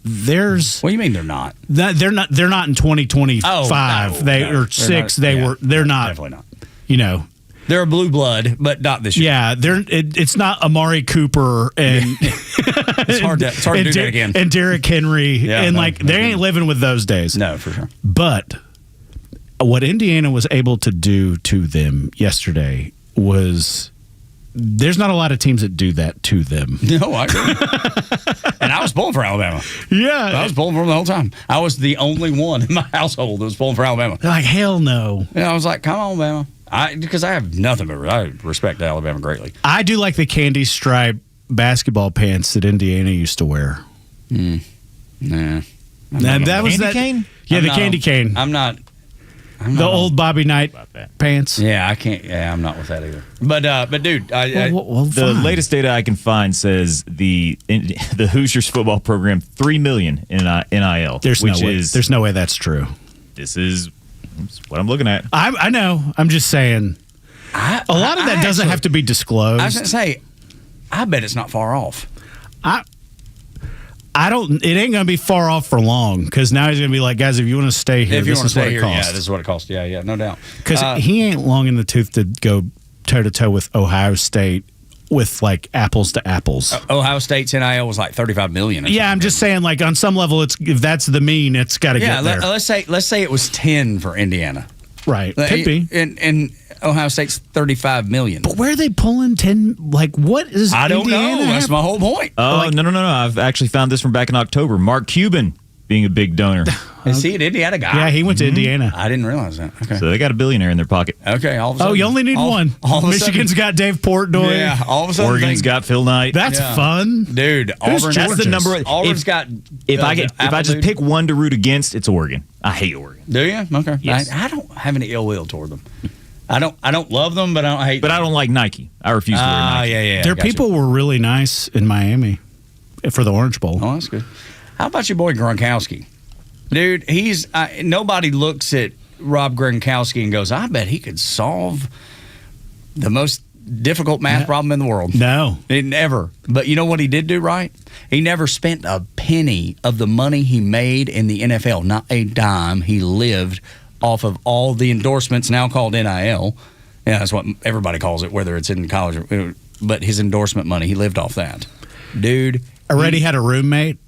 [SPEAKER 9] there's.
[SPEAKER 8] What do you mean they're not?
[SPEAKER 9] They're not in 2025. They're not.
[SPEAKER 8] Definitely not.
[SPEAKER 9] You know.
[SPEAKER 8] They're a blue blood, but not this year.
[SPEAKER 9] Yeah, it's not Amari Cooper and
[SPEAKER 8] it's hard to do that again.
[SPEAKER 9] And Derrick Henry they ain't living with those days.
[SPEAKER 8] No, for sure.
[SPEAKER 9] But what Indiana was able to do to them yesterday was there's not a lot of teams that do that to them.
[SPEAKER 8] No, I agree. And I was pulling for Alabama.
[SPEAKER 9] Yeah.
[SPEAKER 8] I was pulling for them the whole time. I was the only one in my household that was pulling for Alabama.
[SPEAKER 9] They're like, hell no.
[SPEAKER 8] And I was like, come on, Alabama. Because I have nothing but I respect Alabama greatly.
[SPEAKER 9] I do like the candy stripe basketball pants that Indiana used to wear.
[SPEAKER 8] Nah.
[SPEAKER 9] That was that
[SPEAKER 1] cane?
[SPEAKER 9] Yeah, the candy cane.
[SPEAKER 8] I'm not
[SPEAKER 9] the old Bobby Knight pants.
[SPEAKER 8] Yeah, I can't. Yeah, I'm not with that either. But dude,
[SPEAKER 1] the latest data I can find says the Hoosiers football program $3 million in NIL.
[SPEAKER 9] There's no way that's true.
[SPEAKER 1] This is what I'm looking at.
[SPEAKER 9] I know. I'm just saying. A lot of that doesn't have to be disclosed.
[SPEAKER 8] I was going to say, I bet it's not far off.
[SPEAKER 9] I don't. It ain't going to be far off for long because now he's going to be like, guys, if you want to stay here, this is what it costs.
[SPEAKER 8] Yeah, this is what it costs. Yeah, no doubt.
[SPEAKER 9] Because he ain't long in the tooth to go toe to toe with Ohio State with like apples to apples.
[SPEAKER 8] Ohio State's NIL was like $35 million.
[SPEAKER 9] Yeah, I'm just saying, like on some level, if that's the mean, it's got to get there.
[SPEAKER 8] Let's say it was 10 for Indiana.
[SPEAKER 9] Right, could be.
[SPEAKER 8] And Ohio State's $35 million.
[SPEAKER 9] But where are they pulling 10? Like, what is?
[SPEAKER 8] I don't
[SPEAKER 9] Indiana
[SPEAKER 8] know. That's my whole point.
[SPEAKER 1] Oh, no. I've actually found this from back in October. Mark Cuban being a big donor.
[SPEAKER 8] Is he an Indiana guy?
[SPEAKER 9] Yeah, he went to Indiana.
[SPEAKER 8] I didn't realize that. Okay.
[SPEAKER 1] So they got a billionaire in their pocket.
[SPEAKER 8] Okay, all of a sudden.
[SPEAKER 9] Oh, you only need one. Michigan's got Dave Portnoy.
[SPEAKER 8] Yeah, all of a sudden.
[SPEAKER 1] Oregon's got Phil Knight.
[SPEAKER 9] That's fun.
[SPEAKER 8] Dude,
[SPEAKER 1] that's the number.
[SPEAKER 8] Auburn's got.
[SPEAKER 1] If I just pick one to root against, it's Oregon. I hate Oregon.
[SPEAKER 8] Do you? Okay.
[SPEAKER 1] Yes.
[SPEAKER 8] I don't have any ill will toward them. I don't love them, but I don't hate them.
[SPEAKER 1] But I don't like Nike. I refuse to wear Nike.
[SPEAKER 8] Yeah.
[SPEAKER 9] Their people were really nice in Miami for the Orange Bowl.
[SPEAKER 8] Oh, that's good. How about your boy Gronkowski? Dude, he's nobody looks at Rob Gronkowski and goes, I bet he could solve the most difficult math problem in the world.
[SPEAKER 9] No.
[SPEAKER 8] Never. But you know what he did do right? He never spent a penny of the money he made in the NFL, not a dime. He lived off of all the endorsements now called NIL. Yeah, that's what everybody calls it, whether it's in college. But his endorsement money, he lived off that. Dude.
[SPEAKER 9] Already had a roommate.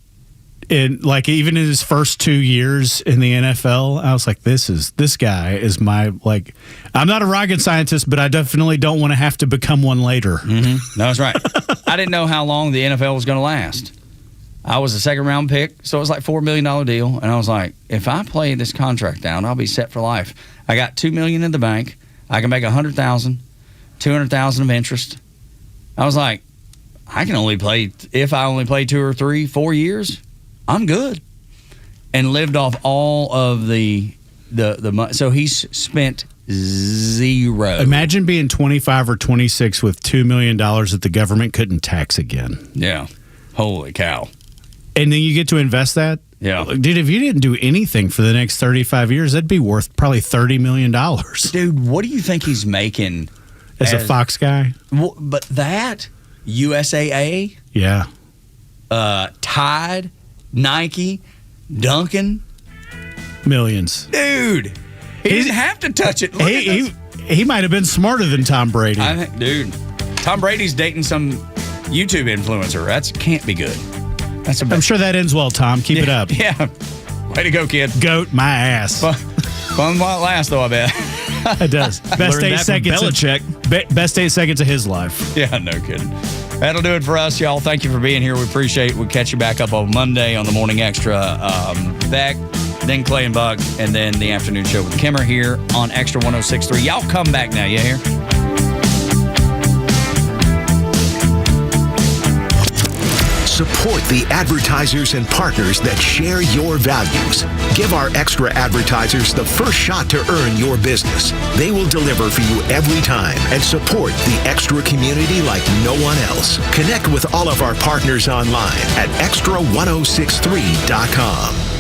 [SPEAKER 9] Even in his first 2 years in the NFL, I was like, this guy is my, like, I'm not a rocket scientist, but I definitely don't want to have to become one later.
[SPEAKER 8] Mm-hmm. No, that's right. I didn't know how long the NFL was going to last. I was a second-round pick, so it was like $4 million deal. And I was like, if I play this contract down, I'll be set for life. I got $2 million in the bank. I can make $100,000, $200,000 of interest. I was like, I can only play, if I only play 2 or 3, 4 years, I'm good. And lived off all of the money. So he's spent zero.
[SPEAKER 9] Imagine being 25 or 26 with $2 million that the government couldn't tax again.
[SPEAKER 8] Yeah. Holy cow.
[SPEAKER 9] And then you get to invest that?
[SPEAKER 8] Yeah.
[SPEAKER 9] Dude, if you didn't do anything for the next 35 years, that'd be worth probably $30 million.
[SPEAKER 8] Dude, what do you think he's making?
[SPEAKER 9] As a Fox guy?
[SPEAKER 8] Well, but that, USAA,
[SPEAKER 9] yeah,
[SPEAKER 8] Tide, Nike, Duncan.
[SPEAKER 9] Millions.
[SPEAKER 8] Dude, he didn't have to touch it.
[SPEAKER 9] He might have been smarter than Tom Brady.
[SPEAKER 8] Dude, Tom Brady's dating some YouTube influencer. That can't be good.
[SPEAKER 9] I'm sure that ends well, Tom. Keep it up.
[SPEAKER 8] Yeah. Way to go, kid.
[SPEAKER 9] Goat my ass.
[SPEAKER 8] Fun while it lasts, though, I bet.
[SPEAKER 9] It does. Best 8 seconds. Best 8 seconds of his life.
[SPEAKER 8] Yeah, no kidding. That'll do it for us, y'all. Thank you for being here. We appreciate it. We'll catch you back up on Monday on the Morning Extra. Back then Clay and Buck, and then the afternoon show with Kimmer here on Extra 106.3. Y'all come back now, you hear?
[SPEAKER 7] Support the advertisers and partners that share your values. Give our Extra advertisers the first shot to earn your business. They will deliver for you every time and support the Extra community like no one else. Connect with all of our partners online at extra1063.com.